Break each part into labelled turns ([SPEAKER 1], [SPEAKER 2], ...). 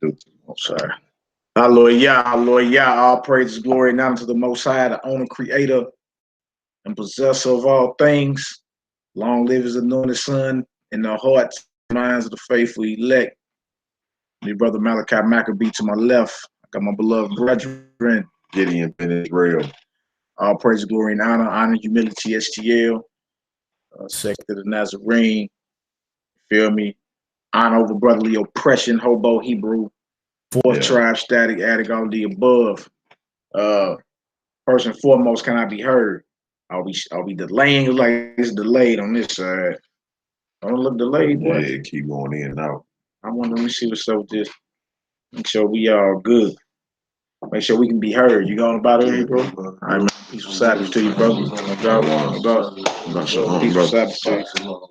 [SPEAKER 1] do. I'm sorry. Hallelujah. All praises, glory, and honor to the Most High, the owner, creator, and possessor of all things. Long live his anointed son in the hearts and minds of the faithful elect. My brother Malachi Maccabee to my left. I got my beloved brethren,
[SPEAKER 2] Gideon in Israel.
[SPEAKER 1] all praise, glory, and honor, humility, STL, sect of the Nazarene. Feel me? Honor over brotherly oppression, hobo, Hebrew, fourth tribe, static, attic, all the above. First and foremost, can I be heard? Are we delaying? Like it's delayed on this side. Don't look delayed, boy.
[SPEAKER 2] Yeah, keep going in and out.
[SPEAKER 1] I want to see what's up with this. Make sure we all good. Make sure we can be heard. You going about it, bro? All right, man. Peaceful Sabbath to you, bro. Peaceful Sabbath to you.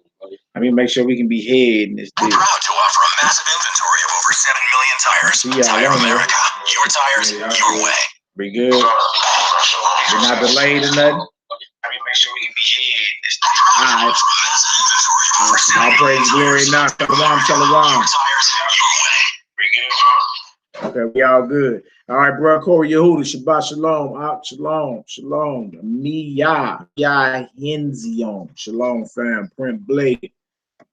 [SPEAKER 1] I mean, make sure we can be heard in this
[SPEAKER 3] We're proud to offer a massive inventory of over 7 million tires. Tire America. Your tires, your way.
[SPEAKER 1] Be good. We're not delayed or nothing. I mean, make sure we can be heard in this thing. All right. All praise, glory, now. Shalom. Okay, we all good. All right, bro. Corey Yhwh, Shabbat Shalom. Shalom. Miyah Hinzion. Shalom, fam. Print Blade.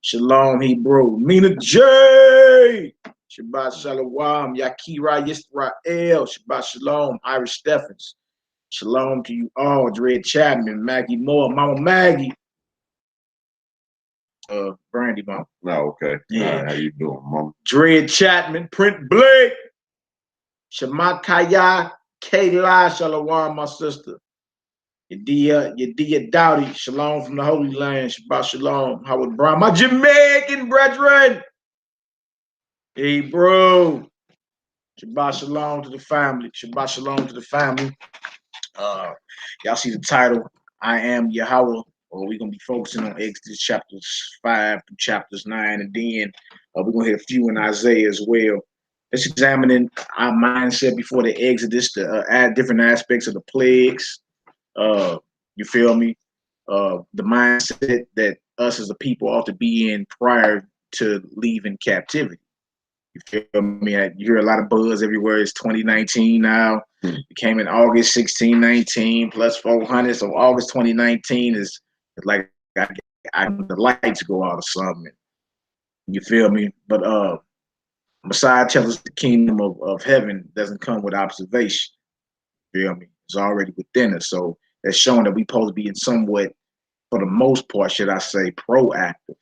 [SPEAKER 1] Shalom, Hebrew. Mina J. Shabbat Shalom. Yakira Yisrael. Shabbat Shalom. Irish Stephens. Shalom to you all. Dred Chapman. Maggie Moore. Mama Maggie. Brandy Mom.
[SPEAKER 2] Oh, okay.
[SPEAKER 1] Yeah.
[SPEAKER 2] All right, how you doing, Mom?
[SPEAKER 1] Dred Chapman. Print Blake. Shemakaya Kayla. Shalom, my sister. Yadia Dowdy. Shalom from the Holy Land. Shabbat Shalom. Howard Brown. My Jamaican brethren. Hey, bro. Shabbat Shalom to the family. Shabbat Shalom to the family. Y'all see the title. I am Yhwh. We're going to be focusing on Exodus chapters 5 through chapters 9. And then we're going to hit a few in Isaiah as well. Let's examine our mindset before the Exodus to add different aspects of the plagues. You feel me? The mindset that us as a people ought to be in prior to leaving captivity. You feel me? You hear a lot of buzz everywhere. It's 2019 now. It came in August 1619 plus 400. So August 2019 is like the lights go out or something. You feel me? But Messiah tells us the kingdom of heaven doesn't come with observation. You feel me? It's already within us. So that's showing that we're supposed to be in somewhat, for the most part, should I say, proactive.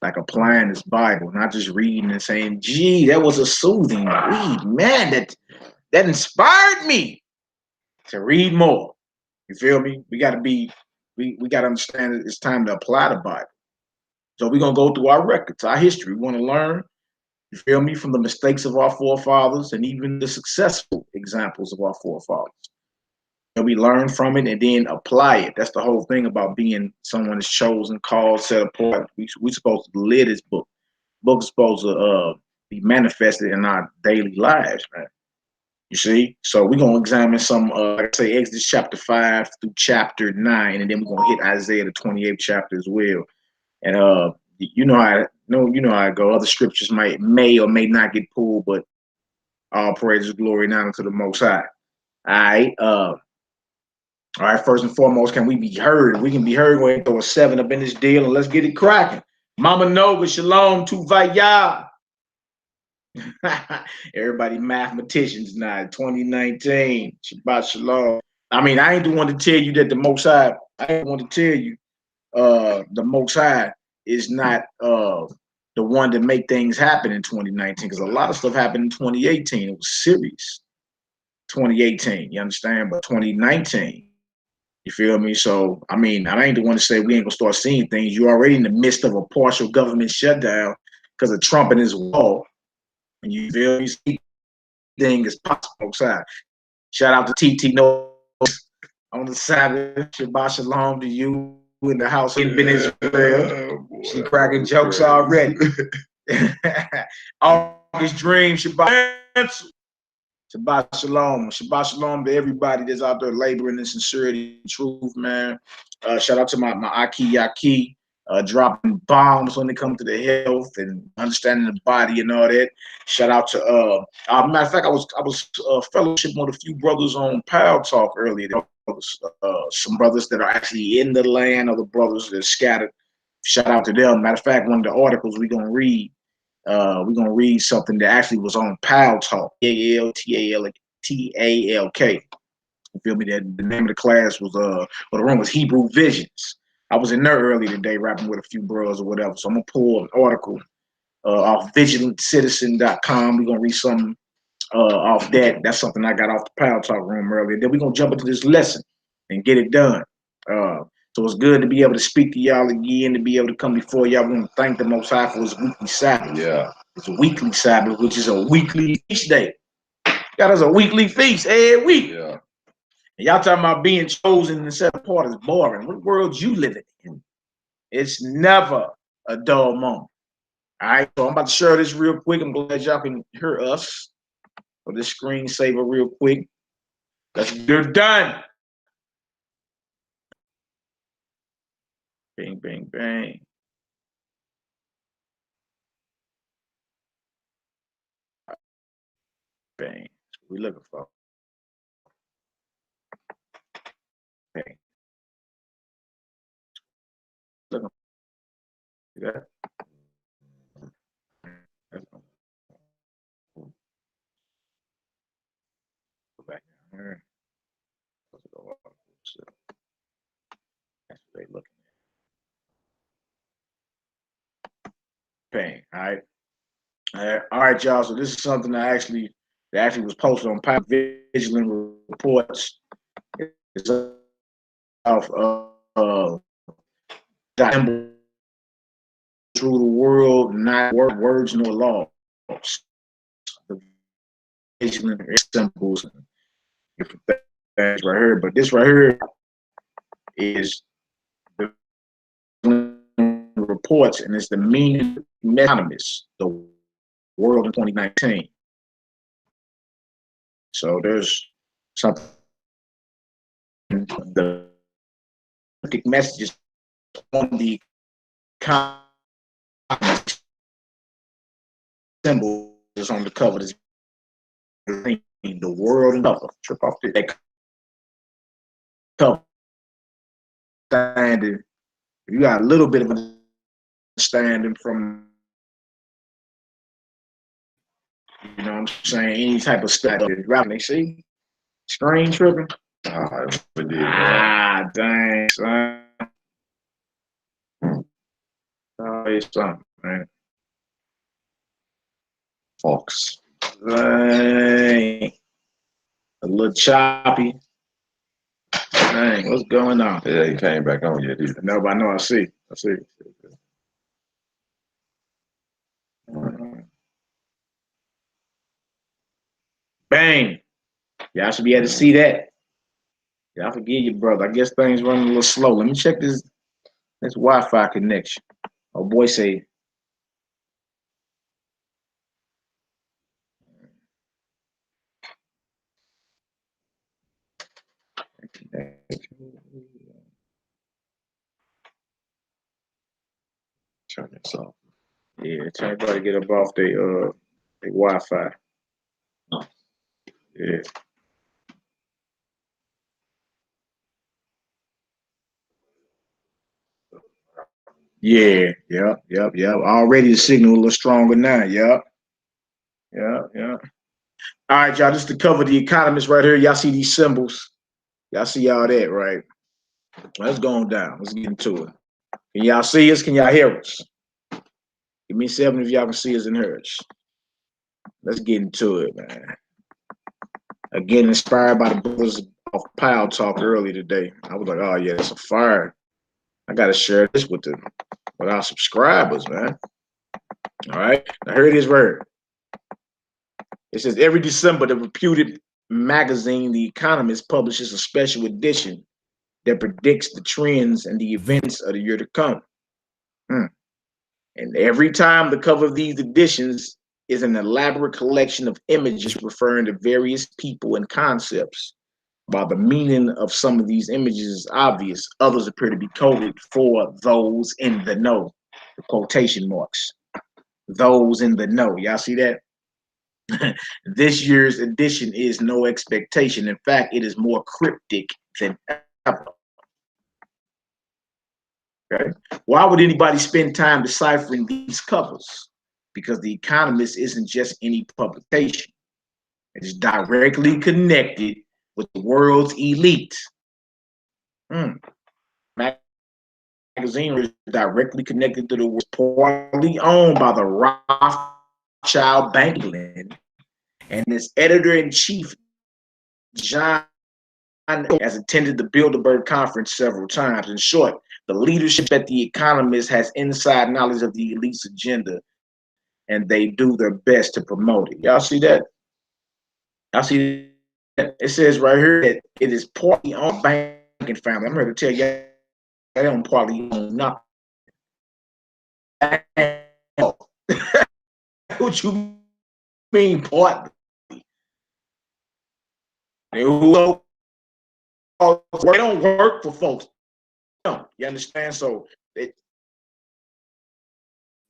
[SPEAKER 1] Like applying this Bible, not just reading and saying, gee, that was a soothing read. Man, that inspired me to read more. You feel me? We gotta understand that it's time to apply the Bible. So we're gonna go through our records, our history. We want to learn, you feel me, from the mistakes of our forefathers and even the successful examples of our forefathers. And we learn from it and then apply it. That's the whole thing about being someone that's chosen, called, set apart. We're supposed to live this book. Book's supposed to be manifested in our daily lives, man. You see? So we're going to examine some, like I say, Exodus chapter 5 through chapter 9, and then we're going to hit Isaiah, the 28th chapter as well. And you know how I go. Other scriptures may or may not get pulled, but all praise, glory, and honor to the Most High. All right, first and foremost, can we be heard? If we can be heard, we're going to throw a 7 up in this deal and let's get it cracking. Mama Nova, shalom to Vaya. Everybody mathematicians now, 2019. Shabbat shalom. I mean, I ain't the one to tell you that the Most High, I ain't the one to tell you the Most High is not the one to make things happen in 2019, because a lot of stuff happened in 2018. It was serious. 2018, you understand? But 2019, you feel me? So, I mean, I ain't the one to say we ain't gonna start seeing things. You're already in the midst of a partial government shutdown because of Trump and his wall. And you feel me? Anything is possible. Shout out to TT Notes on the Sabbath. Shabbat shalom to you in the house in Israel. She cracking jokes already. August Dream, Shabbat. Shabbat shalom. Shabbat shalom to everybody that's out there laboring in sincerity and truth, man. Shout out to my Aki Yaki. dropping bombs when it comes to the health and understanding the body and all that. Shout out to matter of fact, I was fellowshipping with a few brothers on Pal Talk earlier. There was some brothers that are actually in the land, other brothers that are scattered. Shout out to them. Matter of fact, one of the articles we're gonna read something that actually was on Pal Talk. Taltalk. You feel me? That the name of the class was the room was Hebrew Visions. I was in there early today rapping with a few bros or whatever. So I'm gonna pull an article off vigilantcitizen.com. We're gonna read something off that. That's something I got off the Pal Talk room earlier. Then we're gonna jump into this lesson and get it done. So it's good to be able to speak to y'all again, to be able to come before y'all. I want to thank the Most High for his weekly Sabbath.
[SPEAKER 2] Yeah.
[SPEAKER 1] It's a weekly Sabbath, which is a weekly feast day. Got us a weekly feast every week.
[SPEAKER 2] Yeah.
[SPEAKER 1] And y'all talking about being chosen and set apart is boring. What world you living in? It's never a dull moment. All right, so I'm about to share this real quick. I'm glad y'all can hear us for this screensaver real quick. Let's get it done. Bang, bang, bang. Bang. That's what we're looking for. Bang. Looking for that. Go back down here. That's what they looking at. Bang. All right. All right, y'all. So this is something that actually was posted on Vigilant Reports. It's of through the world, not words nor laws. The vigilant symbols and different things right here. But this right here is the reports, and it's the meaning economist, the world in 2019. So there's something. The messages on the symbol is on the cover. The world and cover. Trip off the cover. Standing. You got a little bit of understanding from, you know what I'm saying, any type of stuff. They see screen tripping. Dang, son. It's something, man.
[SPEAKER 2] Fox.
[SPEAKER 1] Dang. A little choppy. Dang, what's going on?
[SPEAKER 2] Yeah, he came back on yet.
[SPEAKER 1] No, but I know I see. Bang. Y'all should be able to see that. Y'all forgive you, brother. I guess things running a little slow. Let me check this Wi-Fi connection. Oh boy, say.
[SPEAKER 2] Turn this off.
[SPEAKER 1] Yeah, tell everybody to get up off their Wi-Fi. Yeah. Yeah, yep. Already the signal a little stronger now. Yep. All right, y'all. Just to cover the economists right here. Y'all see these symbols. Y'all see all that, right? Let's go on down. Let's get into it. Can y'all see us? Can y'all hear us? Give me 7 if y'all can see us and hear us. Let's get into it, man. Again, inspired by the brothers of Pile Talk earlier today. I was like, oh yeah, that's a fire. I gotta share this with our subscribers, man. All right. Now here it is right here. It says every December, the reputed magazine The Economist publishes a special edition that predicts the trends and the events of the year to come. And every time the cover of these editions is an elaborate collection of images referring to various people and concepts. While the meaning of some of these images is obvious, others appear to be coded for those in the know. The quotation marks. Those in the know. Y'all see that? This year's edition is no expectation. In fact, it is more cryptic than ever. Okay. Why would anybody spend time deciphering these covers? Because The Economist isn't just any publication. It is directly connected with the world's elite. Magazine is directly connected to the world, partly owned by the Rothschild Bank of England, and its editor-in-chief, John, has attended the Bilderberg Conference several times. In short, the leadership at The Economist has inside knowledge of the elite's agenda, and they do their best to promote it. Y'all see that? Y'all see that? It says right here that it is partly owned by banking family. I'm here to tell you, they don't partly own nothing. What you mean partly? They don't work for folks. No, you understand? So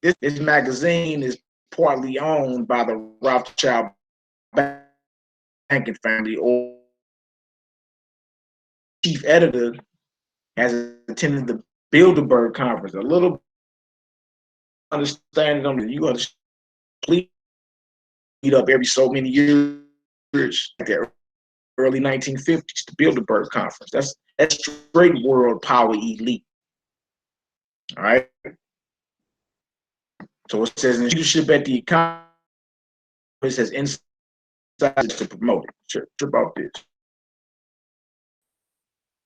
[SPEAKER 1] this magazine is partly owned by the Rothschild banking family, or chief editor has attended the Bilderberg Conference. A little understanding on that you understand meet up every so many years, like the early 1950s, the Bilderberg Conference. That's straight world power elite. All right. So it says in leadership at The Economist, it says inside to promote it. Sure about this.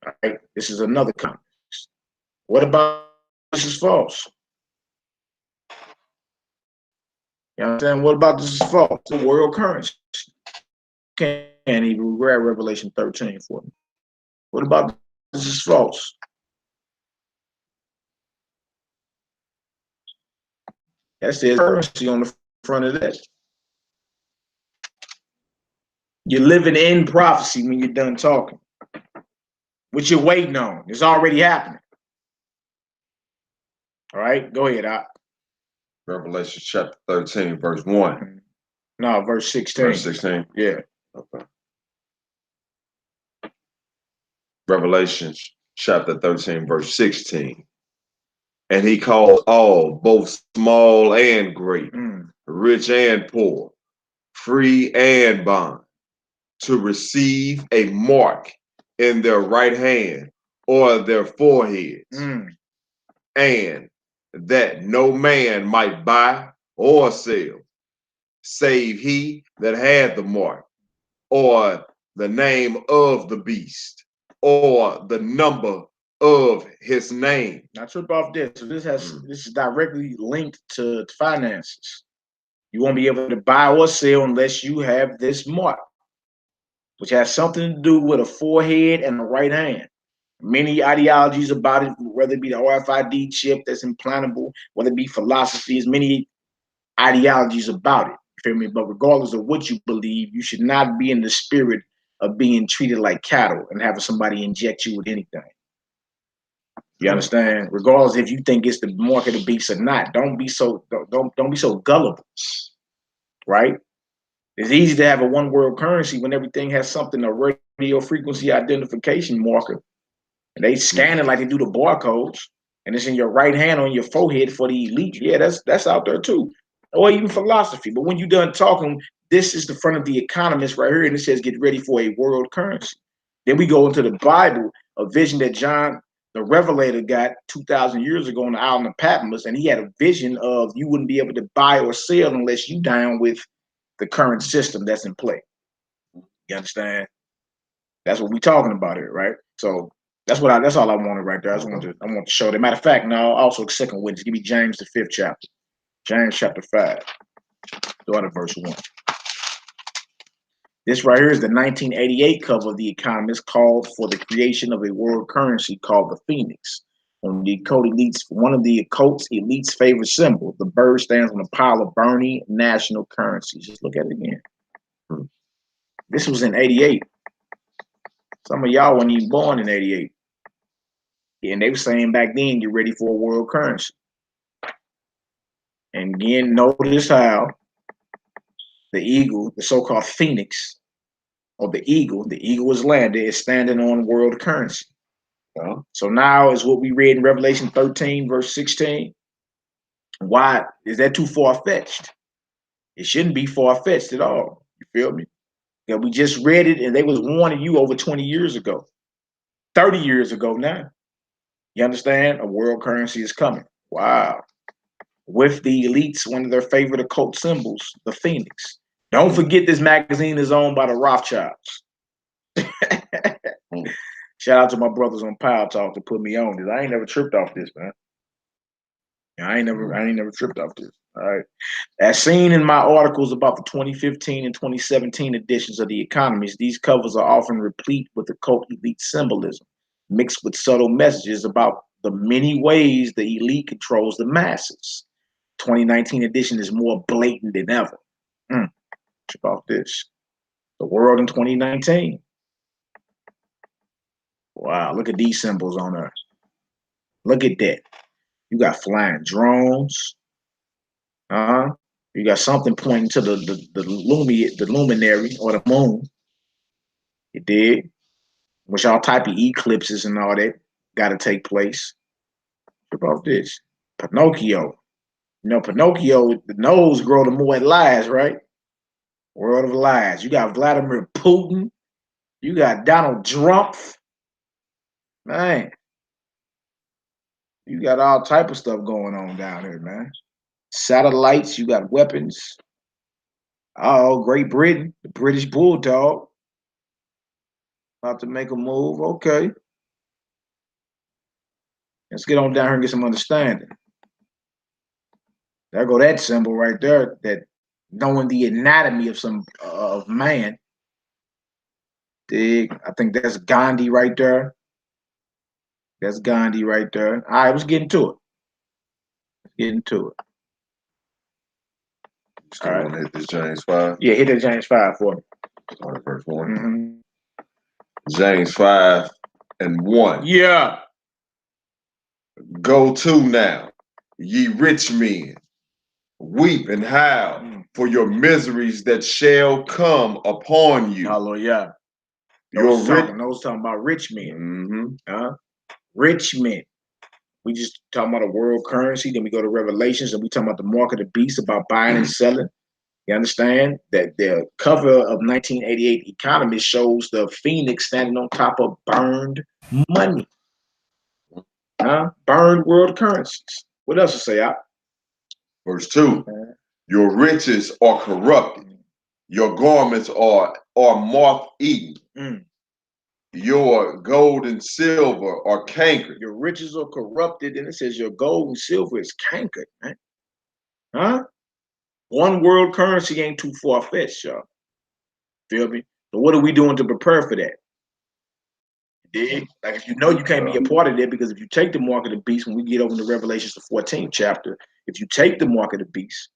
[SPEAKER 1] All right. This is another comment. What about this is false? You understand? What about this is false? The world currency. Can even grab Revelation 13 for me? What about this is false? That says currency on the front of that. You're living in prophecy when you're done talking. What you're waiting on. It's already happening. All right, go ahead, Doc.
[SPEAKER 2] Revelation chapter 13, verse 1.
[SPEAKER 1] No, verse 16.
[SPEAKER 2] Verse 16?
[SPEAKER 1] Yeah.
[SPEAKER 2] Okay. Revelation chapter 13, verse 16. And he called all, both small and great, rich and poor, free and bond, to receive a mark in their right hand or their foreheads, and that no man might buy or sell, save he that had the mark, or the name of the beast, or the number of his name.
[SPEAKER 1] Now trip off this. So this is directly linked to finances. You won't be able to buy or sell unless you have this mark, which has something to do with a forehead and a right hand. Many ideologies about it, whether it be the RFID chip that's implantable, whether it be philosophies, many ideologies about it. You feel me? But regardless of what you believe, you should not be in the spirit of being treated like cattle and having somebody inject you with anything. You understand? Regardless if you think it's the mark of the beast or not, don't be so gullible, right? It's easy to have a one world currency when everything has something, a radio frequency identification marker, and they scan it like they do the barcodes, and it's in your right hand on your forehead for the elite. Yeah, that's out there too, or even philosophy. But when you're done talking, this is the front of The Economist right here, and it says, "Get ready for a world currency." Then we go into the Bible, a vision that John the Revelator got 2,000 years ago on the island of Patmos, and he had a vision of you wouldn't be able to buy or sell unless you down with the current system that's in play. You understand? That's what we're talking about here, right? So that's all I wanted right there. I want to show that. Matter of fact, now also second witness. Give me James the 5th chapter. James chapter 5. Go out of verse 1. This right here is the 1988 cover of The Economist, called for the creation of a world currency called the Phoenix. On the occult elites, one of the occult's elites' favorite symbol, the bird stands on a pile of burning national currencies. Just look at it again. This was in 88. Some of y'all weren't even born in 88. And they were saying back then, get ready for a world currency. And again, notice how the eagle, the so-called phoenix, or the eagle is landed, is standing on world currency. So now is what we read in Revelation 13, verse 16. Why is that too far-fetched? It shouldn't be far-fetched at all. You feel me? Yeah, we just read it, and they was warning you over 20 years ago, 30 years ago now. You understand? A world currency is coming. Wow. With the elites, one of their favorite occult symbols, the phoenix. Don't forget this magazine is owned by the Rothschilds. Shout out to my brothers on Power Talk to put me on this. I ain't never tripped off this, man. I ain't never tripped off this. All right. As seen in my articles about the 2015 and 2017 editions of The Economist, these covers are often replete with occult elite symbolism, mixed with subtle messages about the many ways the elite controls the masses. 2019 edition is more blatant than ever. About this. The world in 2019. Wow, look at these symbols on Earth. Look at that. You got flying drones. You got something pointing to the luminary or the moon. You did. Which all type of eclipses and all that got to take place. What about this? Pinocchio. You know, Pinocchio, the nose grow the more it lies, right? World of lies. You got Vladimir Putin. You got Donald Trump. Man. You got all type of stuff going on down here, man. Satellites, you got weapons. Oh, Great Britain, the British Bulldog. About to make a move. Okay. Let's get on down here and get some understanding. There go that symbol right there, that knowing the anatomy of man. Dig. I think that's Gandhi right there. That's Gandhi right there. All right, let's get into it.
[SPEAKER 2] Still want to hit this James 5?
[SPEAKER 1] Yeah, hit that James 5 for me.
[SPEAKER 2] Start at verse 1. James 5:1.
[SPEAKER 1] Yeah.
[SPEAKER 2] Go to now, ye rich men, weep and howl for your miseries that shall come upon you.
[SPEAKER 1] Hallelujah. Those talking about rich men. Rich men. We just talking about a world currency. Then we go to Revelations and we talking about the mark of the beast, about buying and selling. You understand that the cover of 1988 Economist shows the phoenix standing on top of burned money. Burned world currencies. What else to say out?
[SPEAKER 2] Verse 2. Your riches are corrupted. Your garments are moth-eaten. Your gold and silver are cankered.
[SPEAKER 1] Your riches are corrupted, and it says your gold and silver is cankered, man. One world currency ain't too far-fetched, y'all. Feel me? So what are we doing to prepare for that? Dig? Like, if you know you can't be a part of that, because if you take the mark of the beast, when we get over to Revelations, the 14th chapter, if you take the mark of the beast,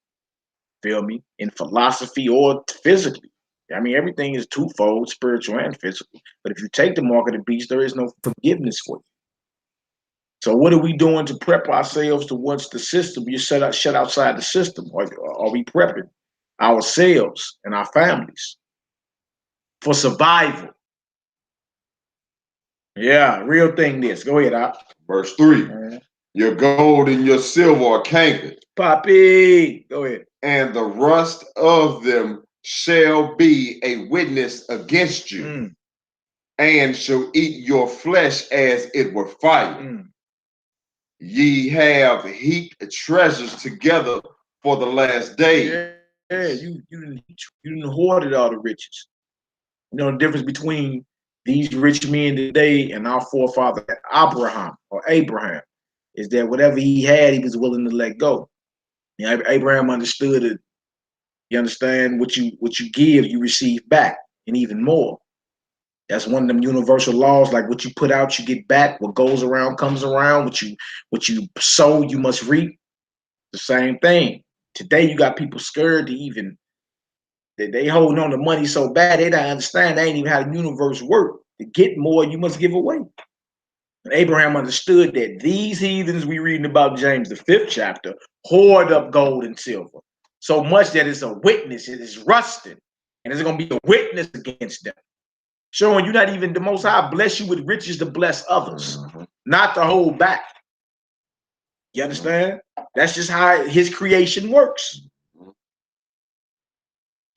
[SPEAKER 1] feel me, in philosophy or physically, I mean, everything is twofold, spiritual and physical. But if you take the mark of the beast, there is no forgiveness for you. So what are we doing to prep ourselves towards the system? You're shut outside the system. Or are we prepping ourselves and our families for survival? Yeah, real thing this. Go ahead, Op.
[SPEAKER 2] Verse 3. Your gold and your silver are cankered.
[SPEAKER 1] Poppy, go ahead.
[SPEAKER 2] And the rust of them shall be a witness against you, and shall eat your flesh as it were fire. Ye have heaped treasures together for the last days.
[SPEAKER 1] Yeah, you didn't hoarded all the riches. You know the difference between these rich men today and our forefather Abraham is that whatever he had, he was willing to let go. You know, Abraham understood it. You understand what you give, you receive back, and even more. That's one of them universal laws. Like what you put out, you get back. What goes around comes around. What you sow, you must reap. The same thing. Today, you got people scared to even. They holding on to money so bad they don't understand. They ain't even how the universe work. To get more, you must give away. And Abraham understood that these heathens we reading about James, the 5th chapter, hoard up gold and silver so much that it's a witness, it is rusting, and there's going to be a witness against them. Showing you not even the Most High bless you with riches to bless others, not to hold back. You understand? That's just how his creation works.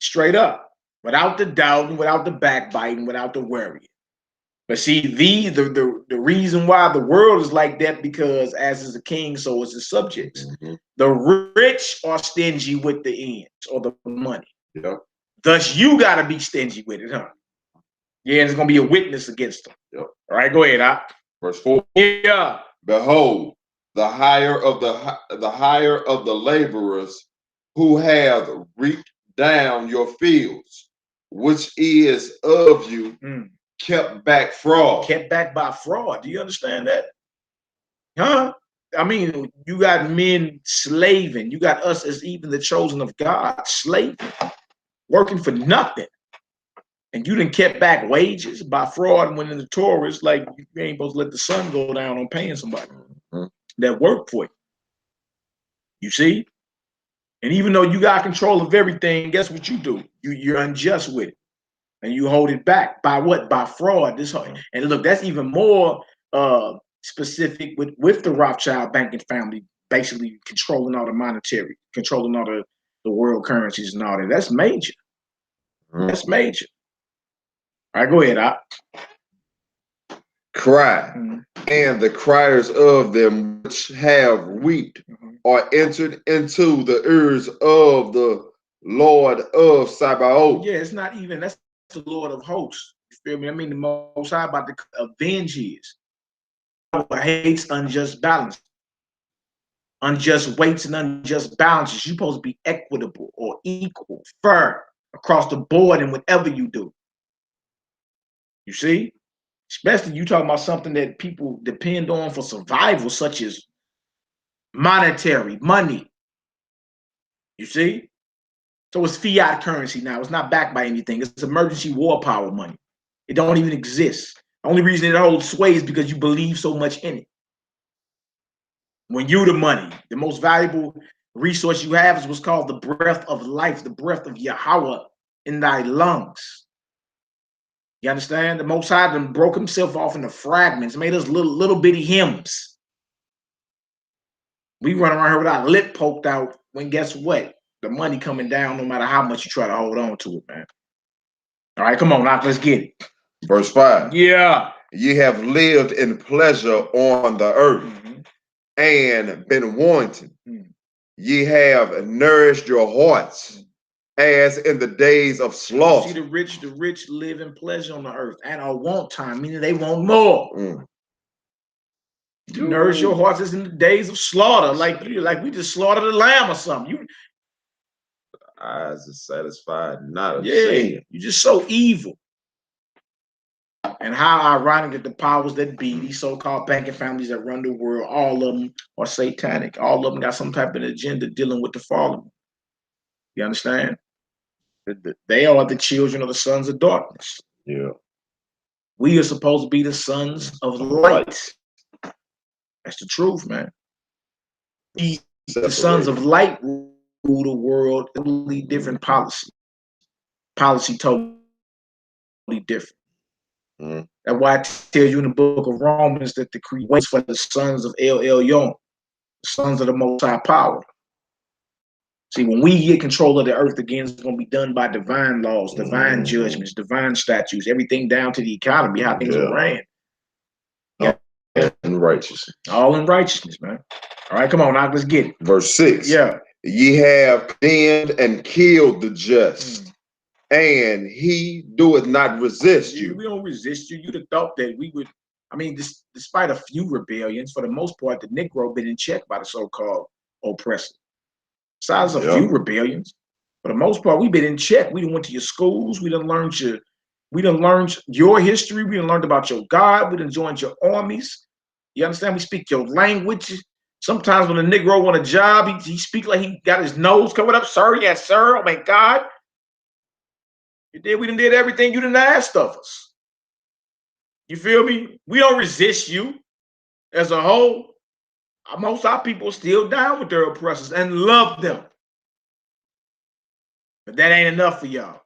[SPEAKER 1] Straight up, without the doubting, without the backbiting, without the worrying. But see, the reason why the world is like that, because as is a king, so is his subjects. The rich are stingy with the ends or the money.
[SPEAKER 2] Yep.
[SPEAKER 1] Thus, you got to be stingy with it, huh? Yeah, there's going to be a witness against them.
[SPEAKER 2] Yep.
[SPEAKER 1] All right, go ahead, Doc.
[SPEAKER 2] Verse 4.
[SPEAKER 1] Yeah.
[SPEAKER 2] Behold, the hire of the laborers who have reaped down your fields, which is of you, kept back fraud.
[SPEAKER 1] Kept back by fraud. Do you understand that? Huh? I mean, you got men slaving. You got us as even the chosen of God slaving, working for nothing. And you done kept back wages by fraud, when in the Torah it's like you ain't supposed to let the sun go down on paying somebody that work for you. You see? And even though you got control of everything, guess what you do? You're unjust with it. And you hold it back. By what? By fraud. And look, that's even more specific with the Rothschild banking family, basically controlling all the monetary, controlling all the world currencies and all that. That's major. That's major. All right, go ahead, Op.
[SPEAKER 2] Cry, and the criers of them which have wept are entered into the ears of the Lord of Sabbath.
[SPEAKER 1] Yeah, it's not even, that's the Lord of hosts. You feel me? I mean, the Most High about to avenge his. Hates unjust balance. Unjust weights and unjust balances. You're supposed to be equitable or equal, fair across the board in whatever you do. You see? Especially you talking about something that people depend on for survival, such as monetary, money. You see? So it's fiat currency now. It's not backed by anything. It's emergency war power money. It don't even exist. The only reason it holds sway is because you believe so much in it. When you the money, the most valuable resource you have is what's called the breath of life, the breath of Yhwh in thy lungs. You understand? The Most High done broke himself off into fragments, made us little bitty hymns. We run around here with our lip poked out when guess what? The money coming down no matter how much you try to hold on to it, man. All right, come on, now let's get it.
[SPEAKER 2] Verse 5.
[SPEAKER 1] Yeah.
[SPEAKER 2] Ye have lived in pleasure on the earth and been wanton. Ye have nourished your hearts as in the days of slaughter.
[SPEAKER 1] See, the rich live in pleasure on the earth and are want time, meaning they want more. You nourish your hearts as in the days of slaughter, like we just slaughtered a lamb or something.
[SPEAKER 2] Eyes are satisfied, not ashamed.
[SPEAKER 1] Yeah, you're just so evil. And how ironic that the powers that be, these so-called banking families that run the world, all of them are satanic. All of them got some type of agenda dealing with the fallen. You understand? They are the children of the sons of darkness.
[SPEAKER 2] Yeah.
[SPEAKER 1] We are supposed to be the sons of light. That's the truth, man. The sons of light rule the world. Totally different policy. Policy totally different. That's why I tell you in the book of Romans that the creation waits for the sons of El Elyon, the sons of the Most High power. See, when we get control of the earth again, it's going to be done by divine laws, divine judgments, divine statutes, everything down to the economy, how things are ran. Yeah.
[SPEAKER 2] In righteousness.
[SPEAKER 1] All in righteousness, man. All right, come on, now let's get it.
[SPEAKER 2] Verse 6.
[SPEAKER 1] Yeah.
[SPEAKER 2] Ye have condemned and killed the just, and he doeth not resist you.
[SPEAKER 1] We don't resist you. You'd have thought that we would. I mean, despite a few rebellions, for the most part, the Negro been in check by the so-called oppressor. Besides a few rebellions, for the most part, we've been in check. We done went to your schools. We done learned your history. We done learned about your God. We done joined your armies. You understand? We speak your language. Sometimes when a Negro want a job, he speak like he got his nose covered up. Sir, yes, sir. Oh my God. We done did everything you done asked of us. You feel me? We don't resist you as a whole. Most of our people still down with their oppressors and love them. But that ain't enough for y'all.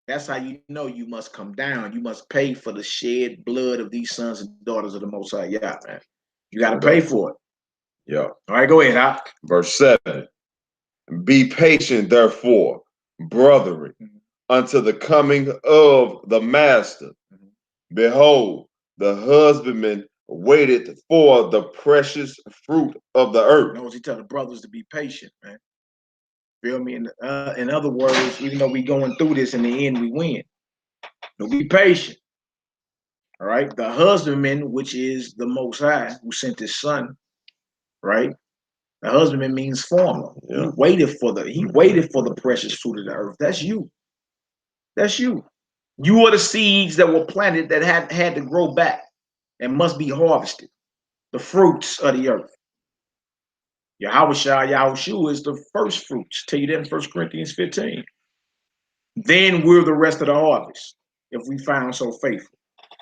[SPEAKER 1] That's how you know you must come down. You must pay for the shed blood of these sons and daughters of the Most High. Yeah, man. You got to pay for it.
[SPEAKER 2] Yeah.
[SPEAKER 1] All right, go ahead. Huh?
[SPEAKER 2] Verse 7. Be patient, therefore, brethren, unto the coming of the master. Behold, the husbandman waited for the precious fruit of the earth.
[SPEAKER 1] Notice he tell the brothers to be patient, man. Feel me? In other words, even though we going through this, in the end we win. So be patient. All right. The husbandman, which is the Most High, who sent his son, right? The husbandman means farmer. Yeah. He waited for the precious fruit of the earth. That's you. That's you. You are the seeds that were planted that had to grow back and must be harvested. The fruits of the earth. Yahweh is the first fruits. Tell you that in 1 Corinthians 15. Then we're the rest of the harvest, if we found so faithful.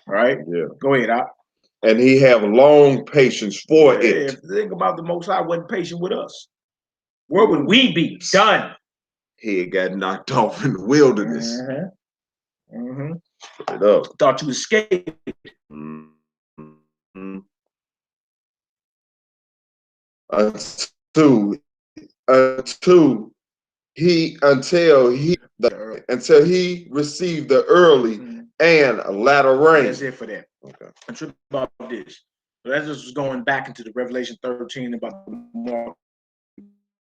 [SPEAKER 1] All right?
[SPEAKER 2] Yeah.
[SPEAKER 1] Go ahead, Op.
[SPEAKER 2] And he have long patience for it.
[SPEAKER 1] If you think about the Most High wasn't patient with us, where would we be? Done.
[SPEAKER 2] He had got knocked off in the wilderness.
[SPEAKER 1] Straight up. Thought you escaped.
[SPEAKER 2] Until he received the early and latter rain.
[SPEAKER 1] That's it for that. Okay. I'm tripping about this. So that's just going back into the Revelation 13 about the mark.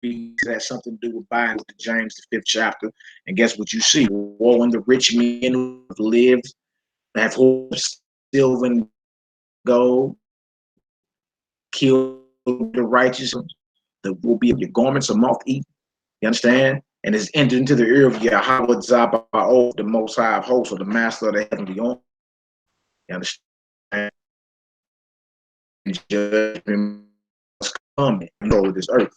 [SPEAKER 1] It has something to do with buying with the James, the 5th chapter. And guess what you see? Woe unto the rich men who have lived, have silver and gold, kill the righteous, that will be your garments are moth eaten. You understand? And is entered into the ear of Yahweh Zabaoth, the Most High of Hosts, or the Master of the heavenly army. You understand? Judgment must come over this earth.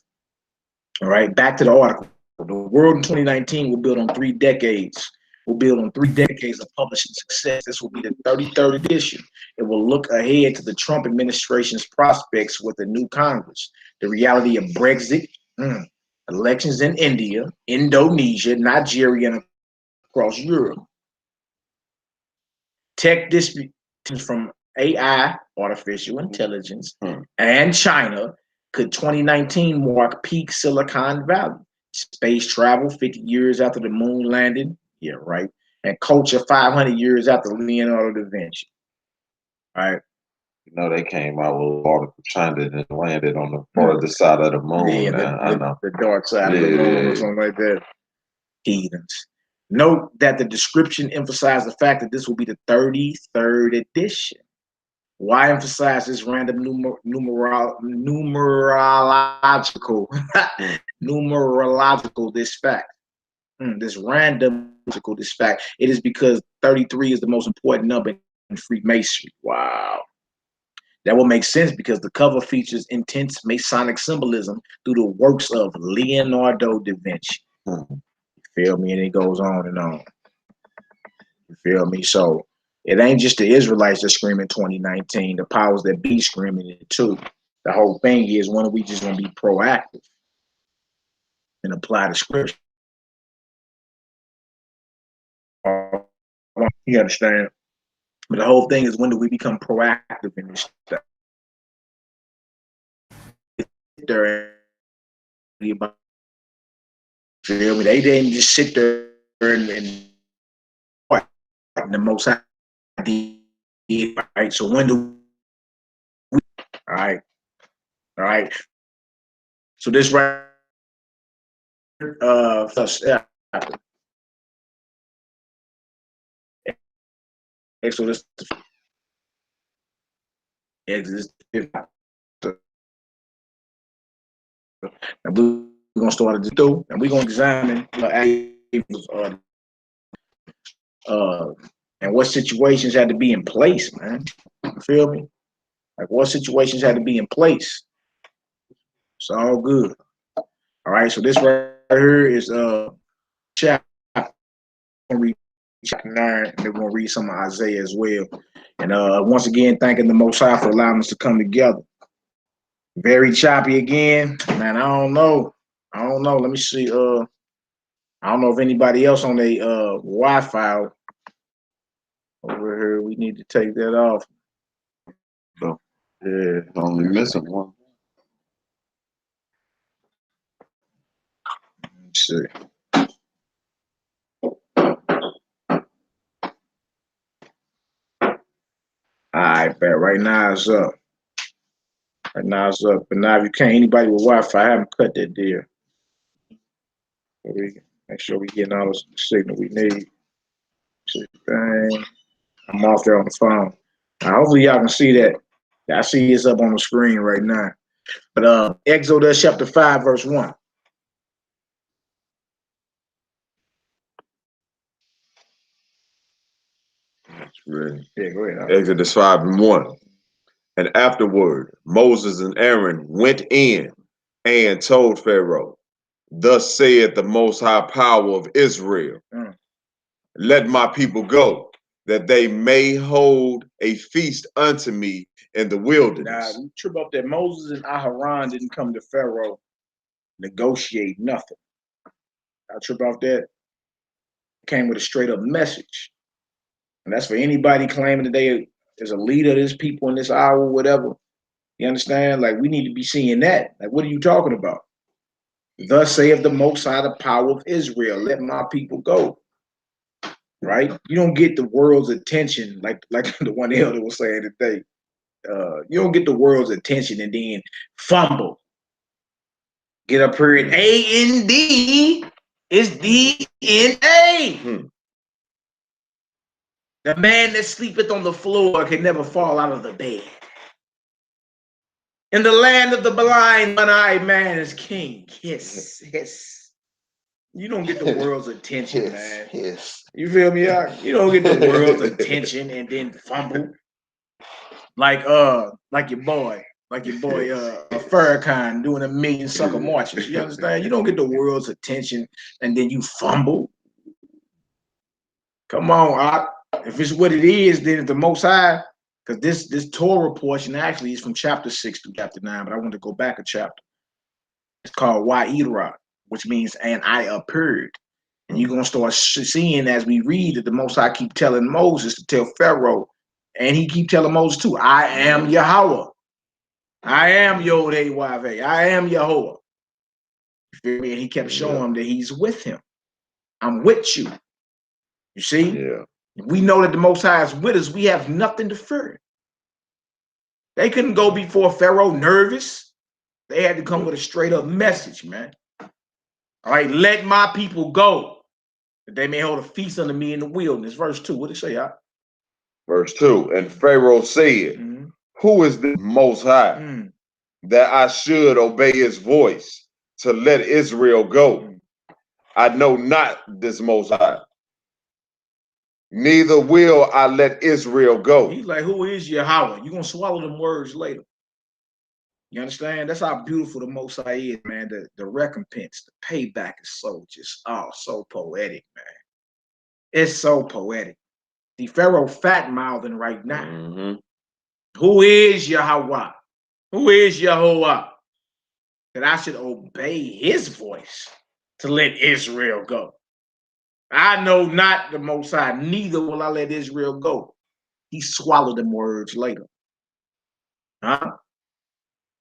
[SPEAKER 1] All right, back to the article. The world in 2019 will build on 3 decades. We'll build on 3 decades of publishing success. This will be the 33rd edition. It will look ahead to the Trump administration's prospects with a new Congress, the reality of Brexit, elections in India, Indonesia, Nigeria, and across Europe. Tech disputes from AI, artificial intelligence, and China. Could 2019 mark peak Silicon Valley? Space travel 50 years after the moon landing. Yeah, right. And culture 500 years after Leonardo da Vinci. All right.
[SPEAKER 2] You know, they came out with an article China and landed on the farther side of the moon.
[SPEAKER 1] Yeah, I know. The dark side of the moon or something like that. Heathens. Note that the description emphasized the fact that this will be the 33rd edition. Why emphasize this random numerological this fact? This randomical this fact. It is because 33 is the most important number in Freemasonry. Wow. That will make sense because the cover features intense Masonic symbolism through the works of Leonardo da Vinci. You feel me? And it goes on and on. You feel me? So it ain't just the Israelites that screaming 2019. The powers that be screaming it too. The whole thing is, when are we just going to be proactive and apply the scripture? You understand? But the whole thing is, when do we become proactive in this stuff? They didn't just sit there and the Most High did, right? So when do we? All right. So this right, Exodus. And we're gonna start at the two, and we're gonna examine and what situations had to be in place, man. You feel me? Like what situations had to be in place. It's all good. All right, so this right here is chapter 9, and then we're gonna read some of Isaiah as well. And once again, thanking the Most High for allowing us to come together. Very choppy again, man. I don't know. Let me see. I don't know if anybody else on the Wi-Fi over here. We need to take that off.
[SPEAKER 2] So, yeah, only missing one.
[SPEAKER 1] Let's see. All right, bet. Right now it's up. But now if you can't, anybody with Wi-Fi, I haven't cut that deal. We make sure we getting all the signal we need. Dang. I'm off there on the phone. Hopefully y'all can see that. I see it's up on the screen right now. But Exodus chapter 5, verse 1.
[SPEAKER 2] That's really.
[SPEAKER 1] Yeah, go ahead.
[SPEAKER 2] Exodus 5 and 1. And afterward, Moses and Aaron went in and told Pharaoh, thus saith the Most High Power of Israel, let my people go, that they may hold a feast unto me in the wilderness.
[SPEAKER 1] Now, we trip up that Moses and Aharon didn't come to Pharaoh negotiate nothing. I trip off that. Came with a straight up message. And that's for anybody claiming that they is a leader of this people in this hour, whatever. You understand? Like, we need to be seeing that. Like, what are you talking about? Thus saith the Most High, the power of Israel, let my people go. Right? You don't get the world's attention like the one elder was saying today. You don't get the world's attention and then fumble. Get up here in A-N-D is D-N-A. The man that sleepeth on the floor can never fall out of the bed. In the land of the blind, one-eyed man is king. Yes, yes. You don't get the world's attention, man.
[SPEAKER 2] Yes.
[SPEAKER 1] You feel me out? You don't get the world's attention and then fumble. Like your boy Farrakhan doing 1,000,000 sucker marches. You understand? You don't get the world's attention and then you fumble. Come on, if it's what it is, then it's the Most High. Because this Torah portion actually is from chapter 6 to chapter 9, but I want to go back a chapter. It's called Yhwh, which means and I appeared. And you're gonna start seeing as we read that the Most High keep telling Moses to tell Pharaoh, and he keep telling Moses too, I am Yahweh. I am Yhwh. I am Yahweh. You feel me? And he kept showing him that he's with him. I'm with you. You see?
[SPEAKER 2] Yeah.
[SPEAKER 1] We know that the Most High is with us. We have nothing to fear. They couldn't go before Pharaoh nervous. They had to come with a straight up message, man. All right, let my people go, that they may hold a feast unto me in the wilderness. Verse 2, what did it say, y'all?
[SPEAKER 2] Verse 2, and Pharaoh said, who is the Most High, that I should obey his voice to let Israel go? I know not this Most High, neither will I let Israel go.
[SPEAKER 1] He's like, who is Yahweh? You're going to swallow them words later. You understand? That's how beautiful the Most High is, man. The recompense, the payback is so poetic, man. It's so poetic. The Pharaoh fat mouthing right now. Who is Yahweh? Who is Yehovah? That I should obey his voice to let Israel go. I know not the Most High, neither will I let Israel go. He swallowed them words later. Huh?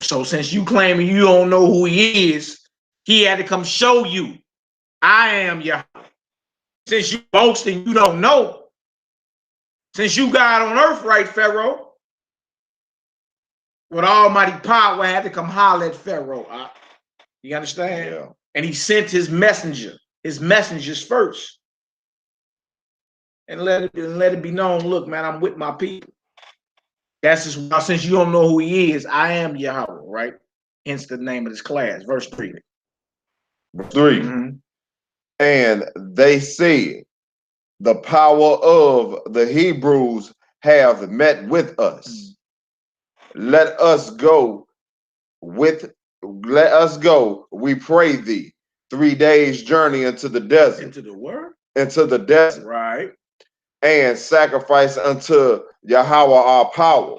[SPEAKER 1] So since you claiming you don't know who he is, he had to come show you, I am Yahweh. Since you boasting you don't know, since you God on earth, right, Pharaoh? With almighty power, had to come holler at Pharaoh. You understand?
[SPEAKER 2] Yeah.
[SPEAKER 1] And he sent his messengers first. And let it be known, look, man, I'm with my people. That's just why, since you don't know who he is, I am Yahweh, right? Hence the name of this class. Verse 3.
[SPEAKER 2] Verse 3. And they said, the power of the Hebrews have met with us. Let us go, we pray thee, 3 days journey into the desert.
[SPEAKER 1] Into the word?
[SPEAKER 2] Into the desert.
[SPEAKER 1] Right.
[SPEAKER 2] and sacrifice unto Yahweh our power,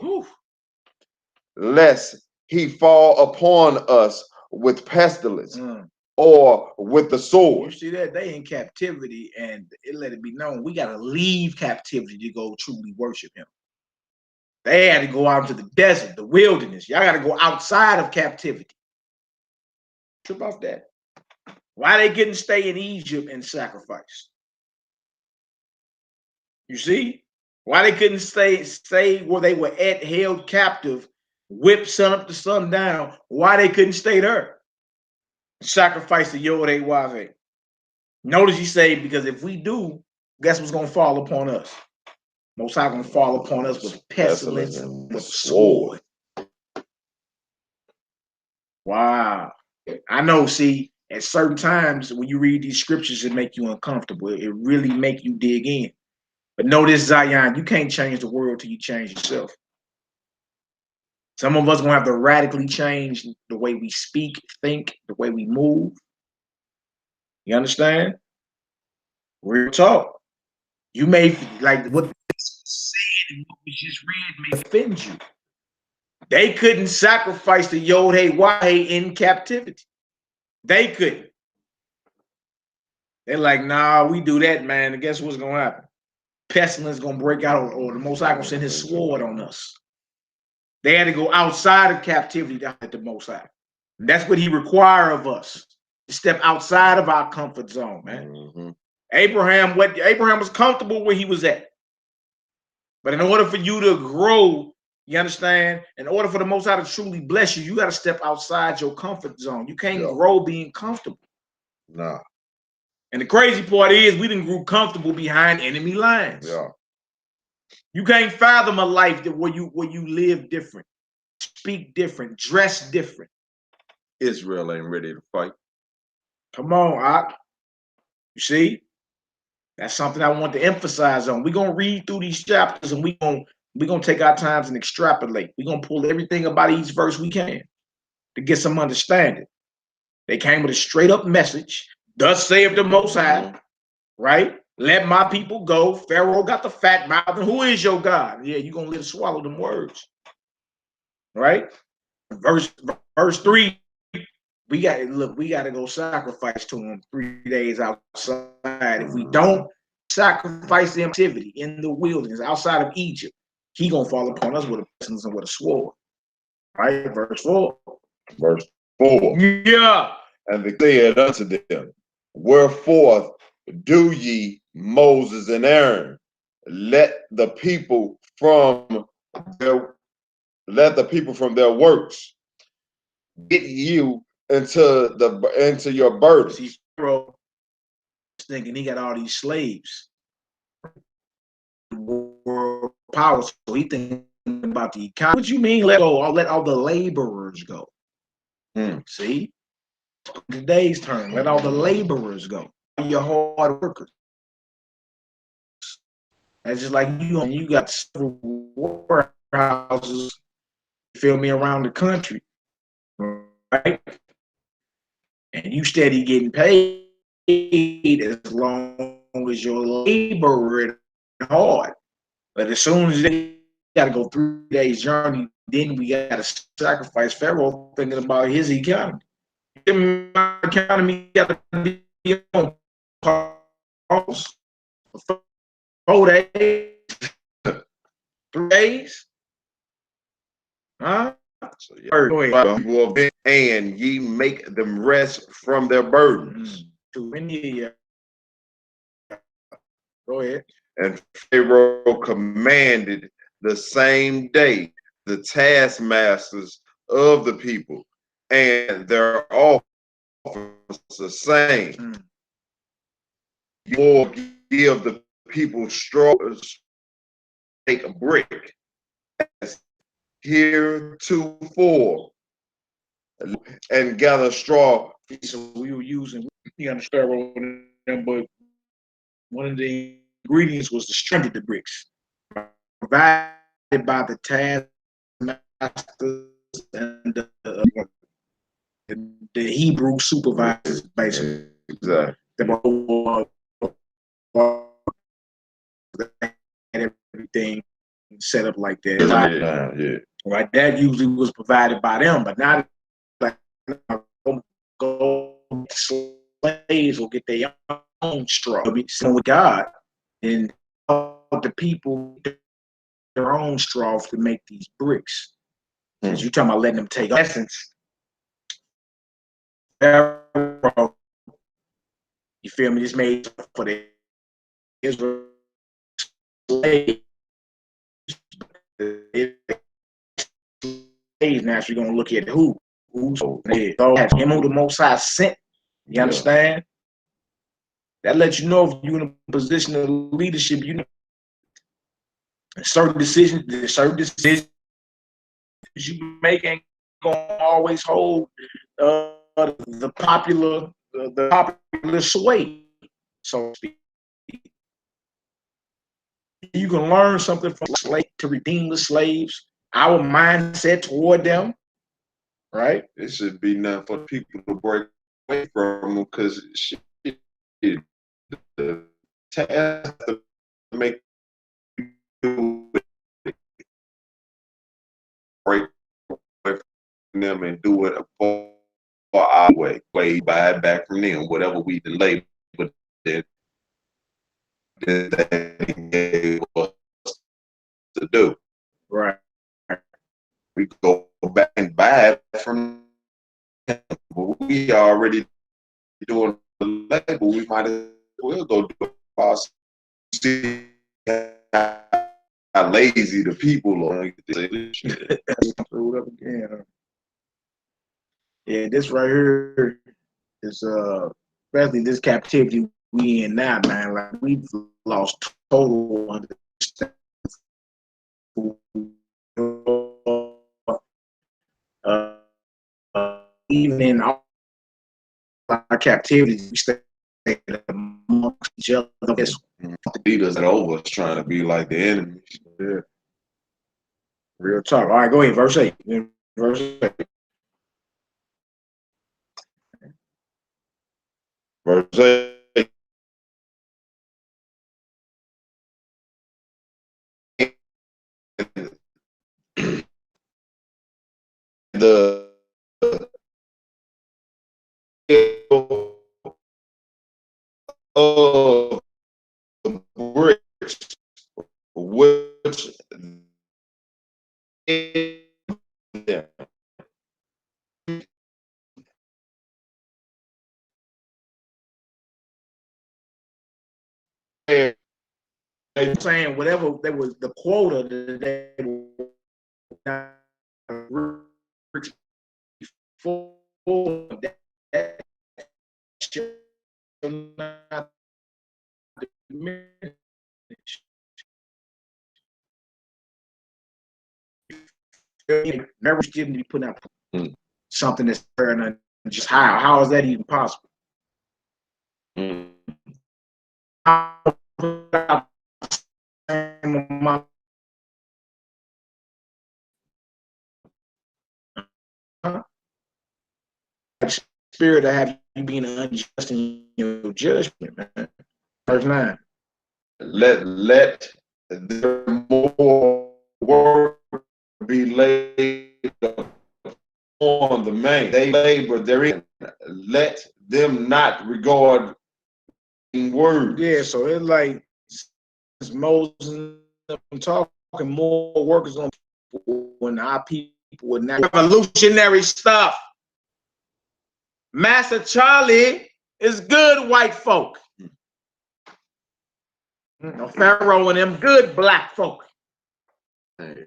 [SPEAKER 2] lest he fall upon us with pestilence or with the sword.
[SPEAKER 1] You see that? They in captivity, and it let it be known we got to leave captivity to go truly worship him. They had to go out into the desert, the wilderness. Y'all got to go outside of captivity. Trip off that. Why they couldn't stay in Egypt and sacrifice? You see? Why they couldn't stay where they were at, held captive, whipped sun up to sundown? Why they couldn't stay there? Sacrifice the Yhwh. Notice he say, because if we do, guess what's going to fall upon us? Most High going to fall upon us with pestilence and with sword. Wow. I know, see, at certain times when you read these scriptures, it make you uncomfortable. It really make you dig in. But notice, Zion, you can't change the world till you change yourself. Some of us gonna have to radically change the way we speak, think, the way we move. You understand? Real talk. You may, like what said and what we just read may offend you. They couldn't sacrifice the Yhwh in captivity. They couldn't. They're like, nah, we do that, man. And guess what's gonna happen? Pestilence gonna break out, or the Most High gonna send his sword on us. They had to go outside of captivity to hide the Most High. And that's what he requires of us, to step outside of our comfort zone, man. Abraham was comfortable where he was at. But in order for you to grow, you understand, in order for the Most High to truly bless you, you got to step outside your comfort zone. You can't grow being comfortable.
[SPEAKER 2] Nah.
[SPEAKER 1] And the crazy part is we didn't grew comfortable behind enemy lines.
[SPEAKER 2] Yeah.
[SPEAKER 1] You can't fathom a life that where you live different, speak different, dress different.
[SPEAKER 2] Israel ain't ready to fight.
[SPEAKER 1] Come on, Ak. You see? That's something I want to emphasize on. We're gonna read through these chapters and we're gonna take our times and extrapolate. We're gonna pull everything about each verse we can to get some understanding. They came with a straight up message. Thus saith the Most High, right? Let my people go. Pharaoh got the fat mouth. And who is your God? Yeah, you're gonna let it swallow them words. Right? Verse 3, we gotta go sacrifice to him 3 days outside. If we don't sacrifice the activity in the wilderness outside of Egypt, he gonna fall upon us with a pestilence and with a sword. Right? Verse 4.
[SPEAKER 2] Verse 4.
[SPEAKER 1] Yeah.
[SPEAKER 2] And they said unto them, wherefore do ye, Moses and Aaron, let the people from their works get you into your burdens.
[SPEAKER 1] See, Pharaoh thinking he got all these slaves, world power, so he thinking about the economy. What you mean? Let all the laborers go. See, today's term. Let all the laborers go. Your hard workers. That's just like you got several warehouses, feel me, around the country, right? And you steady getting paid as long as your labor is hard. But as soon as they got to go 3 days journey, then we got to sacrifice Pharaoh thinking about his economy. My economy got to be on pause. 4 days, 3 days, huh?
[SPEAKER 2] So, yeah. And ye make them rest from their burdens.
[SPEAKER 1] Go ahead.
[SPEAKER 2] And Pharaoh commanded the same day the taskmasters of the people and their officers, saying, you give the people straw, take a brick, as heretofore, and gather straw.
[SPEAKER 1] So we were using, you understand, but one of the ingredients was the strength of the bricks, provided by the taskmasters and the Hebrew supervisors, basically.
[SPEAKER 2] Exactly.
[SPEAKER 1] everything set up like that.
[SPEAKER 2] Yeah.
[SPEAKER 1] Right, that usually was provided by them, but now like go slaves will get their own straw. So with God and the people their own straw to make these bricks. Since you're talking about letting them take essence. You feel me? This made for the Israel slaves. Now you're gonna look at who's him who the Most High sent. You understand? That lets you know if you're in a position of leadership, you know certain decisions you make ain't gonna always hold the popular sway, so to speak. You can learn something from slave to redeem the slaves, our mindset toward them, right?
[SPEAKER 2] It should be nothing for people to break away from them because the task to make you break away from them and do it for our way, buy it back from them, whatever we delay, but that they gave us to do.
[SPEAKER 1] Right.
[SPEAKER 2] We go back and buy it from them. We already doing the label. We might as well go do it. See how lazy the people are.
[SPEAKER 1] Yeah, this right here is especially this captivity we in now, man. Like we've lost total understanding. Even in our captivity, we stay amongst each other.
[SPEAKER 2] The leaders that over us trying to be like the enemies.
[SPEAKER 1] Yeah. Real talk. All right, go ahead. Verse 8. Verse 8.
[SPEAKER 2] Verse 8. The bricks which them.
[SPEAKER 1] They saying whatever there was the quota that they were before that not diminish. Never didn't be putting out something that's fair and just how is that even possible? Spirit to have you being unjust in your judgment, man. Verse 9.
[SPEAKER 2] Let there more work be laid on the man. They labor therein. Let them not regard words.
[SPEAKER 1] Yeah, so it's like Moses talking more workers on when our people were not revolutionary stuff. Master Charlie is good white folk. No Pharaoh and them good black folk.
[SPEAKER 2] Hey,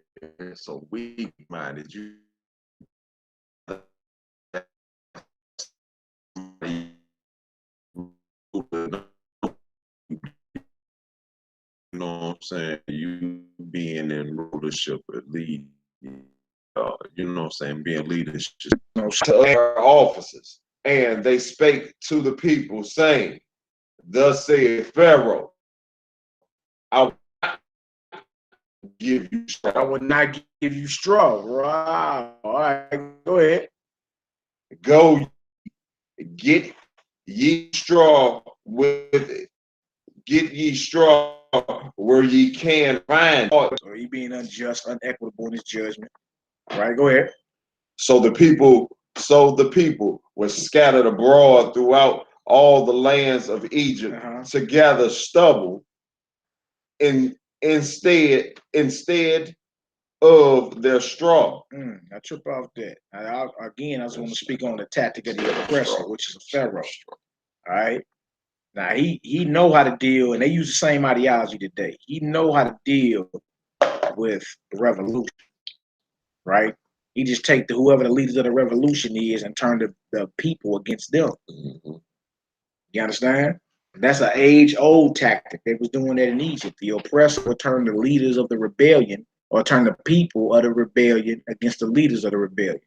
[SPEAKER 2] so weak-minded. You know what I'm saying? You being in rulership at lead, you know what I'm saying? Being leadership to their officers. And they spake to the people, saying, thus saith Pharaoh, I will not give you straw.
[SPEAKER 1] I will not give you straw. Right. All right, go ahead.
[SPEAKER 2] Go get ye straw with it. Get ye straw where ye can find.
[SPEAKER 1] So he being unjust, unequitable in his judgment. Right, go ahead.
[SPEAKER 2] So the people were scattered abroad throughout all the lands of Egypt to gather stubble instead of their straw.
[SPEAKER 1] I trip off that. Again, I just want to speak on the tactic of the oppressor, which is a pharaoh. All right. Now he know how to deal, and they use the same ideology today. He know how to deal with the revolution, right? He just take whoever the leaders of the revolution is and turn the people against them. You understand? That's an age-old tactic. They was doing that in Egypt. The oppressor would turn the leaders of the rebellion or turn the people of the rebellion against the leaders of the rebellion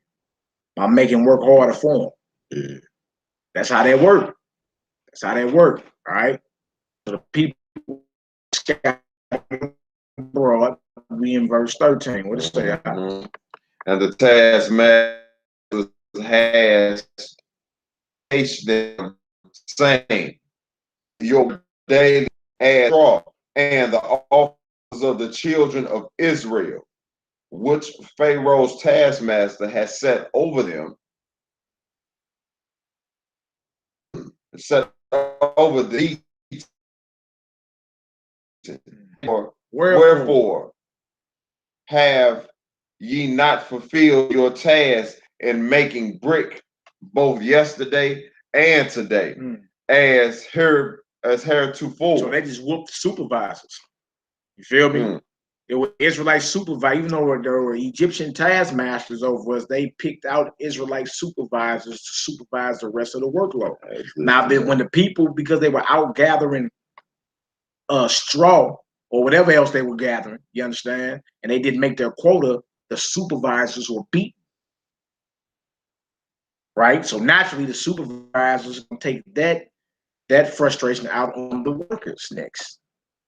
[SPEAKER 1] by making work harder for them. That's how that worked. That's how that worked. All right. So the people scattered abroad. We in verse 13. What does it say?
[SPEAKER 2] And the taskmaster has faced them, saying, your daily straw and the officers of the children of Israel, which Pharaoh's taskmaster has set over them, set over these. Wherefore have ye not fulfilled your task in making brick both yesterday and today, as heretofore?
[SPEAKER 1] So they just whooped the supervisors. You feel me? It was Israelite supervisors, even though there were Egyptian taskmasters over us, they picked out Israelite supervisors to supervise the rest of the workload. Now, when the people, because they were out gathering straw or whatever else they were gathering, you understand, and they didn't make their quota, the supervisors were beaten. Right? So naturally, the supervisors will take that frustration out on the workers next.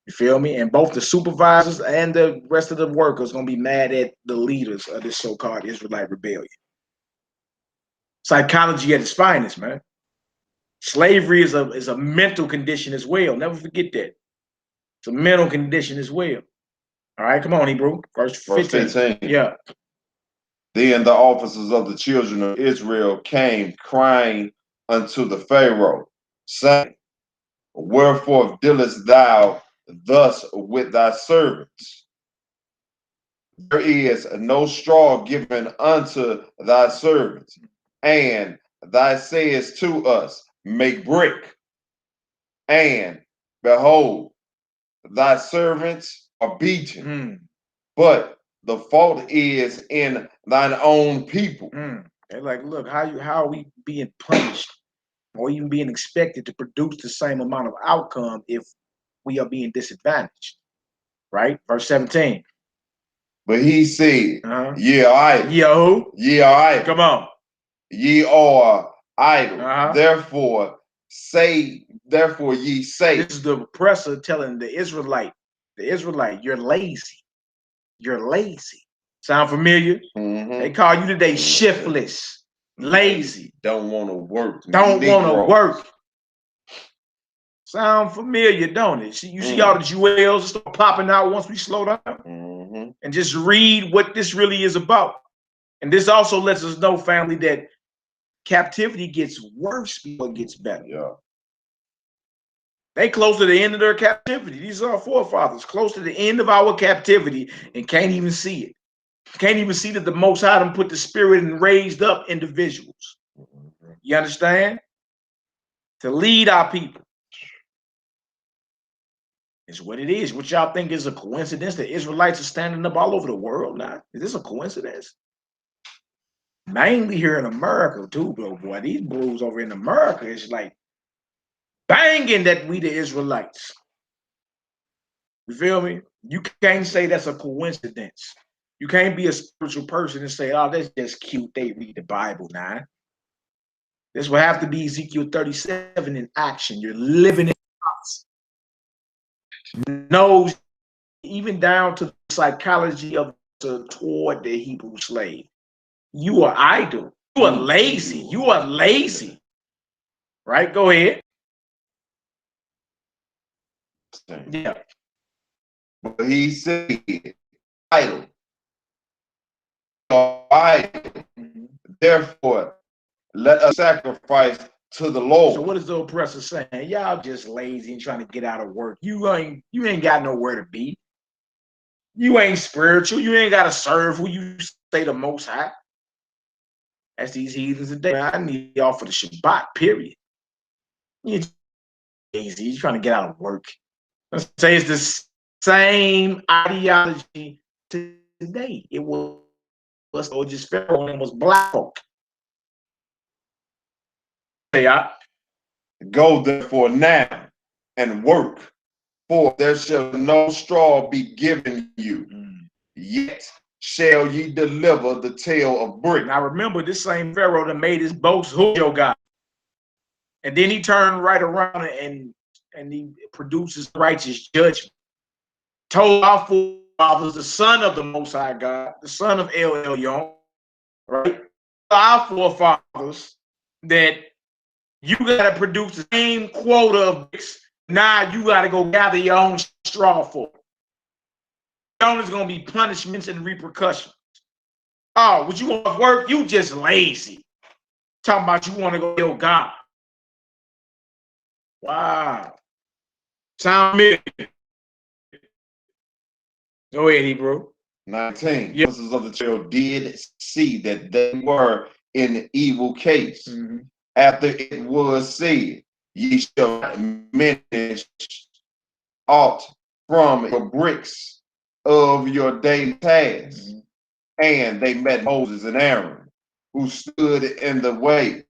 [SPEAKER 1] You feel me? And both the supervisors and the rest of the workers gonna be mad at the leaders of this so-called Israelite rebellion. Psychology at its finest, man. Slavery is a mental condition as well. Never forget that. It's a mental condition as well. All right, come on, Hebrew. Verse 15. Yeah.
[SPEAKER 2] Then the officers of the children of Israel came crying unto the Pharaoh, saying, wherefore dealest thou thus with thy servants? There is no straw given unto thy servants, and thou sayest to us, make brick. And behold, thy servants are beaten, but the fault is in thine own people.
[SPEAKER 1] They're like, look, how are we being punished or even being expected to produce the same amount of outcome if we are being disadvantaged? Right? Verse 17.
[SPEAKER 2] But he said, ye are idle.
[SPEAKER 1] Yhwh.
[SPEAKER 2] Ye are idle.
[SPEAKER 1] Come on.
[SPEAKER 2] Ye are idle. Therefore ye say.
[SPEAKER 1] This is the oppressor telling the Israelite, you're lazy. You're lazy. Sound familiar? They call you today shiftless, lazy.
[SPEAKER 2] Don't want to work.
[SPEAKER 1] Don't want to work. Sound familiar, don't it? You see all the jewels start popping out once we slow down and just read what this really is about. And this also lets us know, family, that captivity gets worse before it gets better.
[SPEAKER 2] Yeah.
[SPEAKER 1] They close to the end of their captivity. These are our forefathers, close to the end of our captivity, and can't even see it. Can't even see that the Most High done put the spirit and raised up individuals. You understand? To lead our people. It's what it is. What y'all think is a coincidence that Israelites are standing up all over the world now? Is this a coincidence? Mainly here in America too, bro. Boy, these bros over in America is like banging that we the Israelites. You feel me? You can't say that's a coincidence. You can't be a spiritual person and say, oh, that's just cute. They read the Bible now. This will have to be Ezekiel 37 in action. You're living in house. Knows even down to the psychology of toward the Hebrew slave. You are idle. You are lazy. You are lazy. Right? Go ahead. Yeah.
[SPEAKER 2] But he said, idle, idle. Therefore, let us sacrifice to the Lord.
[SPEAKER 1] So what is the oppressor saying? Y'all just lazy and trying to get out of work. You ain't got nowhere to be. You ain't spiritual. You ain't got to serve who you say the Most High. That's these heathens today. I need y'all for the Shabbat, period. You're lazy. You're trying to get out of work. Let's say it's the same ideology today. It was just Pharaoh and it was black folk.
[SPEAKER 2] Go therefore now and work, for there shall no straw be given you, yet shall ye deliver the tale of BRIT.
[SPEAKER 1] Now remember, this same Pharaoh that made his boast, who your God? And then he turned right around and he produces righteous judgment. Told our forefathers, the son of the Most High God, the son of El Elyon, right? Our forefathers that you got to produce the same quota of bricks. Now you got to go gather your own straw for it. There's going to be punishments and repercussions. Oh, would you want to work? You just lazy. Talking about you want to go kill God. Wow. Sound me. Go ahead, Hebrew.
[SPEAKER 2] 19. Yes. The of the children did see that they were in evil case. After it was said, ye shall diminish aught from your bricks of your daily tasks. And they met Moses and Aaron, who stood in the way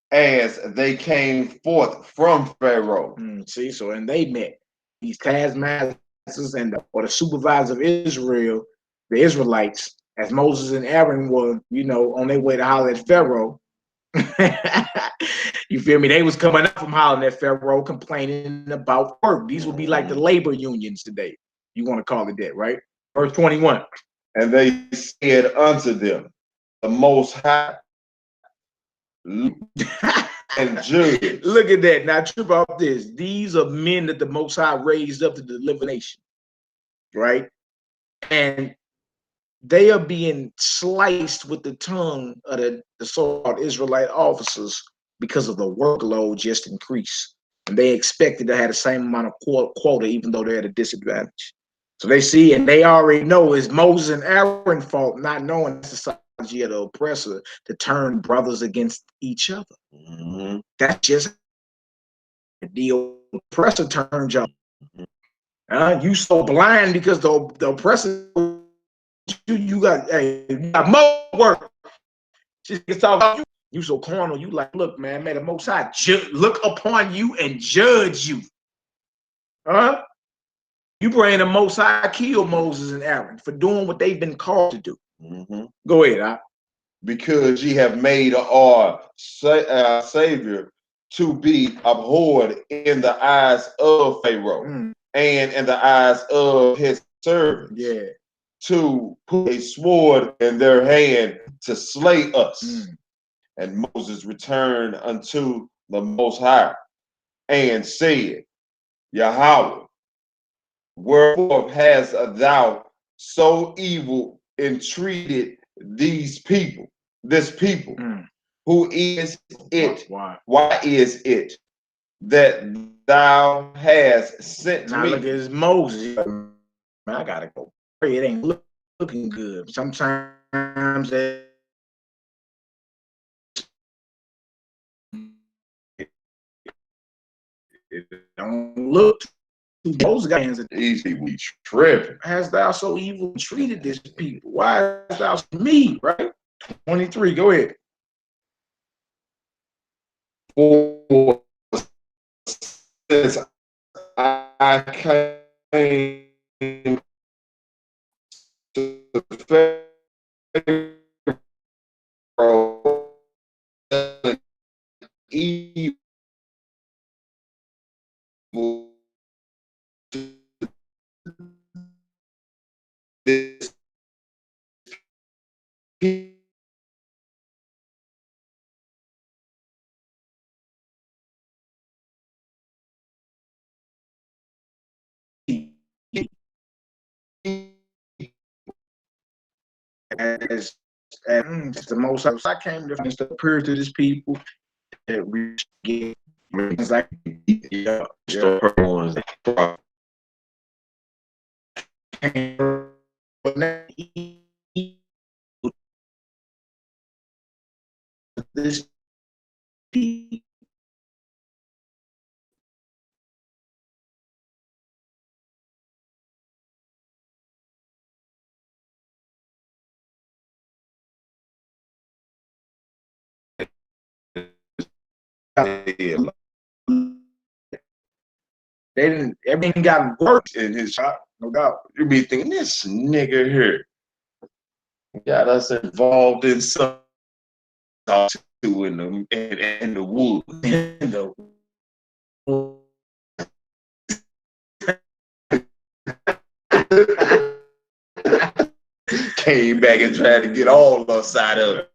[SPEAKER 2] as they came forth from Pharaoh.
[SPEAKER 1] See, so and they met these taskmasters and the supervisor of Israel, the Israelites, as Moses and Aaron were, on their way to holler at Pharaoh. You feel me? They was coming up from hollering at Pharaoh, complaining about work. These would be like the labor unions today. You want to call it that, right? Verse 21.
[SPEAKER 2] And they said unto them, the Most High and judge.
[SPEAKER 1] Look at that. Now trip off this. These are men that the Most High raised up to deliver the nation, right? And they are being sliced with the tongue of the so-called Israelite officers because of the workload just increased. And they expected to have the same amount of quota, even though they're at a disadvantage. So they see, and they already know it's Moses and Aaron's fault, not knowing the society of the oppressor to turn brothers against each other. That's just the oppressor turns y'all. You so blind because the oppressor, you got more work. You so carnal. You like, look, man, may the Most High look upon you and judge you. You bring the Most High kill Moses and Aaron for doing what they've been called to do. Go ahead,
[SPEAKER 2] because ye have made our Savior to be abhorred in the eyes of Pharaoh and in the eyes of his servants, to put a sword in their hand to slay us. And Moses returned unto the Most High and said, Yhwh, wherefore hast thou so evil entreated this people? Who is it? Why is it that thou hast sent
[SPEAKER 1] now
[SPEAKER 2] me?
[SPEAKER 1] Look, it's Moses. Man, I gotta go pray. It ain't looking good. Sometimes it don't look. Those guys are
[SPEAKER 2] easy. We tripping.
[SPEAKER 1] Hast thou so evil treated this people? Why hast thou me? Right? 23. Go ahead.
[SPEAKER 2] For since I came to Pharaoh evil this
[SPEAKER 1] as the most I came to appear to this people that we get like yeah. This they didn't. Everything got worse
[SPEAKER 2] in his
[SPEAKER 1] shop, no doubt.
[SPEAKER 2] You be thinking this nigga here got us involved in some talk to in the woods. Came back and tried to get all of us out of it.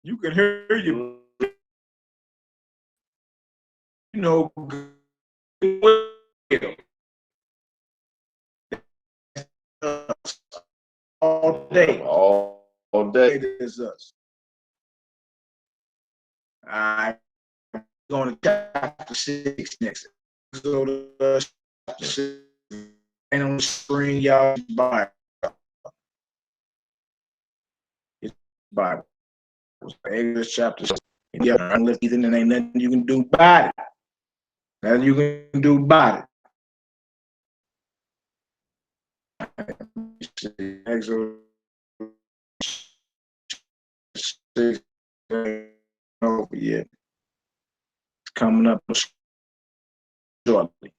[SPEAKER 1] You can hear you. You know, all day.
[SPEAKER 2] All day.
[SPEAKER 1] It is us. I'm going to chapter 6 next. So the and on the screen, y'all Bible. It's Bible. Exodus chapter 6. Yeah, unless Ethan, and ain't nothing you can do about it. Nothing you can do about it. Exodus 6 over yet. It's coming up shortly.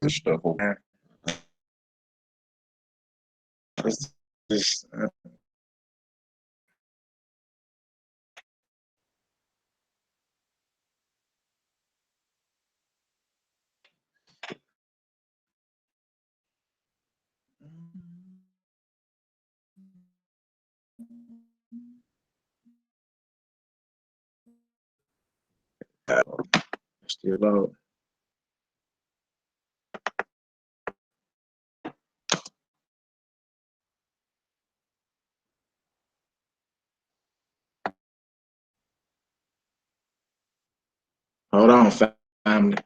[SPEAKER 2] This stuff over.
[SPEAKER 1] This, still low. Hold on, family.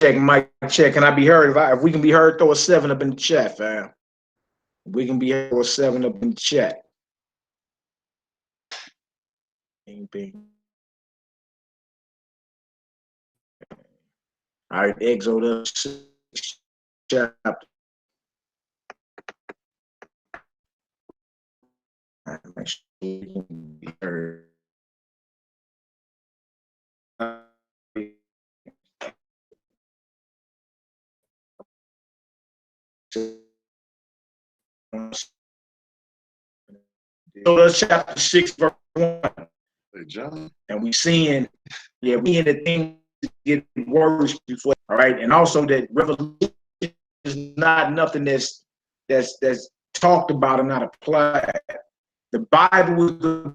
[SPEAKER 1] Check, mic check. Can I be heard? If we can be heard, throw a 7 up in the chat, fam. If we can be heard, throw a 7 up in the chat. All right, Exodus 6 chapter. Make sure you can be heard. Exodus chapter 6, verse 1.
[SPEAKER 2] Hey, John.
[SPEAKER 1] And we seeing, yeah, we in the thing get worse before, all right, and also that revolution is not nothing that's talked about and not applied. The Bible is the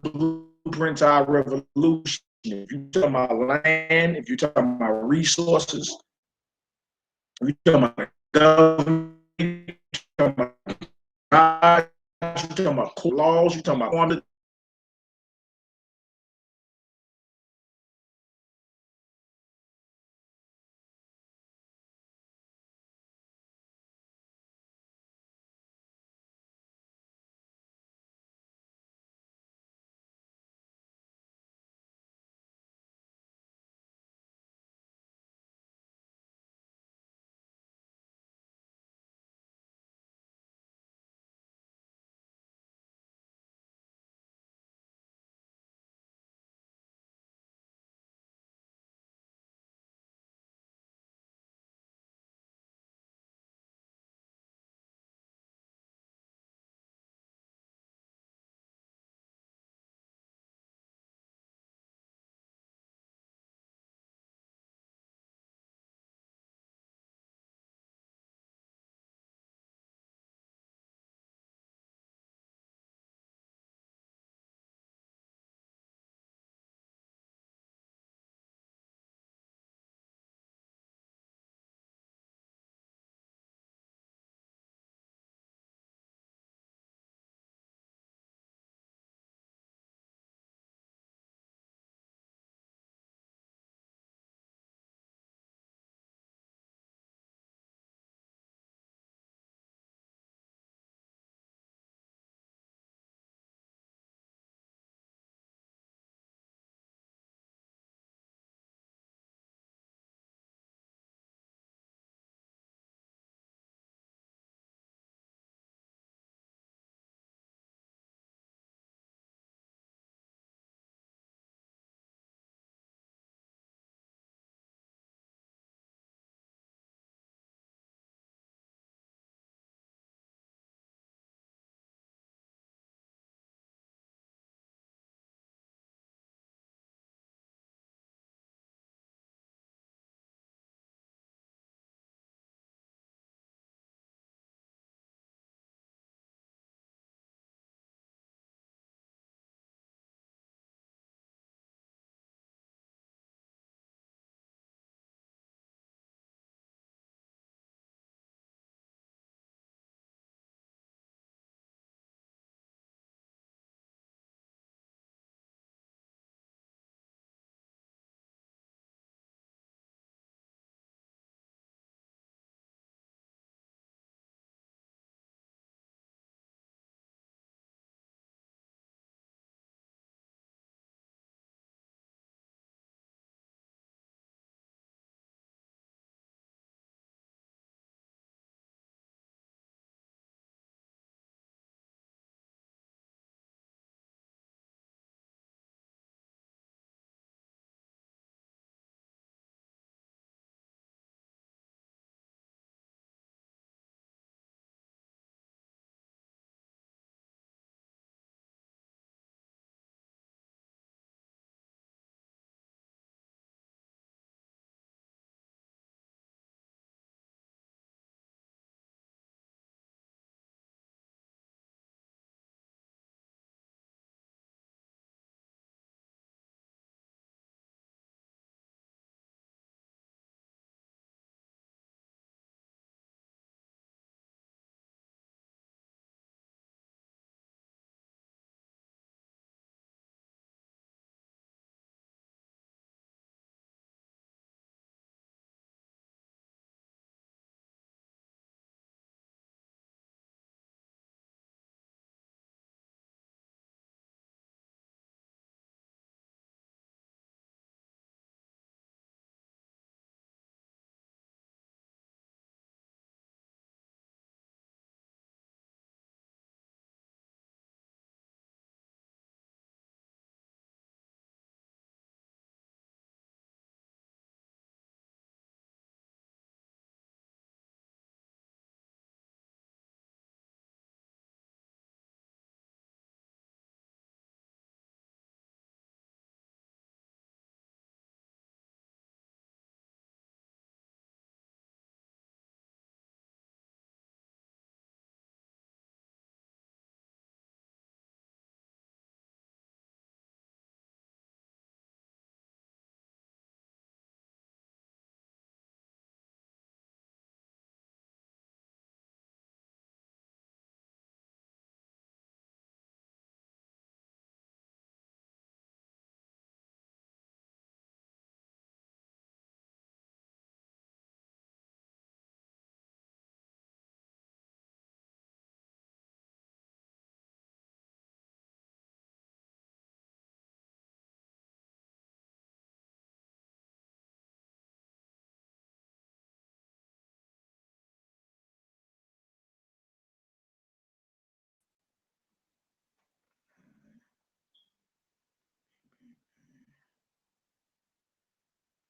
[SPEAKER 1] blueprint to our revolution. If you're talking about land, if you're talking about resources, if you're talking about government, you're talking about God, you're talking about laws, you're talking about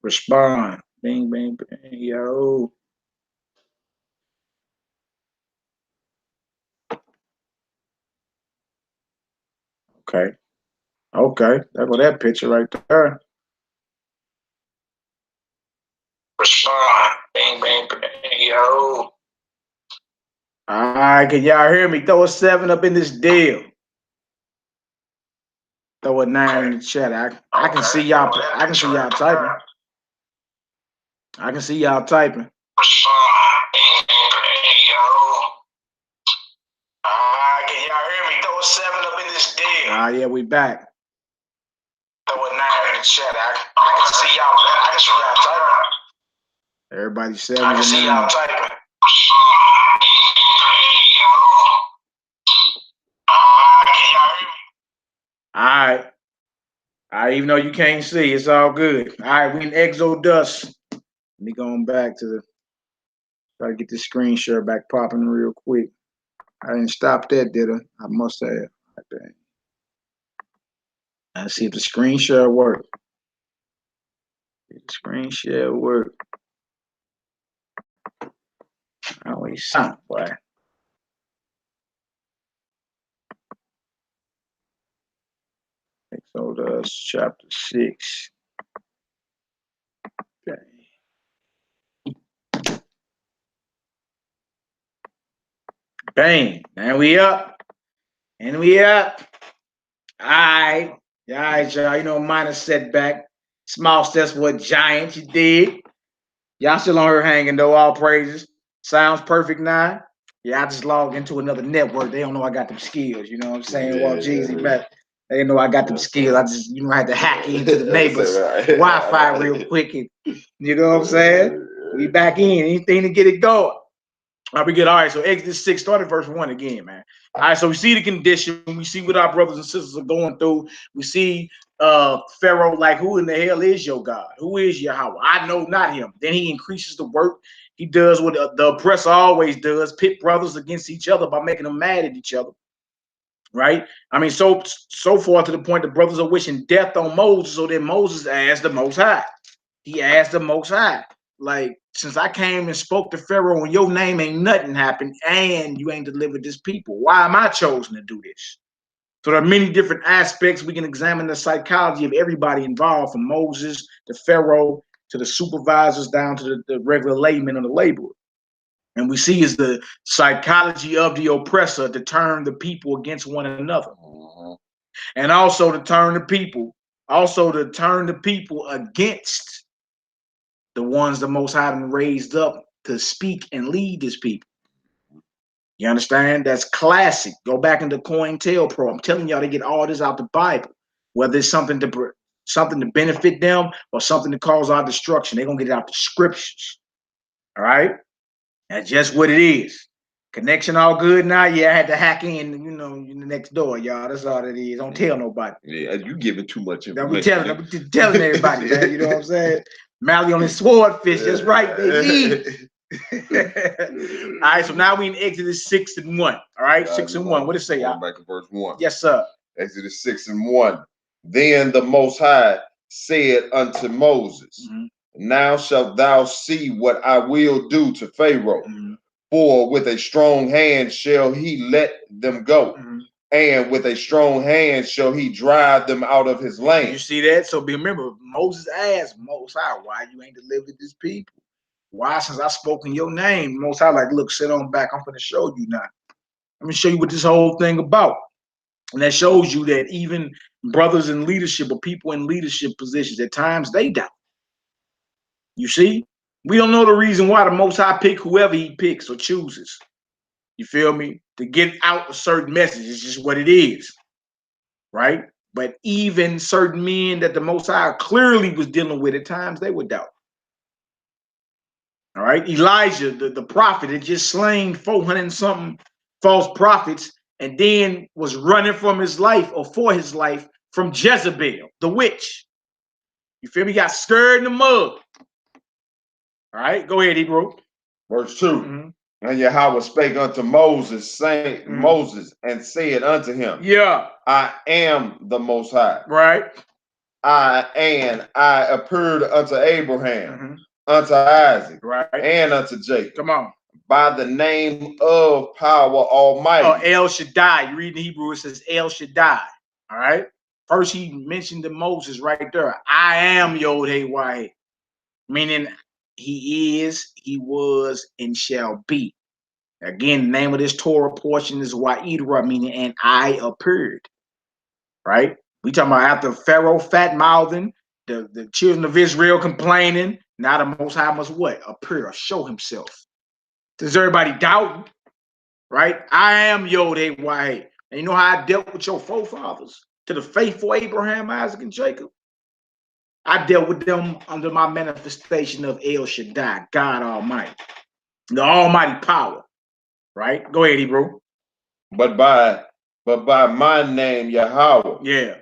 [SPEAKER 1] Respond. Bing, bing, bing. Yo. Okay. Okay. There go that picture right there. Respond. Bing, bing, bing. Yo. All right. Can y'all hear me? Throw a 7 up in this deal. Throw a 9 in the chat. I can see y'all. I can see y'all typing. I can see y'all typing. Can y'all hear me? Throw a 7 up in this deal. Yeah, we back. Throw a 9 in the chat. I can see y'all. I can see y'all typing. Everybody 7 and 9. I can see y'all typing. All right. Even though you can't see, it's all good. All right, we in Exodus. Let me go on back to the, try to get this screen share back popping real quick. I didn't stop that, did I? I must have. Okay. Let's see if the screen share work. If the screen share work. Always sound, boy. Exodus chapter 6. Okay. Bang. And we up. And we up. All right. All right, y'all. You know, minor setback. Small steps for a giant. You dig? Y'all still on her hanging, though. All praises. Sounds perfect now. Yeah, I just logged into another network. They don't know I got them skills. You know what I'm saying?
[SPEAKER 2] Yeah,
[SPEAKER 1] well, Jeezy, man. They know I got them skills. I just, I had to hack into the neighbors' Wi-Fi real quick. And, you know what I'm saying? We back in. Anything to get it going. All right, we get all right. So Exodus 6, started verse 1 again, man. All right, so we see the condition. We see what our brothers and sisters are going through. We see Pharaoh, like, who in the hell is your God? Who is Yhwh? I know not him. Then he increases the work. He does what the oppressor always does, pit brothers against each other by making them mad at each other. Right? I mean, so far to the point the brothers are wishing death on Moses, so then Moses asked the Most High. He asked the Most High, like, since I came and spoke to Pharaoh and your name ain't nothing happened and you ain't delivered this people, why am I chosen to do this? So there are many different aspects. We can examine the psychology of everybody involved, from Moses to Pharaoh to the supervisors down to the regular layman or the laborer. And we see is the psychology of the oppressor to turn the people against one another. And also to turn the people against the ones the Most High raised up to speak and lead his people. You understand? That's classic. Go back into COINTELPRO. I'm telling y'all to get all this out the Bible, whether it's something to benefit them or something to cause our destruction. They're gonna get it out the scriptures. All right, that's just what it is. Connection all good now. Yeah, I had to hack in, in the next door, y'all. That's all it is. Don't tell nobody.
[SPEAKER 2] Yeah, you giving too much information.
[SPEAKER 1] I'm telling everybody, man. You know what I'm saying? Mally on his swordfish. That's right, baby. All right, so now we in Exodus 6 and 1. All right, 6 and 1. What does it say, y'all?
[SPEAKER 2] Back to verse 1.
[SPEAKER 1] Yes, sir.
[SPEAKER 2] Exodus 6 and 1. Then the Most High said unto Moses, Now shalt thou see what I will do to Pharaoh, for with a strong hand shall he let them go, and with a strong hand shall he drive them out of his land.
[SPEAKER 1] You see that? So remember, Moses asked Most High, why you ain't delivered this people? Why, since I spoke in your name? Most High, like, look, sit on back. I'm going to show you now. Let me show you what this whole thing about. And that shows you that even brothers in leadership or people in leadership positions, at times they doubt. You see? We don't know the reason why the Most High pick whoever he picks or chooses. You feel me? To get out a certain message. It's just what it is. Right? But even certain men that the Most High clearly was dealing with, at times they would doubt. All right, Elijah, the prophet, had just slain 400 and something false prophets, and then was running from his life or for his life from Jezebel, the witch. You feel me? He got scared in the mud. All right, go ahead, Hebrew.
[SPEAKER 2] Verse 2. And Yhwh spake unto Moses, saying, Moses, and said unto him,
[SPEAKER 1] Yeah,
[SPEAKER 2] I am the Most High.
[SPEAKER 1] Right.
[SPEAKER 2] I appeared unto Abraham, unto Isaac, and unto Jacob.
[SPEAKER 1] Come on.
[SPEAKER 2] By the name of power almighty.
[SPEAKER 1] Oh, El Shaddai. You read in Hebrew, it says El Shaddai. All right. First, he mentioned to Moses right there. I am Yhwh, meaning he is, he was, and shall be. Again, the name of this Torah portion is Yhwh, meaning and I appeared. Right? We talking about after Pharaoh fat mouthing, the children of Israel complaining. Now the Most High must what? Appear or show himself. Does everybody doubt? Right? I am Yhwh. And you know how I dealt with your forefathers? To the faithful Abraham, Isaac, and Jacob? I dealt with them under my manifestation of El Shaddai, God Almighty. The almighty power. Right? Go ahead, Hebrew.
[SPEAKER 2] But by my name, Yahweh.
[SPEAKER 1] Yeah.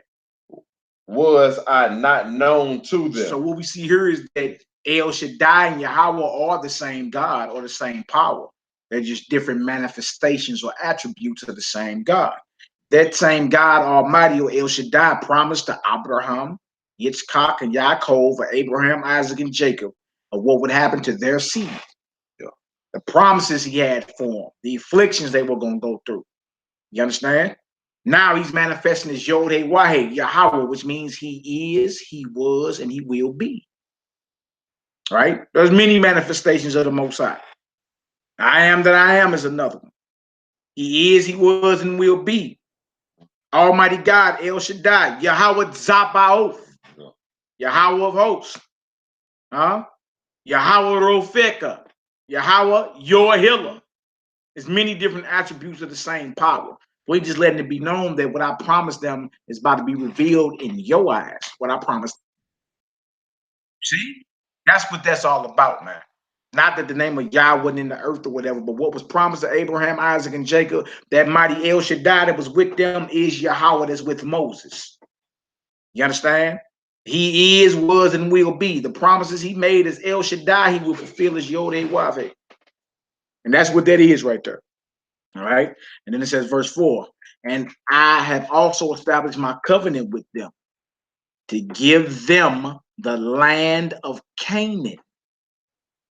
[SPEAKER 2] Was I not known to them.
[SPEAKER 1] So what we see here is that El Shaddai and Yahweh are the same God or the same power. They're just different manifestations or attributes of the same God. That same God Almighty or El Shaddai promised to Abraham, Yitzchak, and Yaakov, or Abraham, Isaac, and Jacob of what would happen to their seed. Yeah. The promises he had for them, the afflictions they were going to go through. You understand? Now he's manifesting as Yhwh, Yahweh, which means he is, he was, and he will be. Right? There's many manifestations of the Most High. I am that I am is another one. He is, he was, and will be. Almighty God, El Shaddai, Yahweh Zabaoth, Yahweh of hosts, Yahweh Rofeka, Yahweh your healer. There's many different attributes of the same power. We're just letting it be known that what I promised them is about to be revealed in your eyes. What I promised. See? That's what that's all about, man. Not that the name of Yah wasn't in the earth or whatever, but what was promised to Abraham, Isaac, and Jacob, that mighty El Shaddai that was with them is Yahweh that's with Moses. You understand? He is, was, and will be. The promises he made as El Shaddai, he will fulfill as Yhwh. And that's what that is right there. All right. And then it says, verse 4, and I have also established my covenant with them to give them the land of Canaan,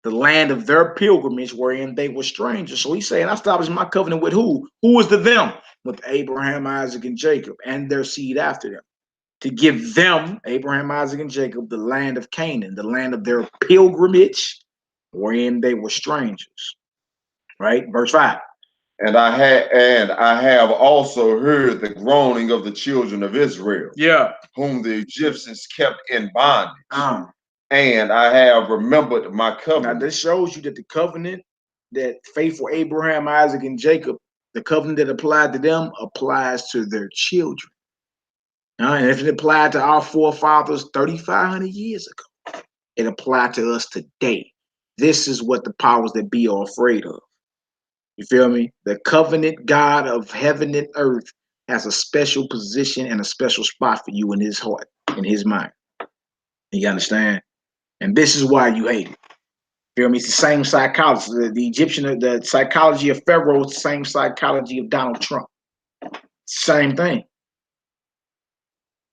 [SPEAKER 1] the land of their pilgrimage wherein they were strangers. So he's saying, I established my covenant with who? Who is the them? With Abraham, Isaac, and Jacob, and their seed after them. To give them, Abraham, Isaac, and Jacob, the land of Canaan, the land of their pilgrimage wherein they were strangers. Right? Verse 5.
[SPEAKER 2] And I have also heard the groaning of the children of Israel, whom the Egyptians kept in bondage. And I have remembered my covenant.
[SPEAKER 1] Now this shows you that the covenant that faithful Abraham, Isaac, and Jacob, the covenant that applied to them applies to their children. And if it applied to our forefathers 3,500 years ago, it applied to us today. This is what the powers that be are afraid of. You feel me? The covenant God of heaven and earth has a special position and a special spot for you in his heart, in his mind. You understand? And this is why you hate it. Feel me? It's the same psychology. The psychology of Pharaoh is the same psychology of Donald Trump. Same thing.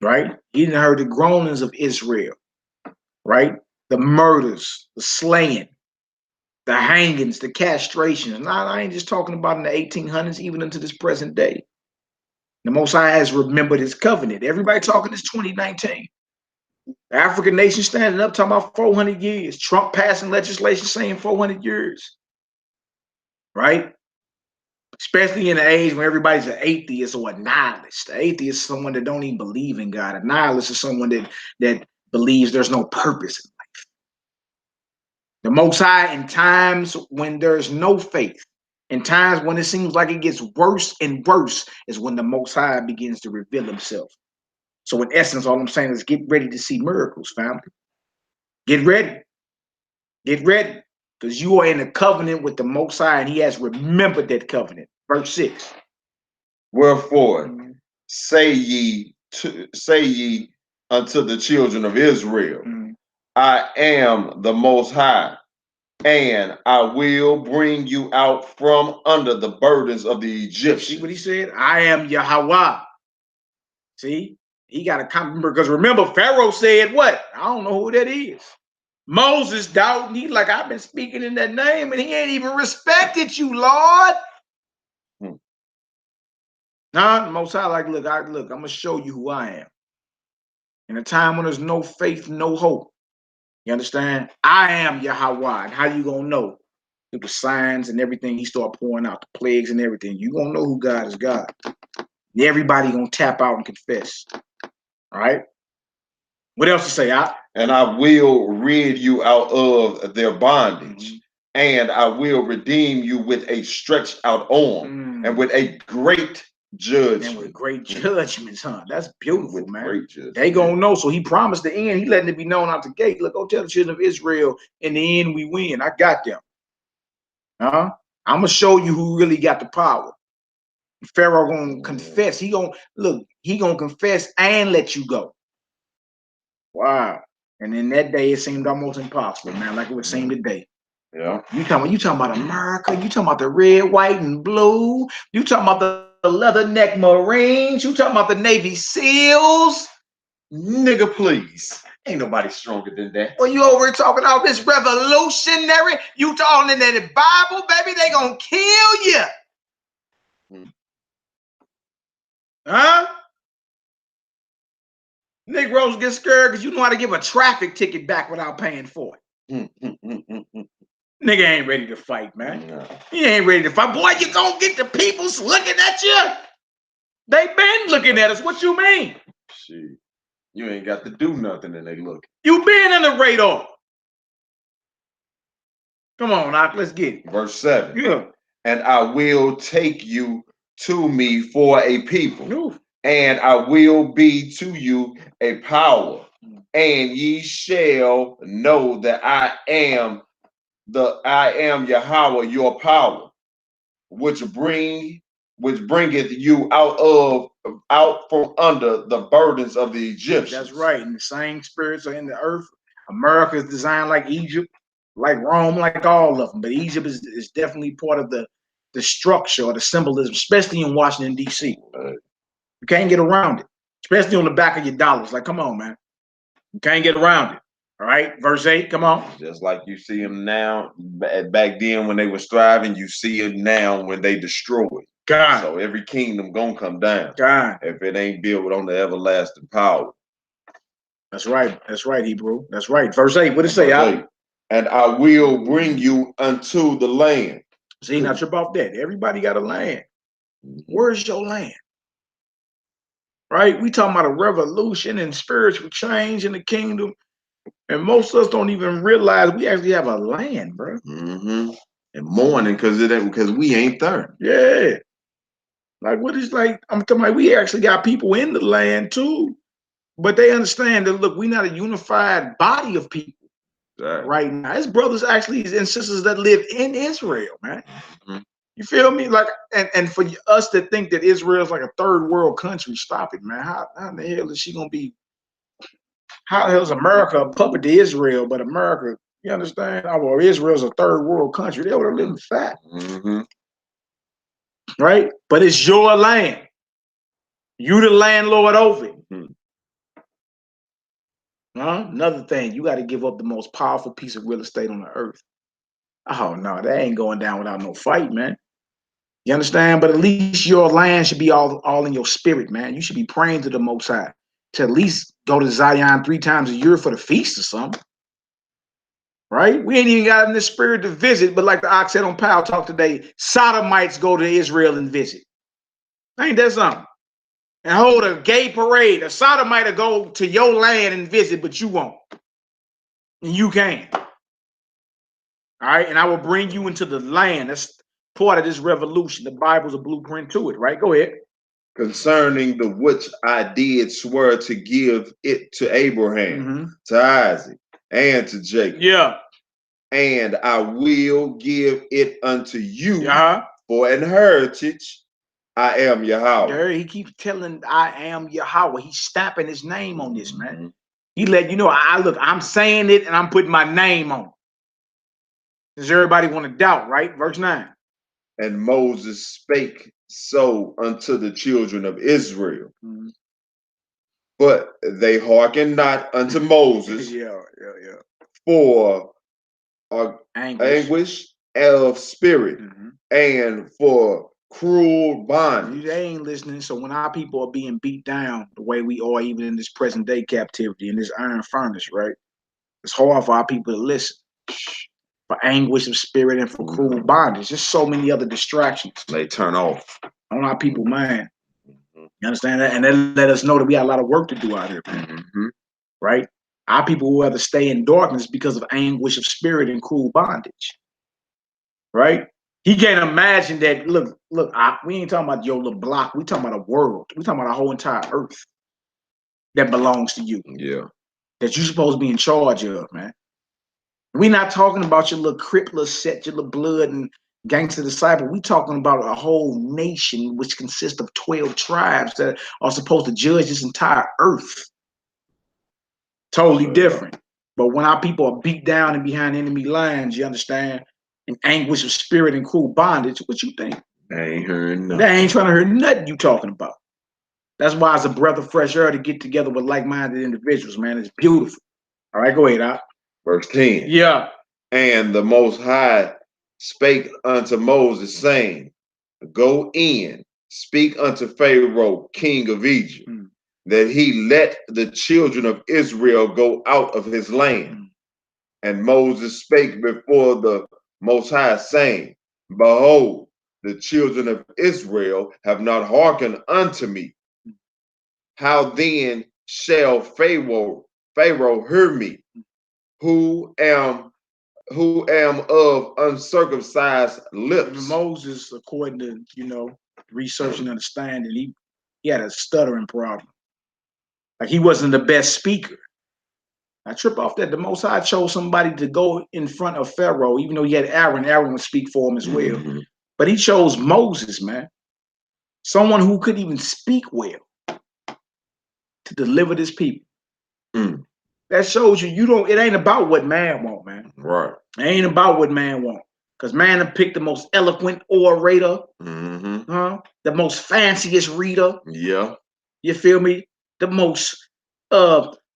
[SPEAKER 1] Right? He didn't heard the groanings of Israel. Right? The murders, the slaying, the hangings, the castrations. Now, I ain't just talking about in the 1800s, even into this present day. The Most High has remembered his covenant. Everybody talking this 2019. The African nation standing up talking about 400 years. Trump passing legislation saying 400 years. Right? Especially in the age when everybody's an atheist or a nihilist. The atheist is someone that don't even believe in God. A nihilist is someone that believes there's no purpose in life. The Most High, in times when there's no faith, in times when it seems like it gets worse and worse, is when the Most High begins to reveal himself. So in essence, all I'm saying is get ready to see miracles, family. Get ready. Get ready. Because you are in a covenant with the Most High, and he has remembered that covenant. Verse 6.
[SPEAKER 2] Wherefore, say ye unto the children of Israel, I am the Most High, and I will bring you out from under the burdens of the Egyptians.
[SPEAKER 1] See what he said? I am Yahweh. See? He got to come, because remember, Pharaoh said what? I don't know who that is. Moses doubting. He's like, I've been speaking in that name, and he ain't even respected you, Lord. Nah, the Most High like, look, I'm gonna show you who I am. In a time when there's no faith, no hope. You understand? I am Yhwh. And how you gonna know? Through the signs and everything he started pouring out, the plagues and everything. You gonna know who God is God. Everybody gonna tap out and confess. All right. What else to say?
[SPEAKER 2] And I will rid you out of their bondage, and I will redeem you with a stretched out arm, and with a great judgment.
[SPEAKER 1] And with great judgments, huh? That's beautiful,
[SPEAKER 2] with
[SPEAKER 1] man.
[SPEAKER 2] Great judgment.
[SPEAKER 1] They gonna know. So he promised the end. He letting it be known out the gate. Look, go tell the children of Israel, in the end we win. I got them. I'm gonna show you who really got the power. Pharaoh gonna confess. He gonna confess and let you go. Wow. And in that day, it seemed almost impossible, man, like it would seem today.
[SPEAKER 2] Yeah.
[SPEAKER 1] You talking about America, you talking about the red, white, and blue, you talking about the leatherneck Marines, you talking about the Navy SEALs.
[SPEAKER 2] Nigga, please. Ain't nobody stronger than that.
[SPEAKER 1] Well, you over here talking all this revolutionary, you talking in that Bible, baby, they gonna kill you. Huh? Negroes get scared because you know how to give a traffic ticket back without paying for it. Nigga ain't ready to fight, man. No. He ain't ready to fight. Boy, you gonna get the peoples looking at you. They been looking at us. What you mean?
[SPEAKER 2] Shit. You ain't got to do nothing and they look.
[SPEAKER 1] You been in the radar. Come on, Doc, let's get it.
[SPEAKER 2] Verse 7.
[SPEAKER 1] Yeah.
[SPEAKER 2] And I will take you to me for a people.
[SPEAKER 1] Ooh.
[SPEAKER 2] And I will be to you a power, and ye shall know that I am Yhwh, your power, which bringeth you out from under the burdens of the Egyptians.
[SPEAKER 1] That's right. And the same spirits are in the earth. America is designed like Egypt, like Rome, like all of them. But Egypt is definitely part of the structure or the symbolism, especially in Washington, D.C.
[SPEAKER 2] Right. You
[SPEAKER 1] can't get around it. Especially on the back of your dollars. Like, come on, man. You can't get around it. All right. Verse 8, come on.
[SPEAKER 2] Just like you see them now, back then when they were striving, you see it now when they destroy it.
[SPEAKER 1] God.
[SPEAKER 2] So every kingdom gonna come down.
[SPEAKER 1] God.
[SPEAKER 2] If it ain't built on the everlasting power.
[SPEAKER 1] That's right. That's right, Hebrew. That's right. Verse 8, what did it say?
[SPEAKER 2] And I will bring you unto the land.
[SPEAKER 1] See, not trip off that. Everybody got a land. Where's your land? Right? We talking about a revolution and spiritual change in the kingdom. And most of us don't even realize we actually have a land, bro.
[SPEAKER 2] And mourning because we ain't there.
[SPEAKER 1] Yeah. Like what is like, I'm talking about we actually got people in the land too. But they understand that look, we're not a unified body of people right now. It's brothers actually and sisters that live in Israel, man. You feel me? Like, and for us to think that Israel's like a third world country, stop it, man. How in the hell is she gonna be? How the hell is America a puppet to Israel? But America, you understand? Or Israel's a third world country. They would live in fat. Right? But it's your land. You the landlord over it. Another thing, you got to give up the most powerful piece of real estate on the earth. Oh no, that ain't going down without no fight, man. You understand? But at least your land should be all in your spirit, man. You should be praying to the Most High to at least go to Zion 3 times a year for the feast or something. Right? We ain't even got in the spirit to visit, but like the ox said on Powell Talk today, Sodomites go to Israel and visit. Ain't that something? And hold a gay parade. A Sodomite will go to your land and visit, but you won't. And you can't. All right? And I will bring you into the land. That's part of this revolution. The Bible's a blueprint to it, right? Go ahead.
[SPEAKER 2] Concerning the which I did swear to give it to Abraham, to Isaac, and to Jacob. Yeah. And I will give it unto you for an heritage. I am Yhwh.
[SPEAKER 1] There, he keeps telling I am Yhwh. He's stamping his name on this, man. He let you know, I'm saying it and I'm putting my name on it. Does everybody want to doubt, right? Verse 9.
[SPEAKER 2] And Moses spake so unto the children of Israel. But they hearkened not unto Moses for anguish of spirit and for cruel bondage.
[SPEAKER 1] They ain't listening. So when our people are being beat down the way we are, even in this present day captivity, in this iron furnace, right? It's hard for our people to listen. For anguish of spirit and for cruel bondage. There's so many other distractions.
[SPEAKER 2] They turn off
[SPEAKER 1] on our people, man. You understand that? And they let us know that we got a lot of work to do out here, man. Right? Our people will rather stay in darkness because of anguish of spirit and cruel bondage. Right? He can't imagine that. Look, we ain't talking about your little block. We talking about a world. We talking about a whole entire earth that belongs to you.
[SPEAKER 2] Yeah.
[SPEAKER 1] That you're supposed to be in charge of, man. We're not talking about your little crippler set, your little blood and gangster disciple. We talking about a whole nation which consists of 12 tribes that are supposed to judge this entire earth. Totally different. But when our people are beat down and behind enemy lines, you understand, in anguish of spirit and cruel bondage, what you think?
[SPEAKER 2] They ain't hearing nothing.
[SPEAKER 1] They ain't trying to hear nothing you talking about. That's why it's a breath of fresh air to get together with like-minded individuals, man. It's beautiful. All right, go ahead, Al.
[SPEAKER 2] Verse 10.
[SPEAKER 1] Yeah.
[SPEAKER 2] And the Most High spake unto Moses, saying, Go in, speak unto Pharaoh, king of Egypt, that he let the children of Israel go out of his land. And Moses spake before the Most High, saying, Behold, the children of Israel have not hearkened unto me. How then shall Pharaoh hear me, who am of uncircumcised lips?
[SPEAKER 1] Moses, according to research and understanding, he had a stuttering problem. Like he wasn't the best speaker. I trip off that. The Most High chose somebody to go in front of Pharaoh, even though he had Aaron. Aaron would speak for him as well. But he chose Moses, man. Someone who couldn't even speak well to deliver this people. That shows you it ain't about what man want, man.
[SPEAKER 2] Right.
[SPEAKER 1] It ain't about what man want. Because man have picked the most eloquent orator, the most fanciest reader.
[SPEAKER 2] Yeah.
[SPEAKER 1] You feel me? The most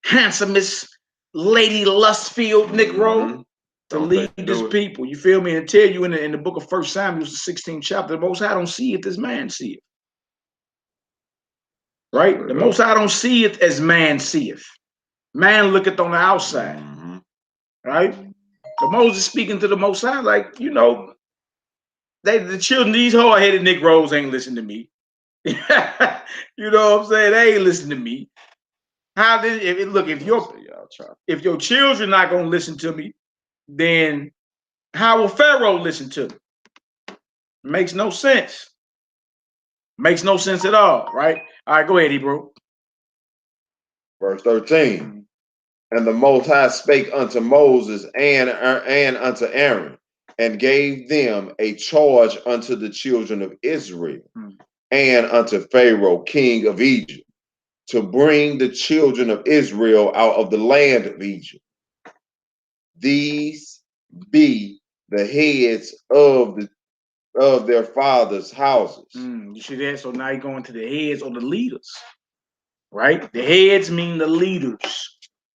[SPEAKER 1] handsomest lady lust-filled Negro to lead this people. You feel me? And tell you in the book of 1 Samuel, the 16th chapter, the Most High don't see it as man see it. Right? The Most High don't see it as man seeth. Man looketh on the outside. Right? So Moses speaking to the Most High, like, the children, these hard-headed Negroes ain't listening to me. You know what I'm saying? They ain't listening to me. How did if your children not gonna listen to me, then how will Pharaoh listen to me? Makes no sense. Makes no sense at all, right? All right, go ahead, Hebrew.
[SPEAKER 2] Verse 13. And the Most High spake unto Moses and unto Aaron, and gave them a charge unto the children of Israel, and unto Pharaoh, king of Egypt, to bring the children of Israel out of the land of Egypt. These be the heads of their fathers' houses.
[SPEAKER 1] You see that? So now you're going to the heads or the leaders, right? The heads mean the leaders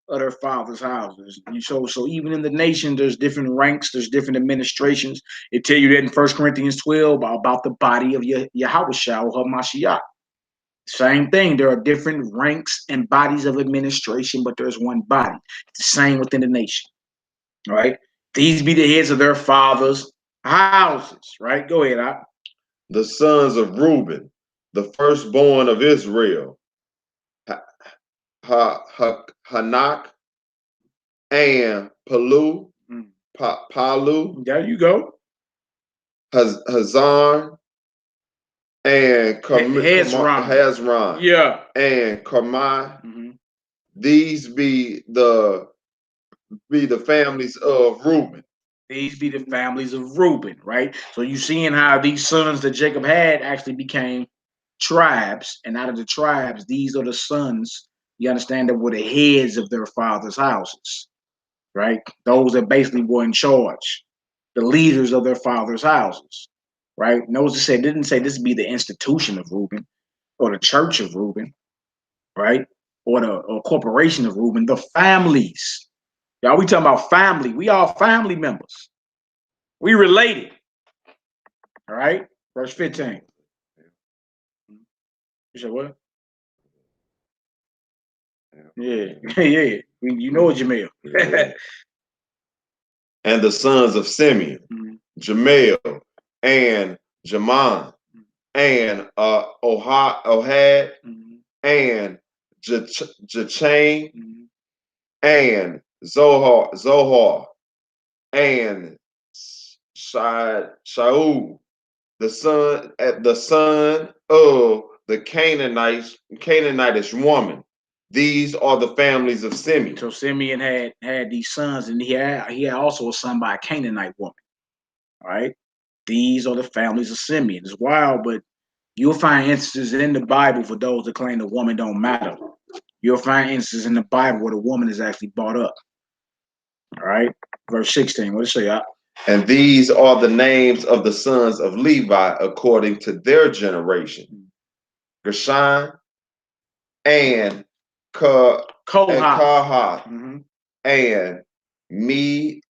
[SPEAKER 1] of their fathers' houses. So even in the nation, there's different ranks, there's different administrations. It tell you that in 1 Corinthians 12 about the body of Yhwh or Mashiach. Same thing. There are different ranks and bodies of administration, but there's one body. It's the same within the nation. Right? These be the heads of their fathers' houses. Right? Go ahead, Al.
[SPEAKER 2] The sons of Reuben, the firstborn of Israel, Hanak and Palu.
[SPEAKER 1] There you go.
[SPEAKER 2] Hazan and Hezron.
[SPEAKER 1] Yeah.
[SPEAKER 2] And Carmi. These be the families of Reuben.
[SPEAKER 1] These be the families of Reuben, right? So you seeing how these sons that Jacob had actually became tribes, and out of the tribes, these are the sons, you understand, that were the heads of their fathers' houses, right? Those that basically were in charge, the leaders of their fathers' houses, right? Notice didn't say this would be the institution of Reuben or the church of Reuben, right? or the corporation of Reuben, the families. Y'all, we talking about family. We all family members. We related. All right? Verse 15. You said what? Yeah. Yeah. You know what, Jamil.
[SPEAKER 2] And the sons of Simeon, Jamel, and Jaman, and Ohad, and Jachin, and Zohar, and Shaul, the son of the Canaanitish woman. These are the families of Simeon.
[SPEAKER 1] So Simeon had these sons, and he had also a son by a Canaanite woman. All right, these are the families of Simeon. It's wild, but you'll find instances in the Bible for those that claim the woman don't matter. You'll find instances in the Bible where the woman is actually brought up. All right, verse 16. What does it say?
[SPEAKER 2] And these are the names of the sons of Levi according to their generation: Gershon and Kohath, and Mira,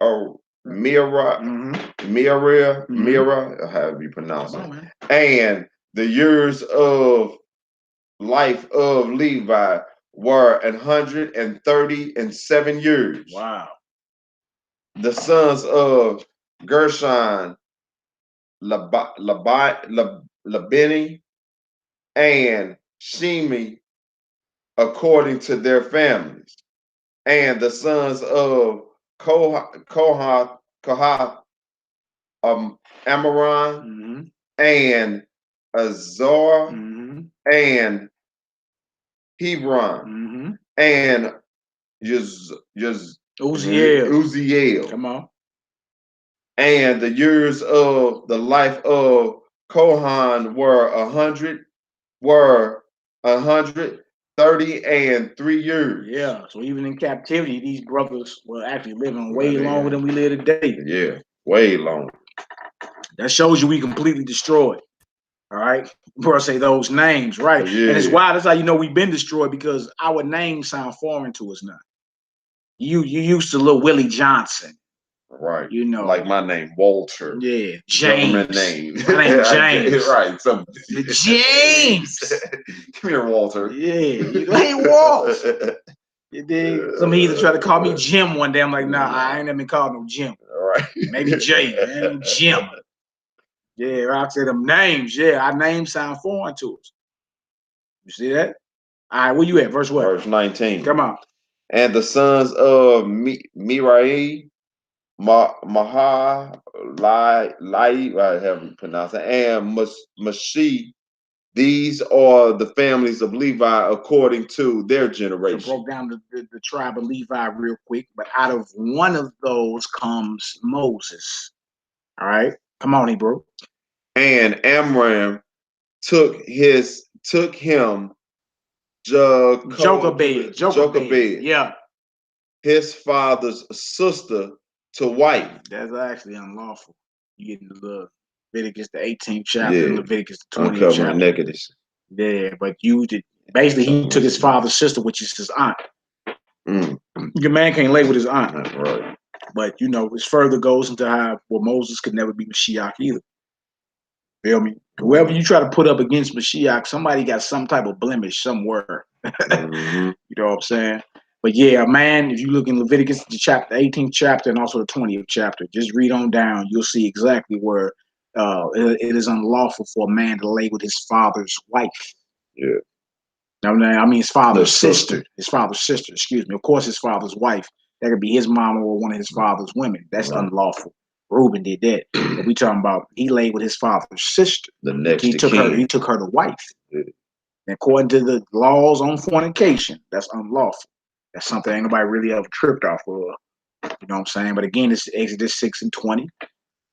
[SPEAKER 2] however you pronounce it, and the years of life of Levi were 137 years.
[SPEAKER 1] Wow.
[SPEAKER 2] The sons of Gershon, Labini, and Shimi, according to their families. And the sons of Kohath, Amaron, and Azor, and Hebron, and Uziel.
[SPEAKER 1] Come on.
[SPEAKER 2] And the years of the life of Kohan were 133 years.
[SPEAKER 1] Yeah. So even in captivity, these brothers were actually living way longer than we live today.
[SPEAKER 2] Yeah, way longer.
[SPEAKER 1] That shows you we completely destroyed. All right. Before I say those names, right?
[SPEAKER 2] Yeah.
[SPEAKER 1] And it's wild. That's how you know we've been destroyed, because our names sound foreign to us now. You used to little Willie Johnson.
[SPEAKER 2] Right.
[SPEAKER 1] You know.
[SPEAKER 2] Like my name, Walter.
[SPEAKER 1] Yeah. James.
[SPEAKER 2] Government name.
[SPEAKER 1] My name James.
[SPEAKER 2] Right. So
[SPEAKER 1] James.
[SPEAKER 2] Come here, Walter.
[SPEAKER 1] Yeah. You go, hey, Walt. You dig? Some either try to call me Jim one day. I'm like, nah, I ain't never been called no Jim.
[SPEAKER 2] All right.
[SPEAKER 1] Maybe Jay, man. Jim. Yeah, I say them names. Yeah, our names sound foreign to us. You see that? All right, where you at? Verse what?
[SPEAKER 2] Verse 19.
[SPEAKER 1] Come on.
[SPEAKER 2] And the sons of Mirai, Maha, Lai, however you pronounce it, and Mashi. These are the families of Levi according to their generation.
[SPEAKER 1] So broke down the tribe of Levi real quick, but out of one of those comes Moses. All right, come on, Hebrew.
[SPEAKER 2] And Amram took him Jochebed,
[SPEAKER 1] yeah,
[SPEAKER 2] his father's sister, to wife.
[SPEAKER 1] That's actually unlawful. You get the Leviticus, the 18th chapter, and Leviticus, the 20th
[SPEAKER 2] uncovering
[SPEAKER 1] chapter.
[SPEAKER 2] nakedness.
[SPEAKER 1] Yeah, but you did basically he took his father's sister, which is his aunt. Your man can't lay with his aunt.
[SPEAKER 2] That's right.
[SPEAKER 1] But you know, this further goes into how Moses could never be Mashiach either. Feel me? Whoever you try to put up against Mashiach, somebody got some type of blemish somewhere. You know what I'm saying? But yeah, man, if you look in Leviticus, the 18th chapter and also the 20th chapter, just read on down, you'll see exactly where it is unlawful for a man to lay with his father's wife.
[SPEAKER 2] Yeah.
[SPEAKER 1] I mean his father's sister. His father's sister, excuse me. Of course, his father's wife. That could be his mama or one of his father's women. That's unlawful. Reuben did that. But we talking about he laid with his father's sister. He took her to wife. Yeah. And according to the laws on fornication, that's unlawful. That's something ain't nobody really ever tripped off of. You know what I'm saying? But again, it's Exodus 6 and 20.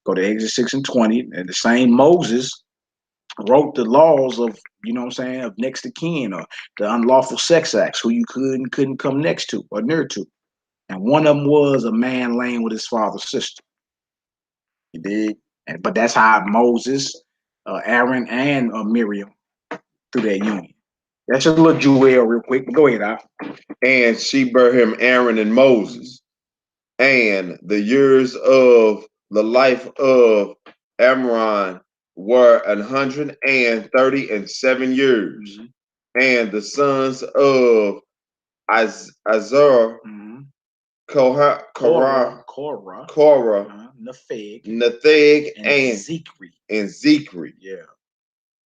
[SPEAKER 1] Go to Exodus 6 and 20. And the same Moses wrote the laws of, you know what I'm saying, of next to kin, or the unlawful sex acts, who you couldn't come next to or near to. And one of them was a man laying with his father's sister. You dig? But that's how Moses, Aaron, and Miriam through that union. That's just a little Jewel real quick, but go ahead, Al.
[SPEAKER 2] And she bare him Aaron and Moses. And the years of the life of Amram were 137 years. And the sons of Azar, Korah, Nepheg, and Zikri.
[SPEAKER 1] Yeah.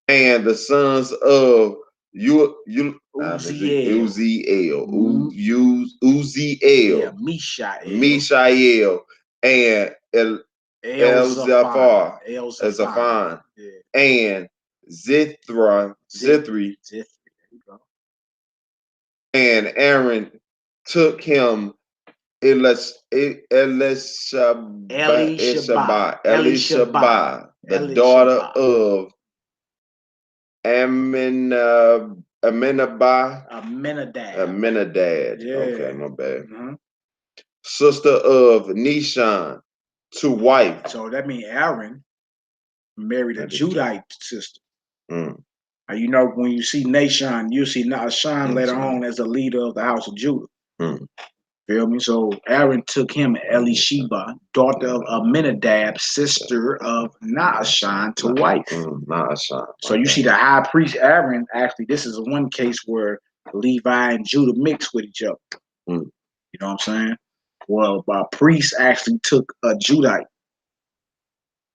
[SPEAKER 2] And the sons of Uziel,
[SPEAKER 1] yeah,
[SPEAKER 2] Mishael, and Elzaphan, and Zithri. And Aaron took him Elisheba, the daughter of Aminadab.
[SPEAKER 1] Yeah.
[SPEAKER 2] Okay, my bad. Sister of Nishan, to wife.
[SPEAKER 1] So that means Aaron married a Judite sister. Now, you know, when you see Nashon, you see Nashon later on as a leader of the house of Judah. Feel me? So Aaron took him Elisheba, daughter of Aminadab, sister of Nashon, to wife. So you see the high priest Aaron, actually, this is one case where Levi and Judah mixed with each other. You know what I'm saying? Well, a priest actually took a Judite.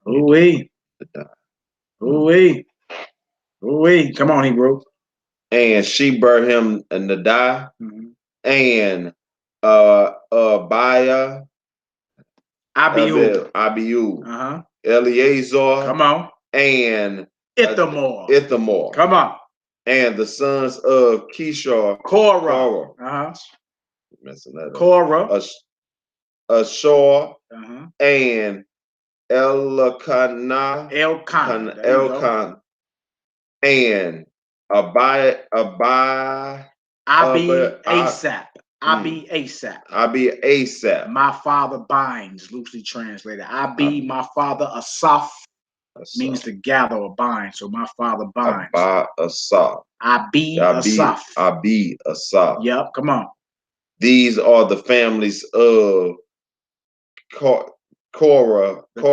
[SPEAKER 1] Ooh-wee. Ooh-wee. Ooh-wee. Come on, Hebrew.
[SPEAKER 2] And she bare him Nadai and Abiah, Abiu, Eleazar,
[SPEAKER 1] come on,
[SPEAKER 2] and
[SPEAKER 1] Ithamar, come on,
[SPEAKER 2] and the sons of Kishar,
[SPEAKER 1] Korah,
[SPEAKER 2] messing that up,
[SPEAKER 1] Korah,
[SPEAKER 2] Ashur, and Elkanah, and Abi Asaph.
[SPEAKER 1] My father binds, loosely translated. My father Asaph means to gather or bind. So my father binds.
[SPEAKER 2] Asaph. Asaph.
[SPEAKER 1] Yep, come on.
[SPEAKER 2] These are the families of Koranites.
[SPEAKER 1] The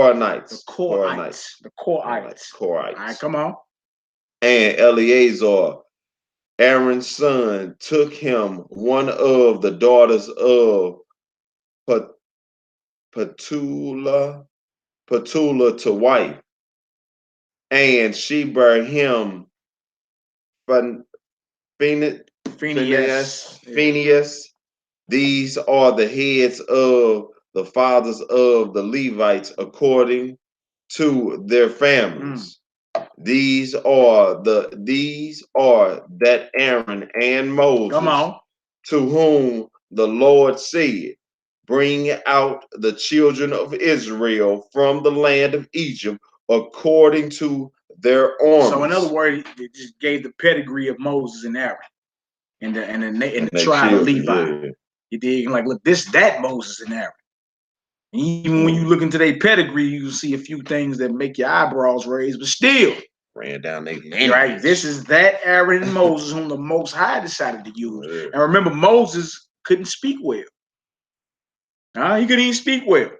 [SPEAKER 1] Koranites.
[SPEAKER 2] All
[SPEAKER 1] right, come on.
[SPEAKER 2] And Eleazar, Aaron's son, took him one of the daughters of Petula to wife, and she bare him Phineas. These are the heads of the fathers of the Levites according to their families. These are that Aaron and Moses, to whom the Lord said, bring out the children of Israel from the land of Egypt according to their armies.
[SPEAKER 1] So in other words, it just gave the pedigree of Moses and Aaron and the tribe of Levi. You dig? Like, look, that Moses and Aaron. And even when you look into their pedigree, you see a few things that make your eyebrows raise, but still
[SPEAKER 2] ran down their lineage.
[SPEAKER 1] Right. This is that Aaron and Moses whom the Most High decided to use. And remember, Moses couldn't speak well. He couldn't even speak well.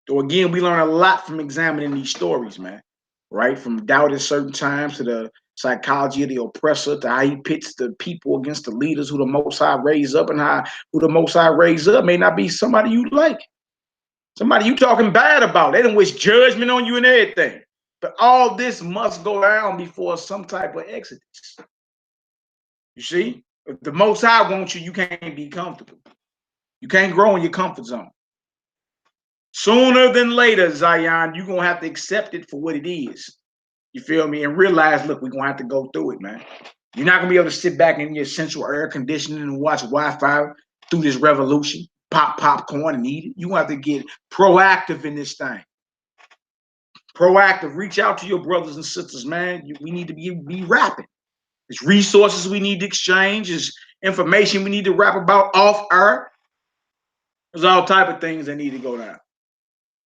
[SPEAKER 1] So again, we learn a lot from examining these stories, man. Right? From doubt at certain times to the psychology of the oppressor to how he pits the people against the leaders who the Most High raised up, and how who the Most High raised up may not be somebody you like. Somebody you talking bad about. They don't wish judgment on you and everything. But all this must go down before some type of exodus. You see? If the Most High wants you, you can't be comfortable. You can't grow in your comfort zone. Sooner than later, Zion, you're going to have to accept it for what it is. You feel me? And realize, look, we're going to have to go through it, man. You're not going to be able to sit back in your central air conditioning and watch Wi-Fi through this revolution, pop popcorn and eat it. You're going to have to get proactive in this thing. Proactive. Reach out to your brothers and sisters, man. We need to be rapping. There's resources we need to exchange. There's information we need to rap about off air. There's all type of things that need to go down.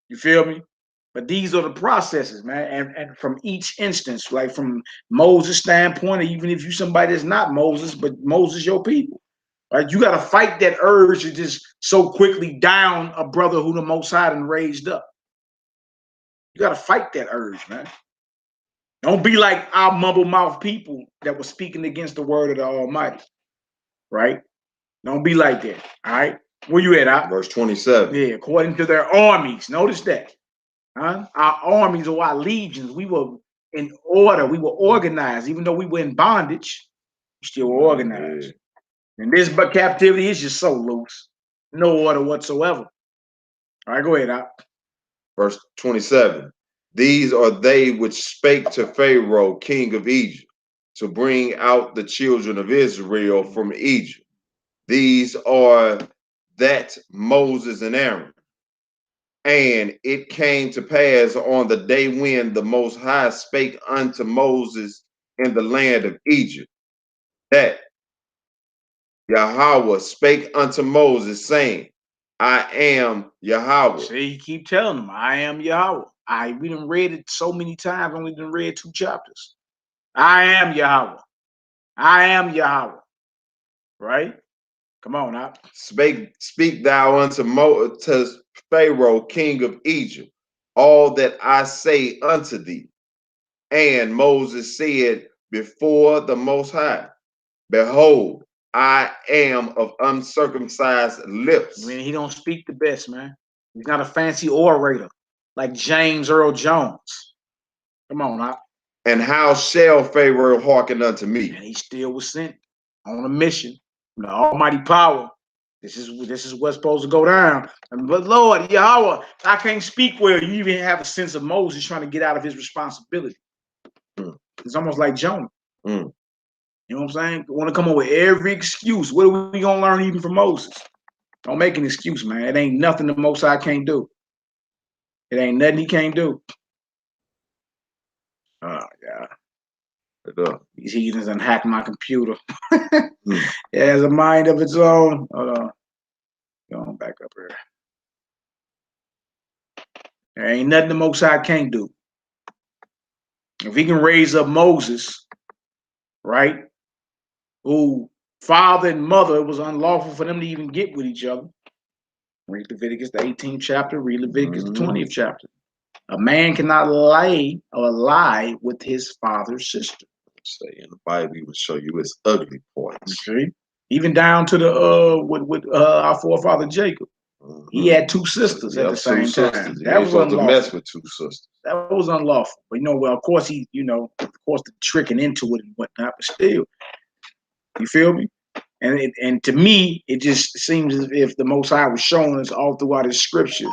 [SPEAKER 1] You feel me? But these are the processes, man. And from each instance, like from Moses' standpoint, or even if you somebody that's not Moses, but Moses your people. Right? You got to fight that urge to just so quickly down a brother who the Most High and raised up. You got to fight that urge, man. Don't be like our mumble mouth people that were speaking against the word of the Almighty, right? Don't be like that, all right? Where you at, Op?
[SPEAKER 2] Verse 27.
[SPEAKER 1] Yeah, according to their armies. Notice that, huh? Our armies or our legions, we were in order. We were organized. Even though we were in bondage, we still were organized. Yeah. And this captivity is just so loose. No order whatsoever. All right, go ahead, Op.
[SPEAKER 2] Verse 27. These are they which spake to Pharaoh, king of Egypt, to bring out the children of Israel from Egypt. These are that Moses and Aaron. And it came to pass on the day when the Most High spake unto Moses in the land of Egypt, that Yhwh spake unto Moses, saying, I am Yhwh.
[SPEAKER 1] See, you keep telling them, I am Yhwh. We done read it so many times, only done read 2 chapters. I am Yhwh. I am Yhwh. Right? Come on now.
[SPEAKER 2] Speak thou unto Pharaoh, king of Egypt, all that I say unto thee. And Moses said before the Most High, behold, I am of uncircumcised lips.
[SPEAKER 1] I mean, he don't speak the best, man. He's not a fancy orator like James Earl Jones. Come on now.
[SPEAKER 2] And how shall Pharaoh hearken unto me?
[SPEAKER 1] And he still was sent on a mission from the almighty power. This is what's supposed to go down. But Lord, Yahweh, I can't speak well. You even have a sense of Moses trying to get out of his responsibility. It's almost like Jonah. You know what I'm saying? Want to come up with every excuse. What are we going to learn even from Moses? Don't make an excuse, man. It ain't nothing the Most High can't do. It ain't nothing he can't do. Oh, yeah. These heathens done hacked my computer. It has a mind of its own. Hold on. Go on back up here. There ain't nothing the Most High can't do. If he can raise up Moses, right, who father and mother, it was unlawful for them to even get with each other. Read Leviticus, the 18th chapter. Read Leviticus, the 20th chapter. A man cannot lie with his father's sister.
[SPEAKER 2] Say in the Bible, he will show you its ugly points.
[SPEAKER 1] See? Even down to the with our forefather Jacob. He had 2 sisters at the same time. That was unlawful.
[SPEAKER 2] To mess with 2 sisters.
[SPEAKER 1] That was unlawful. But well, of course the tricking into it and whatnot, but still, you feel me? And to me, it just seems as if the Most High was showing us all throughout his scripture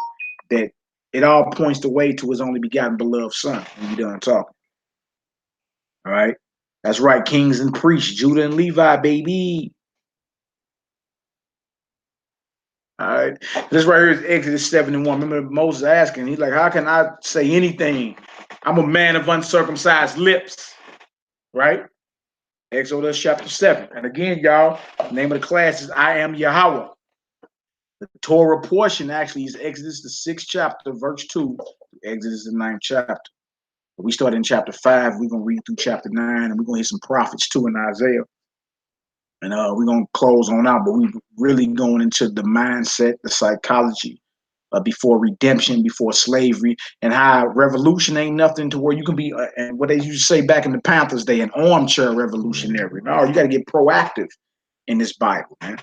[SPEAKER 1] that it all points the way to his only begotten beloved son. When you're done talking. All right? That's right, kings and priests, Judah and Levi, baby. All right. This right here is Exodus 7:1. Remember Moses asking, he's like, how can I say anything? I'm a man of uncircumcised lips. Right? Exodus chapter 7. And again, y'all, the name of the class is I am Yhwh. The Torah portion actually is Exodus the 6th chapter, verse 2. Exodus the 9th chapter. We started in chapter 5. We're going to read through chapter 9, and we're going to hit some prophets too in Isaiah. And we're going to close on out, but we're really going into the mindset, the psychology before redemption, before slavery, and how revolution ain't nothing to where you can be, and what they used to say back in the Panthers Day, an armchair revolutionary. No, you got to get proactive in this Bible, man.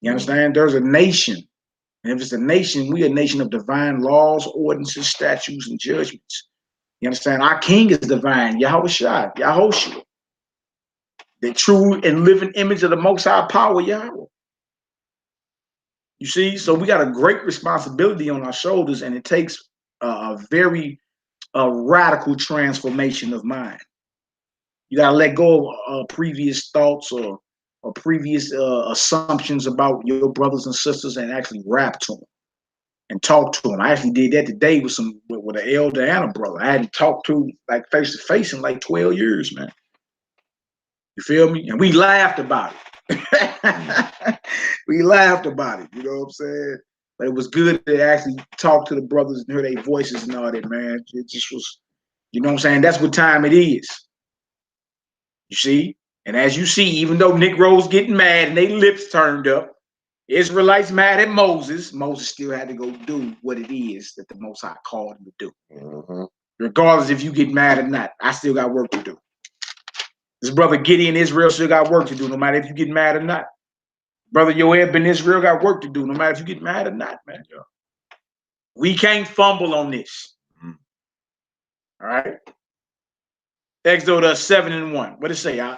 [SPEAKER 1] You understand? There's a nation. And if it's a nation, we a nation of divine laws, ordinances, statutes, and judgments. You understand? Our king is divine, Yahushua, Yahushua. The true and living image of the Most High power, Yahweh. You see, so we got a great responsibility on our shoulders, and it takes a very radical transformation of mind. You got to let go of previous thoughts or previous assumptions about your brothers and sisters and actually rap to them and talk to them. I actually did that today with an elder and a brother. I hadn't talked to like face to face in like 12 years, man. You feel me? And we laughed about it. We laughed about it. You know what I'm saying? But it was good to actually talk to the brothers and hear their voices and all that, man. It just was, you know what I'm saying? That's what time it is. You see? And as you see, even though Negroes getting mad and they lips turned up, Israelites mad at Moses, Moses still had to go do what it is that the Most High called him to do. Regardless if you get mad or not, I still got work to do. This brother Gideon Israel still got work to do, no matter if you get mad or not. Brother Yhwh Ben Israel got work to do, no matter if you get mad or not, man. We can't fumble on this. All right. Exodus 7:1. What it say, y'all?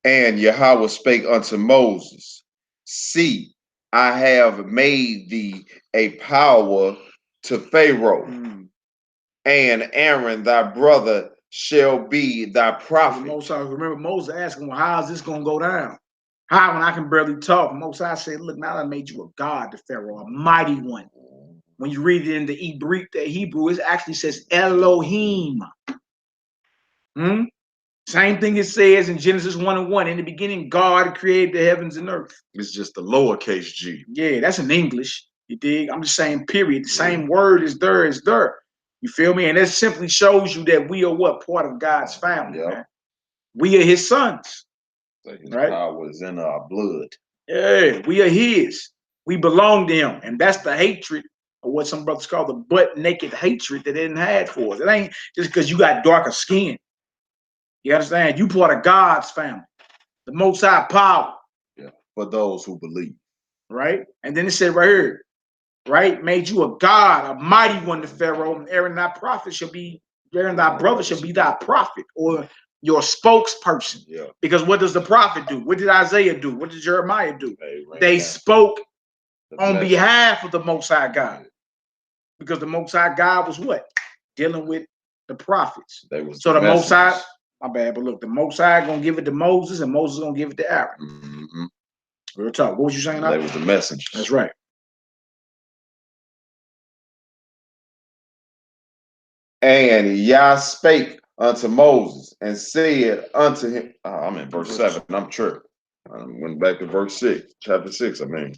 [SPEAKER 2] And Yahweh spake unto Moses, see, I have made thee a power to Pharaoh, and Aaron thy brother shall be thy prophet.
[SPEAKER 1] Remember Moses asking, well, how is this going to go down? How, when I can barely talk? Moses said, look, now I made you a god to Pharaoh, a mighty one. When you read it in the Hebrew, it actually says Elohim. Same thing it says in Genesis 1:1. In the beginning, God created the heavens and earth.
[SPEAKER 2] It's just the lowercase g.
[SPEAKER 1] Yeah, that's in English. You dig? I'm just saying, period. The same word is there is there. You feel me? And that simply shows you that we are what? Part of God's family, man. We are his sons.
[SPEAKER 2] So his power is in our blood.
[SPEAKER 1] Yeah, we are his. We belong to him. And that's the hatred, or what some brothers call the butt naked hatred that they didn't have for us. It ain't just because you got darker skin. You understand? You part of God's family. The Most High power.
[SPEAKER 2] Yeah, for those who believe.
[SPEAKER 1] Right? And then it said right here, right? Made you a God, a mighty one to Pharaoh, and Aaron thy prophet shall be, Aaron thy brother shall be thy prophet, or your spokesperson. Yeah. Because what does the prophet do? What did Isaiah do? What did Jeremiah do? They spoke on behalf of the Most High God. Because the Most High God was what? Dealing with the prophets. So the Most High, my bad, but look, the Most High gonna give it to Moses, and Moses gonna give it to Aaron. Real talk. What was you saying?
[SPEAKER 2] They was the messengers.
[SPEAKER 1] That's right.
[SPEAKER 2] And Yah spake unto Moses and said unto him, I'm in verse 7, I'm tripping. I went back to verse 6, chapter 6, I mean.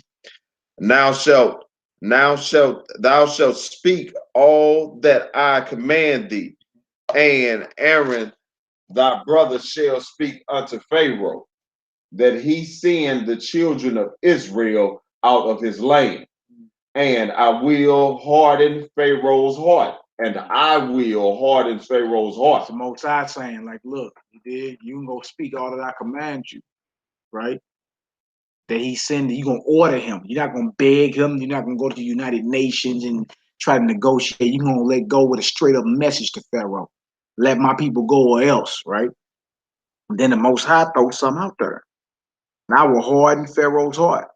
[SPEAKER 2] Now shalt thou shalt speak all that I command thee, and Aaron thy brother shall speak unto Pharaoh, that he send the children of Israel out of his land. And I will harden Pharaoh's heart. And I will harden Pharaoh's heart.
[SPEAKER 1] The Most High saying, like, look, you can go speak all that I command you, right? That he send, you gonna order him. You're not gonna beg him. You're not gonna go to the United Nations and try to negotiate. You're gonna let go with a straight up message to Pharaoh. Let my people go or else, right? And then the Most High throws something out there. And I will harden Pharaoh's heart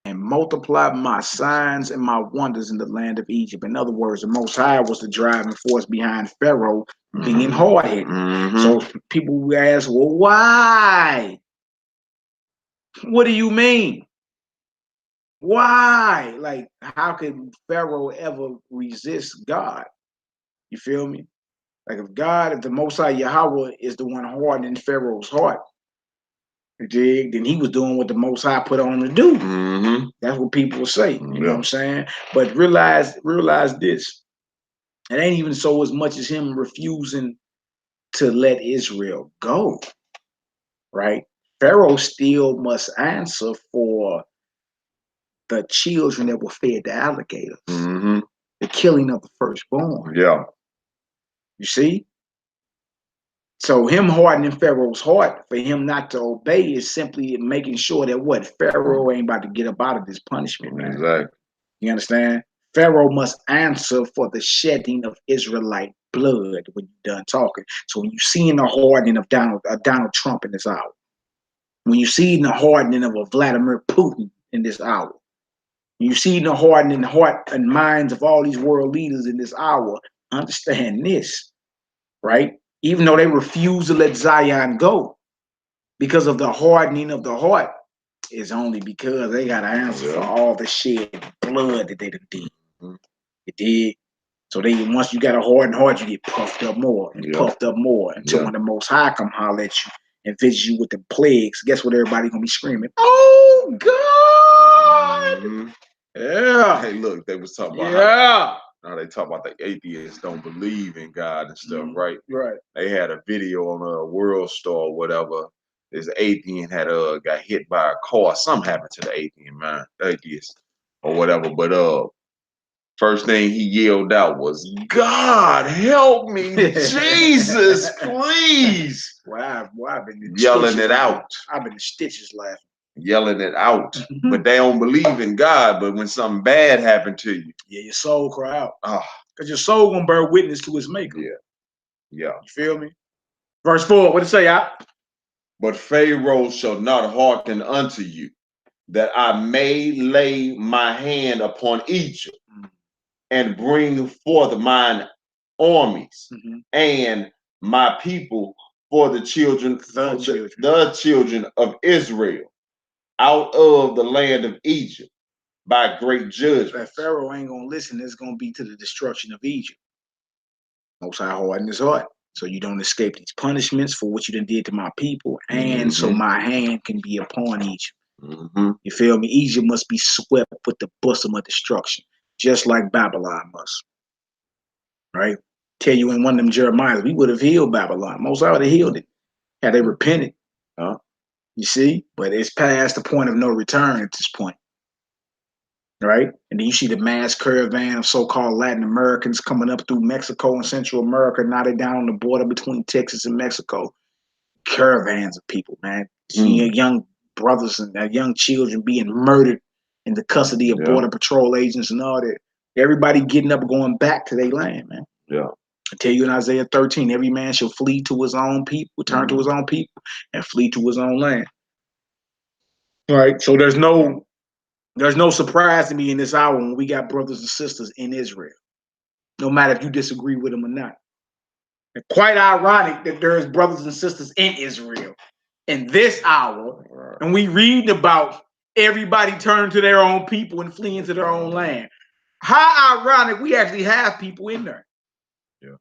[SPEAKER 1] and multiply my signs and my wonders in the land of Egypt. In other words, the Most High was the driving force behind Pharaoh being hard-headed. So people will ask, well, why? What do you mean? Why? Like, how could Pharaoh ever resist God? You feel me? Like, if the Most High Yahweh is the one hardening Pharaoh's heart, then he was doing what the Most High put on to do. That's what people will say. You know what I'm saying? But realize this. It ain't even so as much as him refusing to let Israel go, right? Pharaoh still must answer for the children that were fed to alligators, the killing of the firstborn.
[SPEAKER 2] Yeah.
[SPEAKER 1] You see? So him hardening Pharaoh's heart for him not to obey is simply making sure that what? Pharaoh ain't about to get up out of this punishment, man.
[SPEAKER 2] Exactly.
[SPEAKER 1] You understand? Pharaoh must answer for the shedding of Israelite blood when you're done talking. So when you see in the hardening of Donald Trump in this hour, when you see in the hardening of a Vladimir Putin in this hour, you see in the hardening heart and minds of all these world leaders in this hour, understand this, right? Even though they refuse to let Zion go because of the hardening of the heart, it's only because they got to answer for all the shed blood that they done did. You did. So once you got a hardened heart, you get puffed up more and puffed up more until when the Most High come holler at you and visit you with the plagues. Guess what? Everybody gonna be screaming, "Oh God!" Yeah.
[SPEAKER 2] Hey, look, they was talking about how they talk about the atheists don't believe in God and stuff, right?
[SPEAKER 1] Right.
[SPEAKER 2] They had a video on a World Star or whatever. This atheist had got hit by a car. Something happened to the atheist or whatever. But first thing he yelled out was, "God help me, Jesus, please!"
[SPEAKER 1] Well, I've been
[SPEAKER 2] yelling it out.
[SPEAKER 1] I've been in stitches laughing.
[SPEAKER 2] Yelling it out. But they don't believe in God. But when something bad happened to you,
[SPEAKER 1] yeah, your soul cry out. Because your soul gonna bear witness to its maker.
[SPEAKER 2] Yeah. Yeah.
[SPEAKER 1] You feel me? Verse 4, what it say, out?
[SPEAKER 2] But Pharaoh shall not hearken unto you, that I may lay my hand upon Egypt and bring forth mine armies and my people for the children of Israel out of the land of Egypt by great judgment.
[SPEAKER 1] That Pharaoh ain't gonna listen. It's gonna be to the destruction of Egypt. Most High harden his heart, so you don't escape these punishments for what you done did to my people, and so my hand can be upon Egypt. You feel me? Egypt must be swept with the bosom of destruction, just like Babylon must. Right? Tell you in one of them Jeremiahs, we would have healed Babylon. Most High would have healed it had they repented. You see? But it's past the point of no return at this point. Right? And then you see the mass caravan of so-called Latin Americans coming up through Mexico and Central America. Now they're down on the border between Texas and Mexico. Caravans of people, man. Seeing young brothers and young children being murdered in the custody of border patrol agents and all that. Everybody getting up, going back to their land, man.
[SPEAKER 2] Yeah.
[SPEAKER 1] I tell you in Isaiah 13, every man shall flee to his own people, turn to his own people, and flee to his own land. All right. So there's no surprise to me in this hour when we got brothers and sisters in Israel, no matter if you disagree with them or not. And quite ironic that there's brothers and sisters in Israel in this hour, and we read about everybody turning to their own people and fleeing to their own land. How ironic we actually have people in there.
[SPEAKER 2] Yeah.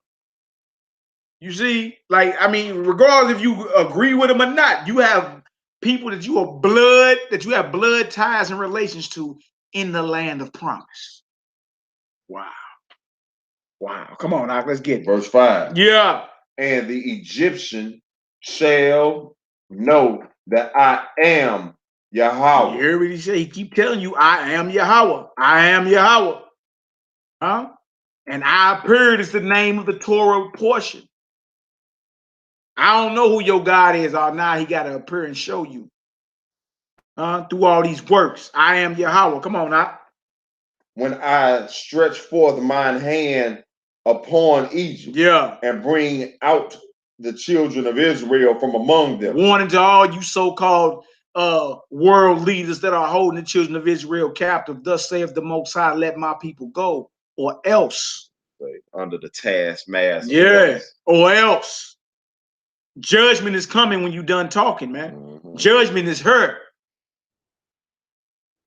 [SPEAKER 1] You see, like, I mean, regardless if you agree with them or not, you have people that you have blood ties and relations to in the land of promise. Wow. Wow. Come on, now, let's get it.
[SPEAKER 2] Verse 5.
[SPEAKER 1] Yeah.
[SPEAKER 2] And the Egyptian shall know that I am Yhwh.
[SPEAKER 1] You hear what he say? He keep telling you, I am Yhwh. I am Yhwh. Huh? And I appeared is the name of the Torah portion. I don't know who your God is. Now he got to appear and show you. Through all these works. I am Yhwh. Come on now.
[SPEAKER 2] When I stretch forth mine hand upon Egypt, and bring out the children of Israel from among them.
[SPEAKER 1] Warning to all you so-called world leaders that are holding the children of Israel captive. Thus saith the Most High, let my people go, or else.
[SPEAKER 2] Under the taskmaster.
[SPEAKER 1] Yeah, or else. Judgment is coming when you done talking, man. Judgment is heard.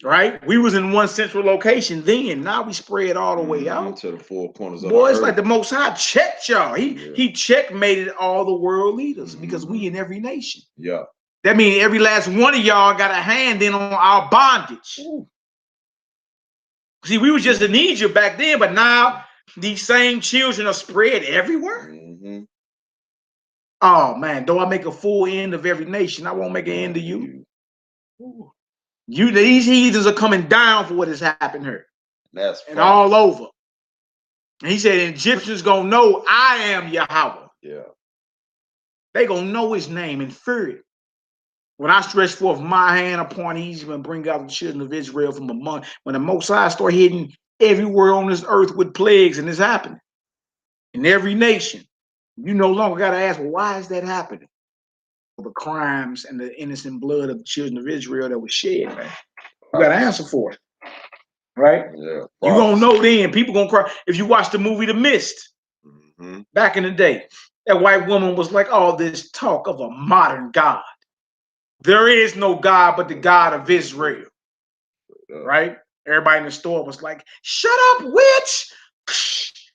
[SPEAKER 1] Right? We was in one central location then. Now we spread all the way out
[SPEAKER 2] to the four corners of
[SPEAKER 1] Boy,
[SPEAKER 2] the
[SPEAKER 1] it's
[SPEAKER 2] earth.
[SPEAKER 1] like the Most High checked y'all. He checkmated all the world leaders because we in every nation.
[SPEAKER 2] Yeah.
[SPEAKER 1] That means every last one of y'all got a hand in on our bondage. See, we was just in Egypt back then, but now these same children are spread everywhere. Oh man, though I make a full end of every nation, I won't make an end of you. These heathens are coming down for what has happened here.
[SPEAKER 2] That's
[SPEAKER 1] and all over. And he said, Egyptians gonna know I am Yhwh.
[SPEAKER 2] Yeah.
[SPEAKER 1] They gonna know his name and fear it. When I stretch forth my hand upon Egypt and bring out the children of Israel from among, when the Most High start hitting everywhere on this earth with plagues, and it's happening in every nation, you no longer gotta ask, well, why is that happening? The crimes and the innocent blood of the children of Israel that was shed, man. You got an answer for it. Right?
[SPEAKER 2] Yeah.
[SPEAKER 1] You gonna know then. People gonna cry. If you watch the movie The Mist, back in the day, that white woman was like, all this talk of a modern God. There is no God but the God of Israel. Right? Everybody in the store was like, shut up, witch!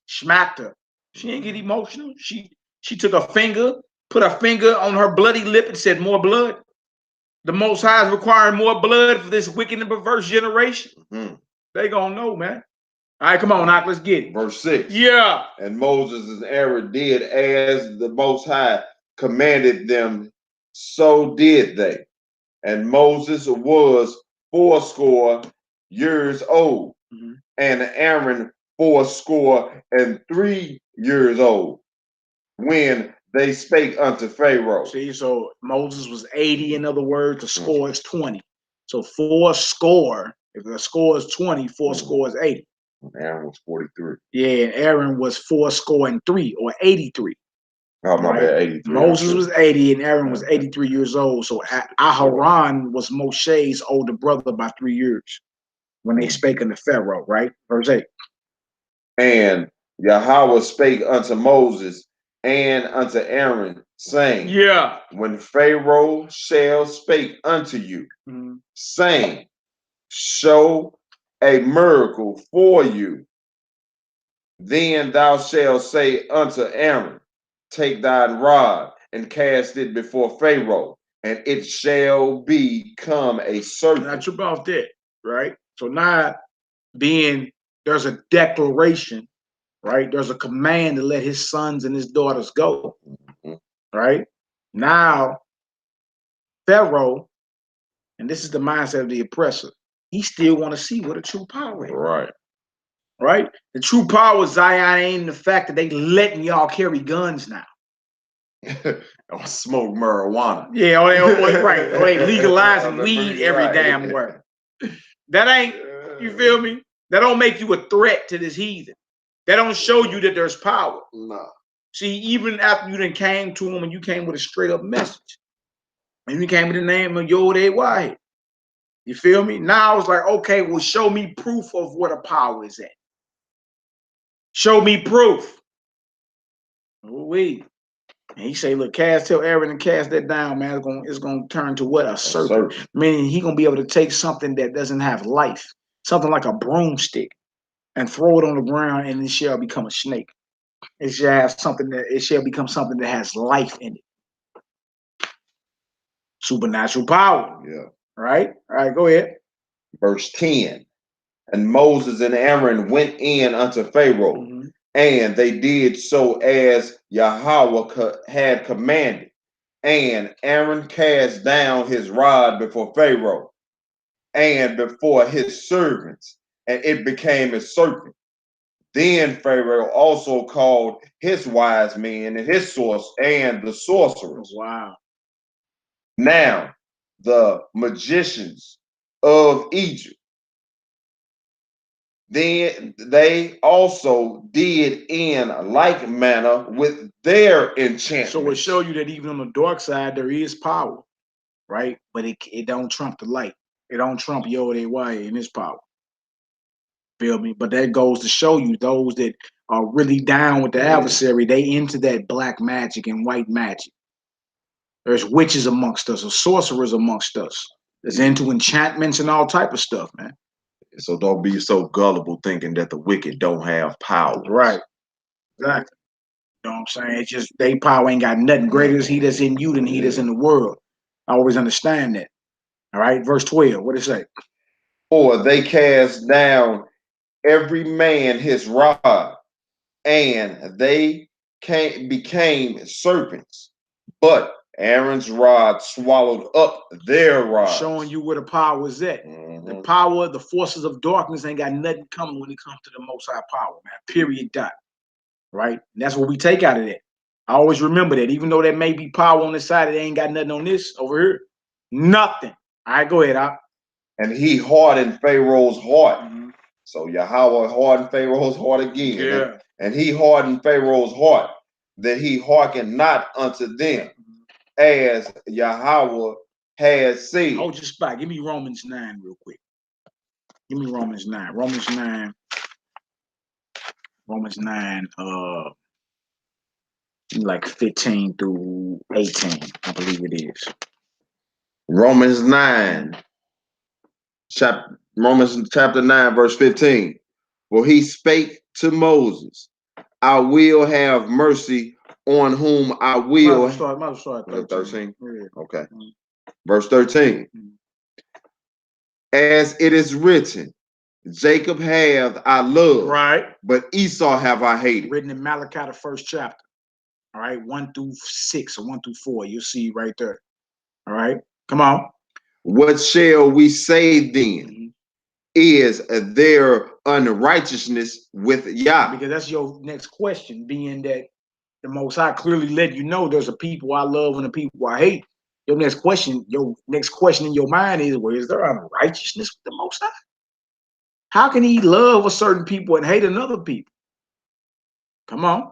[SPEAKER 1] Smacked her. She didn't get emotional. She took a finger, put her finger on her bloody lip and said, more blood. The Most High is requiring more blood for this wicked and perverse generation. They gonna know, man. All right, come on, Knock, let's get it.
[SPEAKER 2] Verse 6.
[SPEAKER 1] Yeah.
[SPEAKER 2] And Moses and Aaron did as the Most High commanded them, so did they. And Moses was 80 years old, and Aaron 83 years old, when they spake unto Pharaoh.
[SPEAKER 1] See, so Moses was 80, in other words, the score is 20. So 4 if the score is 20, 4 score is 80.
[SPEAKER 2] Aaron was 43.
[SPEAKER 1] Yeah, and Aaron was 83 or 83.
[SPEAKER 2] Oh, my bad, 83.
[SPEAKER 1] Moses was 80 and Aaron was 83 years old. So Aharon was Moshe's older brother by 3 years when they spake unto Pharaoh, right? Verse 8.
[SPEAKER 2] And Yahweh spake unto Moses and unto Aaron, saying,
[SPEAKER 1] Yeah,
[SPEAKER 2] when Pharaoh shall spake unto you, saying, show a miracle for you, then thou shalt say unto Aaron, take thine rod and cast it before Pharaoh, and it shall become a serpent.
[SPEAKER 1] Not about that, right? So now there's a declaration, right? There's a command to let his sons and his daughters go, right? Now, Pharaoh, and this is the mindset of the oppressor, he still want to see what a true power is. Right? The true power, Zion, ain't the fact that they letting y'all carry guns now.
[SPEAKER 2] Or smoke marijuana.
[SPEAKER 1] Yeah, or they legalizing weed every damn where. That ain't, you feel me? That don't make you a threat to this heathen. That don't show you that there's power.
[SPEAKER 2] No.
[SPEAKER 1] See, even after you done came to him and you came with a straight up message, and you came with the name of Yhwh, you feel me? Now I was like, okay, well, show me proof of where the power is at. Show me proof. Oh, wait. And he say, look, tell Aaron and cast that down, man. It's gonna turn to what? A serpent. Meaning he gonna be able to take something that doesn't have life, something like a broomstick, and throw it on the ground, and it shall become a snake. It shall become something that has life in it. Supernatural power.
[SPEAKER 2] Yeah.
[SPEAKER 1] Right? All right, go ahead.
[SPEAKER 2] Verse 10. And Moses and Aaron went in unto Pharaoh, and they did so as Yahweh had commanded. And Aaron cast down his rod before Pharaoh and before his servants, and it became a serpent. Then Pharaoh also called his wise men and his the sorcerers.
[SPEAKER 1] Wow.
[SPEAKER 2] Now the magicians of Egypt, then they also did in like manner with their enchantment.
[SPEAKER 1] So it show you that even on the dark side there is power, right? But it don't trump the light. It don't trump Yhwh in his power. Feel me? But that goes to show you those that are really down with the adversary, they into that black magic and white magic. There's witches amongst us, or sorcerers amongst us. There's into enchantments and all type of stuff, man.
[SPEAKER 2] So don't be so gullible thinking that the wicked don't have power.
[SPEAKER 1] Right. Exactly. You know what I'm saying? It's just they power ain't got nothing greater as he that's in you than he that's in the world. I always understand that. All right, verse 12. What it say?
[SPEAKER 2] For they cast down every man his rod, and they became serpents. But Aaron's rod swallowed up their rods.
[SPEAKER 1] Showing you where the power is at. The power, the forces of darkness ain't got nothing coming when it comes to the Most High power, man. Period. Dot. Right? And that's what we take out of that. I always remember that. Even though there may be power on this side, it ain't got nothing on this over here. Nothing. All right, go ahead, Op.
[SPEAKER 2] And he hardened Pharaoh's heart. So Yahweh hardened Pharaoh's heart again.
[SPEAKER 1] Yeah.
[SPEAKER 2] And he hardened Pharaoh's heart, that he hearkened not unto them, as Yahweh has said.
[SPEAKER 1] Hold your spot. Give me Romans 9 real quick. Give me Romans 9. Romans 9, like 15 through 18, I believe it is.
[SPEAKER 2] Romans chapter 9, verse 15. For he spake to Moses, I will have mercy on whom I will.
[SPEAKER 1] Might start 13.
[SPEAKER 2] Yeah. Okay. Verse 13. As it is written, Jacob have I loved,
[SPEAKER 1] right?
[SPEAKER 2] But Esau have I hated.
[SPEAKER 1] Written in Malachi, the 1st chapter. All right, 1 through 6 or 1 through 4. You'll see right there. All right, come on.
[SPEAKER 2] What shall we say then? Is their unrighteousness with Yah?
[SPEAKER 1] Because that's your next question, being that the Most High clearly let you know there's a people I love and a people I hate. Your next question in your mind is, well, is there unrighteousness with the Most High? How can he love a certain people and hate another people? Come on.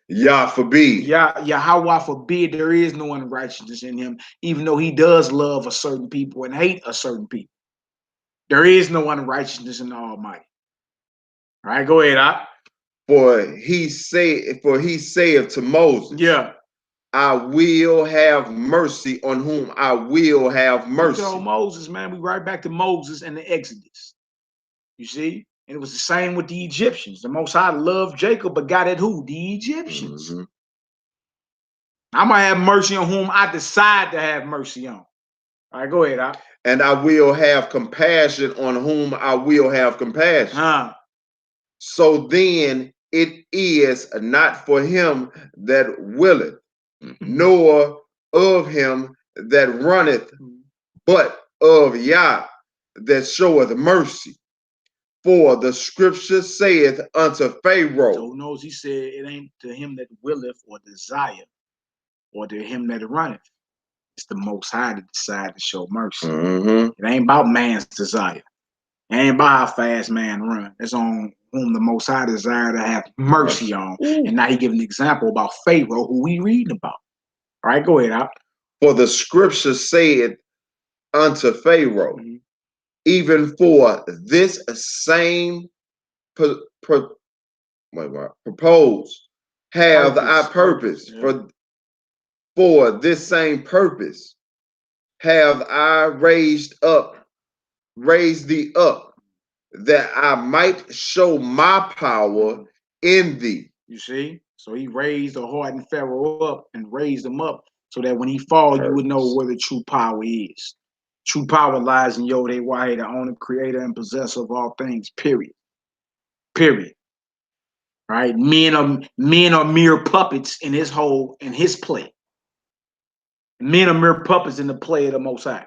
[SPEAKER 2] Yah forbid.
[SPEAKER 1] Yahweh forbid there is no unrighteousness in him, even though he does love a certain people and hate a certain people. There is no unrighteousness in the Almighty. All right, go ahead.
[SPEAKER 2] For he saith to Moses,
[SPEAKER 1] yeah,
[SPEAKER 2] I will have mercy on whom I will have mercy.
[SPEAKER 1] So Moses, man, we right back to Moses and the Exodus. You see? And it was the same with the Egyptians. The Most High loved Jacob, but got at who? The Egyptians. I'm going to have mercy on whom I decide to have mercy on. All right, go ahead.
[SPEAKER 2] And I will have compassion on whom I will have compassion. So then it is not for him that willeth, nor of him that runneth, but of Yah that showeth mercy. For the scripture saith unto Pharaoh.
[SPEAKER 1] So who knows? He said it ain't to him that willeth or desire, or to him that runneth. It's the Most High that decide to show mercy. It ain't about man's desire. It ain't about how fast man run. It's on whom the Most High desire to have mercy on. And now he give an example about Pharaoh, who we reading about. All right, go ahead.
[SPEAKER 2] For the scripture said unto Pharaoh, even for this same propose have I purpose. For this same purpose have I raised thee up, that I might show my power in thee.
[SPEAKER 1] You see? So he raised the hardened Pharaoh up and raised him up so that when he fall, you would know where the true power is. True power lies in Yhwh, the owner, creator, and possessor of all things, period. Period. Right? Men are mere puppets in his play. Men are mere puppets in the play of the Most High.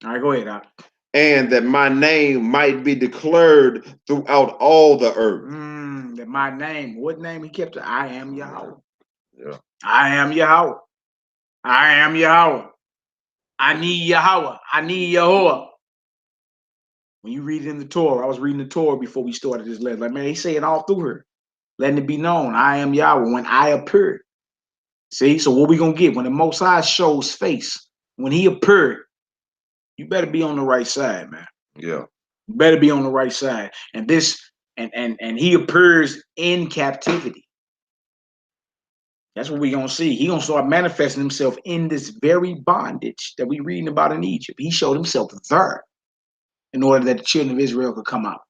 [SPEAKER 1] All right, go ahead, Doc.
[SPEAKER 2] And that my name might be declared throughout all the earth.
[SPEAKER 1] That my name, what name he kept? I am Yahweh.
[SPEAKER 2] Yeah.
[SPEAKER 1] I am Yahweh. I am Yahweh. I need Yahweh. I need Yahweh. When you read it in the Torah, I was reading the Torah before we started this lesson. Like, man, he saying all through her, letting it be known, I am Yahweh when I appeared. See, so what we gonna get when the Most High shows face, when he appeared, you better be on the right side, man.
[SPEAKER 2] Yeah,
[SPEAKER 1] you better be on the right side. And this, and he appears in captivity. That's what we're gonna see. He gonna start manifesting himself in this very bondage that we reading about in Egypt. He showed himself there in order that the children of Israel could come out.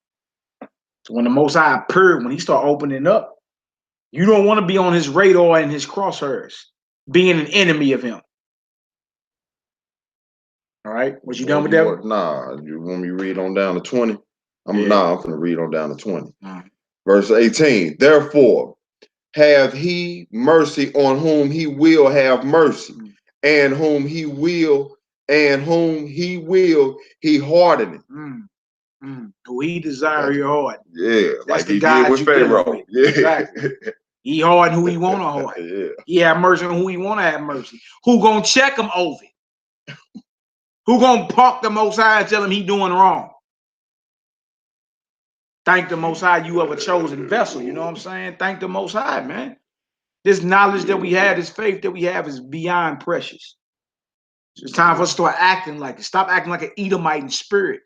[SPEAKER 1] So when the Most High appeared, when he start opening up, you don't want to be on his radar and his crosshairs, being an enemy of him. All right, was you done with that?
[SPEAKER 2] Nah, you want me to read on down to 20? I'm gonna read on down to 20. Verse 18. Therefore, have he mercy on whom he will have mercy, and whom he will, he hardeneth.
[SPEAKER 1] Who he desire your heart.
[SPEAKER 2] Yeah,
[SPEAKER 1] that's
[SPEAKER 2] like
[SPEAKER 1] the
[SPEAKER 2] he
[SPEAKER 1] God
[SPEAKER 2] did with Pharaoh. Yeah.
[SPEAKER 1] Exactly. He harden who he want to harden.
[SPEAKER 2] Yeah.
[SPEAKER 1] He have mercy on who he want to have mercy. Who gonna check him over it? Who gonna park the Most High and tell him he doing wrong? Thank the Most High you have a chosen vessel. You know what I'm saying? Thank the Most High, man. This knowledge that we have, this faith that we have is beyond precious. So it's time for us to start acting like it. Stop acting like an Edomite in spirit.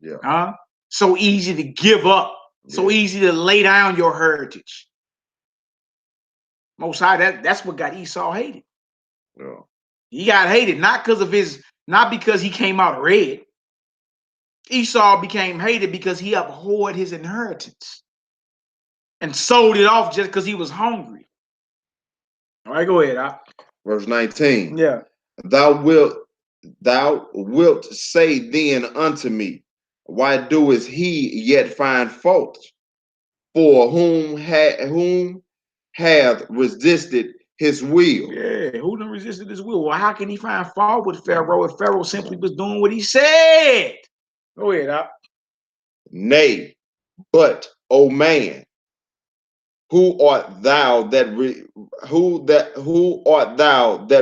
[SPEAKER 2] Yeah.
[SPEAKER 1] So easy to give up. So easy to lay down your heritage. Most High, that's what got Esau hated.
[SPEAKER 2] Yeah.
[SPEAKER 1] He got hated not because he came out red. Esau became hated because he abhorred his inheritance and sold it off just because he was hungry. All right, go ahead.
[SPEAKER 2] Verse 19.
[SPEAKER 1] Yeah.
[SPEAKER 2] Thou wilt say then unto me, Why doeth he yet find fault? For whom hath resisted his will?
[SPEAKER 1] Yeah, who done resisted his will? Well, how can he find fault with Pharaoh if Pharaoh simply was doing what he said? Go ahead, Doc.
[SPEAKER 2] Nay, but, O man, who art thou that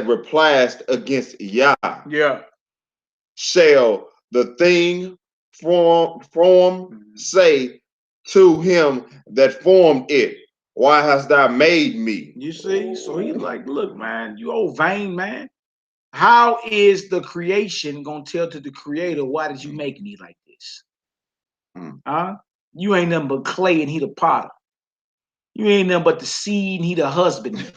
[SPEAKER 2] repliest against Yah?
[SPEAKER 1] Yeah.
[SPEAKER 2] Shall the thing form say to him that formed it, why hast thou made me?
[SPEAKER 1] You see? So he's like, look, man, you old vain man. How is the creation gonna tell to the creator, why did you make me like this? Huh? You ain't nothing but clay and he the potter. You ain't nothing but the seed and he the husbandman.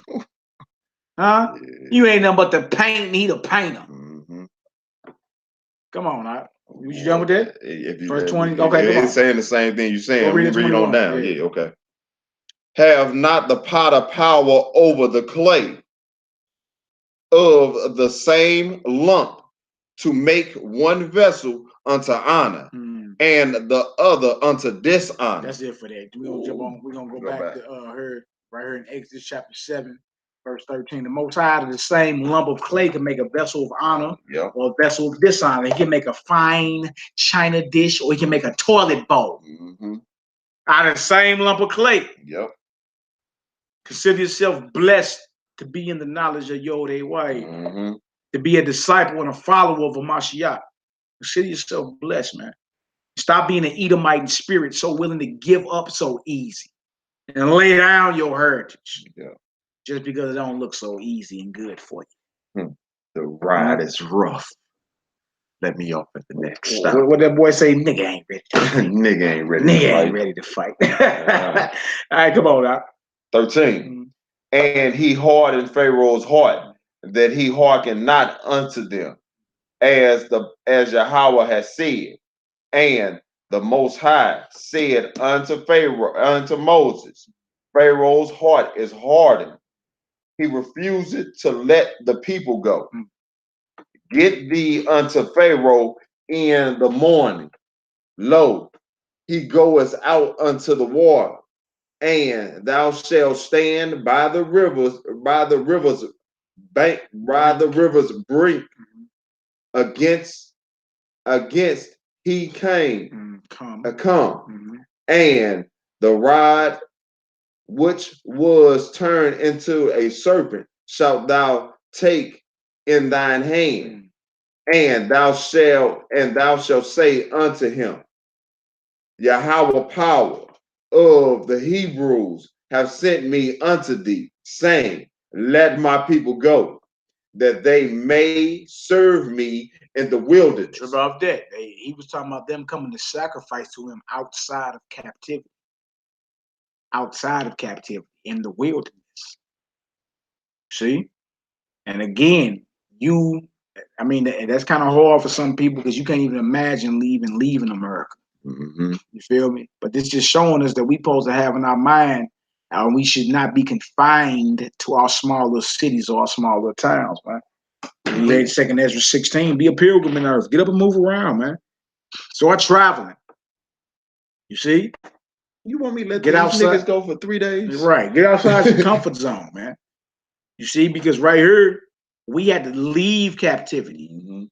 [SPEAKER 1] Huh? You ain't nothing but the paint and he the painter. Come on, now. You done with that? Verse 20. Okay, come on.
[SPEAKER 2] It's saying the same thing you're saying.
[SPEAKER 1] Go read it
[SPEAKER 2] on down.
[SPEAKER 1] Yeah.
[SPEAKER 2] Yeah, okay. Have not the potter power over the clay of the same lump to make one vessel unto honor and the other unto dishonor?
[SPEAKER 1] That's it for that. We're gonna jump on. We're gonna go back to her right here in Exodus chapter 7, verse 13. The Most High, out of the same lump of clay, can make a vessel of honor or a vessel of dishonor. He can make a fine china dish, or he can make a toilet bowl out of the same lump of clay. Consider yourself blessed to be in the knowledge of Yhwh, to be a disciple and a follower of a Mashiach. Consider yourself blessed, man. Stop being an Edomite in spirit, so willing to give up so easy and lay down your heritage just because it don't look so easy and good for you.
[SPEAKER 2] The ride is rough. Let me off at the next stop.
[SPEAKER 1] What that boy say? Nigga ain't ready.
[SPEAKER 2] Nigga ain't ready.
[SPEAKER 1] Nigga ain't ready to fight. All right, come on now.
[SPEAKER 2] 13. And he hardened Pharaoh's heart, that he hearkened not unto them, as Yahweh has said. And the Most High said unto Moses, Pharaoh's heart is hardened. He refused to let the people go. Get thee unto Pharaoh in the morning. Lo, he goeth out unto the water, and thou shalt stand by the river's brink against he come, and the rod which was turned into a serpent shalt thou take in thine hand, and thou shalt say unto him, Yahweh power of the Hebrews have sent me unto thee, saying, let my people go, that they may serve me in the wilderness.
[SPEAKER 1] About that, he was talking about them coming to sacrifice to him outside of captivity. Outside of captivity, in the wilderness. See? And again, that's kind of hard for some people because you can't even imagine leaving America. You feel me? But this just showing us that we supposed to have in our mind we should not be confined to our smaller cities or our smaller towns, man. You read 2 Ezra 16, be a pilgrim in earth. Get up and move around, man. Start traveling. You see?
[SPEAKER 2] You want me to let these niggas go for 3 days?
[SPEAKER 1] Right. Get outside your comfort zone, man. You see, because right here, we had to leave captivity.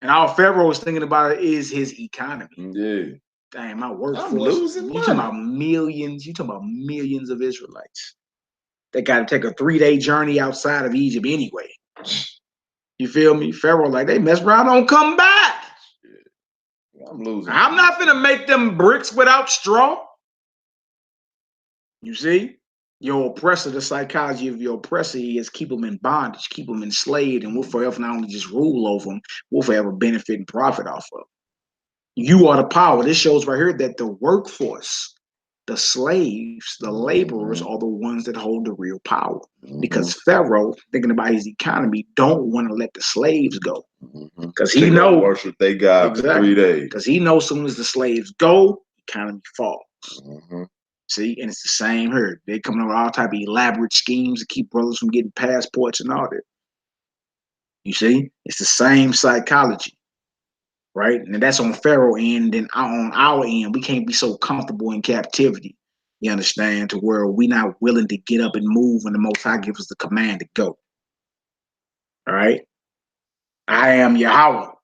[SPEAKER 1] And all Pharaoh is thinking about is his economy.
[SPEAKER 2] Yeah.
[SPEAKER 1] Damn, my workforce.
[SPEAKER 2] I'm losing money.
[SPEAKER 1] You talking about millions of Israelites. They got to take a 3-day journey outside of Egypt anyway. You feel me? Pharaoh, like, they mess around, don't come back.
[SPEAKER 2] I'm losing.
[SPEAKER 1] I'm not finna make them bricks without straw. You see? Your oppressor, the psychology of your oppressor is keep them in bondage, keep them enslaved, and we'll forever not only just rule over them, we'll forever benefit and profit off of them. You are the power. This shows right here that the workforce, the slaves, the laborers are the ones that hold the real power. Because Pharaoh, thinking about his economy, don't want to let the slaves go. Because he knows
[SPEAKER 2] worship they God for 3 days.
[SPEAKER 1] Because he knows as soon as the slaves go, economy falls. See, and it's the same here. They coming up with all type of elaborate schemes to keep brothers from getting passports and all that. You see, it's the same psychology. right? And that's on Pharaoh end. Then on our end, we can't be so comfortable in captivity. You understand? To where we not willing to get up and move when the Most High gives us the command to go. All right? I am Yhwh. All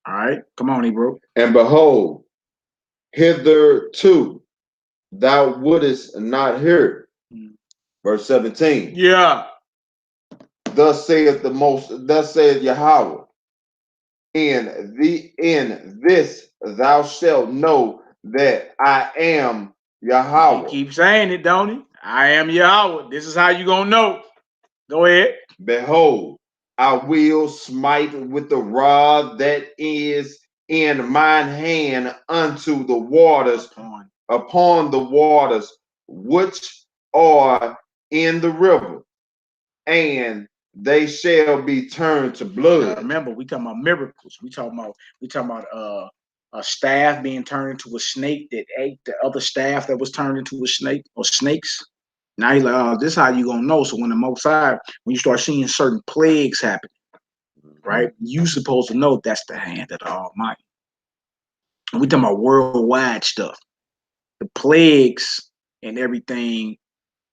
[SPEAKER 1] right? Come on, Hebrew.
[SPEAKER 2] And behold, hitherto thou wouldest not hear. Verse 17.
[SPEAKER 1] Yeah.
[SPEAKER 2] Thus saith Yhwh, in this thou shalt know that I am Yhwh.
[SPEAKER 1] He keeps saying it, don't he? I am Yhwh. This is how you gonna know. Go ahead.
[SPEAKER 2] Behold, I will smite with the rod that is in mine hand unto the waters, upon the waters which are in the river, and they shall be turned to blood.
[SPEAKER 1] Remember, we talking about miracles. We talking about a staff being turned into a snake that ate the other staff that was turned into a snake, or snakes. Now he's like, oh, this is how you gonna know. So when the Most High, when you start seeing certain plagues happen, right, you supposed to know that's the hand of the Almighty. And we talking about worldwide stuff. The plagues and everything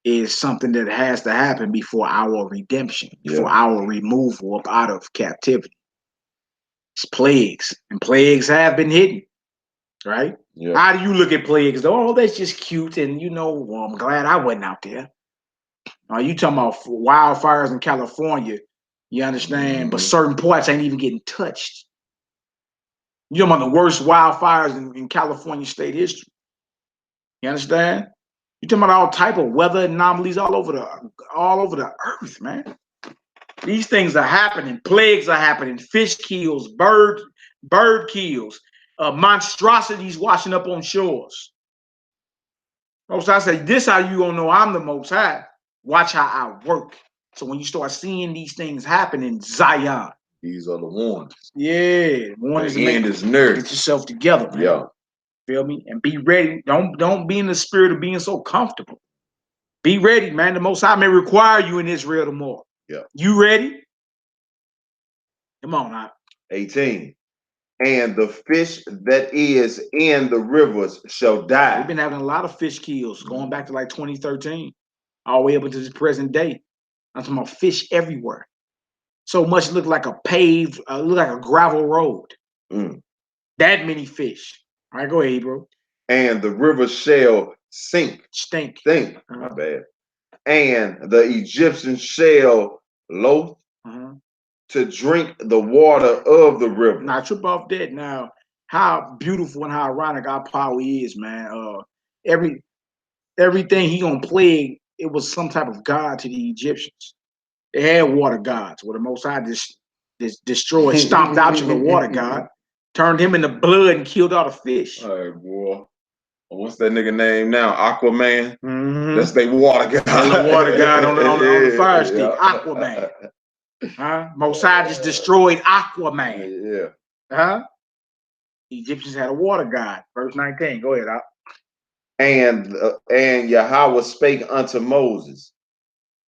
[SPEAKER 1] is something that has to happen before our redemption, before our removal up out of captivity. It's plagues, and plagues have been hidden, right? Yeah. How do you look at plagues? Oh, that's just cute, and well, I'm glad I wasn't out there. You talking about wildfires in California, you understand? But certain parts ain't even getting touched. You talking about the worst wildfires in California state history. You understand? You talking about all type of weather anomalies all over the earth, man. These things are happening. Plagues are happening. Fish kills, bird kills, monstrosities washing up on shores. Most High say, this how you gonna know I'm the Most High. Watch how I work. So when you start seeing these things happen in Zion,
[SPEAKER 2] these are the warnings.
[SPEAKER 1] Yeah, warnings.
[SPEAKER 2] The end is near.
[SPEAKER 1] Get yourself together, man.
[SPEAKER 2] Yeah.
[SPEAKER 1] Feel me? And be ready. Don't be in the spirit of being so comfortable. Be ready, man. The Most High may require you in Israel tomorrow.
[SPEAKER 2] Yeah.
[SPEAKER 1] You ready? Come on now.
[SPEAKER 2] 18. And the fish that is in the rivers shall die.
[SPEAKER 1] We've been having a lot of fish kills going back to like 2013, all the way up into this present day. I'm talking about fish everywhere. So much look like a paved, look like a gravel road. That many fish. All right, go ahead, bro.
[SPEAKER 2] And the river shall stink. My bad. And the Egyptians shall loathe to drink the water of the river.
[SPEAKER 1] Now, trip off that. Now, how beautiful and how ironic our power is, man. Everything he gonna plague, it was some type of god to the Egyptians. They had water gods. Where the Most High just destroyed, stomped out your water god, turned him into blood and killed all the fish.
[SPEAKER 2] All right, boy. What's that nigga name now? Aquaman. That's their water god.
[SPEAKER 1] That's the water god on the fire stick. Aquaman. Most High just destroyed Aquaman. Egyptians had a water god. Verse 19. Go ahead, Al.
[SPEAKER 2] And Yahweh spake unto Moses,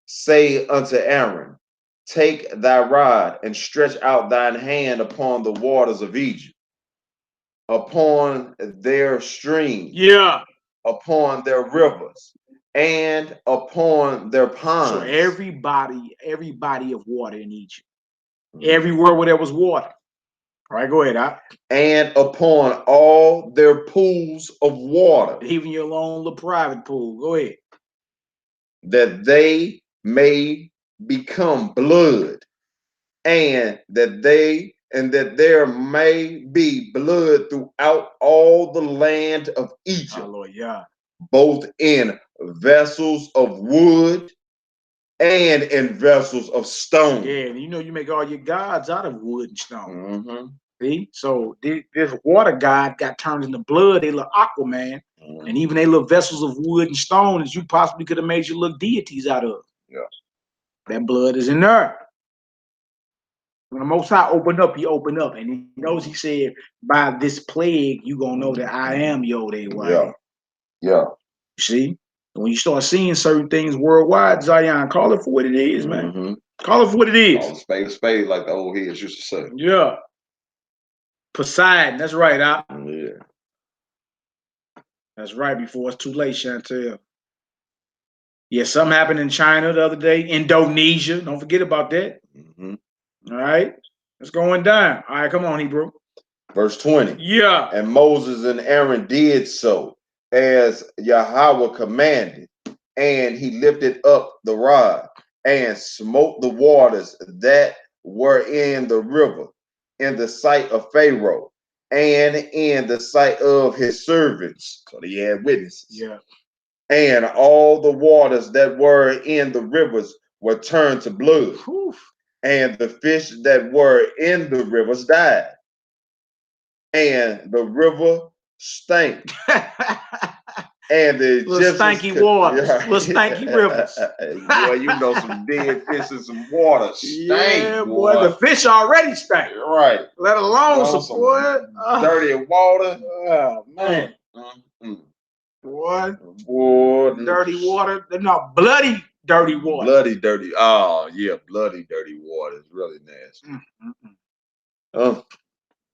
[SPEAKER 2] say unto Aaron, take thy rod and stretch out thine hand upon the waters of Egypt, upon their streams, upon their rivers, and upon their ponds.
[SPEAKER 1] So every body of water in Egypt, everywhere where there was water. All right, go ahead, Al.
[SPEAKER 2] And upon all their pools of water,
[SPEAKER 1] even your own little private pool. Go ahead.
[SPEAKER 2] That they may become blood, and that there may be blood throughout all the land of Egypt,
[SPEAKER 1] Hallelujah.
[SPEAKER 2] Both in vessels of wood and in vessels of stone.
[SPEAKER 1] Yeah, and you make all your gods out of wood and stone. See, so this water god got turned into blood. They look Aquaman, and even they little vessels of wood and stone that you possibly could have made your little deities out of.
[SPEAKER 2] Yeah,
[SPEAKER 1] that blood is in there. When the Most High opened up, he opened up, and he knows. He said, "By this plague, you gonna know that I am Yhwh."
[SPEAKER 2] Yeah.
[SPEAKER 1] See, when you start seeing certain things worldwide, Zion, call it for what it is, man. Call it for what it is.
[SPEAKER 2] Call a spade, like the old heads used to say.
[SPEAKER 1] Yeah. Poseidon. That's right, Op.
[SPEAKER 2] Yeah.
[SPEAKER 1] That's right. Before it's too late, Chantel. Yeah, something happened in China the other day. Indonesia. Don't forget about that.
[SPEAKER 2] Mm-hmm.
[SPEAKER 1] All right. It's going down. All right, come on, Hebrew.
[SPEAKER 2] Verse 20.
[SPEAKER 1] Yeah.
[SPEAKER 2] And Moses and Aaron did so as Yahweh commanded, and he lifted up the rod and smote the waters that were in the river in the sight of Pharaoh and in the sight of his servants. So he had witnesses.
[SPEAKER 1] Yeah.
[SPEAKER 2] And all the waters that were in the rivers were turned to blood.
[SPEAKER 1] Oof.
[SPEAKER 2] And the fish that were in the rivers died. And the river stank. And the
[SPEAKER 1] little stanky waters, little stanky rivers.
[SPEAKER 2] Boy, you know some dead fish and some water stank.
[SPEAKER 1] Yeah, boy, the fish already stank.
[SPEAKER 2] Right.
[SPEAKER 1] Let alone some boy.
[SPEAKER 2] Dirty water.
[SPEAKER 1] Oh man.
[SPEAKER 2] Boy.
[SPEAKER 1] Dirty water. No, bloody dirty water.
[SPEAKER 2] Bloody dirty. Oh yeah, bloody dirty water is really nasty.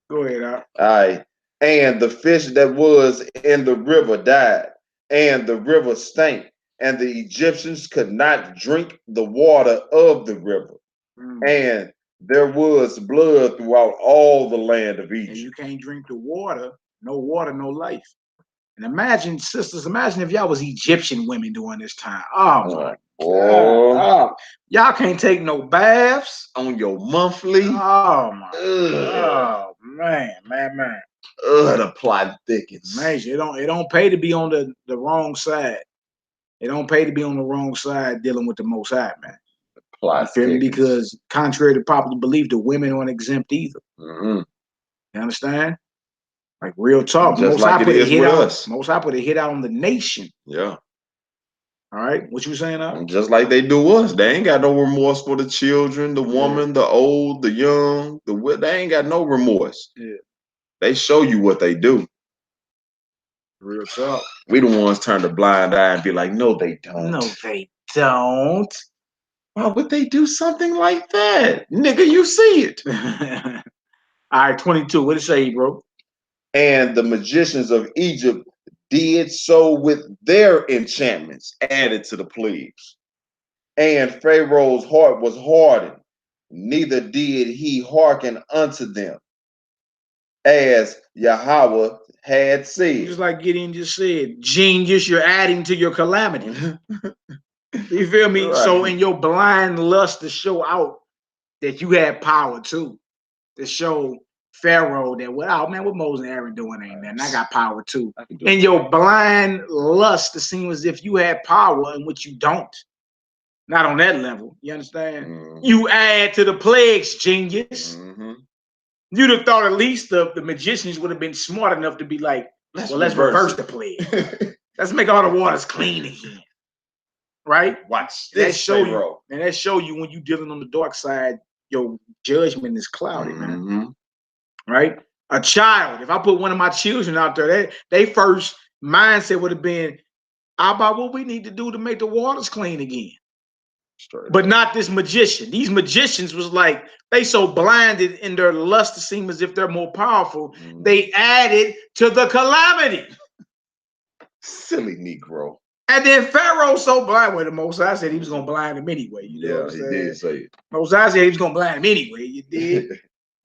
[SPEAKER 1] Go ahead, Al.
[SPEAKER 2] All right. And the fish that was in the river died, and the river stank, and the Egyptians could not drink the water of the river. And there was blood throughout all the land of Egypt.
[SPEAKER 1] And you can't drink the water, no life. And imagine, sisters, imagine if y'all was Egyptian women during this time. Oh my God. Y'all can't take no baths
[SPEAKER 2] on your monthly.
[SPEAKER 1] Oh my God. Oh man.
[SPEAKER 2] The plot thickens.
[SPEAKER 1] Major. It don't pay to be on the wrong side. It don't pay to be on the wrong side dealing with the Most High, man.
[SPEAKER 2] Plot
[SPEAKER 1] thickens. Because contrary to popular belief, the women aren't exempt either. You understand? Like real talk.
[SPEAKER 2] Just like it is with us.
[SPEAKER 1] Most High put a hit out on the nation.
[SPEAKER 2] Yeah.
[SPEAKER 1] All right. What you saying now?
[SPEAKER 2] Just like they do us. They ain't got no remorse for the children, the woman, the old, the young, they ain't got no remorse.
[SPEAKER 1] Yeah.
[SPEAKER 2] They show you what they do.
[SPEAKER 1] Real talk.
[SPEAKER 2] We the ones turn a blind eye and be like, no, they don't.
[SPEAKER 1] No, they don't.
[SPEAKER 2] Why would they do something like that? Nigga, you see it.
[SPEAKER 1] All right, 22. What it say, bro?
[SPEAKER 2] And the magicians of Egypt did so with their enchantments added to the plagues. And Pharaoh's heart was hardened, neither did he hearken unto them, as Yahweh had said.
[SPEAKER 1] Just like Gideon just said, genius, you're adding to your calamity. You feel me? Right. So in your blind lust to show out that you had power too, to show Pharaoh that, well, man, what Moses and Aaron doing ain't that? And I got power too. In your blind lust to seem as if you had power in which you don't. Not on that level. You understand? You add to the plagues, genius. You'd have thought at least the magicians would have been smart enough to be like, let's reverse the plague. Let's make all the waters clean again. Right?
[SPEAKER 2] Watch this.
[SPEAKER 1] That show you when you dealing on the dark side, your judgment is clouded, man. Right? A child, if I put one of my children out there, they first mindset would have been, how about what we need to do to make the waters clean again? But not this magician. These magicians was like, they so blinded in their lust to seem as if they're more powerful. They added to the calamity.
[SPEAKER 2] Silly Negro.
[SPEAKER 1] And then Pharaoh so blind. Well, the Most High said he was going to blind him anyway. You know what I'm saying?
[SPEAKER 2] He did say it.
[SPEAKER 1] Most High said he was going to blind him anyway. You did.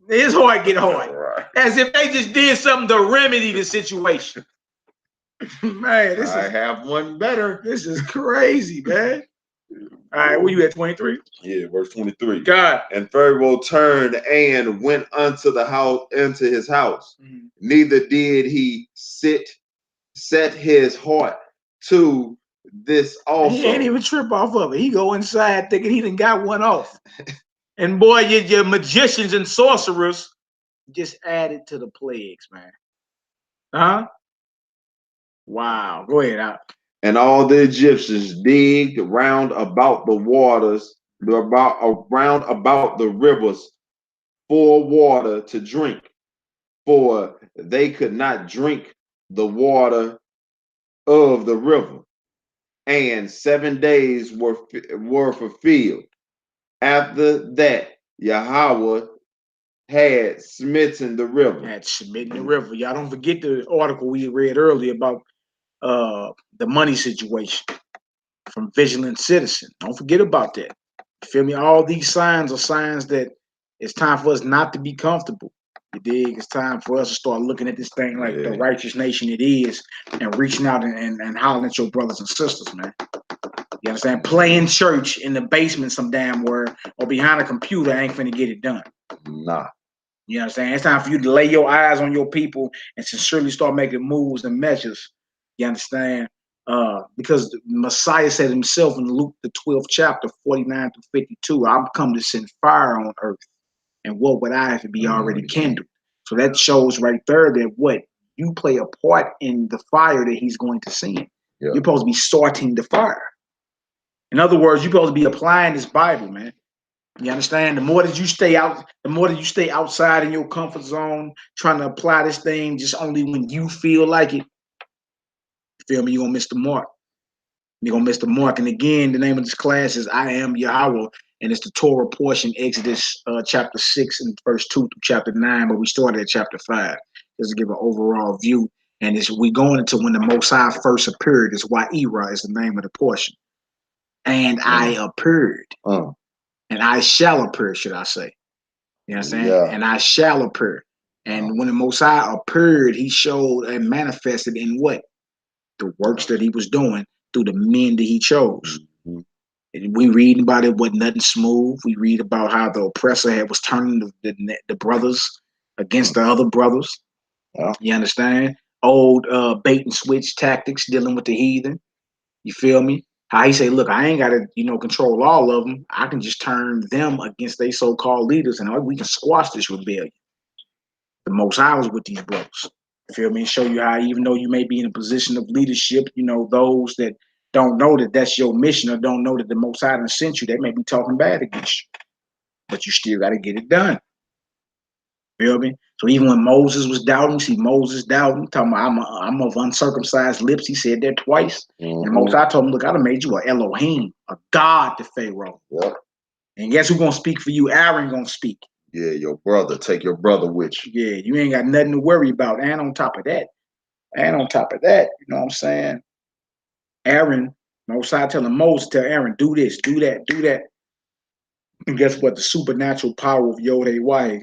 [SPEAKER 1] His heart get hard.
[SPEAKER 2] Right.
[SPEAKER 1] As if they just did something to remedy the situation. Man,
[SPEAKER 2] I have one better.
[SPEAKER 1] This is crazy, man. All right, where you at, 23?
[SPEAKER 2] Yeah, verse 23.
[SPEAKER 1] God.
[SPEAKER 2] And Pharaoh turned and went unto the house, into his house. Neither did he set his heart to this also.
[SPEAKER 1] He ain't even trip off of it. He go inside thinking he done got one off. And boy, your magicians and sorcerers just added to the plagues, man. Huh? Wow. Go ahead, Al.
[SPEAKER 2] And all the Egyptians digged round about the waters, round about the rivers for water to drink, for they could not drink the water of the river. And 7 days were fulfilled. After that, Yahweh had smitten the river.
[SPEAKER 1] Had smitten the river. Y'all don't forget the article we read earlier about the money situation from Vigilant Citizen. Don't forget about that. You feel me? All these signs are signs that it's time for us not to be comfortable. You dig? It's time for us to start looking at this thing like the righteous nation it is and reaching out and hollering at your brothers and sisters, man. You understand? Playing church in the basement some damn where or behind a computer ain't finna get it done.
[SPEAKER 2] Nah.
[SPEAKER 1] You understand? It's time for you to lay your eyes on your people and sincerely start making moves and measures. You understand? Because the Messiah said himself in Luke, the 12th chapter, 49 to 52, I'm come to send fire on earth. And what would I have to be already kindled? So that shows right there that what you play a part in the fire that he's going to send. Yeah. You're supposed to be starting the fire. In other words, you're supposed to be applying this Bible, man. You understand? The more that you stay out, the more that you stay outside in your comfort zone, trying to apply this thing just only when you feel like it. You feel me? You're gonna miss the mark. You're gonna miss the mark. And again, the name of this class is I Am Yhwh, and it's the Torah portion, Exodus chapter 6 and verse 2 through chapter 9, but we started at chapter 5 just to give an overall view. And it's we going into when the Most High first appeared. Is Yhwh is the name of the portion. And I appeared. And I shall appear, should I say. You know what I'm saying? Yeah. And I shall appear. And when the Most High appeared, he showed and manifested in what? The works that he was doing through the men that he chose. And we read about it wasn't nothing smooth. We read about how the oppressor was turning the brothers against the other brothers. You understand? Old bait and switch tactics dealing with the heathen. You feel me? How he say, look, I ain't got to, control all of them. I can just turn them against their so-called leaders and we can squash this rebellion. The Most High was with these brothers. You feel me? Show you how even though you may be in a position of leadership, those that don't know that that's your mission or don't know that the Most High done sent you, they may be talking bad against you. But you still got to get it done. Feel me? So even when Moses was doubting, see Moses doubting, talking about I'm of uncircumcised lips. He said that twice. And the Most High told him, look, I done made you an Elohim, a God to Pharaoh. Yeah. And guess who's gonna speak for you? Aaron gonna speak.
[SPEAKER 2] Yeah, your brother. Take your brother with you.
[SPEAKER 1] Yeah, you ain't got nothing to worry about. And on top of that, you know what I'm saying? Aaron, Most High telling Moses, tell Aaron, do this, do that, do that. And guess what? The supernatural power of Yhwh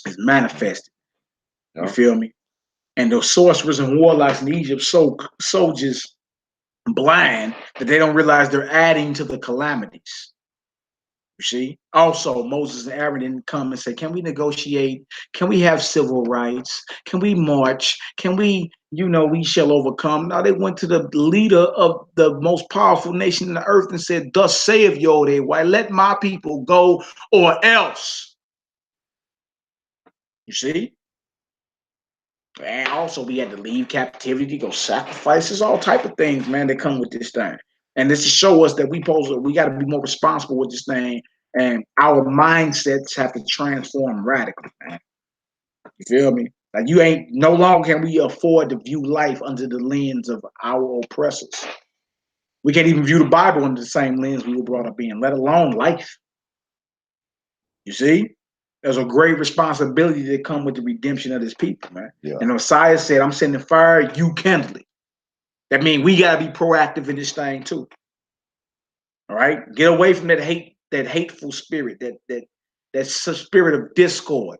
[SPEAKER 1] is manifested. You feel me? And the sorcerers and warlocks in Egypt so just blind that they don't realize they're adding to the calamities. You see? Also, Moses and Aaron didn't come and say, can we negotiate? Can we have civil rights? Can we march? Can we, we shall overcome? No, they went to the leader of the most powerful nation in the earth and said, thus saith Yhwh, let my people go or else. You see? And also we had to leave captivity, go sacrifices, all type of things, man, that come with this thing. And this to show us that we got to be more responsible with this thing, and our mindsets have to transform radically, man. You feel me? Like no longer can we afford to view life under the lens of our oppressors. We can't even view the Bible under the same lens we were brought up in, let alone life. You see? There's a great responsibility that come with the redemption of this people, man. Yeah. And the Messiah said, I'm sending fire, you kindle it. That means we got to be proactive in this thing too. All right? Get away from that hateful spirit, that spirit of discord.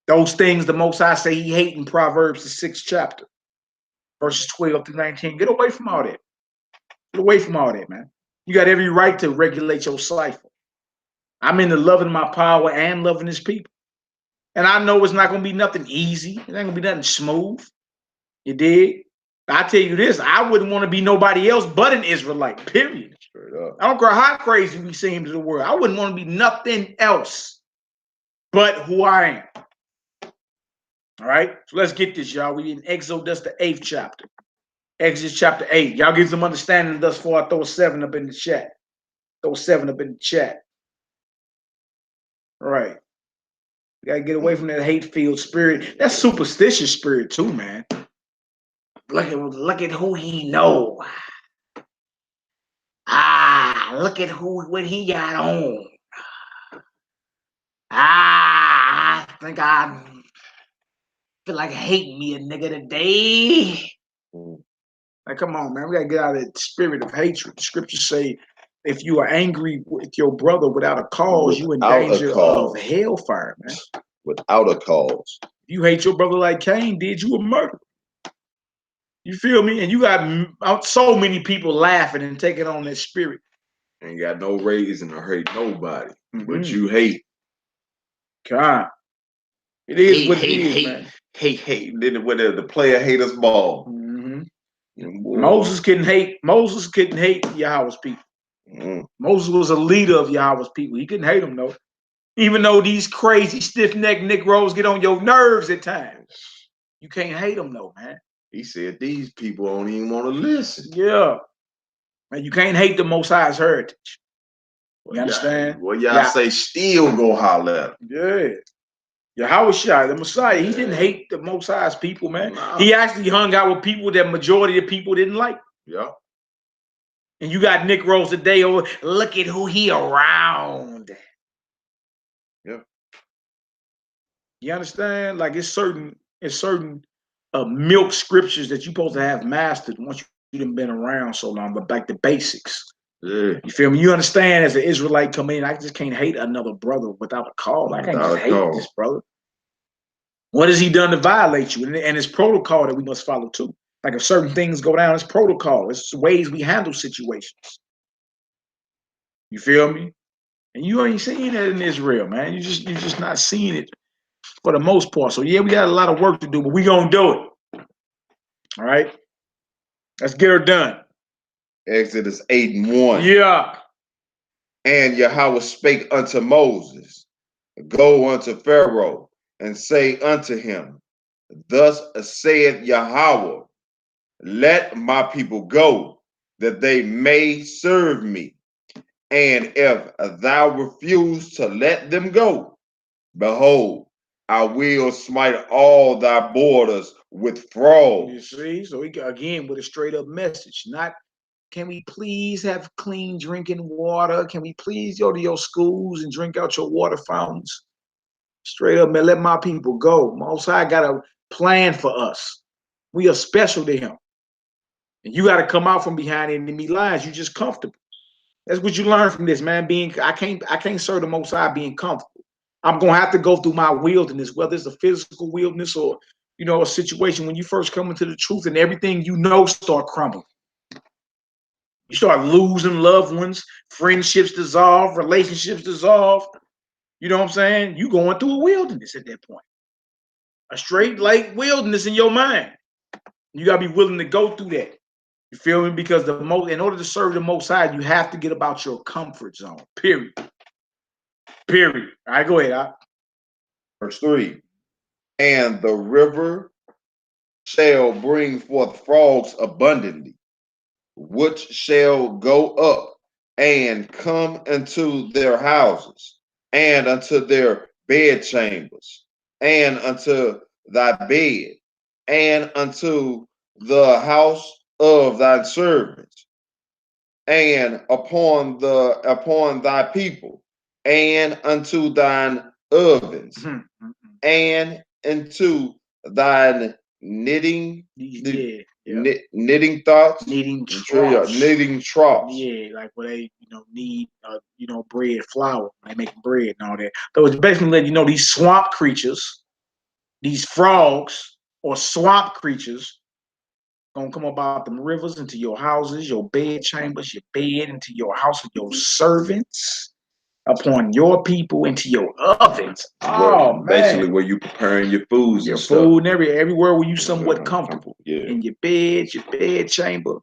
[SPEAKER 1] Those things the Most High say he hate in Proverbs, the 6th chapter, verses 12 through 19. Get away from all that. Get away from all that, man. You got every right to regulate your cipher. I'm into loving my power and loving his people. And I know it's not going to be nothing easy. It ain't going to be nothing smooth. You dig? I tell you this, I wouldn't want to be nobody else but an Israelite, period. Straight up. I don't care how crazy we seem to the world. I wouldn't want to be nothing else but who I am. All right? So let's get this, y'all. We in Exodus, the 8th chapter. Exodus chapter 8. Y'all get some understanding thus far. I throw a 7 up in the chat. Throw a 7 up in the chat. All right. We gotta get away from that hate-filled spirit. That superstitious spirit too, man. Look at who he know. Look at what he got on. think I feel like hating me a nigga today. Like, come on, man. We got to get out of that spirit of hatred. The scriptures say, if you are angry with your brother without a cause, you in danger of hellfire, man.
[SPEAKER 2] Without a cause.
[SPEAKER 1] If you hate your brother like Cain did, you a murderer. You feel me? And you got so many people laughing and taking on that spirit.
[SPEAKER 2] Ain't got no reason to hate nobody, but you hate.
[SPEAKER 1] God. It is what it is, man.
[SPEAKER 2] Hate. Then whether the player haters ball.
[SPEAKER 1] Moses couldn't hate Yahweh's people. Moses was a leader of Yahweh's people. He couldn't hate them, though. Even though these crazy stiff-necked Negroes get on your nerves at times. You can't hate them, though, man.
[SPEAKER 2] He said these people don't even want to listen.
[SPEAKER 1] Yeah. And you can't hate the Most High's heritage. You understand?
[SPEAKER 2] Well, y'all say still go holler at him.
[SPEAKER 1] Yeah. Yahweh, the Messiah, he didn't hate the Most High's people, man. Nah. He actually hung out with people that majority of people didn't like.
[SPEAKER 2] Yeah.
[SPEAKER 1] And you got Negroes today, look at who he around.
[SPEAKER 2] Yeah.
[SPEAKER 1] You understand? Like it's certain milk scriptures that you're supposed to have mastered once you done been around so long, but like the basics.
[SPEAKER 2] Yeah.
[SPEAKER 1] You feel me? You understand as an Israelite coming in, I just can't hate another brother without a cause. I can't just hate this brother. What has he done to violate you? And it's protocol that we must follow too. Like if certain things go down, it's protocol. It's ways we handle situations. You feel me? And you ain't seeing that in Israel, man. You're just not seeing it for the most part. So yeah, we got a lot of work to do, but we gonna do it. All right. Let's get her done.
[SPEAKER 2] Exodus 8:1.
[SPEAKER 1] Yeah.
[SPEAKER 2] And Yahweh spake unto Moses, go unto Pharaoh, and say unto him, thus saith Yahweh, let my people go, that they may serve me. And if thou refuse to let them go, behold, I will smite all thy borders with frogs.
[SPEAKER 1] You see? So we again with a straight up message, not can we please have clean drinking water? Can we please go to your schools and drink out your water fountains? Straight up, man, let my people go. Most High got a plan for us. We are special to him. And you got to come out from behind enemy lines. You just comfortable. That's what you learn from this, man. I can't serve the Most High being comfortable. I'm gonna have to go through my wilderness, whether it's a physical wilderness or a situation when you first come into the truth and everything start crumbling. You start losing loved ones, friendships dissolve, relationships dissolve. You know what I'm saying? You going through a wilderness at that point. A straight like wilderness in your mind. You gotta be willing to go through that. You feel me? Because in order to serve the Most High, you have to get about your comfort zone. Period. Period. All right, go ahead.
[SPEAKER 2] Verse 3. And the river shall bring forth frogs abundantly, which shall go up and come into their houses, and unto their bedchambers, and unto thy bed, and unto the house of thy servants, and upon thy people, and unto thine ovens, and into thine knitting thoughts, knitting troughs.
[SPEAKER 1] Yeah, like where they need bread, flour. They make bread and all that. So it's basically letting you know these swamp creatures, these frogs or swamp creatures, gonna come about them rivers into your houses, your bed chambers, your bed, into your house of your servants, upon your people, into your ovens.
[SPEAKER 2] Basically where you preparing your foods,
[SPEAKER 1] your
[SPEAKER 2] and
[SPEAKER 1] food
[SPEAKER 2] stuff.
[SPEAKER 1] and everywhere where you somewhat comfortable.
[SPEAKER 2] Yeah.
[SPEAKER 1] In your bed, your bed chamber.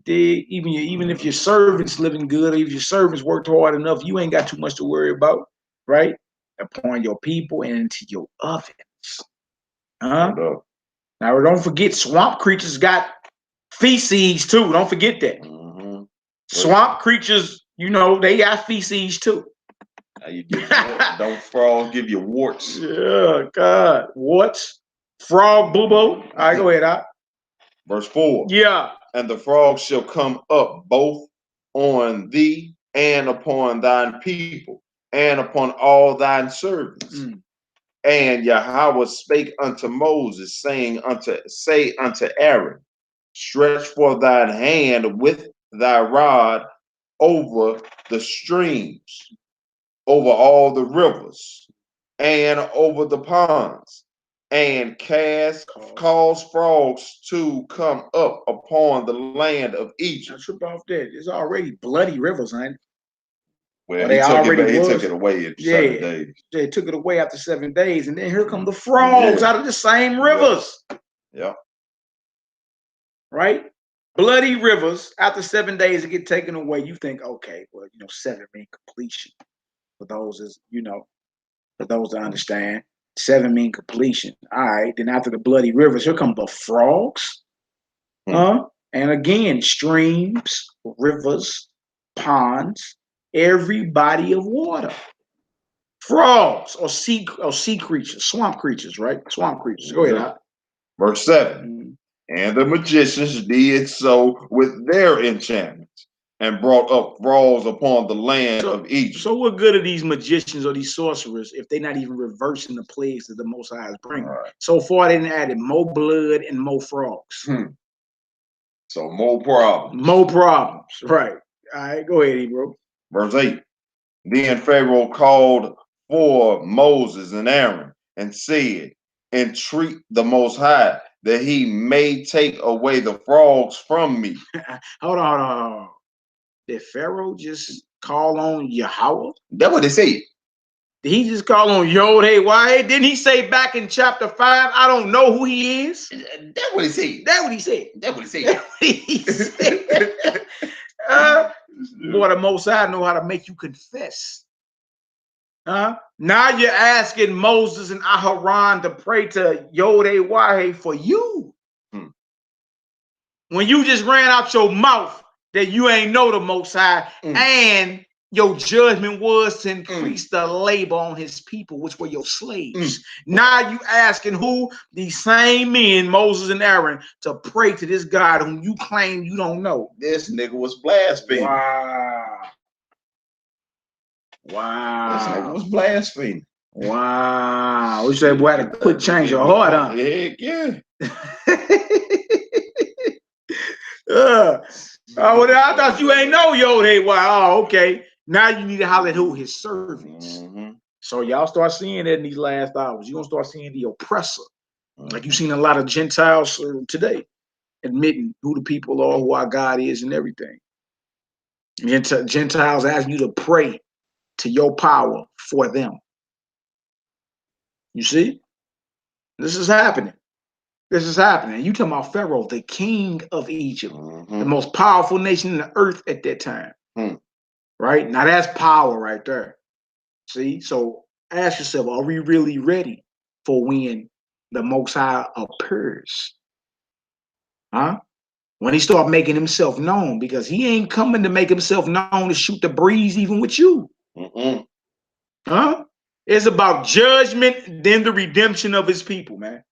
[SPEAKER 1] Even if your servants living good, or if your servants worked hard enough, you ain't got too much to worry about, right? Upon your people and into your ovens. Now don't forget, swamp creatures got feces too. Don't forget that. Swamp creatures, they got feces too.
[SPEAKER 2] Don't frogs give you warts?
[SPEAKER 1] Yeah, God, warts, frog, boo-boo. All right, go ahead.
[SPEAKER 2] Verse 4.
[SPEAKER 1] Yeah.
[SPEAKER 2] And the frogs shall come up both on thee and upon thine people and upon all thine servants. And Yahweh spake unto Moses, saying say unto Aaron, stretch forth thine hand with thy rod over the streams, over all the rivers, and over the ponds, and cause frogs to come up upon the land of Egypt.
[SPEAKER 1] Trip off that. It's already bloody rivers, ain't it?
[SPEAKER 2] Well, he took it away in 7 days.
[SPEAKER 1] They took it away after 7 days, and then here come the frogs out of the same rivers.
[SPEAKER 2] Yeah.
[SPEAKER 1] Right? Bloody rivers. After 7 days, it get taken away. You think, okay, well, 7 mean completion. For those for those that understand, 7 mean completion. All right. Then after the bloody rivers, here come the frogs. And again, streams, rivers, ponds, every body of water. Frogs or sea creatures, swamp creatures, right? Swamp creatures. Go ahead.
[SPEAKER 2] Verse 7. And the magicians did so with their enchantments, and brought up frogs upon the land of Egypt.
[SPEAKER 1] So what good are these magicians or these sorcerers if they're not even reversing the plagues that the Most High is bringing? Right. So far, they didn't add more blood and more frogs.
[SPEAKER 2] So more problems.
[SPEAKER 1] More problems. Right. All right, go ahead, Hebrew.
[SPEAKER 2] Verse 8. Then Pharaoh called for Moses and Aaron and said, entreat the Most High that he may take away the frogs from me.
[SPEAKER 1] Hold on. Did Pharaoh just call on Yhwh?
[SPEAKER 2] That's what they said.
[SPEAKER 1] Did he just call on Yhwh? Didn't he say back in chapter 5, I don't know who he is?
[SPEAKER 2] That's what he said.
[SPEAKER 1] That's what he said.
[SPEAKER 2] That's what he said.
[SPEAKER 1] Boy, the Most High know how to make you confess. Now you're asking Moses and Aharon to pray to Yhwh for you. When you just ran out your mouth that you ain't know the Most High, and your judgment was to increase the labor on his people, which were your slaves. Now you asking who? These same men, Moses and Aaron, to pray to this God whom you claim you don't know.
[SPEAKER 2] This nigga was blaspheming.
[SPEAKER 1] Wow.
[SPEAKER 2] This nigga was blaspheming.
[SPEAKER 1] Wow. We said, boy, I had to quick change your heart, huh?
[SPEAKER 2] Heck yeah.
[SPEAKER 1] I thought you ain't know Yhwh. Wow, okay. Now you need to holler at who? His servants. So y'all start seeing that in these last hours. You're going to start seeing the oppressor. Like you've seen a lot of Gentiles today admitting who the people are, who our God is, and everything. Gentiles ask you to pray to your power for them. You see? This is happening. This is happening. You talking about Pharaoh, the king of Egypt, the most powerful nation in the earth at that time. Right? Now that's power right there. See? So ask yourself, are we really ready for when the Most High appears? When he start making himself known, because he ain't coming to make himself known to shoot the breeze even with you. It's about judgment, then the redemption of his people, man.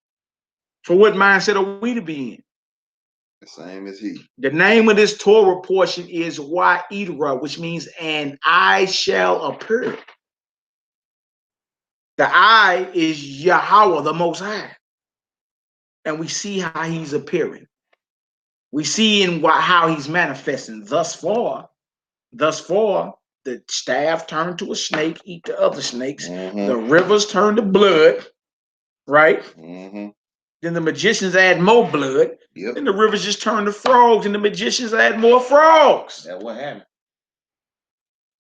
[SPEAKER 1] For what mindset are we to be in?
[SPEAKER 2] The same as he.
[SPEAKER 1] The name of this Torah portion is Yhwh, which means and I shall appear. The I is Yahweh, the Most High. And we see how he's appearing. We see in how he's manifesting. Thus far, the staff turned to a snake, eat the other snakes. The rivers turned to blood, right? Then the magicians add more blood. Then the rivers just turn to frogs, and the magicians add more frogs.
[SPEAKER 2] That's what happened.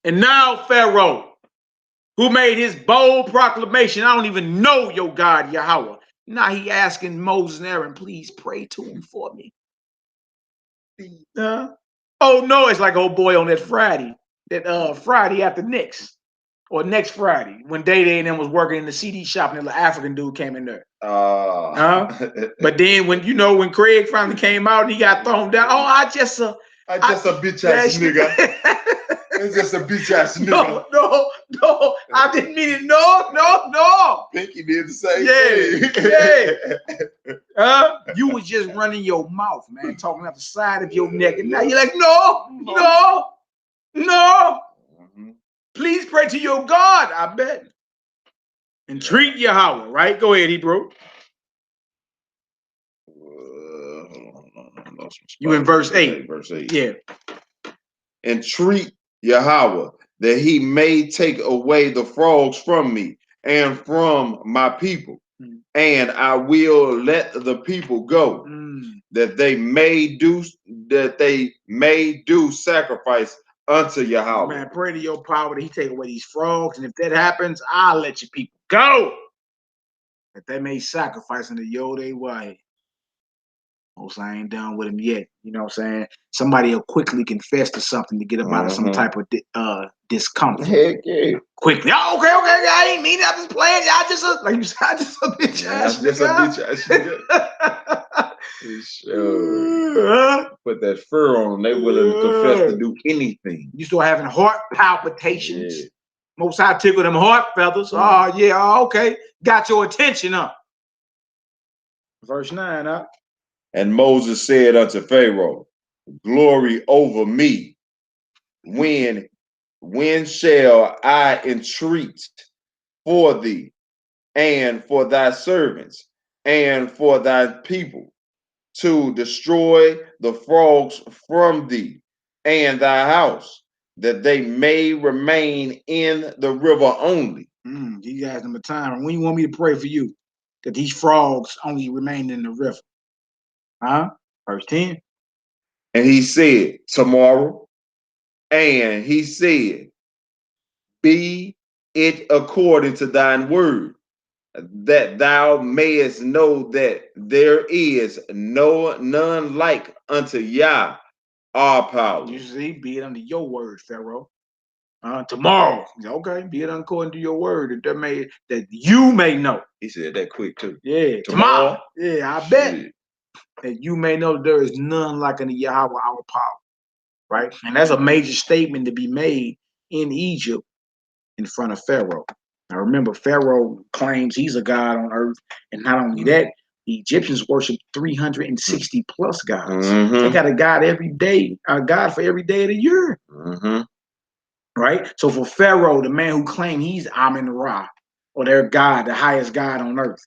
[SPEAKER 1] And now Pharaoh, who made his bold proclamation, I don't even know your God, Yahweh. Now he asking Moses and Aaron, please pray to him for me. Oh no, it's like old boy on that Friday after next. Or next Friday, when Day and them was working in the CD shop and the African dude came in there. But then when Craig finally came out and he got thrown down, I just a
[SPEAKER 2] bitch ass nigga. It's just a bitch ass nigga.
[SPEAKER 1] No, I didn't mean it. No.
[SPEAKER 2] Pinky did the same thing.
[SPEAKER 1] You was just running your mouth, man, talking out the side of your neck, and now you're like, no. Please pray to your God, I bet. Entreat Yhwh, right? Go ahead, Hebrew. You in verse 8.
[SPEAKER 2] Verse 8.
[SPEAKER 1] Yeah.
[SPEAKER 2] Entreat Yhwh that he may take away the frogs from me and from my people, and I will let the people go, that they may do sacrifice unto Yhwh.
[SPEAKER 1] Man, pray to your power that he take away these frogs, and if that happens, I'll let your people go, that they may sacrifice unto Yhwh. Most I ain't done with him yet. You know what I'm saying? Somebody will quickly confess to something to get up out of some type of discomfort.
[SPEAKER 2] Heck yeah.
[SPEAKER 1] Quickly. Oh, okay. I ain't mean it. I'm just playing. Y'all just like you said, I just a bitch ass.
[SPEAKER 2] Just a bitch ass. Sure. Put that fur on them. They willing to confess to do anything.
[SPEAKER 1] You start having heart palpitations. Yeah. Most I tickle them heart feathers. Oh, yeah. Oh, okay. Got your attention up. Verse 9 up.
[SPEAKER 2] And Moses said unto Pharaoh, glory over me. When shall I entreat for thee and for thy servants and for thy people to destroy the frogs from thee and thy house, that they may remain in the river only?
[SPEAKER 1] You guys number time. When you want me to pray for you, that these frogs only remain in the river? Huh? Verse 10.
[SPEAKER 2] And he said, tomorrow. And he said, be it according to thine word, that thou mayest know that there is none like unto Yah, our power.
[SPEAKER 1] You see, be it under your word, Pharaoh. Tomorrow. Okay, be it according to your word, that you may know.
[SPEAKER 2] He said that quick too.
[SPEAKER 1] Yeah, tomorrow. Yeah, I bet. Shit. That you may know there is none like unto Yahweh, our power. Right? And that's a major statement to be made in Egypt in front of Pharaoh. Now remember, Pharaoh claims he's a god on earth, and not only that, the Egyptians worship 360 plus gods. They got a god every day, a god for every day of the year. Right? So for Pharaoh, the man who claimed he's Amen-Ra, or their god, the highest god on earth,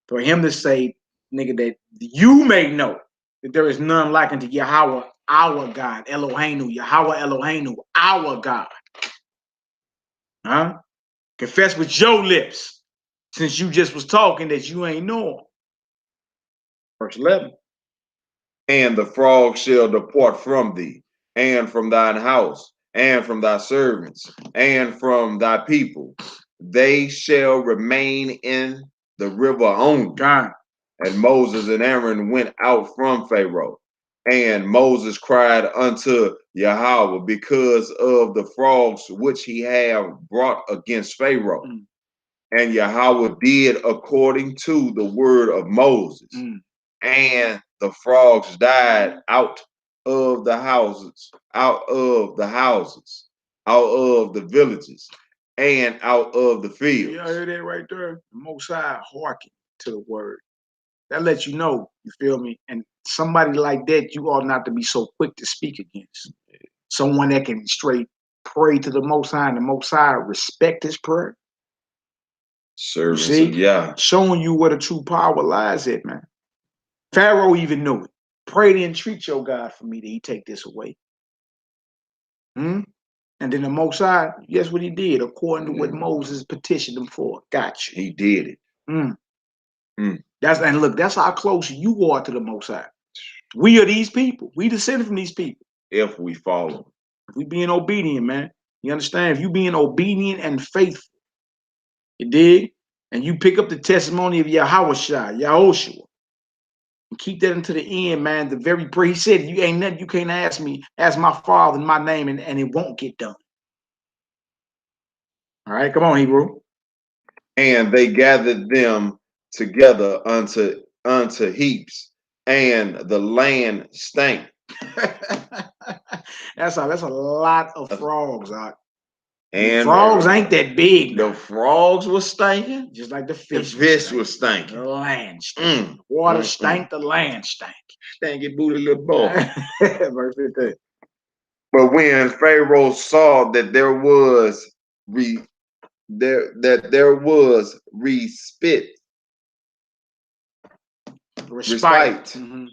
[SPEAKER 1] for him to say, nigga, that you may know that there is none like unto Yahweh, our God, Eloheinu, Yahweh Eloheinu, our God. Huh? Confess with your lips, since you just was talking, that you ain't know him. Verse 11.
[SPEAKER 2] And the frogs shall depart from thee, and from thine house, and from thy servants, and from thy people. They shall remain in the river only.
[SPEAKER 1] God.
[SPEAKER 2] And Moses and Aaron went out from Pharaoh. And Moses cried unto Yahweh because of the frogs which he had brought against Pharaoh. And Yahweh did according to the word of Moses. And the frogs died out of the houses, out of the villages, and out of the fields.
[SPEAKER 1] You heard that right there? The Most High hearken to the word. That lets you know, you feel me? And somebody like that, you ought not to be so quick to speak against. Someone that can straight pray to the Most High, and the Most High respect his prayer.
[SPEAKER 2] Servants of Yah.
[SPEAKER 1] Showing you where the true power lies at, man. Pharaoh even knew it. Pray to entreat your God for me that he take this away. And then the Most High, guess what he did? According to what Moses petitioned him for. Got you.
[SPEAKER 2] He did it.
[SPEAKER 1] And look, that's how close you are to the Most High. We are these people. We descended from these people.
[SPEAKER 2] If we follow.
[SPEAKER 1] If we being obedient, man. You understand? If you being obedient and faithful, you dig? And you pick up the testimony of Yahushua, and keep that until the end, man. The very prayer he said, you ain't nothing you can't ask me, ask my Father in my name, and it won't get done. All right, come on, Hebrew.
[SPEAKER 2] And they gathered them together unto heaps, and the land stank.
[SPEAKER 1] That's a lot of frogs,
[SPEAKER 2] And
[SPEAKER 1] frogs ain't that big.
[SPEAKER 2] The frogs were stinking,
[SPEAKER 1] just like the fish.
[SPEAKER 2] The fish was stinking.
[SPEAKER 1] The land stank. Water stank. The land stank.
[SPEAKER 2] Stanky booty little boy.
[SPEAKER 1] Verse 15.
[SPEAKER 2] But when Pharaoh saw that there was there was respite.
[SPEAKER 1] Mm-hmm.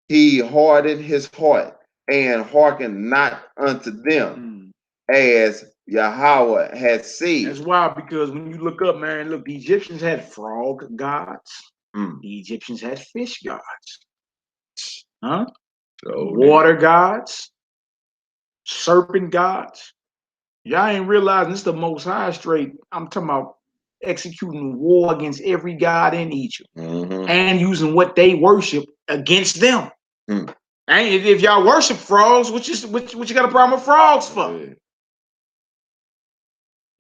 [SPEAKER 2] He hardened his heart and hearkened not unto them, as Yhwh had said.
[SPEAKER 1] That's wild, because when you look up, man, look, the Egyptians had frog gods. The Egyptians had fish gods. Huh? Water gods. Serpent gods. Y'all ain't realizing this is the Most High straight. I'm talking about executing war against every god in Egypt and using what they worship against them. And if y'all worship frogs, what you got a problem with frogs for?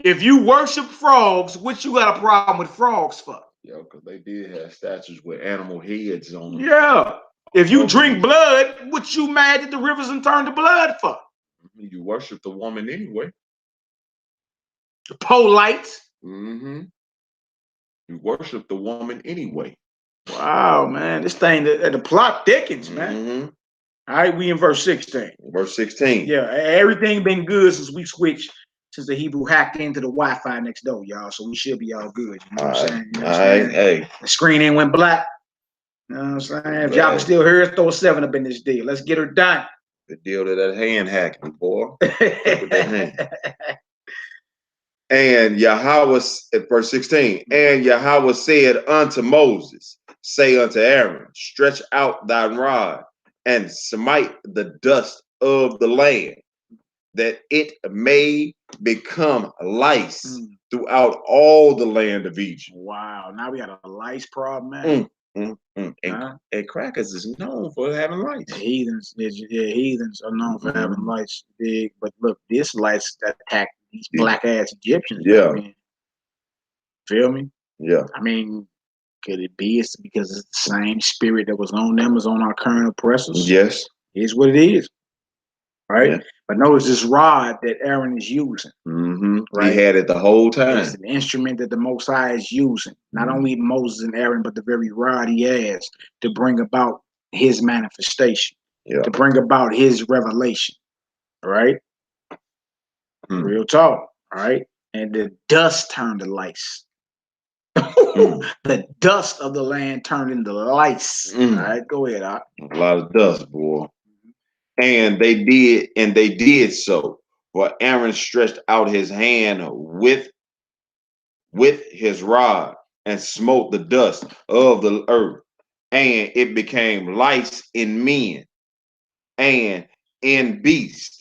[SPEAKER 1] If you worship frogs, what you got a problem with frogs for?
[SPEAKER 2] Yo, because they did have statues with animal heads on them.
[SPEAKER 1] Yeah. If you drink blood, what you mad that the rivers and turn to blood for?
[SPEAKER 2] You worship the woman anyway.
[SPEAKER 1] Polites.
[SPEAKER 2] You worship the woman anyway.
[SPEAKER 1] Wow, man. This thing, the plot thickens, man. All right, we in verse 16.
[SPEAKER 2] Verse 16.
[SPEAKER 1] Yeah, everything been good since we switched, since the Hebrew hacked into the Wi-Fi next door, y'all. So we should be all good. You know what I'm saying? You know what I'm saying?
[SPEAKER 2] Hey.
[SPEAKER 1] The screen ain't went black. You know what I'm saying? If y'all can still hear us, throw a 7 up in this deal. Let's get her done.
[SPEAKER 2] The deal to that hand hacking, boy. Look at that hand. And Yahweh, at verse 16, and Yahweh said unto Moses, say unto Aaron, stretch out thy rod and smite the dust of the land, that it may become lice throughout all the land of Egypt.
[SPEAKER 1] Wow, now we got a lice problem, man.
[SPEAKER 2] And crackers is known for having lice.
[SPEAKER 1] Heathens are known for having lice. Big, but look, this lice that attacked these black ass Egyptians.
[SPEAKER 2] Yeah.
[SPEAKER 1] I mean, feel me?
[SPEAKER 2] Yeah.
[SPEAKER 1] I mean, could it be it's because it's the same spirit that was on them as on our current oppressors?
[SPEAKER 2] Yes.
[SPEAKER 1] It's what it is. Right?
[SPEAKER 2] Yeah.
[SPEAKER 1] But notice this rod that Aaron is using. Right?
[SPEAKER 2] He had it the whole time.
[SPEAKER 1] It's an instrument that the Most High is using. Not only Moses and Aaron, but the very rod he has to bring about his manifestation. To bring about his revelation. All right? Real talk. All right? And the dust turned to lice. The dust of the land turned into lice. All right, go ahead.
[SPEAKER 2] A lot of dust, boy. And they did so. For Aaron stretched out his hand with his rod and smote the dust of the earth, and it became lice in men and in beasts.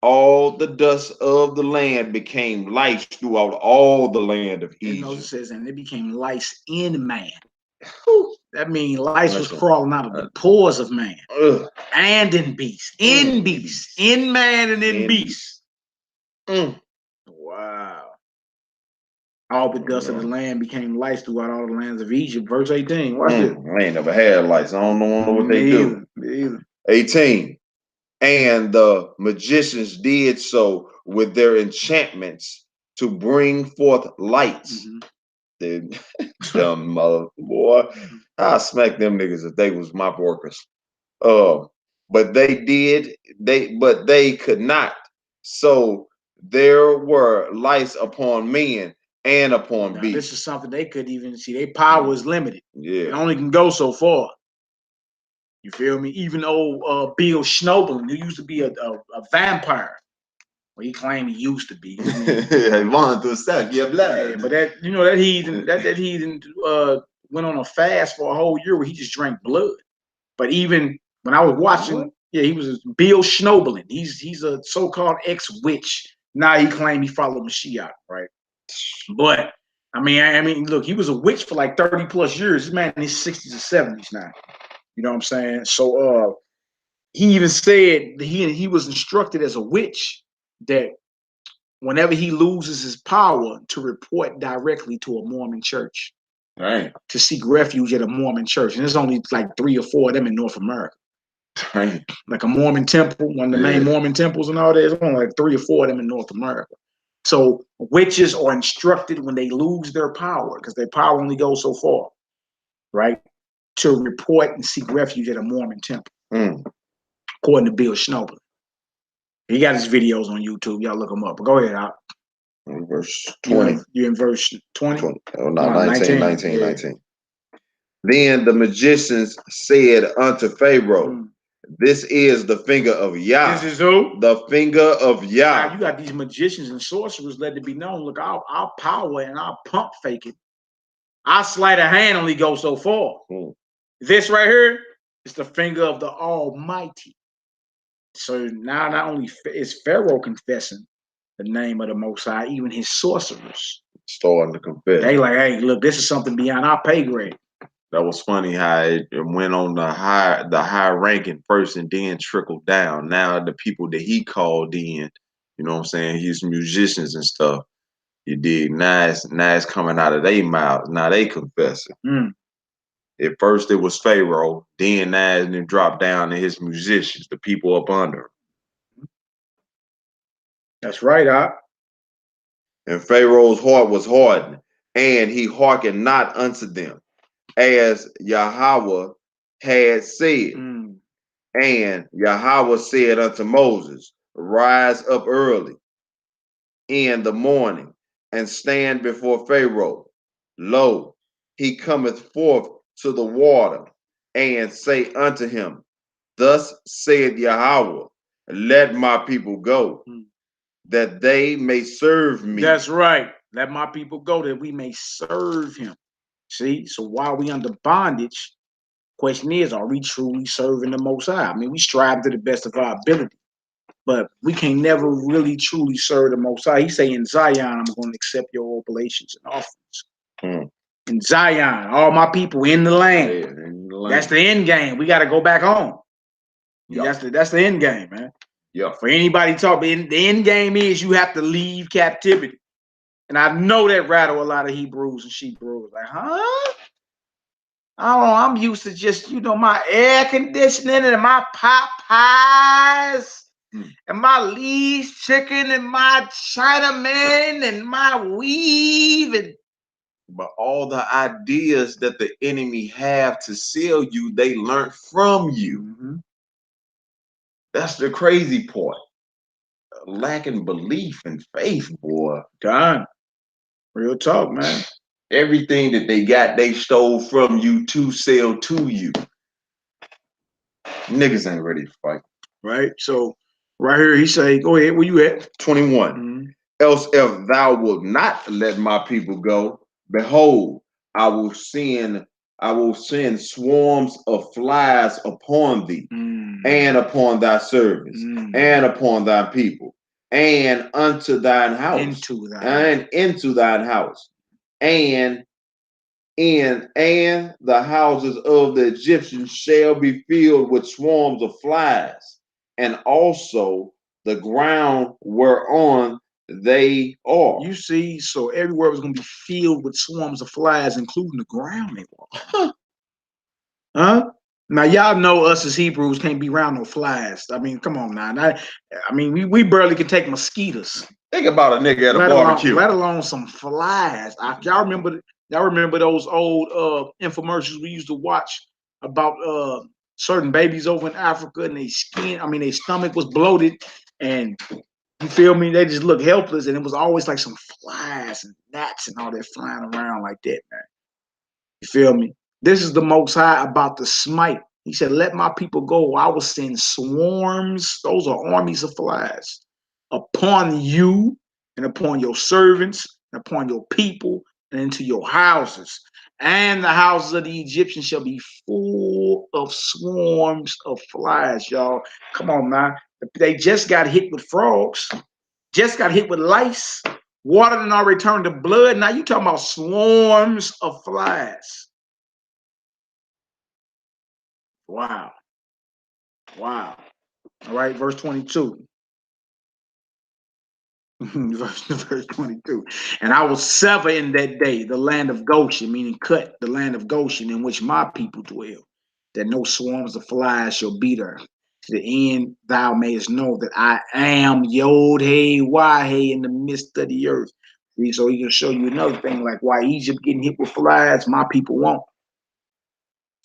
[SPEAKER 2] All the dust of the land became lice throughout all the land of Egypt.
[SPEAKER 1] And it says, and it became lice in man. That means lice was crawling out of the pores of man. And in beasts. In beasts. In man and in beasts. Wow. All the dust of the land became lice throughout all the lands of Egypt. Verse 18. Watch it.
[SPEAKER 2] I ain't never had lice. I don't know what they do.
[SPEAKER 1] Me either.
[SPEAKER 2] 18. And the magicians did so with their enchantments to bring forth lights. They dumb mother boy. I smack them niggas if they was my workers. But they could not. So there were lights upon men and upon beasts.
[SPEAKER 1] This is something they couldn't even see. Their power is limited.
[SPEAKER 2] Yeah.
[SPEAKER 1] It only can go so far. You feel me? Even old Bill Schnoebelen, who used to be a vampire. Well, he claimed he used to be.
[SPEAKER 2] He wanted to suck your blood.
[SPEAKER 1] Yeah, but that heathen went on a fast for a whole year where he just drank blood. But even when I was watching, he was Bill Schnoebelen. He's a so-called ex-witch. Now he claimed he followed Mashiach, right? But I mean, look, he was a witch for like 30 plus years. This man in his 60s or 70s now. You know what I'm saying? So he even said that he was instructed as a witch that whenever he loses his power, to report directly to a Mormon church.
[SPEAKER 2] Right.
[SPEAKER 1] To seek refuge at a Mormon church. And there's only like 3 or 4 of them in North America.
[SPEAKER 2] Right.
[SPEAKER 1] Like a Mormon temple, one of the main Mormon temples and all that. There's only like 3 or 4 of them in North America. So witches are instructed when they lose their power, because their power only goes so far, right? To report and seek refuge at a Mormon temple. According to Bill Schnoebelen. He got his videos on YouTube. Y'all look him up. But go ahead, Al.
[SPEAKER 2] Verse 20.
[SPEAKER 1] You in verse 20?
[SPEAKER 2] Oh, no, 19. Then the magicians said unto Pharaoh, this is the finger of Yah.
[SPEAKER 1] This is who?
[SPEAKER 2] The finger of Yah.
[SPEAKER 1] Now you got these magicians and sorcerers let it be known. Look, our power and our pump fake it. Our sleight of hand only goes so far. This right here is the finger of the Almighty. So now not only is Pharaoh confessing the name of the Most High, even his sorcerers
[SPEAKER 2] starting to confess.
[SPEAKER 1] They like, hey, look, this is something beyond our pay grade.
[SPEAKER 2] That was funny how it went on the high ranking first and then trickled down. Now the people that he called in, you know what I'm saying, his musicians and stuff, you dig, now it's coming out of their mouths. Now they confessing. At first it was Pharaoh, then now it dropped down to his musicians, the people up under him.
[SPEAKER 1] That's right, Doc.
[SPEAKER 2] And Pharaoh's heart was hardened, and he hearkened not unto them, as Yhwh had said. And Yhwh said unto Moses, rise up early in the morning, and stand before Pharaoh. Lo, he cometh forth to the water, and say unto him, thus said Yhwh, let my people go, that they may serve me.
[SPEAKER 1] That's right. Let my people go that we may serve him. See, so while we under bondage, question is, are we truly serving the Most High? I mean, we strive to the best of our ability, but we can never really truly serve the Most High. He say in Zion, I'm going to accept your oblations and offerings. In Zion, all my people in the land.
[SPEAKER 2] Yeah, in the land.
[SPEAKER 1] That's the end game. We got to go back home. Yep. That's the end game, man.
[SPEAKER 2] Yeah.
[SPEAKER 1] For anybody talking, the end game is you have to leave captivity. And I know that rattle a lot of Hebrews and Hebrews. Like, huh? Oh, I'm used to just, my air conditioning and my pot pies and my Lee's chicken and my Chinaman and my weave.
[SPEAKER 2] But all the ideas that the enemy have to sell you, they learned from you. That's the crazy part. Lacking belief and faith, boy.
[SPEAKER 1] God. Real talk, man.
[SPEAKER 2] Everything that they got, they stole from you to sell to you. Niggas ain't ready to fight.
[SPEAKER 1] Right? So, right here, he say, go ahead, where you at?
[SPEAKER 2] 21. Else if thou wilt not let my people go, behold, I will send swarms of flies upon thee, and upon thy servants, and upon thy people, and unto thine house, into thine house, and the houses of the Egyptians shall be filled with swarms of flies, and also the ground whereon they are.
[SPEAKER 1] You see, so everywhere was going to be filled with swarms of flies, including the ground they were. Huh? Now, y'all know us as Hebrews can't be around no flies. I mean, come on now. I mean, we barely can take mosquitoes.
[SPEAKER 2] Think about a nigga at a barbecue.
[SPEAKER 1] Let alone some flies. Y'all remember those old infomercials we used to watch about certain babies over in Africa and their stomach was bloated and you feel me? They just look helpless, and it was always like some flies and gnats and all that flying around like that, man. You feel me? This is the Most High about to smite. He said, let my people go. I will send swarms. Those are armies of flies upon you and upon your servants and upon your people and into your houses. And the houses of the Egyptians shall be full of swarms of flies, y'all. Come on, man. They just got hit with frogs, just got hit with lice. Water done already turned to blood. Now you talking about swarms of flies. Wow. Wow. All right, verse 22. verse 22. And I will sever in that day the land of Goshen, meaning cut the land of Goshen in which my people dwell, that no swarms of flies shall be there. To the end thou mayest know that I am Yhwh in the midst of the earth. See, so he can show you another thing, like why Egypt getting hit with flies, my people won't.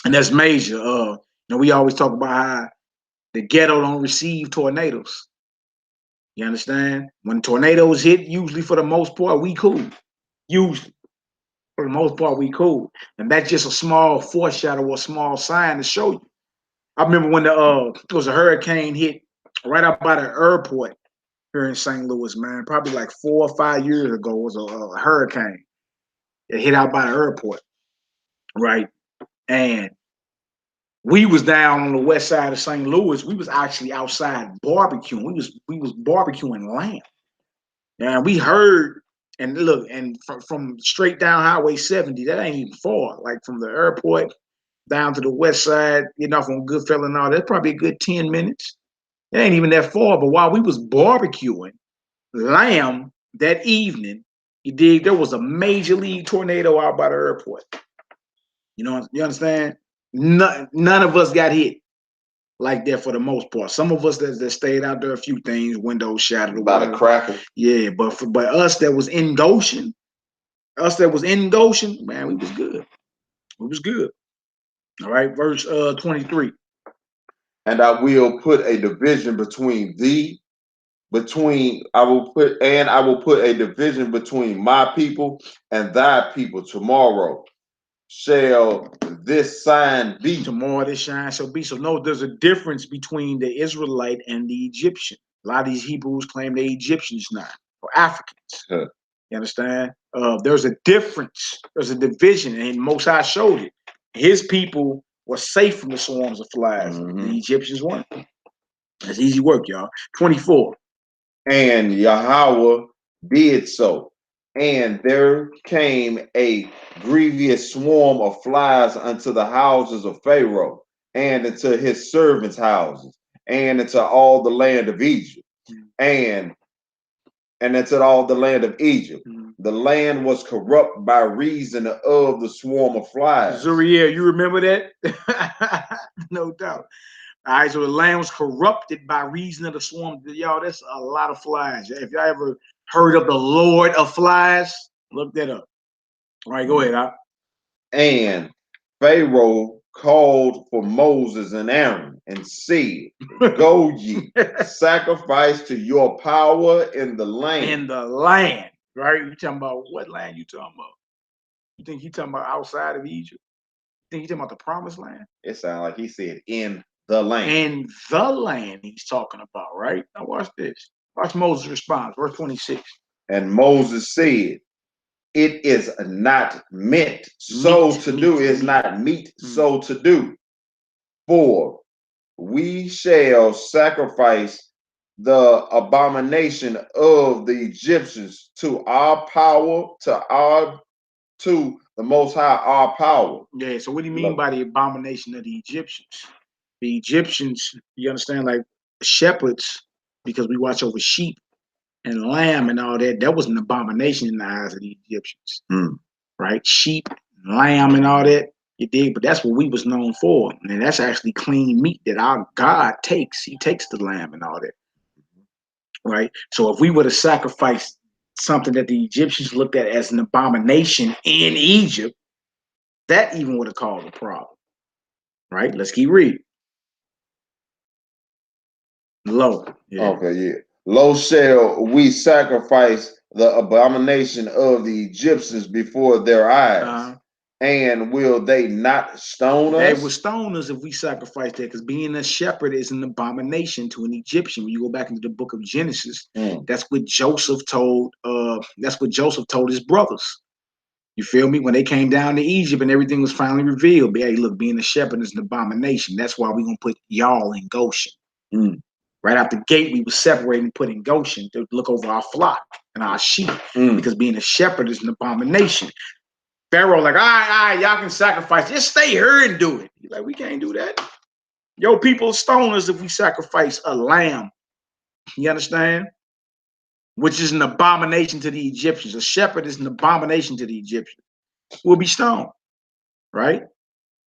[SPEAKER 1] And that's major. We always talk about how the ghetto don't receive tornadoes. You understand? When tornadoes hit, usually for the most part, we cool. Usually. For the most part, we cool. And that's just a small foreshadow or a small sign to show you. I remember when it was a hurricane hit right up by the airport here in St. Louis, man. Probably like 4 or 5 years ago, it was a hurricane. It hit out by the airport, right? And we was down on the west side of St. Louis. We was actually outside barbecuing. We was barbecuing lamb. And we heard, and look, and from straight down Highway 70, that ain't even far. Like from the airport down to the west side, getting off on Goodfellow and all, that's probably a good 10 minutes. It ain't even that far. But while we was barbecuing lamb that evening, you dig, there was a major league tornado out by the airport. You know, you understand? None of us got hit like that for the most part. Some of us that stayed out there, a few things, windows shattered.
[SPEAKER 2] By the cracker.
[SPEAKER 1] Yeah, but us that was in Goshen, man, we was good. We was good. All right, verse 23.
[SPEAKER 2] And I will put a division between thee, I will put a division between my people and thy people. Tomorrow shall this sign be.
[SPEAKER 1] Tomorrow this sign shall be. So no, there's a difference between the Israelite and the Egyptian. A lot of these Hebrews claim they're Egyptians now, or Africans.
[SPEAKER 2] Huh.
[SPEAKER 1] You understand? There's a difference. There's a division, and Most High showed it. His people were safe from the swarms of flies. The Egyptians weren't. That's easy work, y'all. 24.
[SPEAKER 2] And Yhwh did so. And there came a grievous swarm of flies unto the houses of Pharaoh, and into his servants' houses, and into all the land of Egypt, and into all the land of Egypt. The land was corrupt by reason of the swarm of flies.
[SPEAKER 1] Zuriel, you remember that? No doubt. All right, so the land was corrupted by reason of the swarm. Y'all, that's a lot of flies. If y'all ever heard of the Lord of Flies, look that up. All right, go ahead, Al.
[SPEAKER 2] And Pharaoh called for Moses and Aaron and said, go ye, sacrifice to your power in the land.
[SPEAKER 1] In the land, right? You talking about what land you talking about? You think he talking about outside of Egypt? You think he talking about the promised land?
[SPEAKER 2] It sounds like he said in the land.
[SPEAKER 1] In the land he's talking about, right? Now watch this. Watch Moses' response, verse 26.
[SPEAKER 2] And Moses said, it is not meant so to do. It's not meet so to do. For we shall sacrifice the abomination of the Egyptians to our power, to the Most High, our power.
[SPEAKER 1] Yeah, so what do you mean by the abomination of the Egyptians? The Egyptians, you understand, like shepherds, because we watch over sheep and lamb and all that, that was an abomination in the eyes of the Egyptians. Right? Sheep, lamb, and all that, you dig? But that's what we was known for. And that's actually clean meat that our God takes. He takes the lamb and all that. Right? So if we were to sacrifice something that the Egyptians looked at as an abomination in Egypt, that even would have caused a problem. Right? Let's keep reading. Lo. Yeah.
[SPEAKER 2] Okay, yeah. Lo shall we sacrifice the abomination of the Egyptians before their eyes. And will they not stone us?
[SPEAKER 1] They would stone us if we sacrifice that, because being a shepherd is an abomination to an Egyptian. When you go back into the book of Genesis, that's what Joseph told. That's what Joseph told his brothers. You feel me? When they came down to Egypt and everything was finally revealed, hey, look, being a shepherd is an abomination. That's why we're gonna put y'all in Goshen. Right out the gate, we were separating, put in Goshen to look over our flock and our sheep, because being a shepherd is an abomination. Pharaoh like, all right, y'all can sacrifice. Just stay here and do it. He's like, we can't do that. Yo, people stone us if we sacrifice a lamb. You understand? Which is an abomination to the Egyptians. A shepherd is an abomination to the Egyptians. We'll be stoned, right?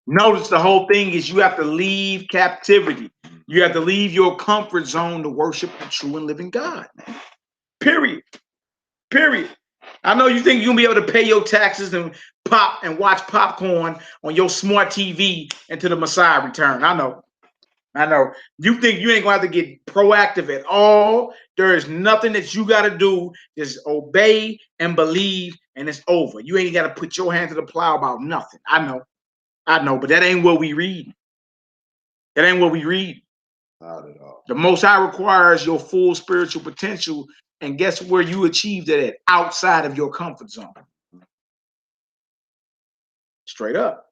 [SPEAKER 1] Notice the whole thing is you have to leave captivity. You have to leave your comfort zone to worship the true and living God, man. Period. Period. I know you think you're gonna be able to pay your taxes and pop and watch popcorn on your smart TV until the Messiah return. I know. I know. You think you ain't going to have to get proactive at all. There is nothing that you got to do. Just obey and believe, and it's over. You ain't got to put your hand to the plow about nothing. I know, but that ain't what we read. That ain't what we read.
[SPEAKER 2] Not at all.
[SPEAKER 1] The Most High requires your full spiritual potential, and guess where you achieve that at? Outside of your comfort zone. Straight up.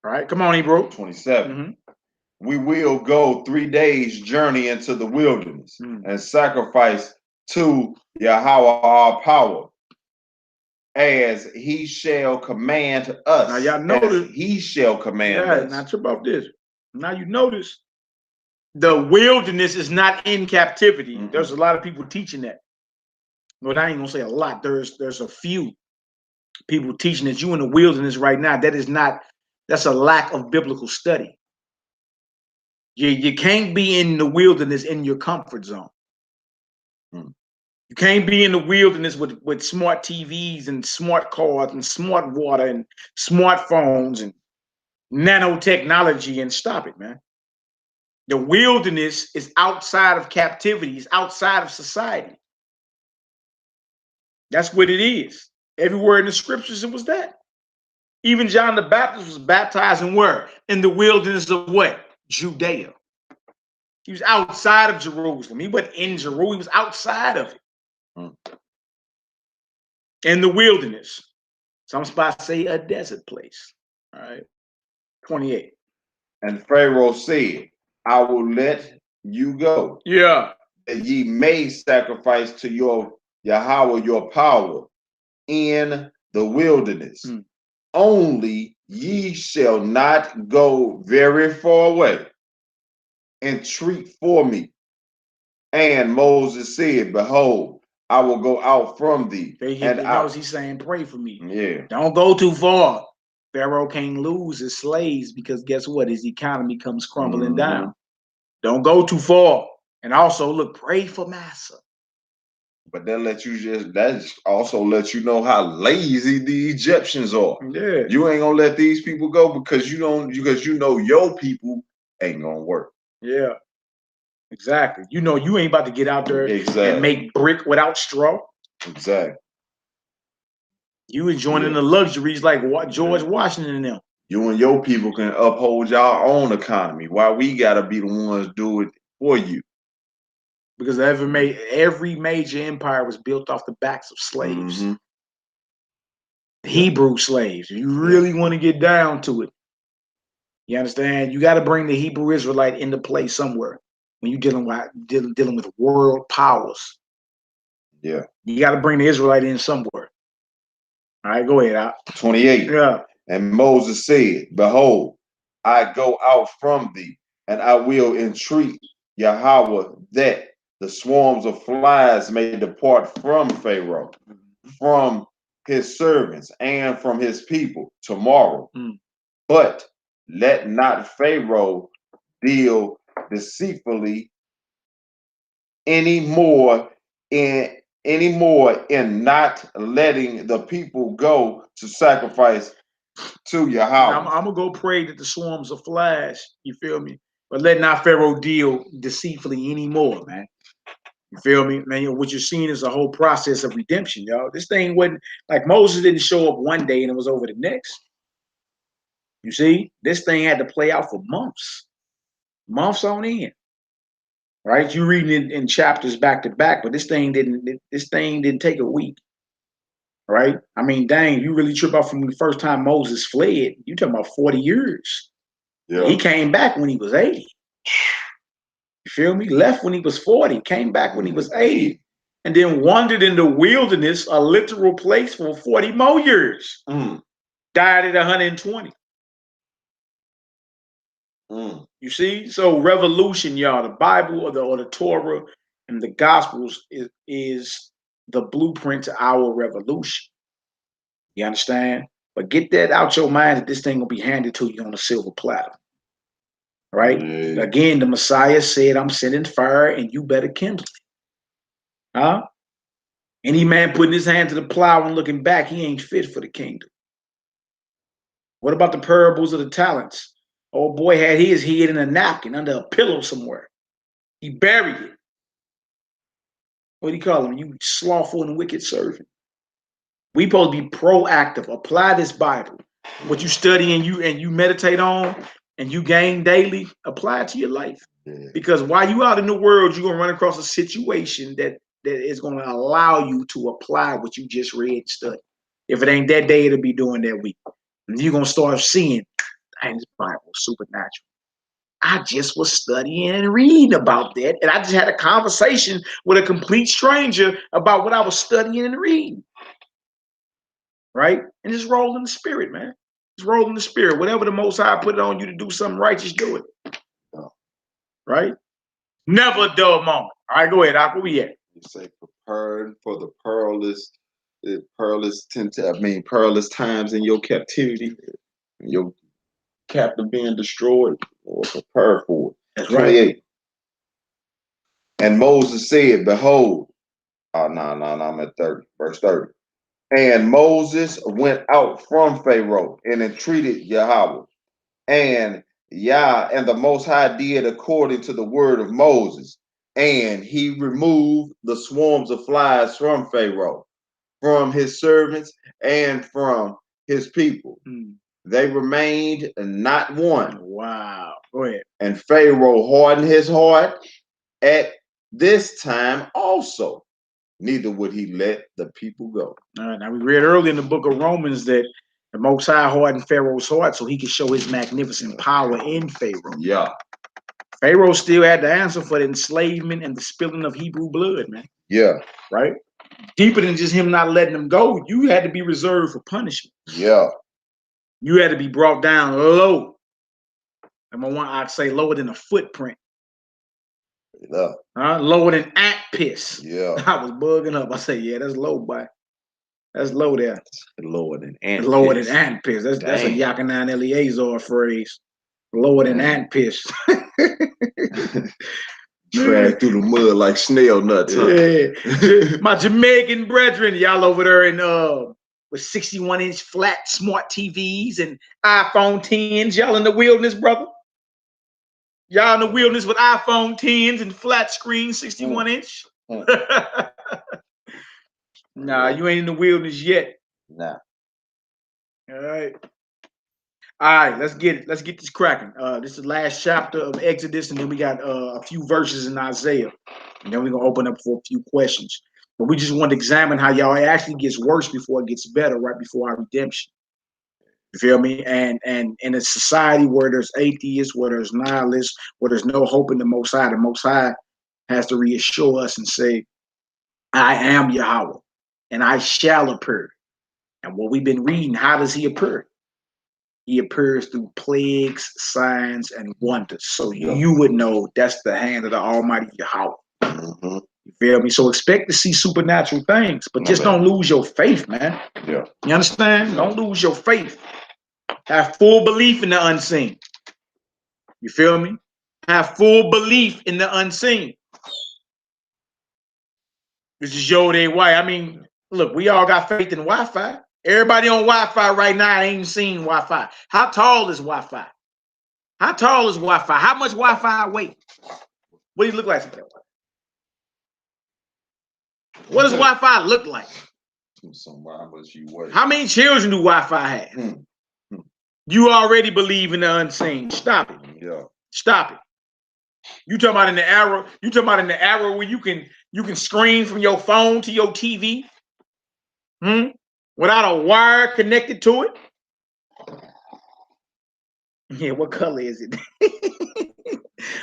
[SPEAKER 1] All right, come on, Hebrew.
[SPEAKER 2] 27.
[SPEAKER 1] Mm-hmm.
[SPEAKER 2] We will go 3 days journey into the wilderness and sacrifice to Yahweh our power, as he shall command us.
[SPEAKER 1] Now y'all notice
[SPEAKER 2] he shall command us.
[SPEAKER 1] Not sure about this. Now you notice the wilderness is not in captivity. There's a lot of people teaching that. But I ain't gonna say a lot. There's a few people teaching that you in the wilderness right now. That's a lack of biblical study. You can't be in the wilderness in your comfort zone. You can't be in the wilderness with smart TVs and smart cars and smart water and smartphones and nanotechnology, and stop it, man. The wilderness is outside of captivity. It's outside of society. That's what it is. Everywhere in the scriptures, it was that. Even John the Baptist was baptized in where? In the wilderness of what? Judea. He was outside of Jerusalem. He wasn't in Jerusalem. He was outside of it. In the wilderness. Some spots say a desert place. All right. 28.
[SPEAKER 2] And Pharaoh said, I will let you go.
[SPEAKER 1] Yeah.
[SPEAKER 2] That ye may sacrifice to your Yahweh your power in the wilderness. Only ye shall not go very far away. Entreat for me. And Moses said, behold, I will go out from thee.
[SPEAKER 1] He's saying, pray for me.
[SPEAKER 2] Yeah.
[SPEAKER 1] Don't go too far. Pharaoh can't lose his slaves because guess what? His economy comes crumbling down. Don't go too far. And also, look, pray for Massa.
[SPEAKER 2] But that also lets you know how lazy the Egyptians are.
[SPEAKER 1] Yeah.
[SPEAKER 2] You ain't gonna let these people go because you know your people ain't gonna work.
[SPEAKER 1] Yeah. Exactly. You know you ain't about to get out there and make brick without straw.
[SPEAKER 2] Exactly.
[SPEAKER 1] You enjoying the luxuries like George Washington and them.
[SPEAKER 2] You and your people can uphold your own economy. Why we gotta be the ones do it for you?
[SPEAKER 1] Because every major empire was built off the backs of slaves. Hebrew slaves. If you really want to get down to it, you understand? You got to bring the Hebrew Israelite into play somewhere when you're dealing with world powers.
[SPEAKER 2] Yeah.
[SPEAKER 1] You got to bring the Israelite in somewhere. All right, go ahead. Out.
[SPEAKER 2] 28.
[SPEAKER 1] Yeah.
[SPEAKER 2] And Moses said, behold, I go out from thee, and I will entreat Yahweh that the swarms of flies may depart from Pharaoh, from his servants, and from his people tomorrow. But let not Pharaoh deal deceitfully anymore in not letting the people go to sacrifice to Yahweh.
[SPEAKER 1] I'm gonna go pray that the swarms of flies, you feel me? But let not Pharaoh deal deceitfully anymore, man. You feel me? Man, what you're seeing is a whole process of redemption, y'all. This thing wasn't like Moses didn't show up one day and it was over the next. You see, this thing had to play out for months on end. Right? You reading it in chapters back to back, but this thing didn't take a week. Right? I mean, dang, you really trip out from the first time Moses fled. You talking about 40 years. Yeah. He came back when he was 80. You feel me? Left when he was 40, came back when he was 80, and then wandered in the wilderness, a literal place, for 40 more years. Died at 120. You see? So revolution, y'all, the Bible or the Torah and the Gospels is the blueprint to our revolution. You understand? But get that out your mind that this thing will be handed to you on a silver platter. Right? Again, the Messiah said, I'm sending fire and you better kindle it. Huh? Any man putting his hand to the plow and looking back, he ain't fit for the kingdom. What about the parables of the talents? Old boy had his head in a napkin under a pillow somewhere. He buried it. What do you call him? You slothful and wicked servant. We supposed to be proactive. Apply this Bible. What you study and you meditate on and you gain daily, apply it to your life. Yeah. Because while you out in the world, you're gonna run across a situation that is gonna allow you to apply what you just read and studied. If it ain't that day, it'll be doing that week. And you're gonna start seeing, dang, this Bible is supernatural. I just was studying and reading about that, and I just had a conversation with a complete stranger about what I was studying and reading. Right? And just roll in the spirit, man. Just roll in the spirit. Whatever the Most High put it on you to do something righteous, do it. Right? Never a dull moment. All right, go ahead, Doc. Where we at?
[SPEAKER 2] You say prepared for the perilous times in your captivity, your captive being destroyed, or prepare for it.
[SPEAKER 1] That's
[SPEAKER 2] 28.
[SPEAKER 1] Right.
[SPEAKER 2] And Moses said, behold, I'm at 30, verse 30. And Moses went out from Pharaoh and entreated Yhwh. And the Most High did according to the word of Moses. And he removed the swarms of flies from Pharaoh, from his servants, and from his people. They remained not one.
[SPEAKER 1] Wow. Go ahead.
[SPEAKER 2] And Pharaoh hardened his heart at this time also. Neither would he let the people go.
[SPEAKER 1] All right. Now, we read earlier in the book of Romans that the Most High hardened Pharaoh's heart so he could show his magnificent power in Pharaoh.
[SPEAKER 2] Yeah.
[SPEAKER 1] Pharaoh still had the answer for the enslavement and the spilling of Hebrew blood, man.
[SPEAKER 2] Yeah.
[SPEAKER 1] Right? Deeper than just him not letting them go, you had to be reserved for punishment.
[SPEAKER 2] Yeah.
[SPEAKER 1] You had to be brought down low. Number one, I'd say lower than a footprint.
[SPEAKER 2] Yeah.
[SPEAKER 1] Lower than ant piss.
[SPEAKER 2] Yeah.
[SPEAKER 1] I was bugging up. I say, yeah, that's low, boy. That's low there.
[SPEAKER 2] Lower than ant
[SPEAKER 1] lower
[SPEAKER 2] piss.
[SPEAKER 1] Than ant piss. That's a Yakinan Eliezer phrase. Lower than ant piss.
[SPEAKER 2] Drag through the mud like snail nuts. Huh?
[SPEAKER 1] Yeah. My Jamaican brethren, y'all over there in with 61-inch flat smart TVs and iPhone 10s. Y'all in the wilderness, brother? Y'all in the wilderness with iPhone 10s and flat screen 61-inch? Nah, you ain't in the wilderness yet.
[SPEAKER 2] Nah.
[SPEAKER 1] All right. All right, let's get it. Let's get this cracking. This is the last chapter of Exodus, and then we got a few verses in Isaiah. And then we're going to open up for a few questions. But we just want to examine how y'all it actually gets worse before it gets better, right before our redemption. You feel me? And in a society where there's atheists, where there's nihilists, where there's no hope in the Most High has to reassure us and say, I am Yhwh, and I shall appear. And what we've been reading, how does he appear? He appears through plagues, signs, and wonders. So you would know that's the hand of the Almighty Yhwh.
[SPEAKER 2] Mm-hmm.
[SPEAKER 1] You feel me? So expect to see supernatural things, but just don't lose your faith, man.
[SPEAKER 2] Yeah.
[SPEAKER 1] You understand? Don't lose your faith. Have full belief in the unseen. You feel me? Have full belief in the unseen. This is Yhwh. I mean, look, we all got faith in Wi-Fi. Everybody on Wi-Fi right now ain't seen Wi-Fi. How tall is Wi-Fi? How tall is Wi-Fi? How much Wi-Fi weight? What do you look like? What does Wi-Fi look like? How many children do Wi-Fi have? You already believe in the unseen. Stop it.
[SPEAKER 2] Yeah. Stop it.
[SPEAKER 1] You talking about in the era? You talking about in the era where you can stream from your phone to your TV? Without a wire connected to it? Yeah, what color is it?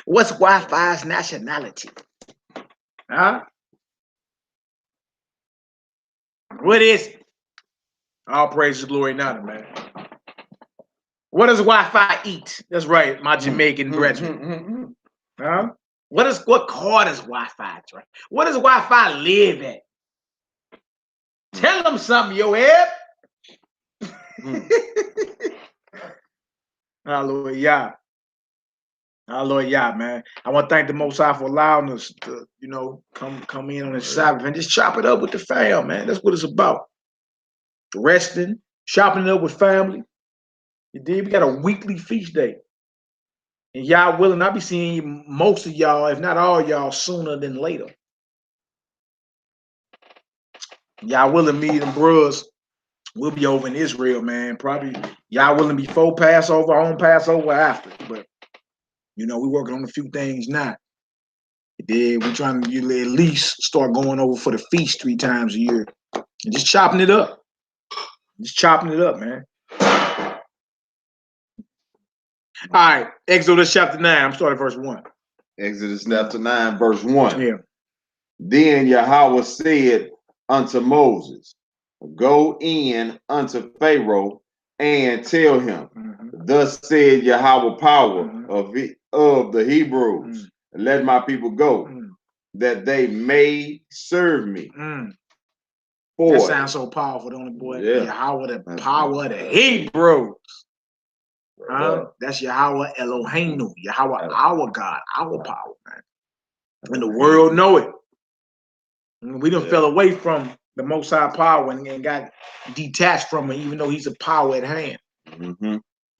[SPEAKER 1] What's Wi-Fi's nationality? Huh? What is it? All praise and glory now, man. What does Wi-Fi eat? That's right, my Jamaican brethren. Huh? What car does Wi-Fi drink? What does Wi-Fi live at? Tell them something, yo, Ed. Hallelujah. Hallelujah, man. I want to thank the Most High for allowing us to, come in on this Sabbath and just chop it up with the fam, man. That's what it's about. Resting, chopping it up with family. You did. We got a weekly feast day. And y'all willing, I'll be seeing most of y'all, if not all y'all, sooner than later. Y'all willing, me and bros, we'll be over in Israel, man. Probably y'all willing before Passover, on Passover, after. But you know, we're working on a few things now. We're trying to at least start going over for the feast 3 times a year and just chopping it up. Just chopping it up, man. All right, Exodus chapter 9. I'm starting verse 1.
[SPEAKER 2] Exodus chapter 9, verse 1.
[SPEAKER 1] Yeah.
[SPEAKER 2] Then Yahweh said unto Moses, go in unto Pharaoh and tell him, thus said Yahweh power of the Hebrews, let my people go, that they may serve me.
[SPEAKER 1] That sounds so powerful, don't it, boy? Yeah. Yahweh, the power of the Hebrews. That's Yahweh Eloheinu, Yahweh our God, our power, man. And the world know it. We done fell away from the Most High power and got detached from it, even though he's a power at hand.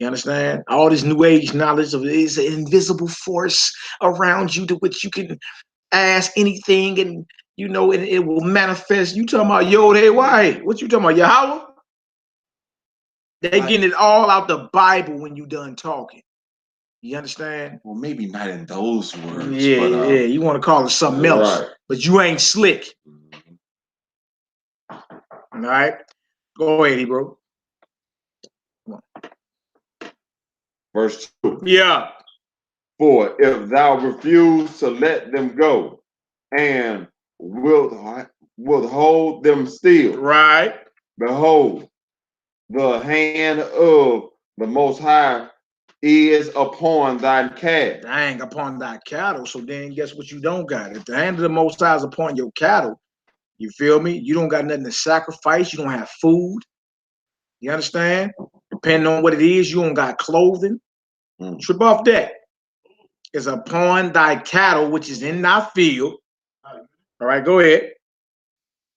[SPEAKER 1] You understand? All this new age knowledge of is an invisible force around you to which you can ask anything and you know it will manifest. You talking about Yhwh? What you talking about, Yahweh? They getting it all out the Bible when you done talking. You understand?
[SPEAKER 2] Well, maybe not in those words.
[SPEAKER 1] Yeah, but, yeah. You want to call it something else, but you ain't slick. All right, go ahead, bro.
[SPEAKER 2] Verse 2.
[SPEAKER 1] Yeah.
[SPEAKER 2] For if thou refuse to let them go, and wilt hold them still,
[SPEAKER 1] right?
[SPEAKER 2] Behold, the hand of the Most High is upon thy cattle.
[SPEAKER 1] Dang, upon thy cattle. So then guess what you don't got? If the hand of the Most High is upon your cattle, you feel me? You don't got nothing to sacrifice. You don't have food. You understand? Depending on what it is, you don't got clothing. Trip off that. Is upon thy cattle, which is in thy field. All right, go ahead.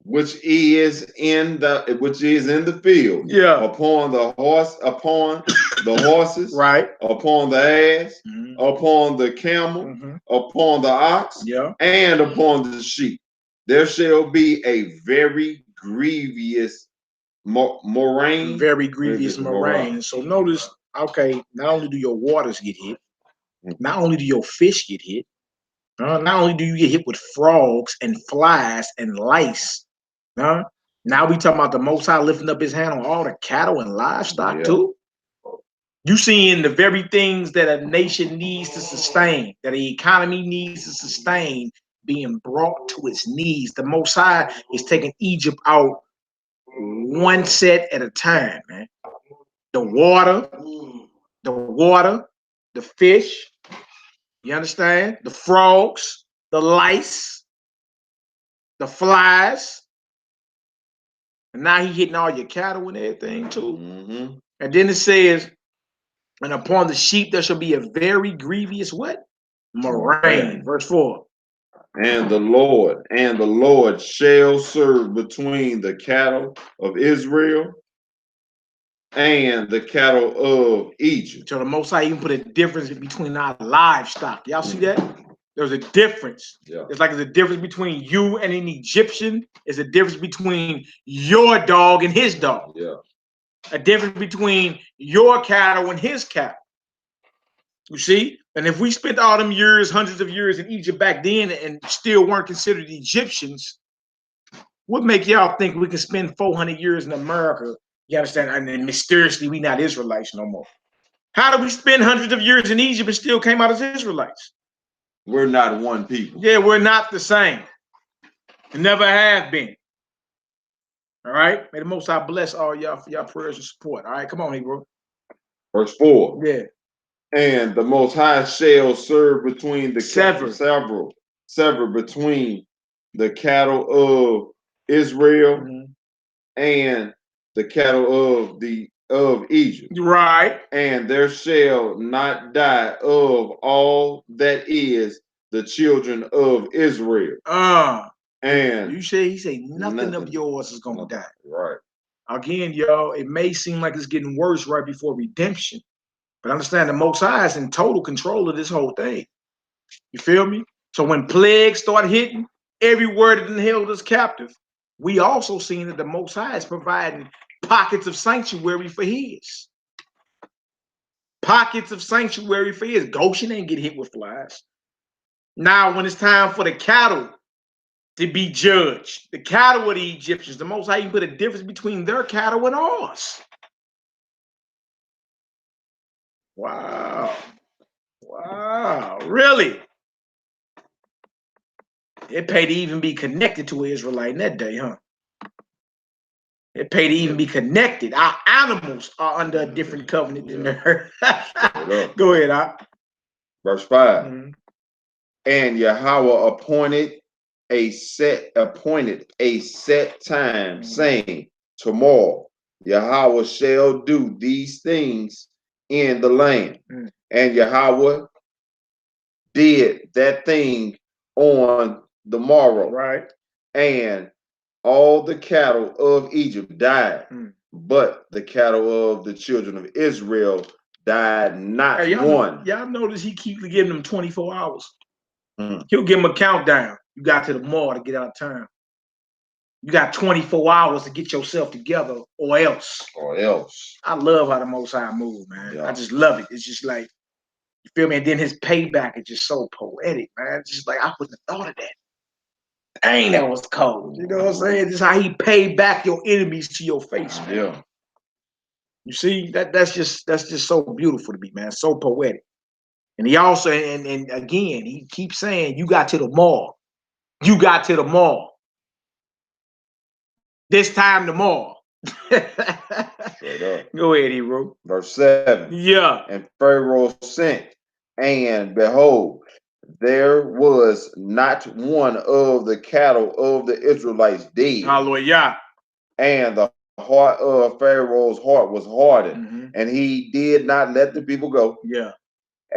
[SPEAKER 2] Which is in the field.
[SPEAKER 1] Yeah.
[SPEAKER 2] Upon the horses.
[SPEAKER 1] Right.
[SPEAKER 2] Upon the ass. Upon the camel. Upon the ox.
[SPEAKER 1] Yeah.
[SPEAKER 2] And upon the sheep. There shall be a very grievous moraine.
[SPEAKER 1] Very grievous moraine. So notice, okay, not only do your waters get hit, not only do your fish get hit, not only do you get hit with frogs and flies and lice, now we talking about the Most High lifting up his hand on all the cattle and livestock too. You seeing the very things that a nation needs to sustain, that an economy needs to sustain, being brought to its knees. The Most High is taking Egypt out one set at a time, man. The water, the fish, you understand? The frogs, the lice, the flies. And now he hitting all your cattle and everything too. And then it says, and upon the sheep there shall be a very grievous what? Moraine. Verse 4.
[SPEAKER 2] And the Lord shall serve between the cattle of Israel and the cattle of Egypt.
[SPEAKER 1] So the Most High even put a difference between our livestock. Y'all see that? There's a difference.
[SPEAKER 2] Yeah.
[SPEAKER 1] It's like there's a difference between you and an Egyptian. It's a difference between your dog and his dog.
[SPEAKER 2] Yeah.
[SPEAKER 1] A difference between your cattle and his cattle. You see? And if we spent all them years, hundreds of years in Egypt back then and still weren't considered Egyptians, what make y'all think we can spend 400 years in America? You understand? And then mysteriously, we not Israelites no more. How do we spend hundreds of years in Egypt and still came out as Israelites?
[SPEAKER 2] We're not one people.
[SPEAKER 1] Yeah, we're not the same. We never have been. All right? May the Most High bless all y'all for y'all prayers and support. All right, come on, Hebrew.
[SPEAKER 2] Verse 4.
[SPEAKER 1] Yeah.
[SPEAKER 2] And the Most High shall serve between the sever between the cattle of Israel and the cattle of Egypt.
[SPEAKER 1] Right.
[SPEAKER 2] And there shall not die of all that is the children of Israel. And
[SPEAKER 1] you say he say nothing of yours is gonna die.
[SPEAKER 2] Right.
[SPEAKER 1] Again, y'all, it may seem like it's getting worse right before redemption. But understand the Most High is in total control of this whole thing. You feel me? So when plagues start hitting, every word that held us captive, we also seen that the Most High is providing pockets of sanctuary for his. Pockets of sanctuary for his. Goshen ain't get hit with flies. Now, when it's time for the cattle to be judged, the cattle of the Egyptians, the Most High even put a difference between their cattle and ours. Wow. Wow. Really? It paid to even be connected to an Israelite in that day, huh? It paid to even be connected. Our animals are under a different covenant than theirs. Go ahead, Op.
[SPEAKER 2] Verse 5. And Yahweh appointed a set time, saying, tomorrow Yahweh shall do these things in the land. And Yahweh did that thing on the morrow.
[SPEAKER 1] Right.
[SPEAKER 2] And all the cattle of Egypt died, but the cattle of the children of Israel died not one.
[SPEAKER 1] Y'all notice he keeps giving them 24 hours. He'll give them a countdown. You got to the mall to get out of town. You got 24 hours to get yourself together or else.
[SPEAKER 2] Or else.
[SPEAKER 1] I love how the Most High move, man. Yeah. I just love it. It's just like, you feel me? And then his payback is just so poetic, man. It's just like, I wouldn't have thought of that. Dang, that was cold. You know what I'm saying? This is how he paid back your enemies to your face, man.
[SPEAKER 2] Yeah.
[SPEAKER 1] You see, that's just so beautiful to me, man. So poetic. And he also, and again, he keeps saying, you got to the mall. You got to the mall. This time the mall. Go ahead, Hebrew.
[SPEAKER 2] Verse 7.
[SPEAKER 1] Yeah.
[SPEAKER 2] And Pharaoh sent, and behold, there was not one of the cattle of the Israelites dead.
[SPEAKER 1] Hallelujah.
[SPEAKER 2] And the heart of Pharaoh's heart was hardened, and he did not let the people go.
[SPEAKER 1] Yeah.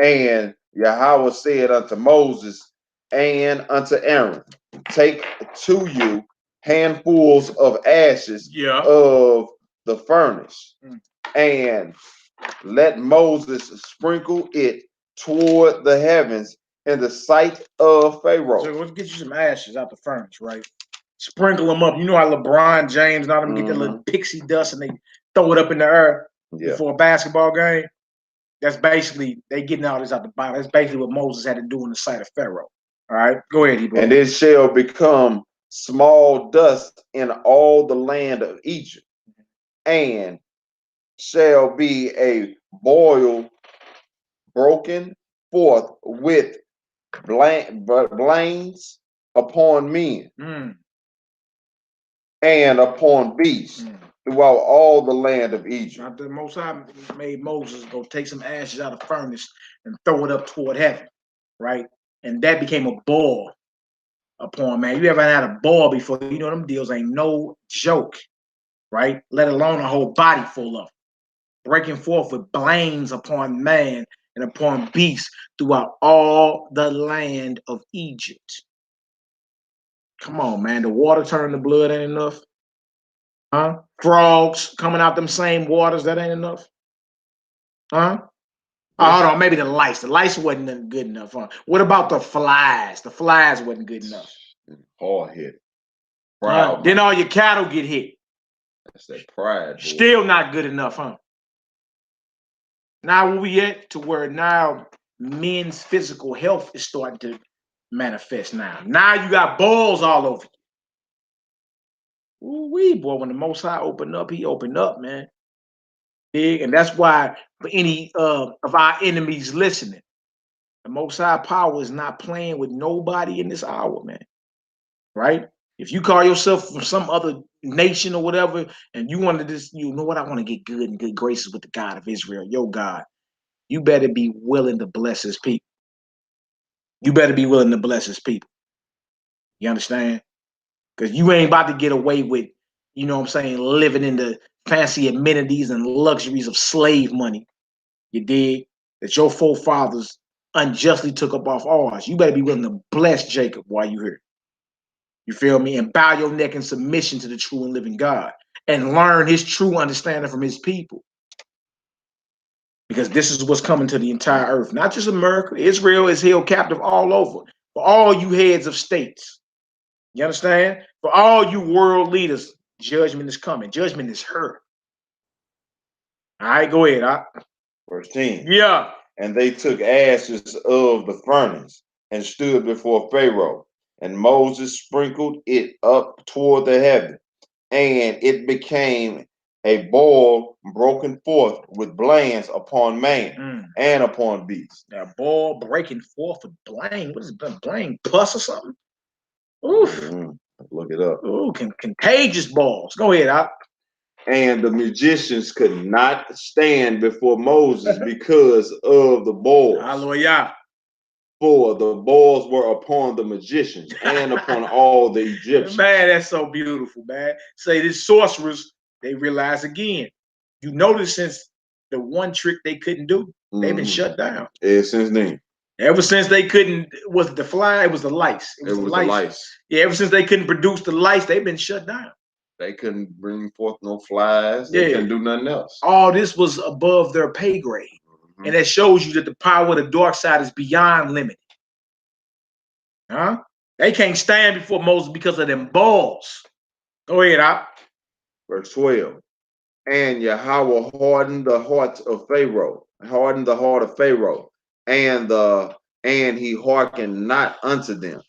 [SPEAKER 2] And Yahweh said unto Moses and unto Aaron, take to you handfuls of ashes of the furnace, and let Moses sprinkle it toward the heavens in the sight of Pharaoh.
[SPEAKER 1] So let's get you some ashes out the furnace, right? Sprinkle them up. You know how LeBron James and all them get the little pixie dust and they throw it up in the air before a basketball game? That's basically, they getting all this out the Bible. That's basically what Moses had to do in the sight of Pharaoh. All right, go ahead, Hebrew.
[SPEAKER 2] And it shall become small dust in all the land of Egypt, and shall be a boil broken forth with blains upon men and upon beasts throughout all the land of Egypt.
[SPEAKER 1] Now, the Most High made Moses go take some ashes out of the furnace and throw it up toward heaven, right? And that became a boil upon, man. You ever had a boil before? You know them deals ain't no joke, right? Let alone a whole body full of them. Breaking forth with blains upon man and upon beasts throughout all the land of Egypt. Come on, man. The water turning to blood ain't enough. Huh? Frogs coming out them same waters, that ain't enough. Huh? Oh, hold on, maybe the lice. The lice wasn't good enough, huh? What about the flies? The flies wasn't good enough.
[SPEAKER 2] Hard hit. Proud.
[SPEAKER 1] Then all your cattle get hit.
[SPEAKER 2] That's that pride. Boy.
[SPEAKER 1] Still not good enough, huh? Now where we at to where now men's physical health is starting to manifest now. Now you got balls all over you. Ooh-wee, boy, when the Most High opened up, he opened up, man. Big, and that's why for any of our enemies listening, the Most High power is not playing with nobody in this hour, man. Right? If you call yourself from some other nation or whatever, and you want to just, you know what, I want to get good and good graces with the God of Israel, your God, you better be willing to bless his people. You better be willing to bless his people. You understand? Because you ain't about to get away with, you know what I'm saying, living in the fancy amenities and luxuries of slave money. You dig? That your forefathers unjustly took up off ours. You better be willing to bless Jacob while you're here. You feel me? And bow your neck in submission to the true and living God and learn his true understanding from his people. Because this is what's coming to the entire earth, not just America. Israel is held captive all over. For all you heads of states, you understand? For all you world leaders, judgment is coming. Judgment is heard. All right, go ahead.
[SPEAKER 2] Verse 10.
[SPEAKER 1] Yeah.
[SPEAKER 2] And they took ashes of the furnace and stood before Pharaoh. And Moses sprinkled it up toward the heaven, and it became a boil broken forth with blains upon man and upon beast.
[SPEAKER 1] That boil breaking forth with blame. What is it? Blame? Pus or something? Oof.
[SPEAKER 2] Look it up.
[SPEAKER 1] Ooh, contagious balls. Go ahead.
[SPEAKER 2] And the magicians could not stand before Moses because of the boils.
[SPEAKER 1] Hallelujah.
[SPEAKER 2] For the boils were upon the magicians and upon all the Egyptians.
[SPEAKER 1] Man, that's so beautiful, man. Say these sorcerers, they realize again. You notice since the one trick they couldn't do, they've been shut down.
[SPEAKER 2] Ever since then.
[SPEAKER 1] Ever since they couldn't, was it the fly? It was the lice.
[SPEAKER 2] It was the lice.
[SPEAKER 1] Yeah, ever since they couldn't produce the lice, they've been shut down.
[SPEAKER 2] They couldn't bring forth no flies. They couldn't do nothing else.
[SPEAKER 1] All this was above their pay grade. And that shows you that the power of the dark side is beyond limit. Huh? They can't stand before Moses because of them balls. Go ahead,
[SPEAKER 2] Verse 12. And Yahweh hardened the heart of Pharaoh, and he hearkened not unto them.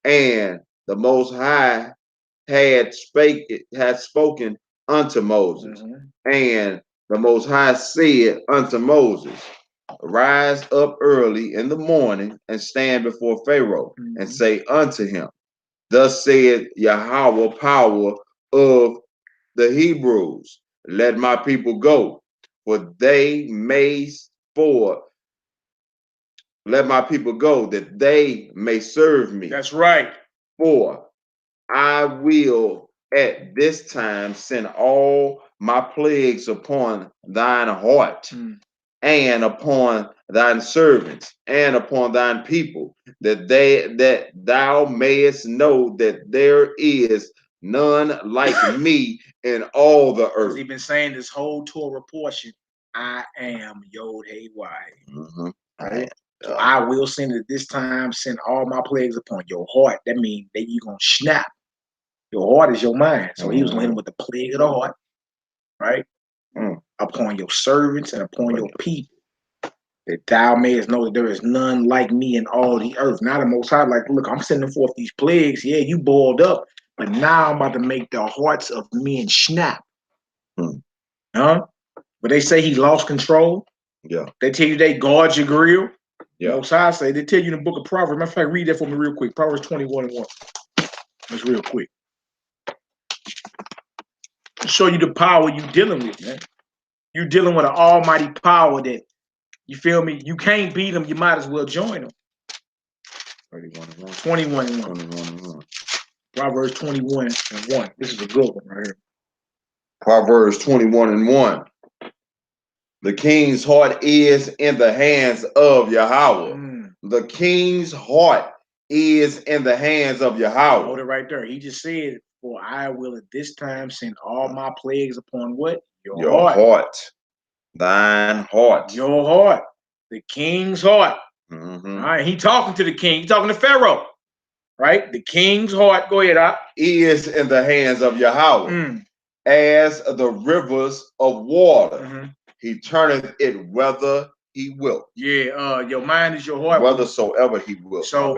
[SPEAKER 2] And the Most High had spoken unto Moses. And the Most High said unto Moses, Rise up early in the morning and stand before Pharaoh and say unto him, Thus said Yahweh, power of the Hebrews, let my people go, let my people go, that they may serve me.
[SPEAKER 1] That's right.
[SPEAKER 2] For I will at this time send all my plagues upon thine heart and upon thine servants and upon thine people, that thou mayest know that there is none like me in all the earth.
[SPEAKER 1] He's been saying this whole Torah portion, I am Yhwh. Right? So I will send at this time, send all my plagues upon your heart. That means that you're going to snap. Your heart is your mind. So he was going to hit him with the plague of the heart, right? Upon your servants and upon your people. That thou mayest know that there is none like me in all the earth. Now the Most High, like, look, I'm sending forth these plagues. Yeah, you boiled up. But now I'm about to make the hearts of men snap. Huh? But they say he lost control.
[SPEAKER 2] Yeah.
[SPEAKER 1] They tell you they guard your grill.
[SPEAKER 2] Yeah.
[SPEAKER 1] Most High say, they tell you in the book of Proverbs. Matter of fact, read that for me real quick. Proverbs 21:1. That's real quick. Show you the power you dealing with, man. You dealing with an almighty power that, you feel me? You can't beat them. You might as well join them. 21:1. Proverbs 21:1. This is a good one right here.
[SPEAKER 2] Proverbs 21:1. The king's heart is in the hands of Yahweh. The king's heart is in the hands of Yahweh.
[SPEAKER 1] Hold it right there. He just said, for I will at this time send all my plagues upon what?
[SPEAKER 2] Your heart. Thine heart.
[SPEAKER 1] Your heart. The king's heart. All right. He talking to the king. He talking to Pharaoh. Right? The king's heart. Go ahead.
[SPEAKER 2] Is in the hands of Yahweh. As the rivers of water. He turneth it whether he will.
[SPEAKER 1] Yeah, your mind is your heart.
[SPEAKER 2] Whethersoever he will.
[SPEAKER 1] So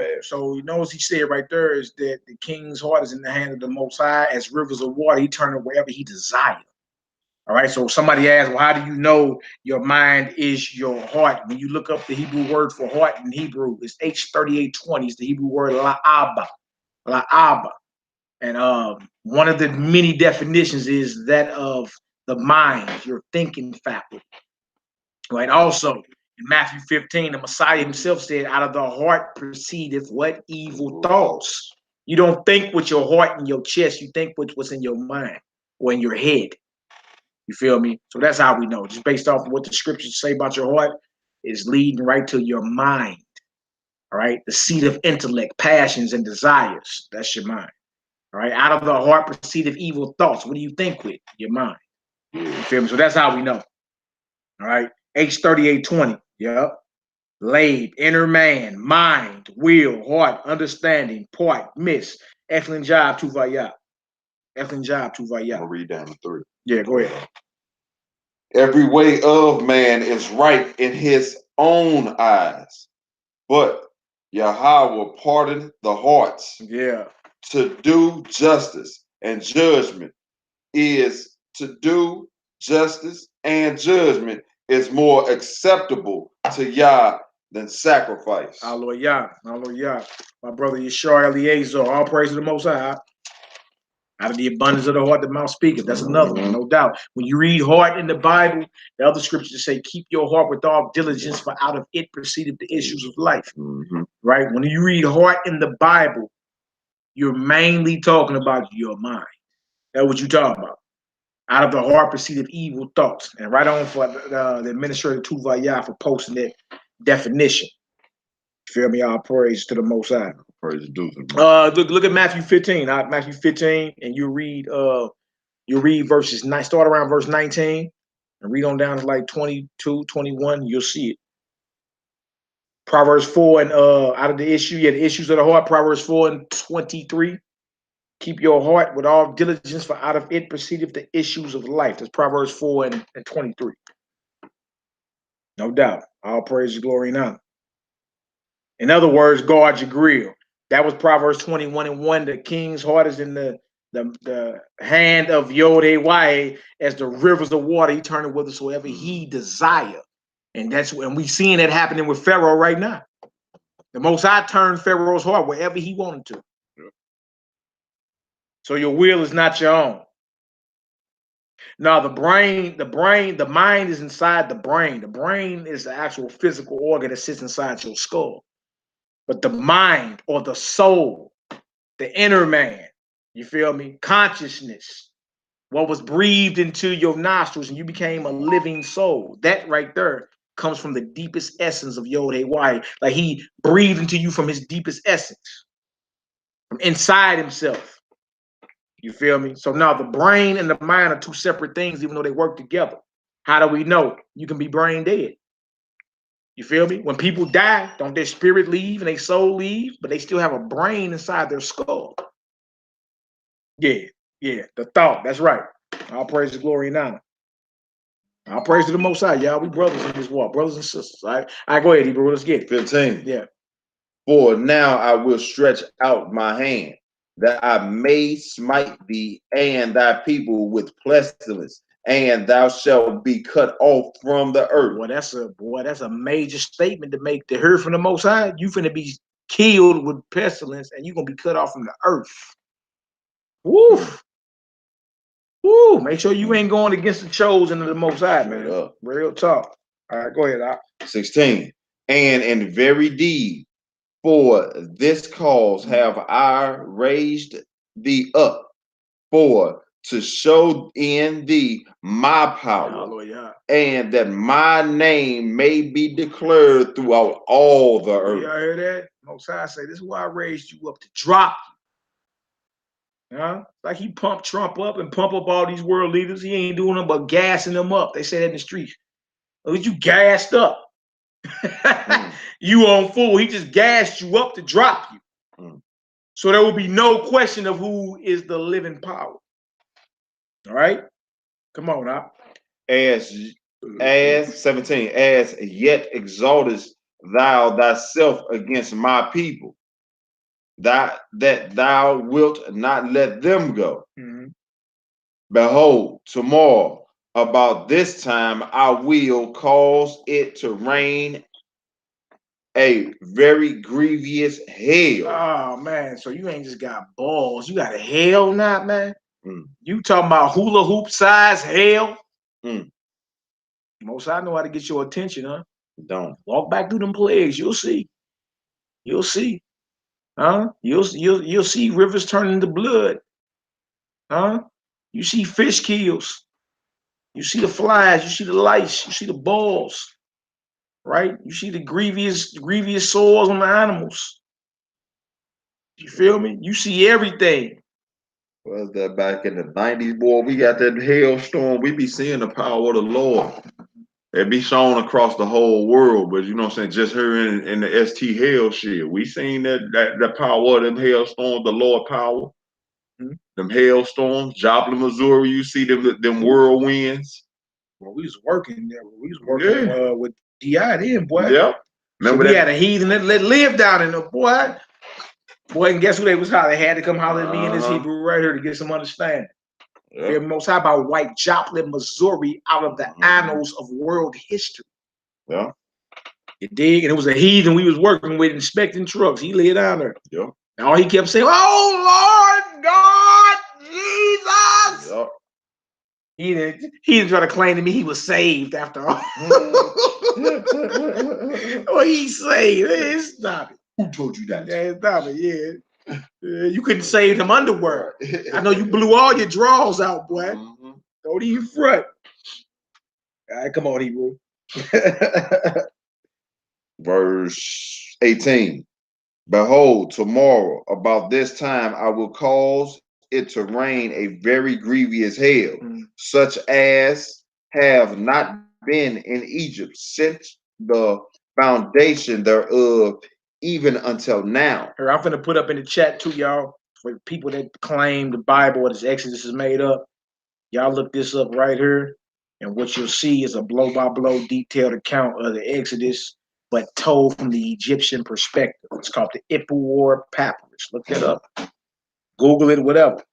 [SPEAKER 1] you know what he said right there is that the king's heart is in the hand of the Most High. As rivers of water, he turneth wherever he desires. All right. So somebody asked, well, how do you know your mind is your heart? When you look up the Hebrew word for heart in Hebrew, it's H3820. It's the Hebrew word la'aba. La'aba. And one of the many definitions is that of the mind, your thinking faculty. Right. Also, in Matthew 15, the Messiah himself said, out of the heart proceedeth what? Evil thoughts. You don't think with your heart in your chest. You think with what's in your mind or in your head. You feel me? So that's how we know. Just based off of what the scriptures say about your heart is leading right to your mind. All right. The seat of intellect, passions, and desires. That's your mind. All right. Out of the heart proceedeth evil thoughts. What do you think with? Your mind. You feel me? So that's how we know. All right. H3820. Yep. Lab, inner man, mind, will, heart, understanding, part, miss. Excellent job, Tuvaya. Excellent job, Tuvaya.
[SPEAKER 2] I'll read down to 3.
[SPEAKER 1] Yeah, go ahead.
[SPEAKER 2] Every way of man is right in his own eyes, but Yhwh pardon the hearts.
[SPEAKER 1] Yeah.
[SPEAKER 2] To do justice and judgment is more acceptable to Yah than sacrifice.
[SPEAKER 1] Hallelujah. Hallelujah. My brother Yeshua Eliezer, all praise to the Most High. Out of the abundance of the heart, the mouth speaketh. That's another one, no doubt. When you read heart in the Bible, the other scriptures say, keep your heart with all diligence, for out of it proceedeth the issues of life. Right? When you read heart in the Bible, you're mainly talking about your mind. That's what you're talking about. Out of the heart proceedeth evil thoughts. And right on for the administrator Tuvaya for posting that definition. Feel me? All praise to the Most High.
[SPEAKER 2] Praise due.
[SPEAKER 1] Look at Matthew 15. Matthew 15, and you read verses 9, start around verse 19 and read on down to like 22, 21. You'll see it. Proverbs 4 and out of the issues of the heart, Proverbs 4 and 23. Keep your heart with all diligence, for out of it proceedeth the issues of life. That's Proverbs 4 and 23. No doubt. All praise, glory, and honor. In other words, guard your grill. That was Proverbs 21 and 1. The king's heart is in the hand of Yhwh, as the rivers of water. He turneth whithersoever he desire. And we seeing that happening with Pharaoh right now. The Most High turned Pharaoh's heart wherever he wanted to. So your will is not your own. Now the mind is inside the brain. The brain is the actual physical organ that sits inside your skull. But the mind, or the soul, the inner man, you feel me? Consciousness, what was breathed into your nostrils and you became a living soul. That right there comes from the deepest essence of Yhwh. Like he breathed into you from his deepest essence, from inside himself. You feel me? So now the brain and the mind are two separate things, even though they work together. How do we know? You can be brain dead. You feel me? When people die, don't their spirit leave and their soul leave, but they still have a brain inside their skull. Yeah, the thought. That's right. All praise to glory and honor. All praise to the Most High, y'all. We brothers in this walk, brothers and sisters. All right, go ahead, Hebrew. Let's get it.
[SPEAKER 2] 15.
[SPEAKER 1] Yeah.
[SPEAKER 2] For now I will stretch out my hand, that I may smite thee and thy people with pestilence, and thou shalt be cut off from the earth.
[SPEAKER 1] That's a major statement to make, to hear from the Most High. You finna be killed with pestilence, and you're gonna be cut off from the earth. Woo! Woo! Make sure you ain't going against the chosen of the Most High, man. Real talk. All right, go ahead.
[SPEAKER 2] 16. And in very deed, for this cause have I raised thee up, for to show in thee my power,
[SPEAKER 1] hallelujah,
[SPEAKER 2] and that my name may be declared throughout all the earth.
[SPEAKER 1] Y'all hear that? Most High say, this is why I raised you up, to drop you. Huh? Like he pumped Trump up and pump up all these world leaders. He ain't doing them but gassing them up. They say that in the streets. At least you gassed up. You on full. He just gassed you up to drop you. So there will be no question of who is the living power. All right? Come on now.
[SPEAKER 2] As 17, as yet exaltest thou thyself against my people, that thou wilt not let them go. Behold, tomorrow about this time I will cause it to rain a very grievous hail.
[SPEAKER 1] Oh man, so you ain't just got balls, you got a hail now, man. You talking about hula hoop size hail? Most I know how to get your attention, huh?
[SPEAKER 2] Don't
[SPEAKER 1] walk back through them plagues. You'll see. You'll see. Huh? You'll see rivers turn into blood. Huh? You see fish kills. You see the flies. You see the lice. You see the balls. Right? You see the grievous sores on the animals. You feel me? You see everything.
[SPEAKER 2] Was that back in the 90s, boy? We got that hailstorm. We be seeing the power of the Lord. It be shown across the whole world, but you know what I'm saying, just here in the ST hell shit. We seen that power of them hailstorms, the Lord power. Them hailstorms, Joplin, Missouri, you see them whirlwinds.
[SPEAKER 1] Well, we was working there. We was working with DI then, boy.
[SPEAKER 2] Yeah.
[SPEAKER 1] Remember so we had a heathen that lived down in there, boy. Boy, and guess who they was hollering? They had to come holler at me and this Hebrew right here to get some understanding. They're Most High about white Joplin, Missouri, out of the annals of world history.
[SPEAKER 2] Yeah.
[SPEAKER 1] You dig? And it was a heathen we was working with, inspecting trucks. He lay down there.
[SPEAKER 2] Yeah.
[SPEAKER 1] And all he kept saying, "Oh Lord God, Jesus."
[SPEAKER 2] Yeah.
[SPEAKER 1] He didn't try to claim to me he was saved after all. Well, he's saved. Hey, stop it.
[SPEAKER 2] Who told you that?
[SPEAKER 1] Yeah, stop it. Yeah. You couldn't save them underwear. I know you blew all your drawers out, boy. Don't even front. All right, come on, Hebrew.
[SPEAKER 2] Verse 18. Behold, tomorrow about this time I will cause it to rain a very grievous hail, such as have not been in Egypt since the foundation thereof, even until now.
[SPEAKER 1] Here, I'm finna put up in the chat too, y'all, for people that claim the Bible or this Exodus is made up. Y'all look this up right here, and what you'll see is a blow-by-blow detailed account of the Exodus, but told from the Egyptian perspective. It's called the HERBAL papyrus. Look that up. Google it, whatever.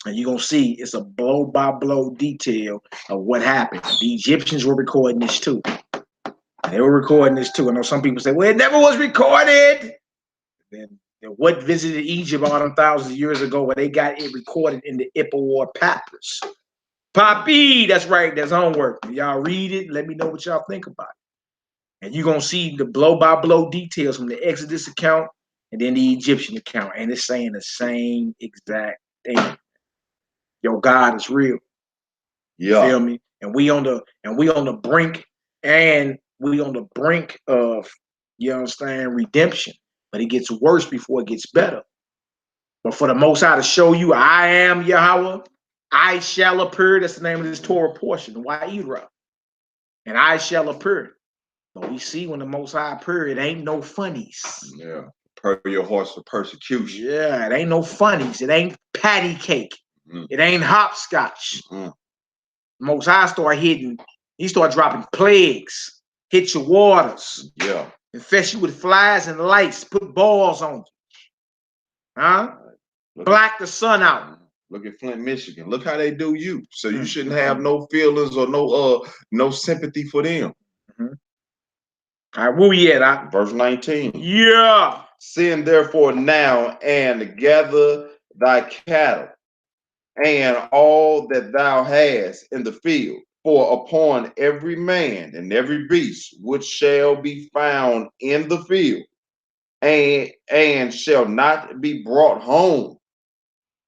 [SPEAKER 1] And you're going to see it's a blow-by-blow detail of what happened. The Egyptians were recording this too. They were recording this too. I know some people say, well, it never was recorded. Then what visited Egypt all them thousands of years ago where they got it recorded in the HERBAL papyrus. Poppy, that's right, that's homework. Y'all read it, let me know what y'all think about it. And you're going to see the blow-by-blow details from the Exodus account and then the Egyptian account. And it's saying the same exact thing. Yo, God is real.
[SPEAKER 2] Yeah.
[SPEAKER 1] Feel me? And we on the brink, and we on the brink of, you understand, redemption. But it gets worse before it gets better. But for the Most High to show you, I am Yhwh, I shall appear. That's the name of this Torah portion, Yhwh. And I shall appear. But we see when the Most High appear, it ain't no funnies.
[SPEAKER 2] Yeah. Prepare your hearts for persecution.
[SPEAKER 1] Yeah, it ain't no funnies. It ain't patty cake. It ain't hopscotch. Most High start hitting. He start dropping plagues. Hit your waters.
[SPEAKER 2] Yeah.
[SPEAKER 1] Infest you with flies and lice. Put balls on you. Huh? Black the sun out.
[SPEAKER 2] Look at Flint, Michigan. Look how they do you. So you shouldn't have no feelings or no sympathy for them.
[SPEAKER 1] All right, where we at?
[SPEAKER 2] Verse 19.
[SPEAKER 1] Yeah.
[SPEAKER 2] Send therefore now and gather thy cattle and all that thou hast in the field, for upon every man and every beast which shall be found in the field and shall not be brought home,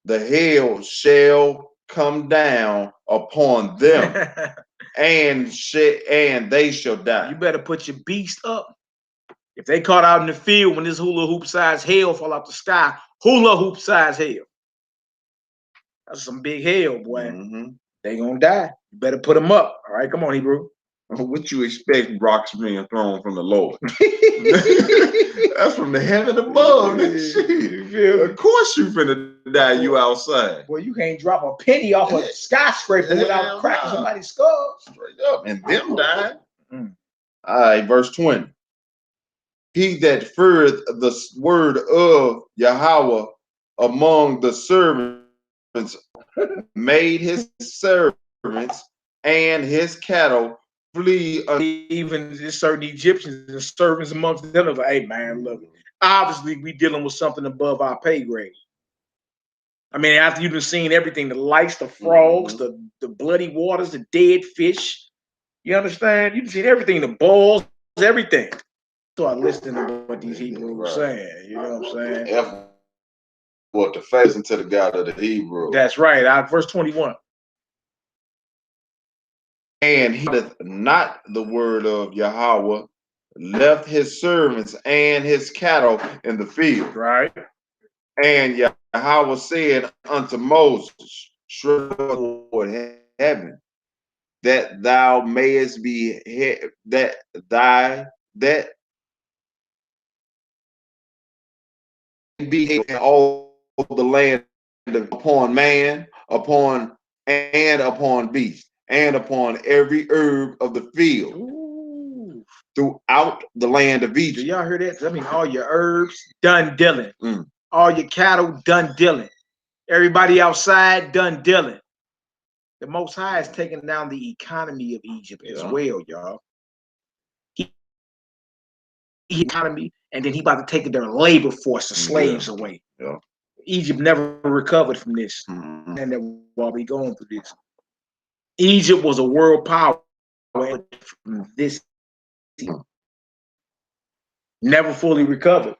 [SPEAKER 2] the hail shall come down upon them, and they shall die.
[SPEAKER 1] You better put your beast up. If they caught out in the field when this hula hoop size hail fall out the sky, hula hoop size hail. That's some big hail, boy. They gonna die. You better put them up. All right, come on, Hebrew.
[SPEAKER 2] What you expect rocks being thrown from the Lord? That's from the heaven above. Of course you finna die, you outside.
[SPEAKER 1] Well, you can't drop a penny off a skyscraper without cracking somebody's skull.
[SPEAKER 2] Straight up. And them died. All right, verse 20. He that feareth the word of Yhwh among the servants made his servants and his cattle flee.
[SPEAKER 1] Even certain Egyptians and servants amongst them was like, hey man, look, obviously we dealing with something above our pay grade. I mean, after you've been seeing everything, the lice, the frogs, the bloody waters, the dead fish, you understand? You've seen everything, the balls, everything. So I listened to what these Hebrews were saying, you know what I'm saying?
[SPEAKER 2] What to face into the God of the Hebrew.
[SPEAKER 1] That's right. Verse 21.
[SPEAKER 2] And he hath not the word of Yhwh, left his servants and his cattle in the field.
[SPEAKER 1] Right.
[SPEAKER 2] And Yhwh said unto Moses, toward heaven, that thou mayest be be in all the land upon man, upon beast, and upon every herb of the field. Ooh. Throughout the land of Egypt.
[SPEAKER 1] Do y'all hear that? I mean, all your herbs done dealing. All your cattle done dealing. Everybody outside done dealing. The Most High is taking down the economy of Egypt as well, y'all. Economy, and then he about to take their labor force, the slaves away.
[SPEAKER 2] Yeah.
[SPEAKER 1] Egypt never recovered from this, and then while we going through this, Egypt was a world power. From this, never fully recovered.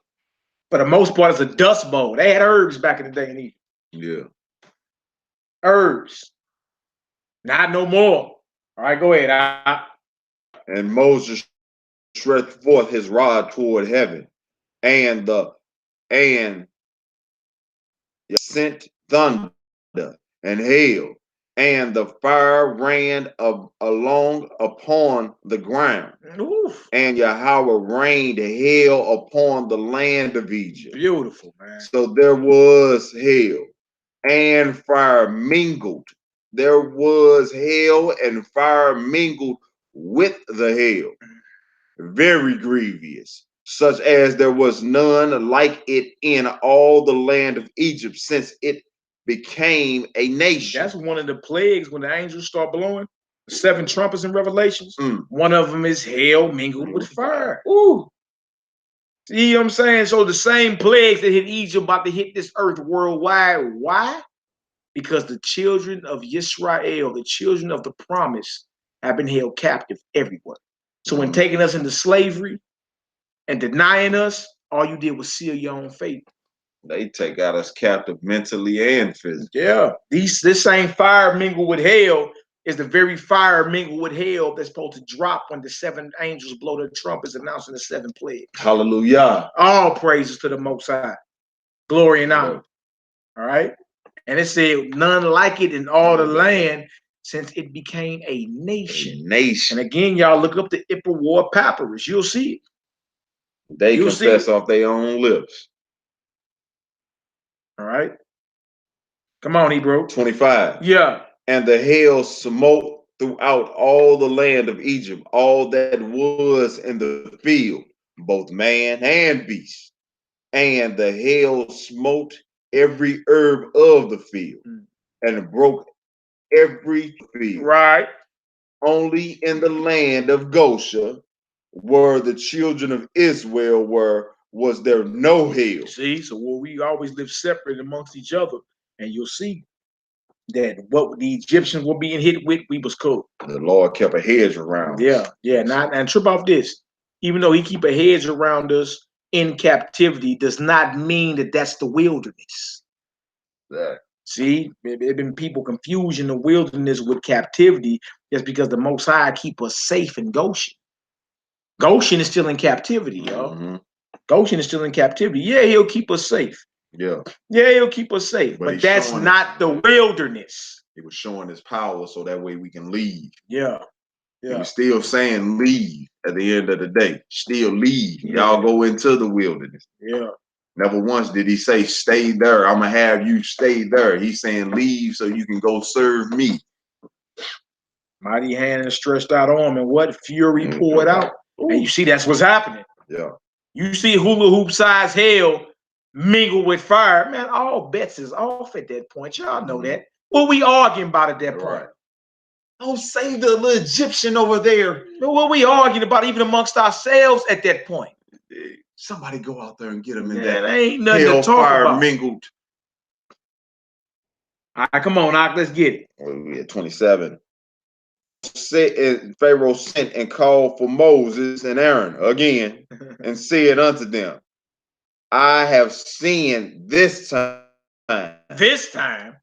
[SPEAKER 1] For the most part, it's a dust bowl. They had herbs back in the day in Egypt.
[SPEAKER 2] Yeah,
[SPEAKER 1] herbs, not no more. All right, go ahead.
[SPEAKER 2] And Moses stretched forth his rod toward heaven, and sent thunder and hail, and the fire ran along upon the ground. Oof. And Yhwh rained hail upon the land of Egypt.
[SPEAKER 1] Beautiful, man.
[SPEAKER 2] So there was hail and fire mingled. There was hail and fire mingled with the hail, very grievous, such as there was none like it in all the land of Egypt since it became a nation.
[SPEAKER 1] That's one of the plagues when the angels start blowing. The 7 trumpets in Revelations. One of them is hail mingled with fire. Ooh. See what I'm saying? So the same plagues that hit Egypt about to hit this earth worldwide. Why? Because the children of Israel, the children of the promise, have been held captive everywhere. So when taking us into slavery and denying us, all you did was seal your own fate.
[SPEAKER 2] They take out us captive mentally and physically.
[SPEAKER 1] Yeah. This same fire mingled with hail is the very fire mingled with hail that's supposed to drop when the 7 angels blow their trumpets announcing the 7 plagues.
[SPEAKER 2] Hallelujah.
[SPEAKER 1] All praises to the Most High. Glory and honor. All right. And it said none like it in all the land since it became a nation.
[SPEAKER 2] And
[SPEAKER 1] again, y'all look up the Yhwh War Papyrus. You'll see it.
[SPEAKER 2] They confess off their own lips.
[SPEAKER 1] All right. Come on, Hebrew.
[SPEAKER 2] 25.
[SPEAKER 1] Yeah.
[SPEAKER 2] And the hail smote throughout all the land of Egypt, all that was in the field, both man and beast. And the hail smote every herb of the field and broke every field.
[SPEAKER 1] Right.
[SPEAKER 2] Only in the land of Goshen, where the children of Israel was there no hail.
[SPEAKER 1] See, so we always live separate amongst each other, and you'll see that what the Egyptians were being hit with, we was cool.
[SPEAKER 2] The Lord kept a hedge around us.
[SPEAKER 1] Yeah. And trip off this. Even though he keep a hedge around us in captivity, does not mean that that's the wilderness.
[SPEAKER 2] Exactly.
[SPEAKER 1] See, there have been people confusing the wilderness with captivity just because the Most High keep us safe in Goshen. Goshen is still in captivity, y'all. Goshen is still in captivity. Yeah, he'll keep us safe.
[SPEAKER 2] Yeah,
[SPEAKER 1] he'll keep us safe. But that's not the wilderness.
[SPEAKER 2] He was showing his power so that way we can leave.
[SPEAKER 1] Yeah.
[SPEAKER 2] He was still saying leave at the end of the day. Still leave. Y'all go into the wilderness.
[SPEAKER 1] Yeah.
[SPEAKER 2] Never once did he say, stay there. I'm going to have you stay there. He's saying leave so you can go serve me.
[SPEAKER 1] Mighty hand and stretched out arm, and what fury poured out. And you see that's what's happening.
[SPEAKER 2] Yeah.
[SPEAKER 1] You see hula hoop size hail mingle with fire. Man, all bets is off at that point. Y'all know that. What we arguing about at that point?
[SPEAKER 2] Right. Don't save the little Egyptian over there.
[SPEAKER 1] What we arguing about even amongst ourselves at that point?
[SPEAKER 2] Somebody go out there and get him in
[SPEAKER 1] that.
[SPEAKER 2] That
[SPEAKER 1] ain't nothing to talk
[SPEAKER 2] fire
[SPEAKER 1] about.
[SPEAKER 2] Mingled.
[SPEAKER 1] All right, come on, Ock, let's get it.
[SPEAKER 2] We're at 27. Pharaoh sent and called for Moses and Aaron again and said unto them, I have sinned this time.
[SPEAKER 1] This time?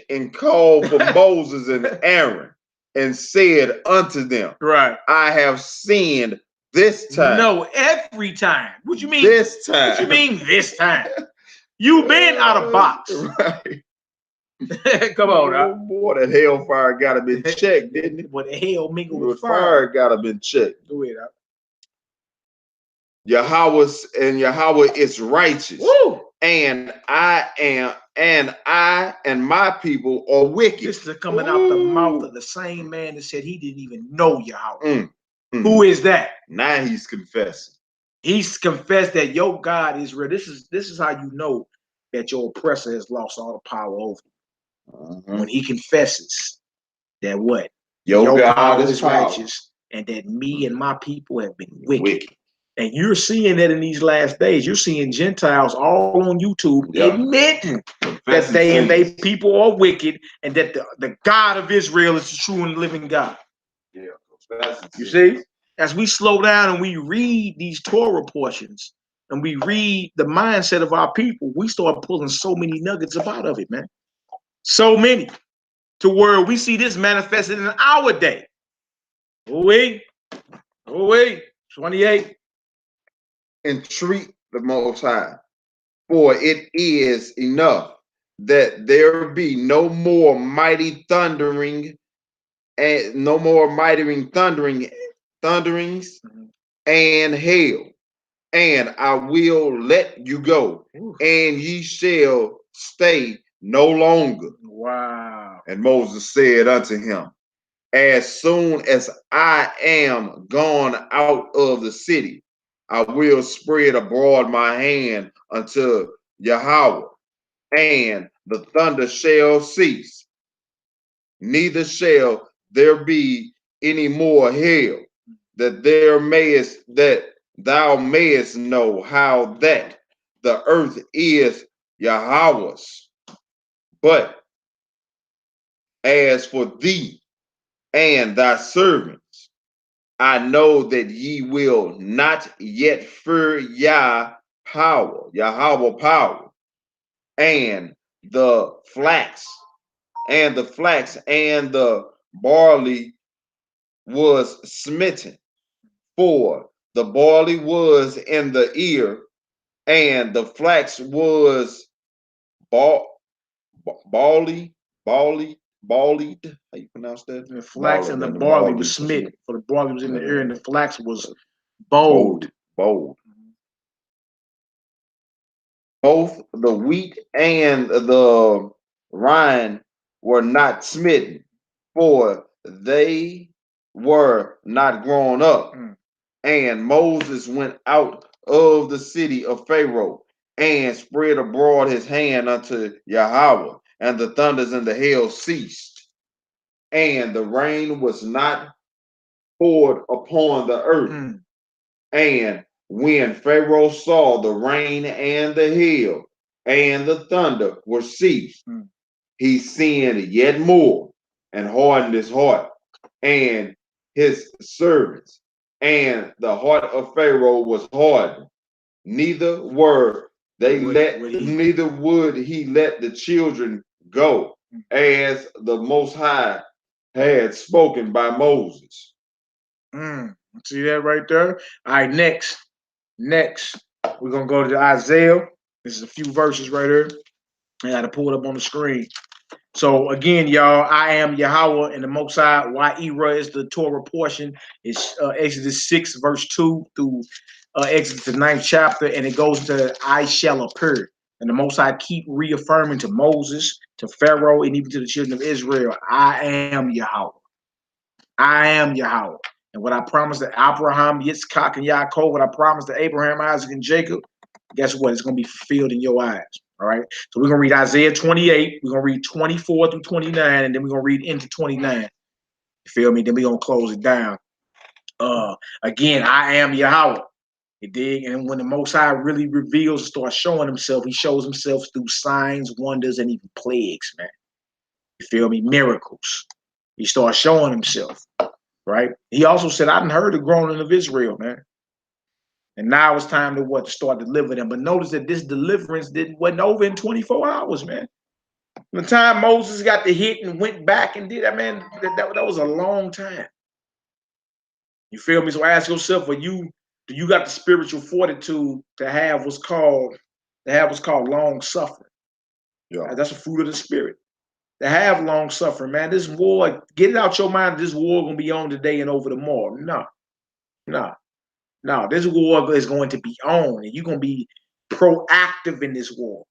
[SPEAKER 2] And called for Moses and Aaron and said unto them,
[SPEAKER 1] right,
[SPEAKER 2] I have sinned this time.
[SPEAKER 1] No, every time. What you mean?
[SPEAKER 2] This time.
[SPEAKER 1] What you mean this time? You been out of box.
[SPEAKER 2] Right.
[SPEAKER 1] Come on,
[SPEAKER 2] boy, that hellfire gotta been checked, didn't it?
[SPEAKER 1] What the hell mingled with
[SPEAKER 2] Fire gotta been checked.
[SPEAKER 1] Go ahead,
[SPEAKER 2] Yhwh is righteous.
[SPEAKER 1] Woo!
[SPEAKER 2] And I and my people are wicked.
[SPEAKER 1] This is coming out the mouth of the same man that said he didn't even know Yhwh. Who is that? Now
[SPEAKER 2] he's confessing.
[SPEAKER 1] He's confessed that your God is real. This is how you know that your oppressor has lost all the power over you. When he confesses that what? Your God is righteous, and that me and my people have been wicked. And you're seeing that in these last days. You're seeing Gentiles all on YouTube admitting that they and their people are wicked, and that the God of Israel is the true and living God. Yeah. You see? As we slow down and we read these Torah portions and we read the mindset of our people, we start pulling so many nuggets out of it, man. So many. To where we see this manifested in our day. Oh, wait. 28.
[SPEAKER 2] Entreat the Most High, for it is enough that there be no more mighty thunderings and hail, and I will let you go, and ye shall stay no longer.
[SPEAKER 1] Wow.
[SPEAKER 2] And Moses said unto him, as soon as I am gone out of the city, I will spread abroad my hand unto Yhwh, and the thunder shall cease. Neither shall there be any more hail, that thou mayest know how that the earth is Yhwh's. But as for thee and thy servants, I know that ye will not yet fear Yhwh power, and the flax and the barley was smitten, for the barley was in the ear, and the flax was barley. How you pronounce that?
[SPEAKER 1] The flax and the barley was smitten. For the barley was in the ear and the flax was bold.
[SPEAKER 2] Both the wheat and the rye were not smitten, for they were not grown up. And Moses went out of the city of Pharaoh and spread abroad his hand unto Yhwh, and the thunders and the hail ceased, and the rain was not poured upon the earth. And when Pharaoh saw the rain and the hail and the thunder were ceased, he sinned yet more and hardened his heart and his servants, and the heart of Pharaoh was hardened. Neither would he let the children go, as the Most High had spoken by Moses.
[SPEAKER 1] See that right there? All right, next, we're going to go to Isaiah. This is a few verses right here. I got to pull it up on the screen. So again, y'all, I am Yhwh, and the Most High. Yhwh is the Torah portion. It's Exodus 6, verse 2 through Exodus the 9th chapter, and it goes to I shall appear. And the Most High keep reaffirming to Moses, to Pharaoh, and even to the children of Israel, I am Yhwh. I am Yhwh. And what I promised to Abraham, Yitzchak, and Yaakov, what I promised to Abraham, Isaac, and Jacob, guess what? It's going to be fulfilled in your eyes. All right. So we're going to read Isaiah 28. We're going to read 24 through 29, and then we're going to read into 29. You feel me? Then we're going to close it down. Again, I am Yhwh. You dig? And when the Most High really reveals and starts showing himself, he shows himself through signs, wonders, and even plagues, man. You feel me? Miracles. He starts showing himself. Right? He also said, I done heard the groaning of Israel, man. And now it's time to what? To start delivering them. But notice that this deliverance wasn't over in 24 hours, man. From the time Moses got the hit and went back and did that, man, that was a long time. You feel me? So ask yourself, do you got the spiritual fortitude to have what's called long suffering?
[SPEAKER 2] Yeah.
[SPEAKER 1] That's a fruit of the spirit. to have long suffering, man. This war, get it out your mind. This war gonna be on today and over tomorrow. No. This war is going to be on, and you're gonna be proactive in this war.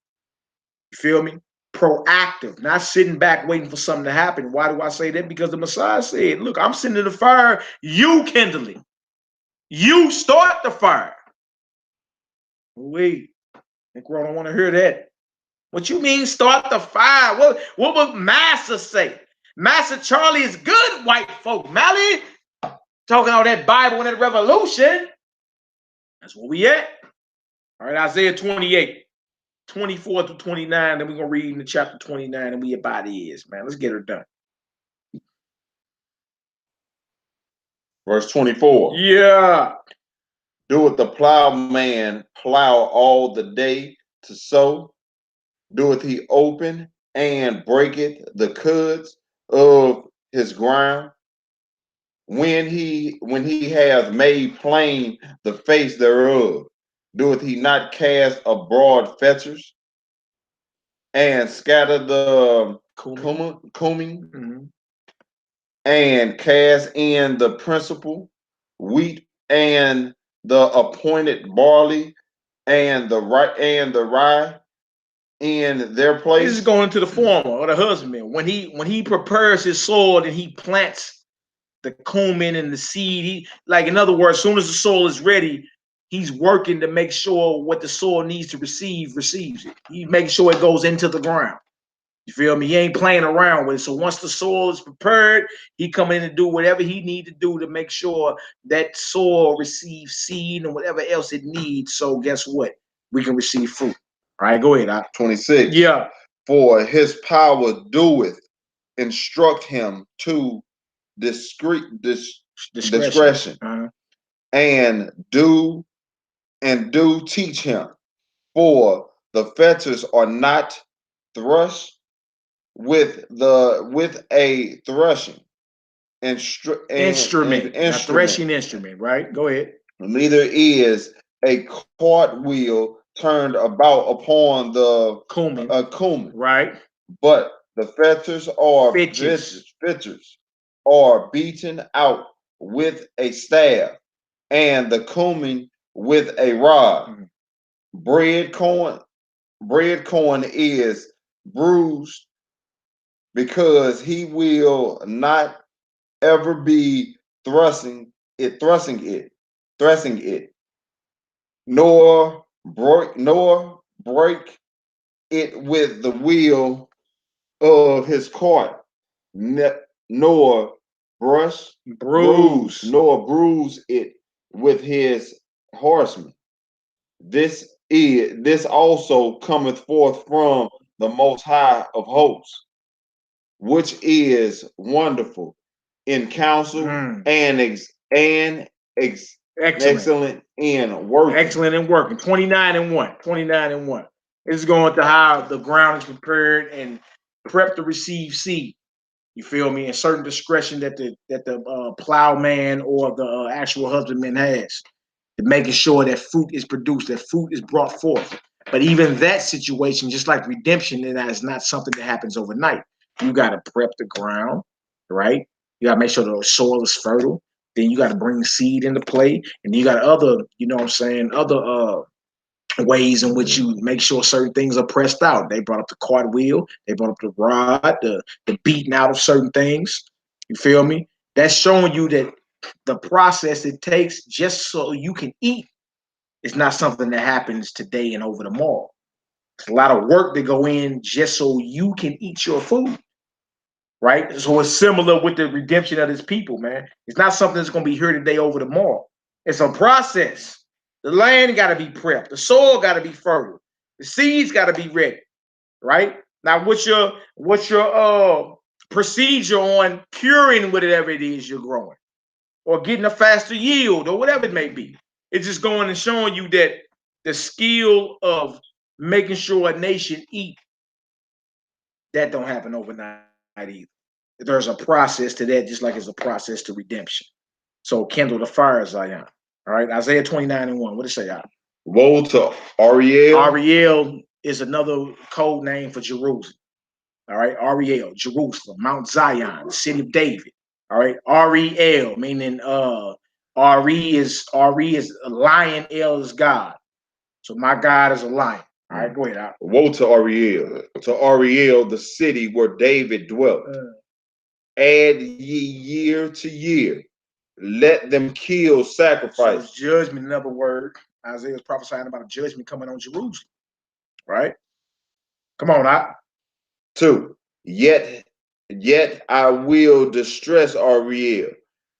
[SPEAKER 1] You feel me? Proactive, not sitting back waiting for something to happen. Why do I say that? Because the Messiah said, look, I'm sitting in the fire, you kindle it. You start the fire. Wait, Negro don't want to hear that. What you mean start the fire? What would Master say? Master Charlie is good, white folk. Mally, talking all that Bible and that revolution. That's where we at. All right, Isaiah 28. 24 to 29, then we're going to read into chapter 29, and we about is, man. Let's get her done.
[SPEAKER 2] Verse 24.
[SPEAKER 1] Yeah.
[SPEAKER 2] Doeth the plowman plow all the day to sow? Doeth he open and breaketh the cuds of his ground? When he hath made plain the face thereof, doeth he not cast abroad fetters and scatter the cumin, and cast in the principal wheat and the appointed barley and the rye in their place?
[SPEAKER 1] This is going to the farmer or the husbandman. When he prepares his soil and he plants the Coleman and the seed, like, in other words, as soon as the soil is ready, he's working to make sure what the soil needs to receives it. He makes sure it goes into the ground. You feel me? He ain't playing around with it. So once the soil is prepared, he come in and do whatever he need to do to make sure that soil receives seed and whatever else it needs. So guess what? We can receive fruit. All right, go ahead.
[SPEAKER 2] 26.
[SPEAKER 1] Yeah.
[SPEAKER 2] For his power doeth instruct him to discretion, and do teach him. For the fetters are not thrust with a threshing instrument.
[SPEAKER 1] Threshing instrument, right? Go ahead.
[SPEAKER 2] Neither is a cartwheel turned about upon the Coleman,
[SPEAKER 1] right?
[SPEAKER 2] But the fetters are fetters are beaten out with a staff, and the Coleman with a rod. Bread corn is bruised, because he will not ever be thrusting it, nor break it with the wheel of his cart, nor bruise it with his horsemen. This also cometh forth from the Most High of hosts, which is wonderful in counsel and excellent in working.
[SPEAKER 1] Excellent in working. 29 and 1. 29 and 1. It's going to how the ground is prepared and prepped to receive seed. You feel me? And certain discretion that the plowman or the actual husbandman has, to making sure that fruit is produced, that fruit is brought forth. But even that situation, just like redemption, that is not something that happens overnight. You got to prep the ground, right? You got to make sure the soil is fertile. Then you got to bring seed into play, and you got other, you know what I'm saying, other ways in which you make sure certain things are pressed out. They brought up the cartwheel, they brought up the rod, the beating out of certain things. You feel me? That's showing you that the process it takes just so you can eat is not something that happens today and over tomorrow. It's a lot of work to go in just so you can eat your food. Right? So it's similar with the redemption of his people, man. It's not something that's going to be here today over tomorrow. It's a process. The land got to be prepped. The soil got to be fertile. The seeds got to be ready, right? Now, what's your procedure on curing whatever it is you're growing, or getting a faster yield, or whatever it may be? It's just going and showing you that the skill of making sure a nation eat, that don't happen overnight either. There's a process to that, just like it's a process to redemption. So kindle the fire, Zion. All right, Isaiah 29 and 1. What did it say, y'all?
[SPEAKER 2] Woe to Ariel.
[SPEAKER 1] Ariel is another code name for Jerusalem. All right, Ariel, Jerusalem, Mount Zion, the city of David. All right, Ariel, meaning Ari is a lion, El is God. So my God is a lion. All right, go ahead.
[SPEAKER 2] Woe to Ariel, the city where David dwelt. Add ye year to year. Let them kill sacrifice.
[SPEAKER 1] So judgment, in other words, Isaiah is prophesying about a judgment coming on Jerusalem. Right? Come on, out.
[SPEAKER 2] 2. Yet I will distress Ariel,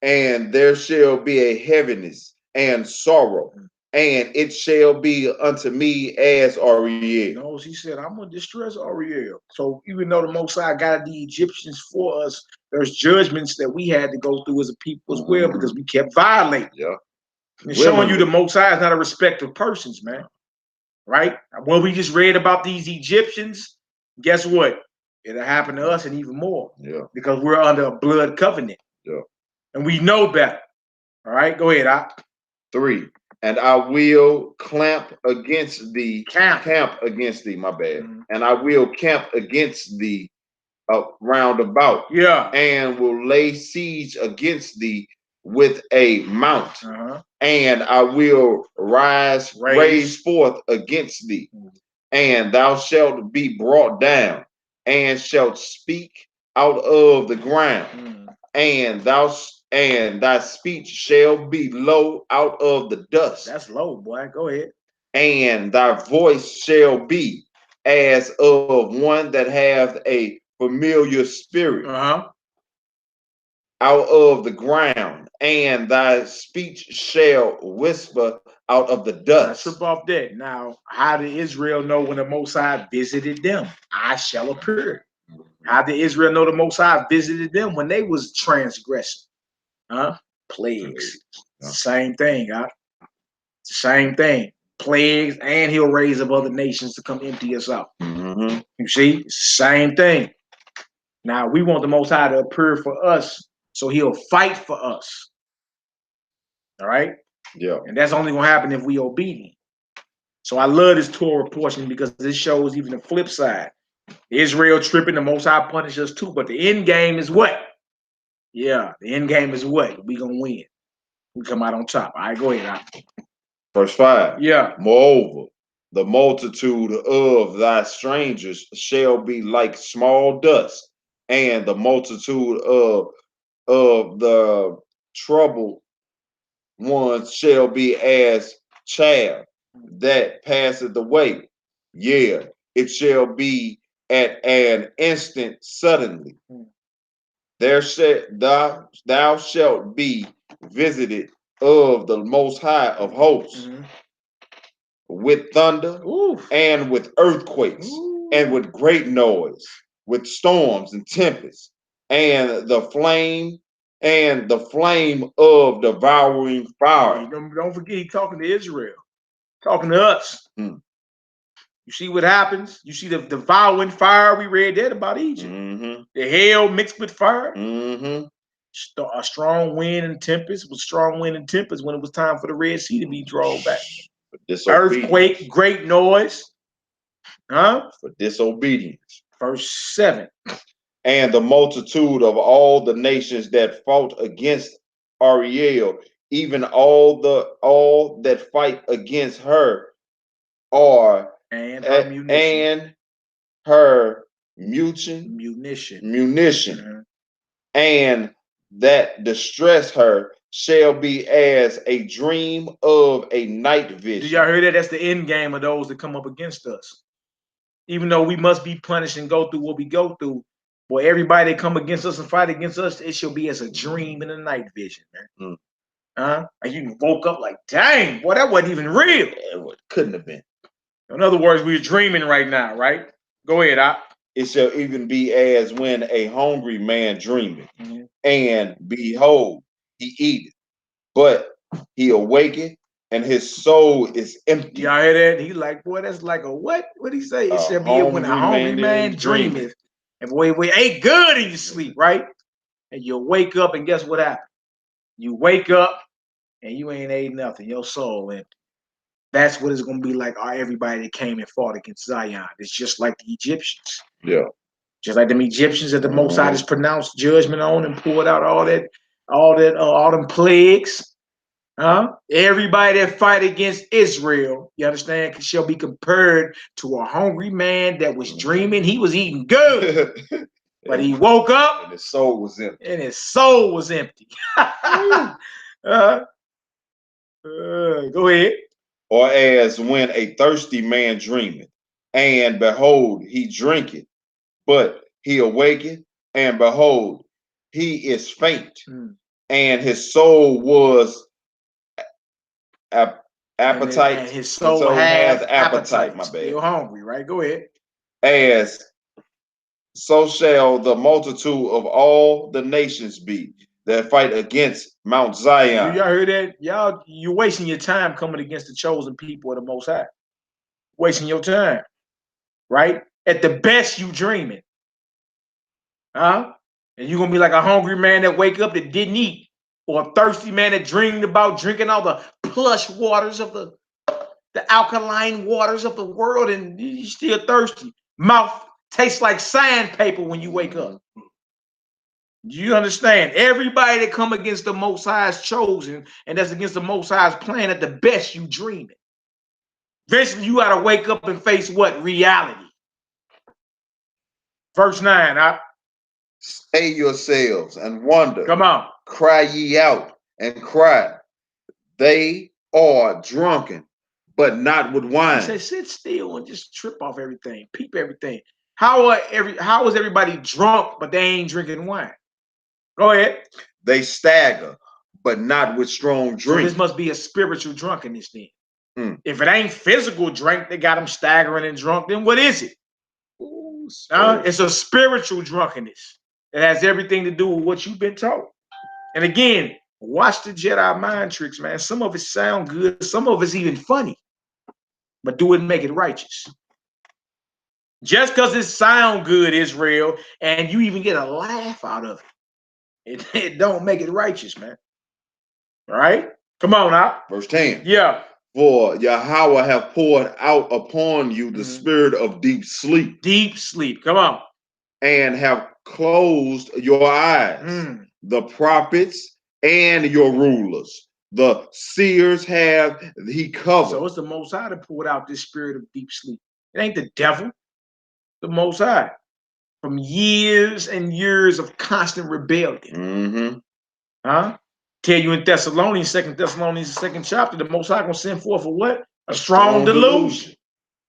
[SPEAKER 2] and there shall be a heaviness and sorrow, and it shall be unto me as Ariel.
[SPEAKER 1] No, he said, I'm going to distress Ariel. So even though the Most High got the Egyptians for us, there's judgments that we had to go through as a people as well because we kept violating.
[SPEAKER 2] Yeah.
[SPEAKER 1] And showing you the Most High is not a respect of persons, man. Right? When we just read about these Egyptians, guess what? It'll happen to us and even more.
[SPEAKER 2] Yeah.
[SPEAKER 1] Because we're under a blood covenant.
[SPEAKER 2] Yeah.
[SPEAKER 1] And we know better. All right, go ahead.
[SPEAKER 2] 3. And I will camp against thee. Camp against thee, my bad. And I will camp against thee round about.
[SPEAKER 1] Yeah.
[SPEAKER 2] And will lay siege against thee with a mount. And I will raise forth against thee. And thou shalt be brought down, and shalt speak out of the ground. And thy speech shall be low out of the dust.
[SPEAKER 1] That's low, boy. Go ahead.
[SPEAKER 2] And thy voice shall be as of one that hath a familiar spirit out of the ground, and thy speech shall whisper out of the dust.
[SPEAKER 1] Strip off that. Now, how did Israel know when the Most High visited them? I shall appear. How did Israel know the Most High visited them when they was transgressing? Plagues. Same thing, It's the same thing. Plagues, and he'll raise up other nations to come empty us out. You see? It's the same thing. Now, we want the Most High to appear for us, so he'll fight for us. All right?
[SPEAKER 2] Yeah.
[SPEAKER 1] And that's only going to happen if we obedient. So I love this Torah portion because this shows even the flip side. Israel tripping, the Most High punish us too. But the end game is what? Yeah, the end game is what? We going to win. We come out on top. All right, go ahead.
[SPEAKER 2] Verse 5.
[SPEAKER 1] Yeah.
[SPEAKER 2] Moreover, the multitude of thy strangers shall be like small dust, and the multitude of the troubled ones shall be as chaff that passeth away. Yeah, it shall be at an instant suddenly. Thou shalt be visited of the Most High of hosts with thunder and with earthquakes and with great noise, with storms and tempests, and the flame of devouring fire.
[SPEAKER 1] Don't forget, he's talking to Israel, talking to us. You see what happens? You see the devouring fire. We read that about Egypt. The hail mixed with fire. A strong wind and tempest. Was strong wind and tempest when it was time for the Red Sea to be drawn back. Earthquake, great noise. For
[SPEAKER 2] disobedience.
[SPEAKER 1] Verse 7.
[SPEAKER 2] And the multitude of all the nations that fought against Ariel, even all that fight against her, are
[SPEAKER 1] and
[SPEAKER 2] her munition, and that distress her shall be as a dream of a night vision.
[SPEAKER 1] Did y'all hear that? That's the end game of those that come up against us. Even though we must be punished and go through what we go through, boy, everybody that come against us and fight against us, it shall be as a dream in a night vision, man. And you woke up like, dang, boy, that wasn't even real.
[SPEAKER 2] It couldn't have been.
[SPEAKER 1] In other words, we're dreaming right now, right? Go ahead,
[SPEAKER 2] It shall even be as when a hungry man dreameth, and behold, he eateth, but he awaketh, and his soul is empty.
[SPEAKER 1] Y'all hear that? He like, boy, that's like a what? What'd he say? It shall be when a hungry man dreameth. And boy, we ain't good in your sleep, right? And you wake up, and guess what happened? You wake up, and you ain't ate nothing. Your soul empty. That's what it's going to be like everybody that came and fought against Zion. It's just like the Egyptians.
[SPEAKER 2] Yeah.
[SPEAKER 1] Just like them Egyptians that the Most High just pronounced judgment on and poured out all them plagues. Everybody that fight against Israel, you understand, shall be compared to a hungry man that was dreaming he was eating good. But he woke up
[SPEAKER 2] and his soul was empty.
[SPEAKER 1] Go ahead.
[SPEAKER 2] Or as when a thirsty man dreameth, and behold, he drinketh, but he awaketh, and behold, he is faint, and his soul was appetite.
[SPEAKER 1] And his soul has appetite.
[SPEAKER 2] My bad.
[SPEAKER 1] You're hungry, right? Go ahead.
[SPEAKER 2] As so shall the multitude of all the nations be that fight against Mount Zion.
[SPEAKER 1] Y'all heard that? Y'all, you're wasting your time coming against the chosen people of the Most High. Wasting your time, right? At the best, you dreaming, and you're gonna be like a hungry man that wake up that didn't eat, or a thirsty man that dreamed about drinking all the plush waters of the alkaline waters of the world, and you're still thirsty. Mouth tastes like sandpaper when you wake up. You understand? Everybody that come against the Most High is chosen, and that's against the Most High's plan. At the best, you dreaming. Eventually, you got to wake up and face what? Reality. Verse 9.
[SPEAKER 2] Stay yourselves and wonder.
[SPEAKER 1] Come on.
[SPEAKER 2] Cry ye out and cry. They are drunken, but not with wine.
[SPEAKER 1] He said, sit still and just trip off everything. Peep everything. How is everybody drunk, but they ain't drinking wine? Go ahead.
[SPEAKER 2] They stagger, but not with strong drink.
[SPEAKER 1] So this must be a spiritual drunkenness then. If it ain't physical drink, they got them staggering and drunk, then what is it? It's a spiritual drunkenness. It has everything to do with what you've been taught. And again, watch the Jedi mind tricks, man. Some of it sound good. Some of it's even funny. But do it and make it righteous. Just because it sound good, Israel, and you even get a laugh out of it, it don't make it righteous, man. All right? Come on now.
[SPEAKER 2] Verse 10.
[SPEAKER 1] Yeah.
[SPEAKER 2] For Yhwh have poured out upon you the spirit of deep sleep.
[SPEAKER 1] Deep sleep. Come on.
[SPEAKER 2] And have closed your eyes. The prophets and your rulers. The seers have he covered.
[SPEAKER 1] So it's the Most High that poured out this spirit of deep sleep. It ain't the devil. The Most High. From years and years of constant rebellion. Tell you in Thessalonians, 2 Thessalonians, the 2nd chapter, the Most High gonna send forth for what? A strong delusion.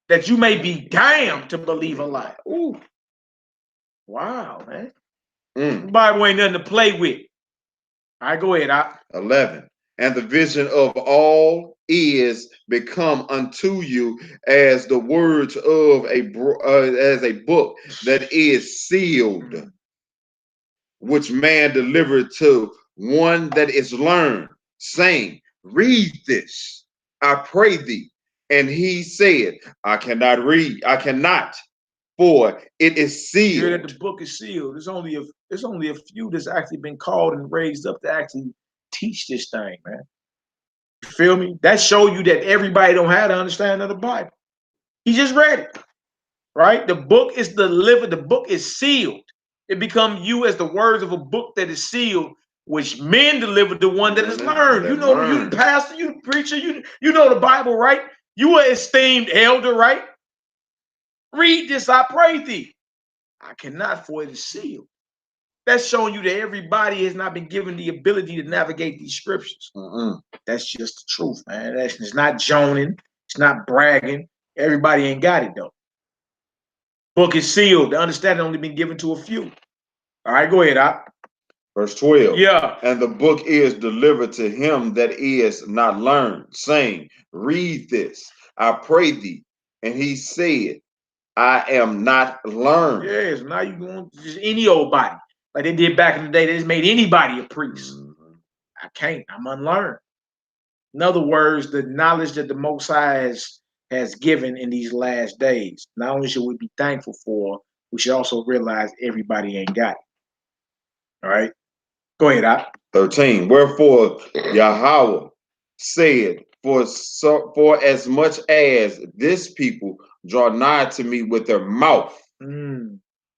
[SPEAKER 1] That you may be damned to believe a lie. Ooh. Wow, man. The Bible ain't nothing to play with. All right, go ahead.
[SPEAKER 2] 11. And the vision of all is become unto you as the words of as a book that is sealed, which man delivered to one that is learned, saying, read this, I pray thee. And he said, I cannot read, I cannot, for it is sealed.
[SPEAKER 1] Hear that the book is sealed. There's only a few that's actually been called and raised up to actually teach this thing, man. You feel me? That show you that everybody don't have to understand of the Bible. He just read it, right? The book is delivered. The book is sealed. It becomes you as the words of a book that is sealed, which men delivered the one that is learned. You know, you the pastor, you the preacher, you know the Bible, right? You are esteemed elder, right? Read this, I pray thee. I cannot, for it is sealed. That's showing you that everybody has not been given the ability to navigate these scriptures. That's just the truth, man. It's not joning. It's not bragging. Everybody ain't got it, though. Book is sealed. The understanding only been given to a few. All right, go ahead,
[SPEAKER 2] Verse 12.
[SPEAKER 1] Yeah.
[SPEAKER 2] And the book is delivered to him that is not learned, saying, read this, I pray thee. And he said, I am not learned.
[SPEAKER 1] Yes, now you going just any old body. Like they did back in the day, they just made anybody a priest. I can't, I'm unlearned. In other words, the knowledge that the Most High has given in these last days, not only should we be thankful for, we should also realize everybody ain't got it. All right? Go ahead,
[SPEAKER 2] 13. Wherefore Yhwh said, for as much as this people draw nigh to me with their mouth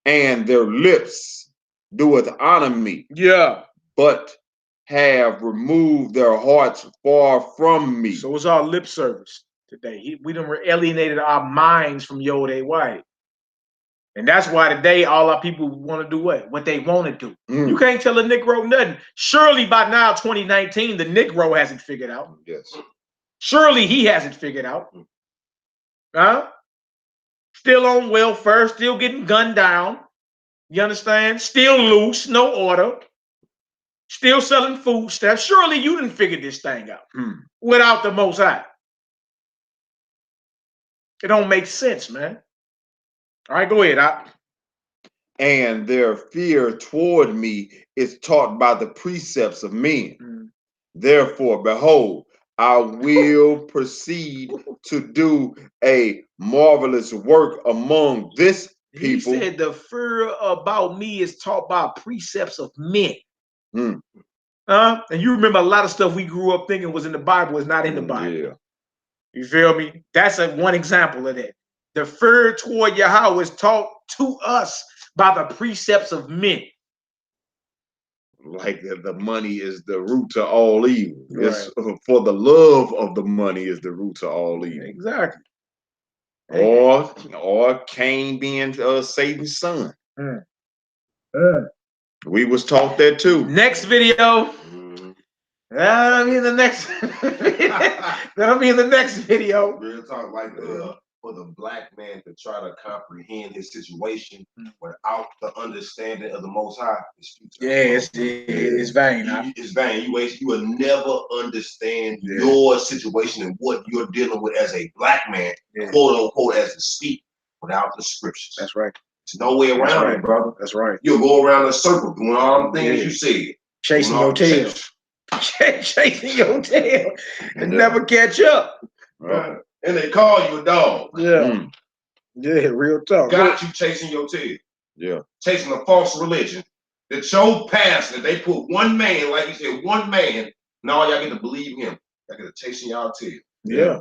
[SPEAKER 2] and their lips doeth honor me.
[SPEAKER 1] Yeah.
[SPEAKER 2] But have removed their hearts far from me.
[SPEAKER 1] So it's our lip service today. We done alienated our minds from Yhwh. And that's why today all our people want to do what they want to do. You can't tell a Negro nothing. Surely by now, 2019, the Negro hasn't figured out.
[SPEAKER 2] Yes.
[SPEAKER 1] Surely he hasn't figured out. Huh? Still on welfare, still getting gunned down. You understand? Still loose, no order. Still selling food stuff. Surely you didn't figure this thing out without the Most High. It don't make sense, man. All right, go ahead.
[SPEAKER 2] And their fear toward me is taught by the precepts of men. Therefore, behold, I will proceed to do a marvelous work among this people.
[SPEAKER 1] He said the fear about me is taught by precepts of men. And you remember a lot of stuff we grew up thinking was in the Bible is not in the Bible.
[SPEAKER 2] Yeah.
[SPEAKER 1] You feel me? That's one example of that. The fear toward Yahweh is taught to us by the precepts of men.
[SPEAKER 2] Like the money is the root to all evil.
[SPEAKER 1] Right.
[SPEAKER 2] It's for the love of the money is the root to all evil.
[SPEAKER 1] Exactly.
[SPEAKER 2] Or Cain being Satan's son. We was taught that too.
[SPEAKER 1] Next video. That'll be in the next. That'll be in the next video.
[SPEAKER 4] Real talk, like for the black man to try to comprehend his situation without the understanding of the Most High, it's futile.
[SPEAKER 1] Yeah, it's vain.
[SPEAKER 4] It's vain. You will never understand your situation and what you're dealing with as a black man, quote unquote, as a speak without the scriptures.
[SPEAKER 1] That's right.
[SPEAKER 4] There's no way around it, brother.
[SPEAKER 1] That's right.
[SPEAKER 4] You'll go around in a circle doing all the things you said.
[SPEAKER 1] Chasing your tail. Chasing your tail and never catch up.
[SPEAKER 4] Right. And they call you a dog.
[SPEAKER 1] Yeah. Yeah, real talk.
[SPEAKER 4] Got you chasing your tail.
[SPEAKER 2] Yeah.
[SPEAKER 4] Chasing a false religion. That your pastor, they put one man, like you said, one man, now y'all get to believe him. Y'all get to chasing y'all tail.
[SPEAKER 1] Yeah.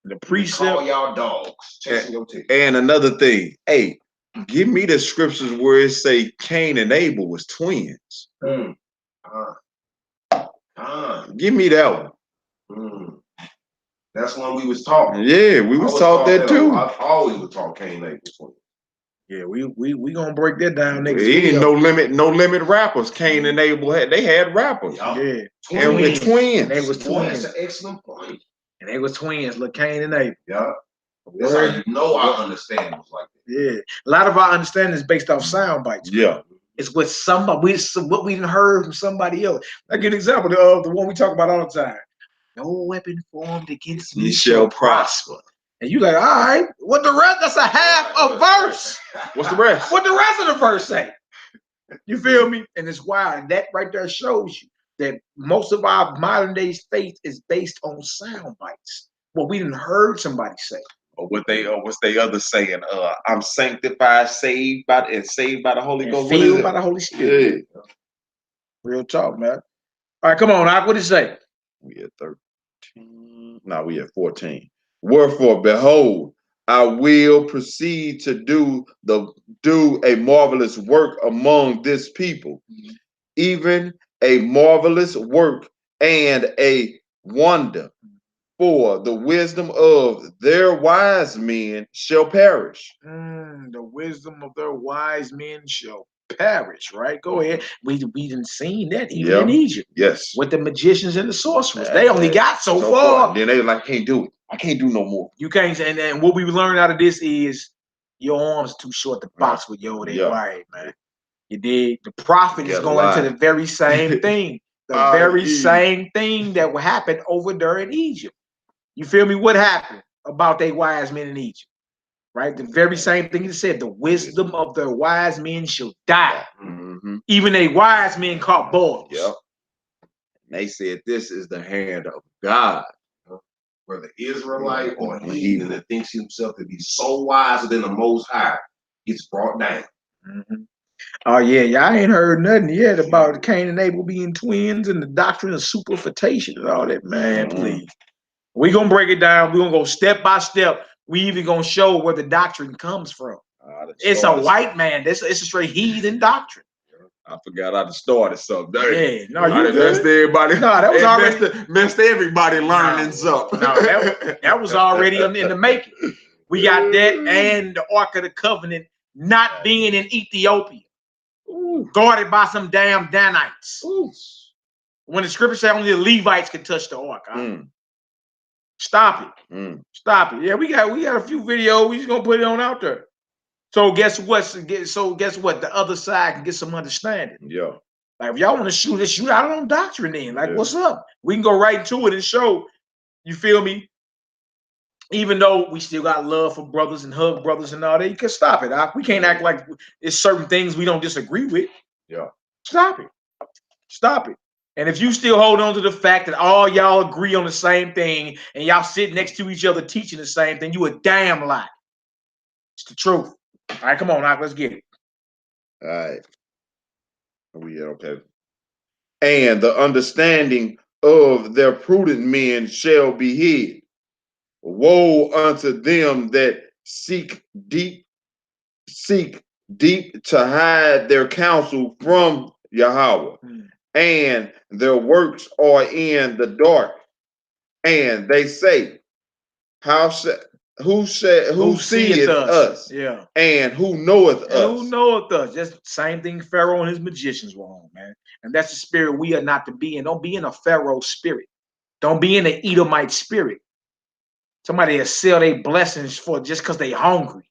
[SPEAKER 1] The precept.
[SPEAKER 4] Call y'all dogs, chasing your tail.
[SPEAKER 2] And another thing, hey, give me the scriptures where it say Cain and Abel was twins. Give me that one.
[SPEAKER 4] That's when we was talking.
[SPEAKER 2] Yeah, we was taught that too.
[SPEAKER 4] I always was taught Cain and Abel twins.
[SPEAKER 1] Yeah, we gonna break that down next
[SPEAKER 2] week.
[SPEAKER 1] video.
[SPEAKER 2] No limit rappers. Cain and Abel had rappers.
[SPEAKER 1] Yeah.
[SPEAKER 2] And with twins.
[SPEAKER 1] They was twins.
[SPEAKER 4] That's an excellent point.
[SPEAKER 1] And they was twins, look, Cain and Abel.
[SPEAKER 4] Yeah. That's how you know our understanding was like that.
[SPEAKER 1] Yeah. A lot of our understanding is based off sound bites.
[SPEAKER 2] Yeah.
[SPEAKER 1] It's what what we heard from somebody else. I give an example of the one we talk about all the time. No weapon formed against me shall prosper. And you like, all right, what the rest? That's a half a verse.
[SPEAKER 2] What's the rest?
[SPEAKER 1] What the rest of the verse say? You feel me? And it's wild. And that right there shows you that most of our modern day faith is based on sound bites. What we didn't heard somebody say.
[SPEAKER 2] Or what's they other saying? I'm sanctified, saved by the Holy Ghost.
[SPEAKER 1] Filled by the Holy Spirit. Yeah. Real talk, man. All right, come on, Ak, what did it say?
[SPEAKER 2] We at 13. No, we at 14. Wherefore, behold, I will proceed to do a marvelous work among this people, even a marvelous work and a wonder. For the wisdom of their wise men shall perish.
[SPEAKER 1] The wisdom of their wise men shall perish, right? Go ahead. We didn't seen that even in Egypt.
[SPEAKER 2] Yes.
[SPEAKER 1] With the magicians and the sorcerers. They only got so far.
[SPEAKER 2] Then they like, can't do it. I can't do no more.
[SPEAKER 1] You can't. And what we learned out of this is your arms too short to box with Yhwh, right, man. You did. The prophet is going to the very same thing. The very same thing that will happen over there in Egypt. You feel me? What happened about their wise men in Egypt? Right? The very same thing he said. The wisdom of their wise men shall die. Even a wise men caught boils.
[SPEAKER 2] Yep. And they said, this is the hand of God.
[SPEAKER 4] Whether Israelite or heathen that thinks himself to be so wiser than the Most High gets brought down.
[SPEAKER 1] Oh, yeah. Y'all ain't heard nothing yet about Cain and Abel being twins and the doctrine of superfetation and all that. Man, please. We're going to break it down. We're going to go step by step. We even going to show where the doctrine comes from. It's a white man. It's a straight heathen doctrine.
[SPEAKER 2] I forgot I started something.
[SPEAKER 1] Yeah, no,
[SPEAKER 2] you
[SPEAKER 1] good.
[SPEAKER 2] Messed everybody.
[SPEAKER 1] No, that was already
[SPEAKER 2] messed everybody learning something.
[SPEAKER 1] No, that was already in the making. We got that and the Ark of the Covenant not being in Ethiopia, guarded by some damn Danites. When the scripture says only the Levites can touch the Ark. Stop it. Stop it. Yeah, we got a few videos. We just gonna put it on out there. So guess what? The other side can get some understanding.
[SPEAKER 2] Yeah.
[SPEAKER 1] Like if y'all want to shoot out on doctrine then. Like, what's up? We can go right into it and show, you feel me? Even though we still got love for brothers and hug brothers and all that, you can stop it. We can't act like it's certain things we don't disagree with.
[SPEAKER 2] Yeah.
[SPEAKER 1] Stop it. Stop it. And if you still hold on to the fact that all y'all agree on the same thing and y'all sit next to each other teaching the same thing, you a damn lie. It's the truth. All right, come on, Doc, let's get it.
[SPEAKER 2] All right. Okay. And the understanding of their prudent men shall be hid. Woe unto them that seek deep to hide their counsel from Yahweh, and their works are in the dark. And they say, who seeth us?
[SPEAKER 1] Yeah.
[SPEAKER 2] And who knoweth us?
[SPEAKER 1] Who knoweth us? Just the same thing Pharaoh and his magicians were on, man. And that's the spirit we are not to be in. Don't be in a Pharaoh spirit. Don't be in an Edomite spirit. Somebody that sell their blessings for just because they hungry.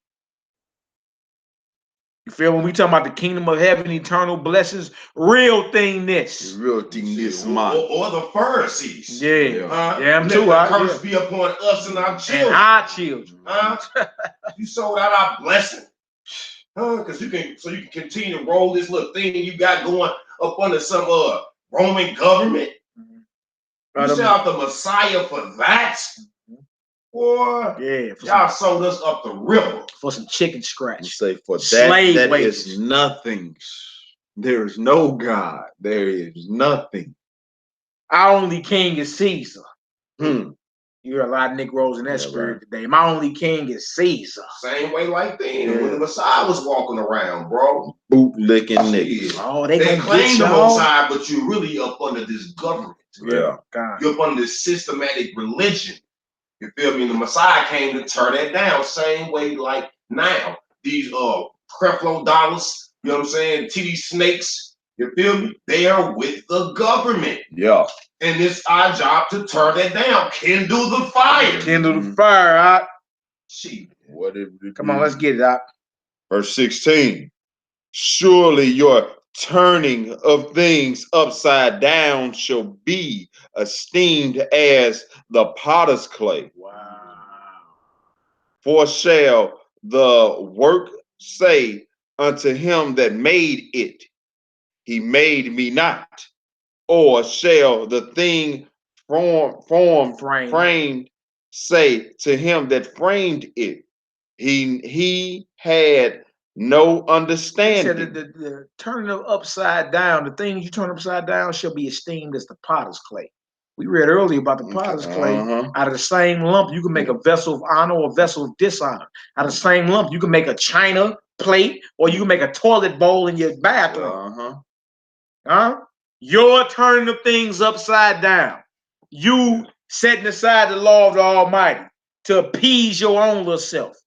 [SPEAKER 1] You feel when we talking about the kingdom of heaven, eternal blessings, real thing this.
[SPEAKER 2] Real thing this, man.
[SPEAKER 4] Or the Pharisees.
[SPEAKER 1] Yeah. Them too.
[SPEAKER 4] Let the curse be upon us and our children.
[SPEAKER 1] And our children.
[SPEAKER 4] You sold out our blessing. Because you can continue to roll this little thing you got going up under some Roman government. You sell out the Messiah for that. Boy,
[SPEAKER 1] yeah,
[SPEAKER 4] y'all sold us up the river
[SPEAKER 1] for some chicken scratch.
[SPEAKER 2] You say for that is nothing. There is no God. There is nothing.
[SPEAKER 1] Our only king is Caesar. You hear a lot of Negroes in that spirit today. My only king is Caesar.
[SPEAKER 4] Same way like then when the Messiah was walking around, bro.
[SPEAKER 2] Bootlicking niggas.
[SPEAKER 1] Oh, they
[SPEAKER 4] claim the Messiah, but you're really up under this government.
[SPEAKER 2] Yeah.
[SPEAKER 4] You're up under this systematic religion. You feel me? The Messiah came to tear that down. Same way like now. These Creflo dollars, you know what I'm saying? TD snakes, you feel me? They are with the government.
[SPEAKER 2] Yeah.
[SPEAKER 4] And it's our job to tear that down. Kindle the fire.
[SPEAKER 1] Kindle the fire, Doc.
[SPEAKER 2] Come
[SPEAKER 1] on, let's get it, Doc.
[SPEAKER 2] Verse 16. Surely your turning of things upside down shall be esteemed as the potter's clay.
[SPEAKER 1] Wow.
[SPEAKER 2] For shall the work say unto him that made it, he made me not? Or shall the thing framed say to him that framed it, he had no understanding?
[SPEAKER 1] He said that the turning of upside down, the things you turn upside down shall be esteemed as the potter's clay. We read earlier about the potter's clay. Out of the same lump, you can make a vessel of honor or a vessel of dishonor. Out of the same lump, you can make a china plate or you can make a toilet bowl in your bathroom. You're turning the things upside down. You setting aside the law of the Almighty to appease your own little self.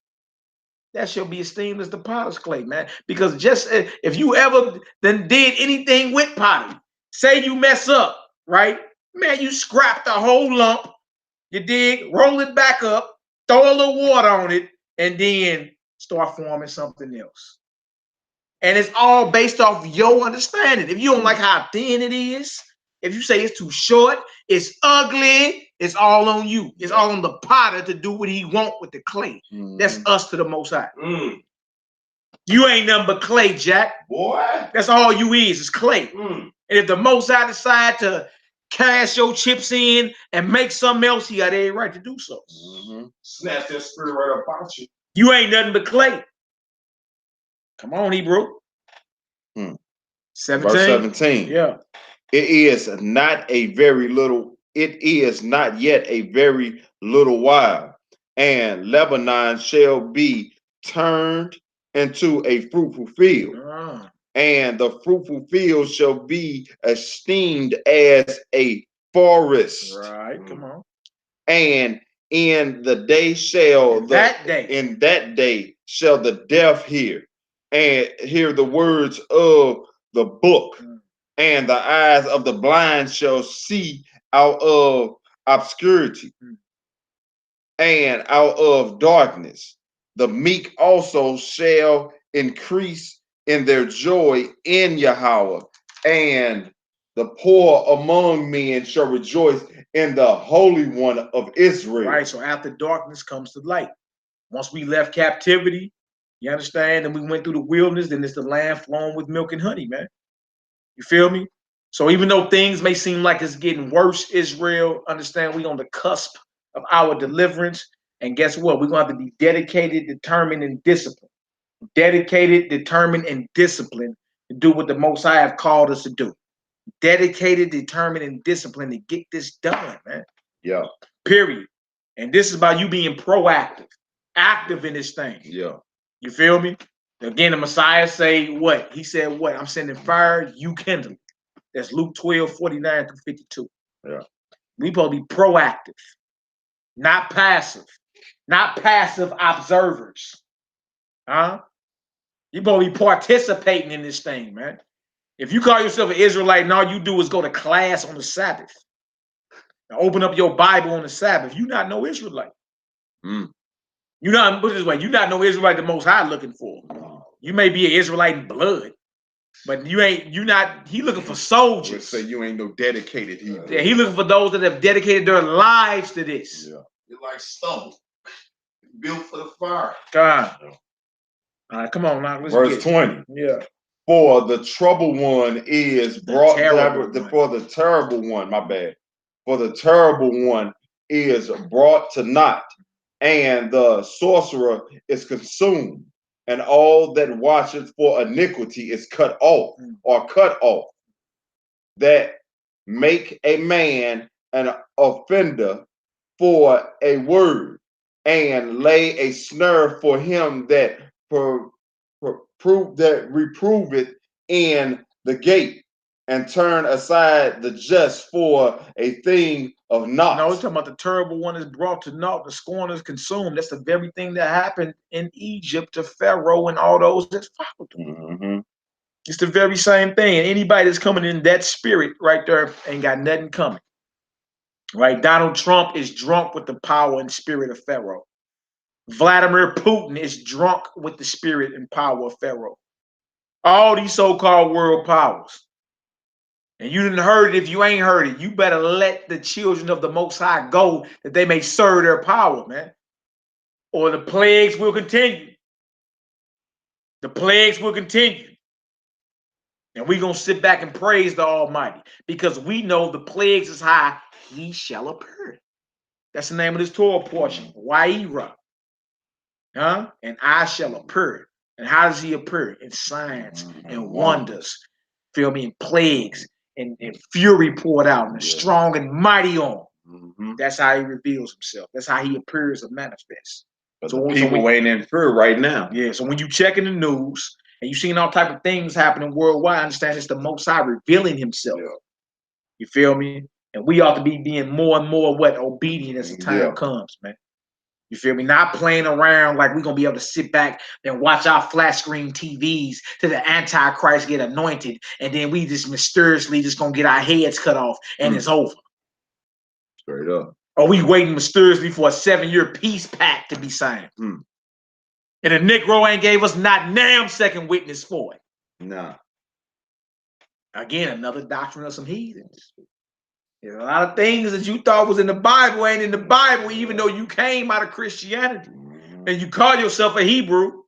[SPEAKER 1] That shall be esteemed as the potter's clay, man. Because just if you ever then did anything with pottery, say you mess up, right? Man, you scrap the whole lump, you dig, roll it back up, throw a little water on it, and then start forming something else. And it's all based off your understanding. If you don't like how thin it is, if you say it's too short, it's ugly, it's all on you. It's all on the potter to do what he want with the clay. That's us to the Most High. You ain't nothing but clay, Jack.
[SPEAKER 4] Boy.
[SPEAKER 1] That's all you is clay. And if the Most High decide to cash your chips in and make something else, he got every right to do so.
[SPEAKER 4] Snatch that spirit right up out you.
[SPEAKER 1] You ain't nothing but clay. Come on, Hebrew. 17.
[SPEAKER 2] Verse 17.
[SPEAKER 1] Yeah.
[SPEAKER 2] It is not yet a very little while, and Lebanon shall be turned into a fruitful field. And the fruitful field shall be esteemed as a forest.
[SPEAKER 1] Right, come on.
[SPEAKER 2] And in the day shall in that day shall the deaf hear, and hear the words of the book, and the eyes of the blind shall see out of obscurity, and out of darkness. The meek also shall increase in their joy in Yahweh, and the poor among men shall rejoice in the Holy One of Israel.
[SPEAKER 1] Right, so after darkness comes the light. Once we left captivity, you understand, and we went through the wilderness, then it's the land flowing with milk and honey, man. You feel me? So even though things may seem like it's getting worse, Israel, understand we on the cusp of our deliverance. And guess what? We're going to have to be dedicated, determined, and disciplined. Dedicated, determined, and disciplined to do what the Most High have called us to do. Dedicated, determined, and disciplined to get this done, man.
[SPEAKER 2] Yeah.
[SPEAKER 1] Period. And this is about you being proactive, active in this thing.
[SPEAKER 2] Yeah.
[SPEAKER 1] You feel me? Again, the Messiah say what? He said what? I'm sending fire, you kindle. That's Luke 12:49-52.
[SPEAKER 2] Yeah.
[SPEAKER 1] We supposed to be proactive, not passive, not passive observers. Huh? You supposed to be participating in this thing, man. If you call yourself an Israelite and all you do is go to class on the Sabbath, and open up your Bible on the Sabbath, you're not no Israelite. You're not, put it this way, you're not no Israelite the Most High looking for. You may be an Israelite in blood, but you're not, he looking for soldiers.
[SPEAKER 2] Say you ain't no dedicated Hebrew.
[SPEAKER 1] Yeah, he looking for those that have dedicated their lives to this.
[SPEAKER 2] Yeah.
[SPEAKER 4] You're like stubble, built for the fire.
[SPEAKER 1] God. All right, come on now.
[SPEAKER 2] Verse 20.
[SPEAKER 1] Yeah.
[SPEAKER 2] For the trouble one is brought for the terrible one, my bad. For the terrible one is brought to naught, and the sorcerer is consumed, and all that watcheth for iniquity is cut off, or cut off, that make a man an offender for a word, and lay a snare for him that reproveth in the gate, and turn aside the just for a thing of naught.
[SPEAKER 1] No, we're talking about the terrible one is brought to naught, the scorn is consumed. That's the very thing that happened in Egypt to Pharaoh and all those that followed him. It's the very same thing. And anybody that's coming in that spirit right there ain't got nothing coming. Right? Donald Trump is drunk with the power and spirit of Pharaoh. Vladimir Putin is drunk with the spirit and power of Pharaoh. All these so-called world powers. And you didn't heard it. If you ain't heard it, you better let the children of the Most High go that they may serve their power, man. Or the plagues will continue. The plagues will continue. And we're going to sit back and praise the Almighty because we know the plagues is high. He shall appear. That's the name of this Torah portion. Yhwh. Huh? And I shall appear. And how does he appear? In signs and wonders. Feel me? In plagues and fury poured out and strong and mighty arm. That's how he reveals himself. That's how he appears and manifests.
[SPEAKER 2] But so people ain't in fear right now.
[SPEAKER 1] Yeah. So when you check in the news and you seen all type of things happening worldwide, I understand it's the Most High revealing himself. Yeah. You feel me? And we ought to be being more and more obedient as the time comes, man. You feel me? Not playing around like we're going to be able to sit back and watch our flat screen TVs till the Antichrist get anointed. And then we just mysteriously just going to get our heads cut off and it's over.
[SPEAKER 2] Straight up.
[SPEAKER 1] Or we waiting mysteriously for a 7-year peace pact to be signed. And the Negro ain't gave us not damn second witness for it.
[SPEAKER 2] Nah.
[SPEAKER 1] Again, another doctrine of some heathens. There's a lot of things that you thought was in the Bible ain't in the Bible, even though you came out of Christianity and you call yourself a Hebrew.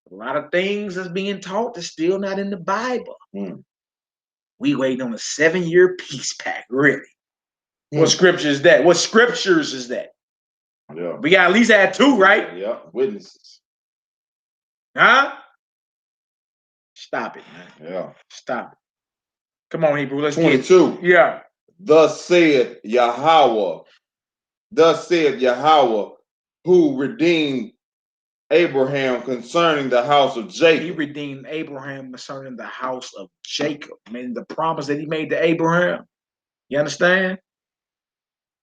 [SPEAKER 1] A lot of things that's being taught that's still not in the Bible. We waiting on a 7-year peace pact, really. What scripture is that? What scriptures is that?
[SPEAKER 2] Yeah.
[SPEAKER 1] We got at least had 2, right?
[SPEAKER 2] Yeah, witnesses.
[SPEAKER 1] Huh? Stop it, man.
[SPEAKER 2] Yeah.
[SPEAKER 1] Stop it. Come on, Hebrew. Let's
[SPEAKER 2] 22.
[SPEAKER 1] Get it. Yeah.
[SPEAKER 2] Thus said Yahweh, who redeemed Abraham concerning the house of Jacob.
[SPEAKER 1] He redeemed Abraham concerning the house of Jacob. Meaning the promise that he made to Abraham. You understand?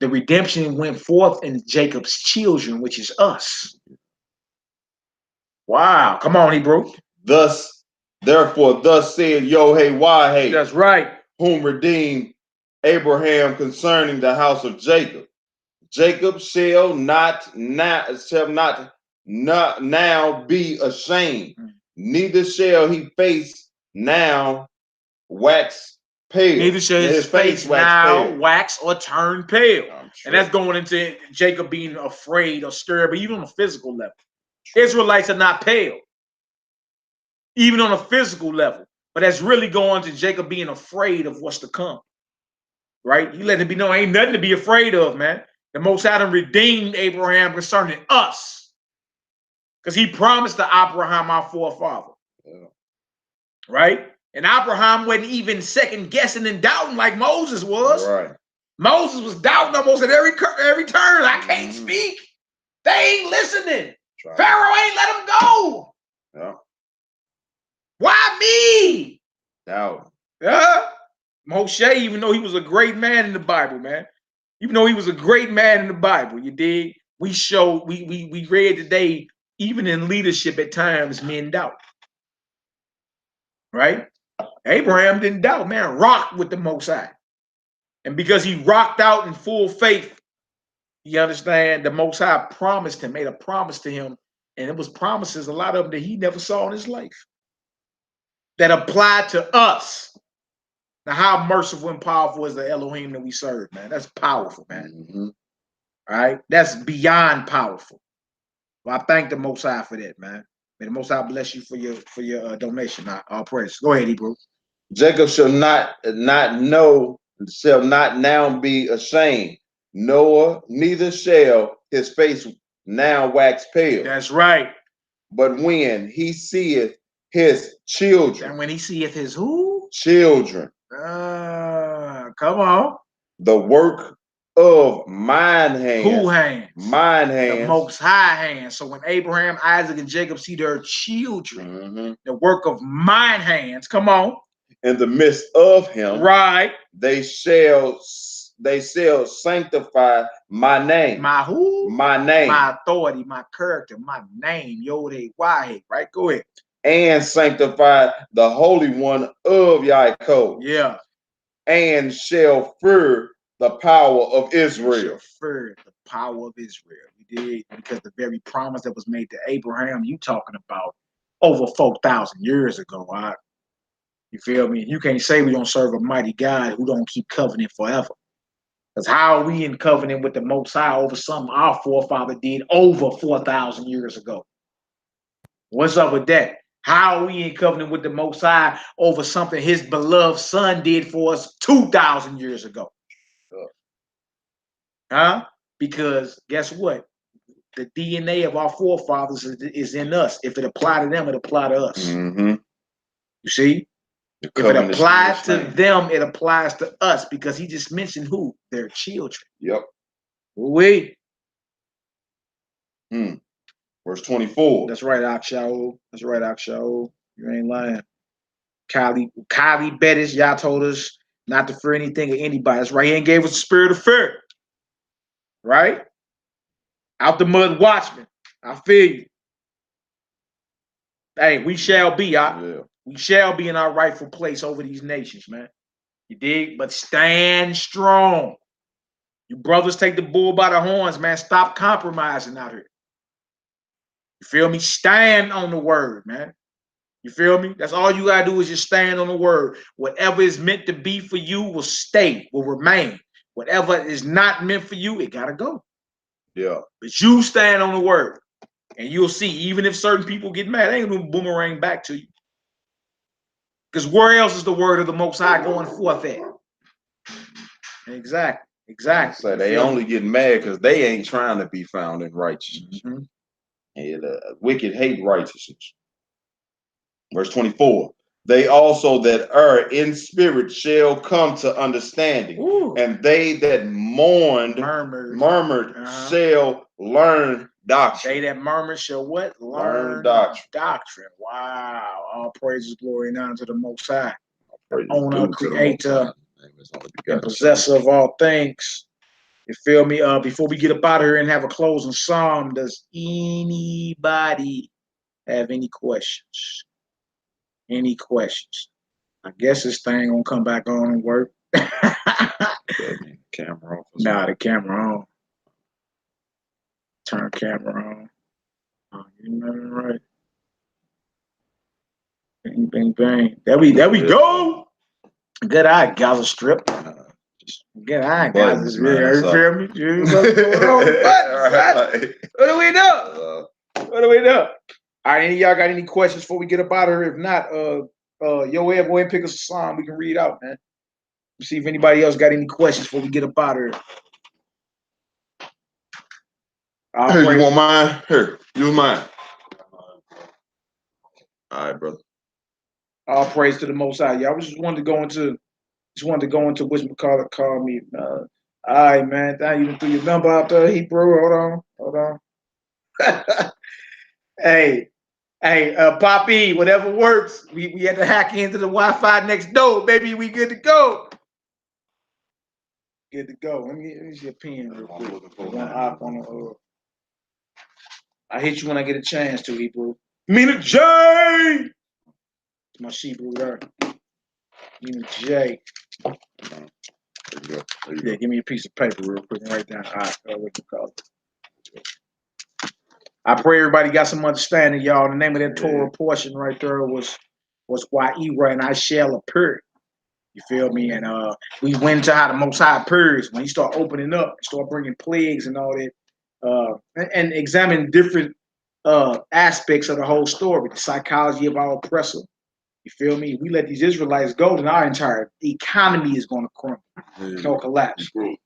[SPEAKER 1] The redemption went forth in Jacob's children, which is us. Wow. Come on, Hebrew.
[SPEAKER 2] Therefore, thus said Yhwh.
[SPEAKER 1] That's right.
[SPEAKER 2] Whom redeemed Abraham concerning the house of Jacob. Jacob shall not now be ashamed, neither shall he face now wax pale.
[SPEAKER 1] Neither shall his face now wax or turn pale. And that's going into Jacob being afraid or scared, but even on a physical level. Israelites are not pale, even on a physical level. But that's really going to Jacob being afraid of what's to come. Right? You let it be known, ain't nothing to be afraid of, man. The Most High redeemed Abraham concerning us. Because he promised to Abraham, our forefather. Yeah. Right? And Abraham wasn't even second guessing and doubting like Moses was.
[SPEAKER 2] Right.
[SPEAKER 1] Moses was doubting almost at every turn. I can't speak. They ain't listening. Right. Pharaoh ain't let them go.
[SPEAKER 2] Yeah.
[SPEAKER 1] Why me?
[SPEAKER 2] Doubt.
[SPEAKER 1] Yeah. Moshe, even though he was a great man in the Bible, man. Even though he was a great man in the Bible, you dig? We read today, even in leadership at times, men doubt. Right? Abraham didn't doubt, man. Rocked with the Most High. And because he rocked out in full faith, you understand, the Most High promised him, made a promise to him. And it was promises, a lot of them that he never saw in his life. That applied to us. Now, how merciful and powerful is the Elohim that we serve, man? That's powerful, man. All right? That's beyond powerful. Well, I thank the Most High for that, man. May the Most High bless you for your donation. All praise. Go ahead, Hebrew.
[SPEAKER 2] Jacob shall not now be ashamed, neither shall his face now wax pale.
[SPEAKER 1] That's right.
[SPEAKER 2] But when he seeth his children.
[SPEAKER 1] And when he seeth his who?
[SPEAKER 2] Children.
[SPEAKER 1] Come on.
[SPEAKER 2] The work of mine hands.
[SPEAKER 1] Who hands?
[SPEAKER 2] Mine hands.
[SPEAKER 1] The Most High hands. So when Abraham, Isaac, and Jacob see their children, the work of mine hands, come on.
[SPEAKER 2] In the midst of him,
[SPEAKER 1] right?
[SPEAKER 2] They shall sanctify my name.
[SPEAKER 1] My who?
[SPEAKER 2] My name.
[SPEAKER 1] My authority, my character, my name. Yhwh, right? Go ahead.
[SPEAKER 2] And sanctify the Holy One of Yhwh.
[SPEAKER 1] Yeah.
[SPEAKER 2] And shall fear the power of Israel.
[SPEAKER 1] Fear the power of Israel. You did, because the very promise that was made to Abraham, you talking about over 4,000 years ago, all right? You feel me? You can't say we don't serve a mighty God who don't keep covenant forever. Because how are we in covenant with the Most High over something our forefather did over 4,000 years ago? What's up with that? How are we in covenant with the Most High over something his beloved son did for us 2,000 years ago? Huh? Because guess what? The DNA of our forefathers is in us. If it applied to them, it applied to us. You see? If it applies to them, it applies to us, because he just mentioned who? Their children.
[SPEAKER 2] Yep.
[SPEAKER 1] Wait.
[SPEAKER 2] Verse 24.
[SPEAKER 1] That's right, Akshaw. That's right, Akshaw. You ain't lying. Kylie Bettis, y'all told us not to fear anything or anybody. That's right. He ain't gave us the spirit of fear. Right? Out the mud watchman. I feel you. Hey, we shall be. We shall be in our rightful place over these nations, man. You dig? But stand strong. You brothers take the bull by the horns, man. Stop compromising out here. You feel me? Stand on the word, man. You feel me? That's all you gotta do is just stand on the word. Whatever is meant to be for you will stay, will remain. Whatever is not meant for you, it gotta go.
[SPEAKER 2] Yeah.
[SPEAKER 1] But you stand on the word, and you'll see, even if certain people get mad, they ain't gonna boomerang back to you. Because where else is the word of the Most High going forth at? Exactly.
[SPEAKER 2] So they only get mad because they ain't trying to be found in righteousness. And wicked hate righteousness. Verse 24. They also that err in spirit shall come to understanding. And they that murmured shall learn doctrine.
[SPEAKER 1] They that murmur shall what?
[SPEAKER 2] Learn doctrine.
[SPEAKER 1] Wow. All praises, glory, and honor to the Most High,
[SPEAKER 2] Praise
[SPEAKER 1] owner,
[SPEAKER 2] due to the
[SPEAKER 1] creator,
[SPEAKER 2] Most High.
[SPEAKER 1] and possessor of all things. You feel me? Before we get up out of here and have a closing psalm, does anybody have any questions? Any questions? I guess this thing gonna come back on and work.
[SPEAKER 2] Camera off.
[SPEAKER 1] Nah, the camera on. Turn camera on. Oh, you know right. Bang, bang, bang. There we go. Good eye, Gaza Strip. Good eye, Gaza Strip. You feel me? What do we do? What do we do? All right, any of y'all got any questions before we get up out of here? If not, go ahead and pick us a psalm we can read out, man. See if anybody else got any questions before we get up out of here.
[SPEAKER 2] Hey, you want mine? Here, use mine. All right, brother.
[SPEAKER 1] All praise to the Most High. Y'all just wanted to go into which McCullough called me. All right, man. Thank you threw your number out there, Hebrew. Hold on. Hey, Poppy, whatever works. We had to hack into the Wi-Fi next door, baby. We good to go. Good to go. Let me see a pen real quick. I hit you when I get a chance to, Hebrew. Mina J. It's my Hebrew there. Mina J. There you go. Yeah, give me a piece of paper real quick and write down. All right, what you call it. I pray everybody got some understanding, y'all. The name of that Torah portion right there was Yhwh, and I shall appear. You feel me? And we went to how the Most High appears when he start opening up, start bringing plagues and all that, and examine different aspects of the whole story, the psychology of our oppressor. You feel me? We let these Israelites go, then our entire economy is going to crumble, it's going to collapse. You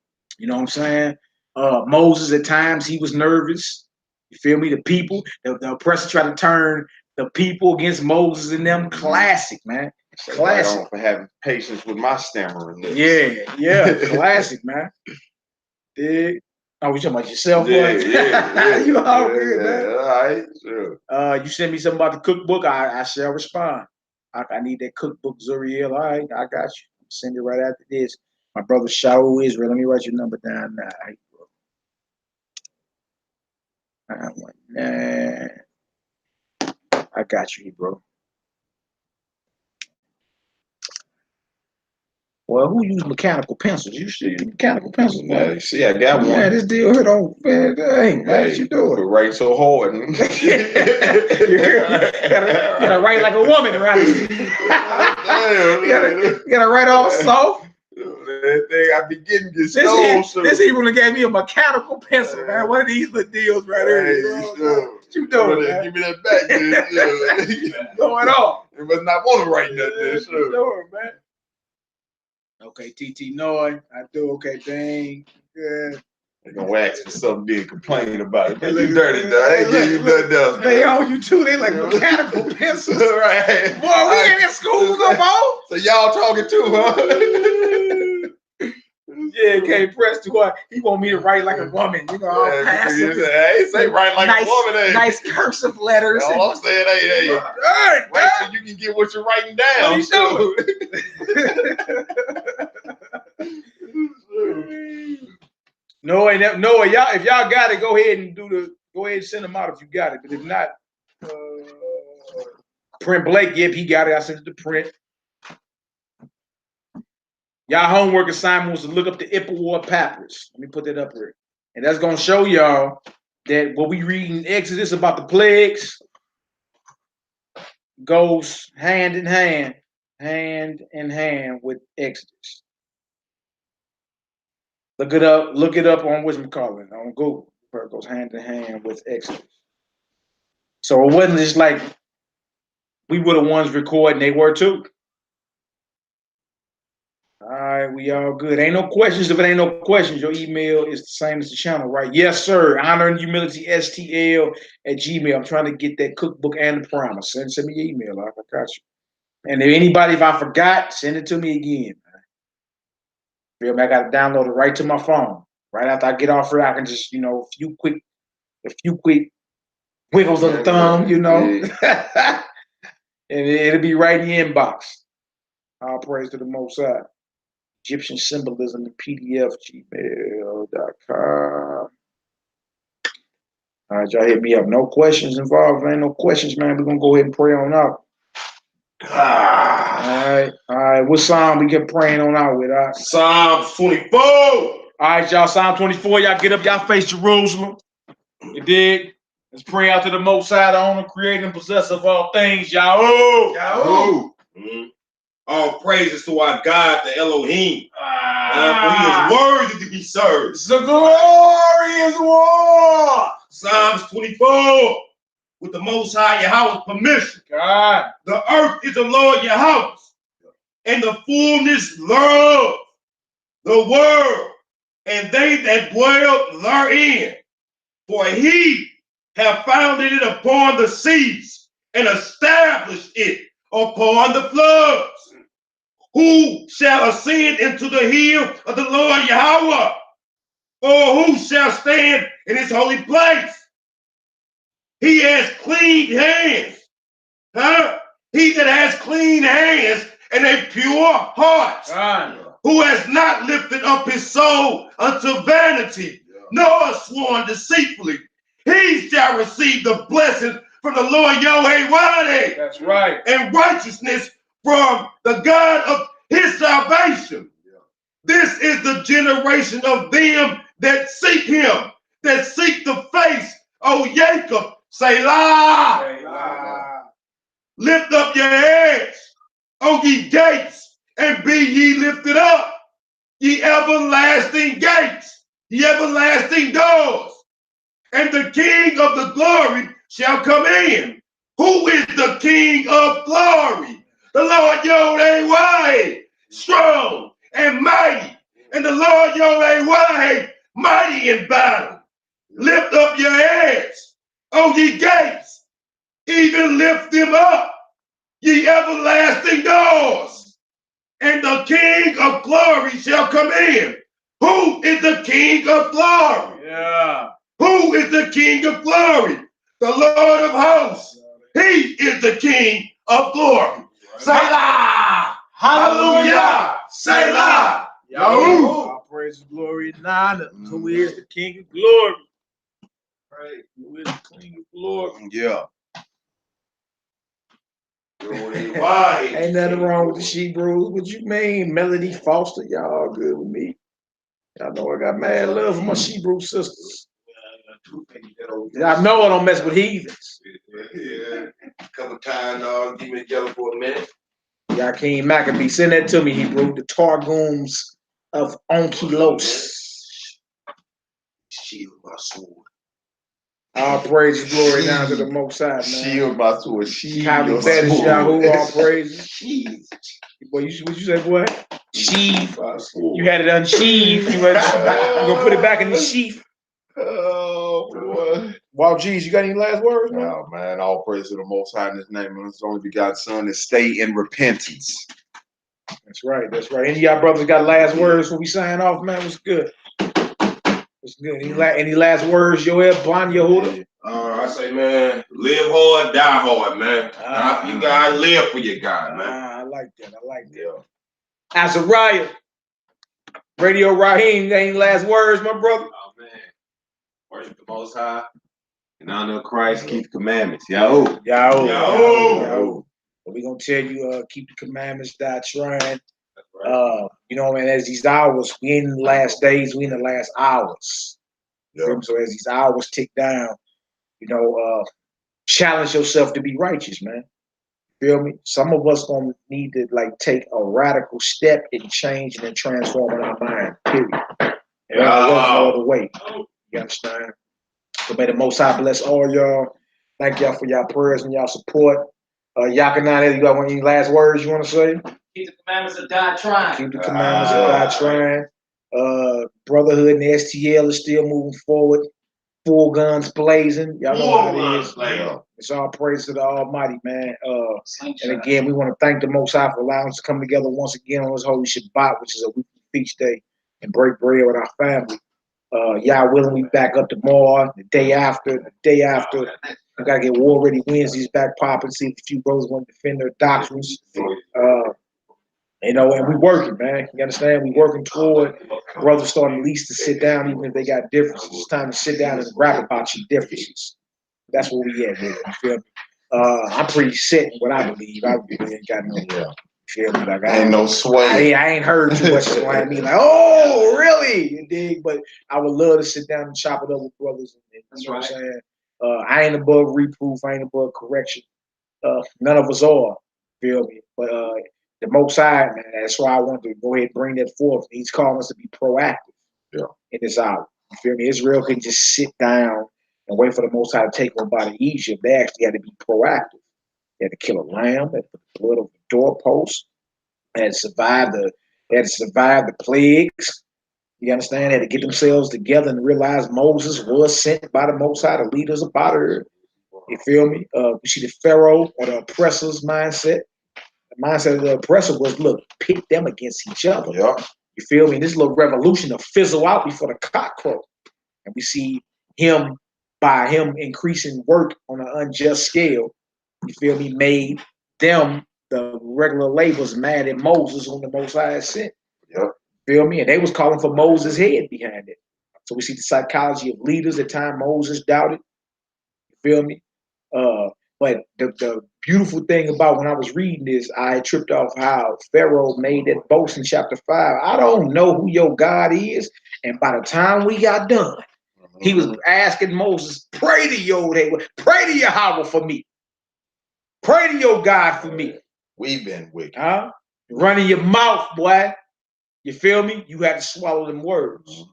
[SPEAKER 1] know what I'm saying? Moses, at times, he was nervous. You feel me? The people, the oppressor tried to turn the people against Moses and them. Classic, man. Classic.
[SPEAKER 2] Right, for having patience with my stammering lips.
[SPEAKER 1] Yeah. Classic, man. Dig. Oh, we talking about yourself, boy?
[SPEAKER 2] Yeah.
[SPEAKER 1] You all good, man.
[SPEAKER 2] All right, sure.
[SPEAKER 1] You send me something about the cookbook, I shall respond. I need that cookbook, Zuriel. All right, I got you. Send it right after this. My brother Shaul Israel. Let me write your number down now. 919. I got you, bro. Well, who used mechanical pencils? You should use mechanical pencils, man.
[SPEAKER 2] Yeah, see, I got one.
[SPEAKER 1] Man, this deal hit on, man. Dang, man, what you doing?
[SPEAKER 2] We're writing so hard.
[SPEAKER 1] you gotta write like a woman, right? you gotta write all soft.
[SPEAKER 2] That thing I be getting stole.
[SPEAKER 1] This even gave me a mechanical pencil, man. One of these little deals right here. What you doing, man?
[SPEAKER 2] Give me that back, man.
[SPEAKER 1] Going on.
[SPEAKER 2] You must not want to write nothing.
[SPEAKER 1] Sure. Doing, man. Okay, TT Noy. I do. Okay, dang. Good.
[SPEAKER 2] They're gonna ask for something big, complain about it. You dirty, dog. They give you nothing else.
[SPEAKER 1] They own you too. They like mechanical pencils. Right. Boy, we ain't in school no more.
[SPEAKER 2] So y'all talking too, huh?
[SPEAKER 1] Yeah, can't press too hard. He want me to write like a woman, you know, all passive.
[SPEAKER 2] Hey, say write like a woman. Hey.
[SPEAKER 1] Nice cursive letters.
[SPEAKER 2] All I'm saying, hey, wait till you can get what you're writing down.
[SPEAKER 1] What doing? No, y'all. If y'all got it, go ahead and send them out if you got it. But if not, Print Blake, yep, he got it. I sent it to Print. Y'all homework assignment was to look up the Ipawar Papyrus. Let me put that up here. And that's going to show y'all that what we read in Exodus about the plagues goes hand in hand with Exodus. Look it up on whatchamacallit, on Google. Where it goes hand in hand with Exodus. So it wasn't just like we were the ones recording, they were too. All right, we all good. Ain't no questions. If it ain't no questions, your email is the same as the channel, right? Yes, sir. Honor and Humility STL@gmail. I'm trying to get that cookbook and the primer. Send me your email. I got you. And if I forgot, send it to me again. Feel me? I got to download it right to my phone. Right after I get off here, I can just, a few quick a few quick wiggles of the thumb, you know. And it'll be right in the inbox. All praise to the Most High. Egyptian symbolism in PDF, gmail.com. All right, y'all hit me up. No questions involved. If ain't no questions, man, we're going to go ahead and pray on out. All right. What psalm we get praying on out with?
[SPEAKER 4] Psalm 24.
[SPEAKER 1] All right, y'all. Psalm 24. Y'all get up. Y'all face Jerusalem. You dig? Let's pray out to the Most High, the owner, creator, and possessor of all things. Yahweh.
[SPEAKER 4] Yahweh. All praises to our God, the Elohim. For he is worthy to be served.
[SPEAKER 1] The glorious war.
[SPEAKER 4] Psalms 24. With the Most High Yahweh's permission.
[SPEAKER 1] God.
[SPEAKER 4] The earth is the Lord Yahweh's, and the fullness thereof, the world, and they that dwell therein. For he hath founded it upon the seas, and established it upon the floods. Who shall ascend into the hill of the Lord Yahweh? Or who shall stand in his holy place? He has clean hands. He that has clean hands and a pure heart. Who has not lifted up his soul unto vanity, nor sworn deceitfully. He shall receive the blessing from the Lord Yhwh.
[SPEAKER 1] That's right.
[SPEAKER 4] And righteousness from the God of his salvation. This is the generation of them that seek him, that seek the face of Jacob. Selah. Lift up your heads, O ye gates, and be ye lifted up, ye everlasting gates, ye everlasting doors. And the King of the glory shall come in. Who is the King of glory? The Lord Yhwh, strong and mighty. And the Lord Yhwh, mighty in battle. Lift up your heads, O ye gates, even lift them up, ye everlasting doors. And the King of glory shall come in. Who is the King of glory? Who is the King of glory? The Lord of hosts. He is the King of glory. Selah. Hallelujah. Selah. Yahweh.
[SPEAKER 1] All praise, glory, and honor. Who is the King of glory? Right. Who is the King of glory?
[SPEAKER 2] Yeah.
[SPEAKER 1] Ain't nothing wrong with the Hebrews. What you mean? Melody Foster, y'all all good with me. Y'all know I got mad love for my Hebrew sisters. I know I don't mess with heathens.
[SPEAKER 4] Yeah. Couple times, give me together for a minute.
[SPEAKER 1] Yaquim Maccabee, send that to me, Hebrew. The Targums of Onkelos.
[SPEAKER 4] Shield my sword.
[SPEAKER 1] All praise and glory down to the Most High, man.
[SPEAKER 2] Shield my sword. Shield
[SPEAKER 1] your sword. Yahweh, all praises. Boy, what you say, boy? Sheath. You had it unsheathed. You gonna put it back in the sheath.
[SPEAKER 2] Oh, boy.
[SPEAKER 1] Wow, geez, you got any last words, man?
[SPEAKER 2] Oh, man, all praise to the Most High in his name and his only begotten Son, and stay in repentance.
[SPEAKER 1] That's right, that's right. Any of y'all brothers got last words before we sign off, man? What's good? What's good? Any last words, Yoel, Bon Yehuda?
[SPEAKER 4] I say, man, live hard, die hard, man. You gotta live for your God, man.
[SPEAKER 1] I like that. I like that. Azariah, Radio Raheem, any last words, my brother?
[SPEAKER 5] Oh, man. Worship the Most High. In honor of Christ, keep the commandments. Yahweh.
[SPEAKER 1] Yahweh. We're going to tell you, keep the commandments, die trying.
[SPEAKER 5] Right.
[SPEAKER 1] You know, man, as these hours, we in the last days, we in the last hours. So as these hours tick down, you know, challenge yourself to be righteous, man. Feel me? Some of us gonna need to like take a radical step in changing and transforming our mind. Period. There's no other way. You understand? So may the Most High bless all y'all. Thank y'all for y'all prayers and y'all support. Yakanai, you got any last words you want to say?
[SPEAKER 6] Keep the commandments of God trying.
[SPEAKER 1] Keep the commandments of God trying. Brotherhood and the STL is still moving forward. Full guns blazing. Y'all know how it is. It's all praise to the Almighty, man. And again, we want to thank the Most High for allowing us to come together once again on this holy Shabbat, which is a weekly feast day, and break bread with our family. Y'all willing, we back up tomorrow, the day after. We gotta get War Ready Wednesdays back popping, see if a few brothers want to defend their doctrines. You know, and we working, man. You understand? We working toward brothers starting at least to sit down, even if they got differences. It's time to sit down and rap about your differences. That's where we at with it. You feel me? I'm pretty set in what I believe. I really ain't got no, you feel me? Like
[SPEAKER 2] ain't no sway.
[SPEAKER 1] I ain't heard too much I mean, like, oh, really? You dig? But I would love to sit down and chop it up with brothers. And, you know what I'm saying? I ain't above reproof. I ain't above correction. None of us are. Feel me? But the Most High, man, that's why I wanted to go ahead and bring that forth. He's calling us to be proactive in this hour. You feel me? Israel couldn't just sit down and wait for the Most High to take them out of Egypt. They actually had to be proactive. They had to kill a lamb, they had to put the blood over the doorpost, they had to survive the plagues. You understand? They had to get themselves together and realize Moses was sent by the Most High to lead us about her. You feel me? You see the Pharaoh or the oppressor's mindset. The mindset of the oppressor was, look, pit them against each other.
[SPEAKER 2] Yeah.
[SPEAKER 1] You feel me? This little revolution will fizzle out before the cock crow. And we see him, by him increasing work on an unjust scale, you feel me, made them, the regular laborers, mad at Moses whom the Most High sent.
[SPEAKER 2] Yep.
[SPEAKER 1] Feel me? And they was calling for Moses' head behind it. So we see the psychology of leaders. At time Moses doubted. You feel me? But the beautiful thing about when I was reading this, I tripped off how Pharaoh made that boast in chapter 5. I don't know who your God is. And by the time we got done, he was asking Moses, pray to Yhwh, pray to Yhwh for me. Pray to your God for me.
[SPEAKER 2] We've been wicked.
[SPEAKER 1] Huh? Running your mouth, boy. You feel me? You had to swallow them words.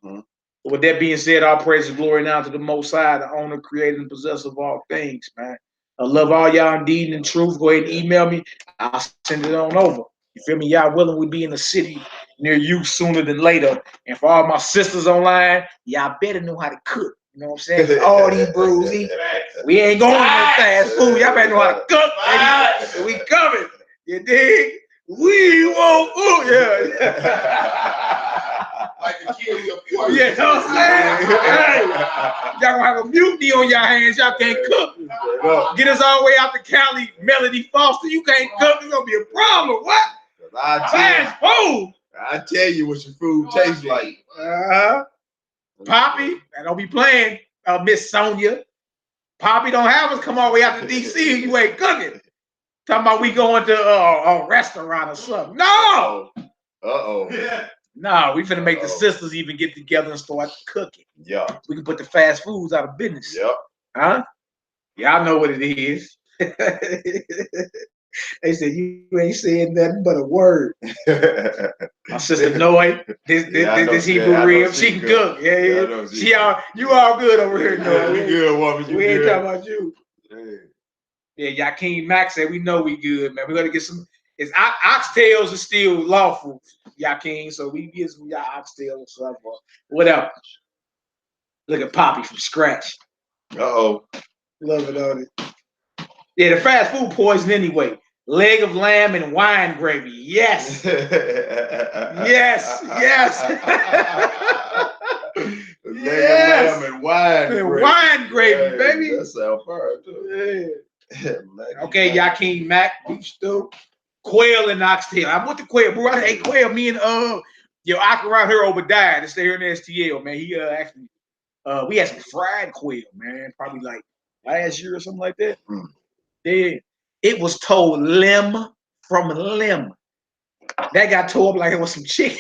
[SPEAKER 1] With that being said, all praise and glory now to the Most High, the owner, creator, and possessor of all things, man. I love all y'all indeed and in truth. Go ahead and email me. I'll send it on over. You feel me? Y'all willing, we be in the city near you sooner than later. And for all my sisters online, y'all better know how to cook. You know what I'm saying? All these brews, we ain't going to no fast food. Y'all better know how to cook, baby. We coming. You dig? We want food.
[SPEAKER 4] Like a kid,
[SPEAKER 1] You know what I'm saying? Hey, y'all gonna have a mutiny on your hands. Y'all can't cook. Get us all the way out to Cali, Melody Foster. You can't cook. It's gonna be a problem. What? Fast food.
[SPEAKER 2] I tell you what your food tastes like.
[SPEAKER 1] Poppy, I don't be playing. Miss Sonia. Poppy don't have us come all the way out to DC and you ain't cooking. Talking about we going to a restaurant or something. No. No, we finna make the sisters even get together and start cooking.
[SPEAKER 2] Yeah.
[SPEAKER 1] We can put the fast foods out of business.
[SPEAKER 2] Yep.
[SPEAKER 1] Huh? Y'all know what it is. They said you ain't saying nothing but a word. My sister Noy, this Hebrew rib, she can cook. Yeah. You all good over here, Noy.
[SPEAKER 2] We good, woman.
[SPEAKER 1] We ain't talking about you. Yeah, Yakeem Max said we know we good, man. We're gonna get some. It's oxtails is still lawful, Yakeem. So we get some oxtails and stuff. Whatever. Look at Poppy from scratch.
[SPEAKER 2] Love
[SPEAKER 1] it on it. Yeah, the fast food poison anyway. Leg of lamb and wine gravy. Yes. Yes.
[SPEAKER 2] Leg of lamb and wine gravy.
[SPEAKER 1] Wine gravy, baby.
[SPEAKER 2] That sounds fire too.
[SPEAKER 1] Okay, Yakeem Mac, beef stew, quail and oxtail. I want the quail, bro. I ate quail. Me and Around here Obadiah, to stay here in the STL, man. He actually we had some fried quail, man. Probably like last year or something like that. Yeah. It was told limb from limb. That got tore up like it was some chicken.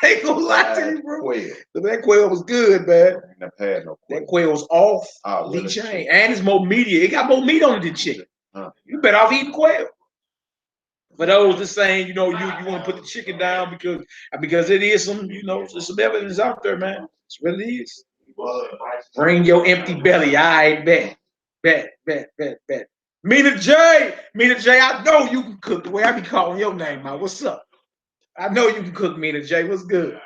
[SPEAKER 1] I ain't gonna lie to you, bro. So that quail was good, man.
[SPEAKER 2] I never had no quail.
[SPEAKER 1] That quail was off the chain. And it's more meaty. It got more meat on it than chicken. You better off eating quail. For those that saying, you want to put the chicken down because it is some, there's some evidence out there, man. It's what it is. Bring your empty belly. I bet. Mina J, I know you can cook the way I be calling your name out. What's up? I know you can cook, Mina J. What's good?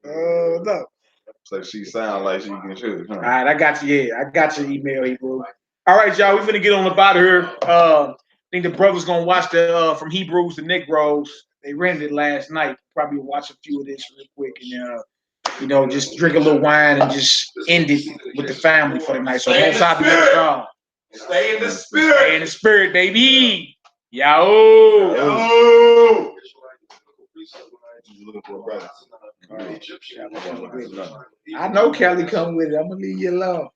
[SPEAKER 1] No.
[SPEAKER 2] So she sound like she can shoot. Huh?
[SPEAKER 1] All right, I got you. Yeah, I got your email, Hebrew. All right, y'all, we finna get on about here. I think the brothers gonna watch the From Hebrews to Negroes. They rented it last night. Probably watch a few of this real quick, and you know, just drink a little wine and just end it with the family for the night. So most happy with us all.
[SPEAKER 4] Stay in the spirit.
[SPEAKER 1] Stay in the spirit, baby. Yo.
[SPEAKER 4] Yo.
[SPEAKER 1] I know Kelly come with it. I'm gonna leave you alone.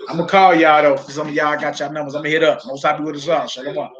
[SPEAKER 1] I'm gonna call y'all though, because some of y'all got y'all numbers. I'm gonna hit up. Most happy with us all. Shalom.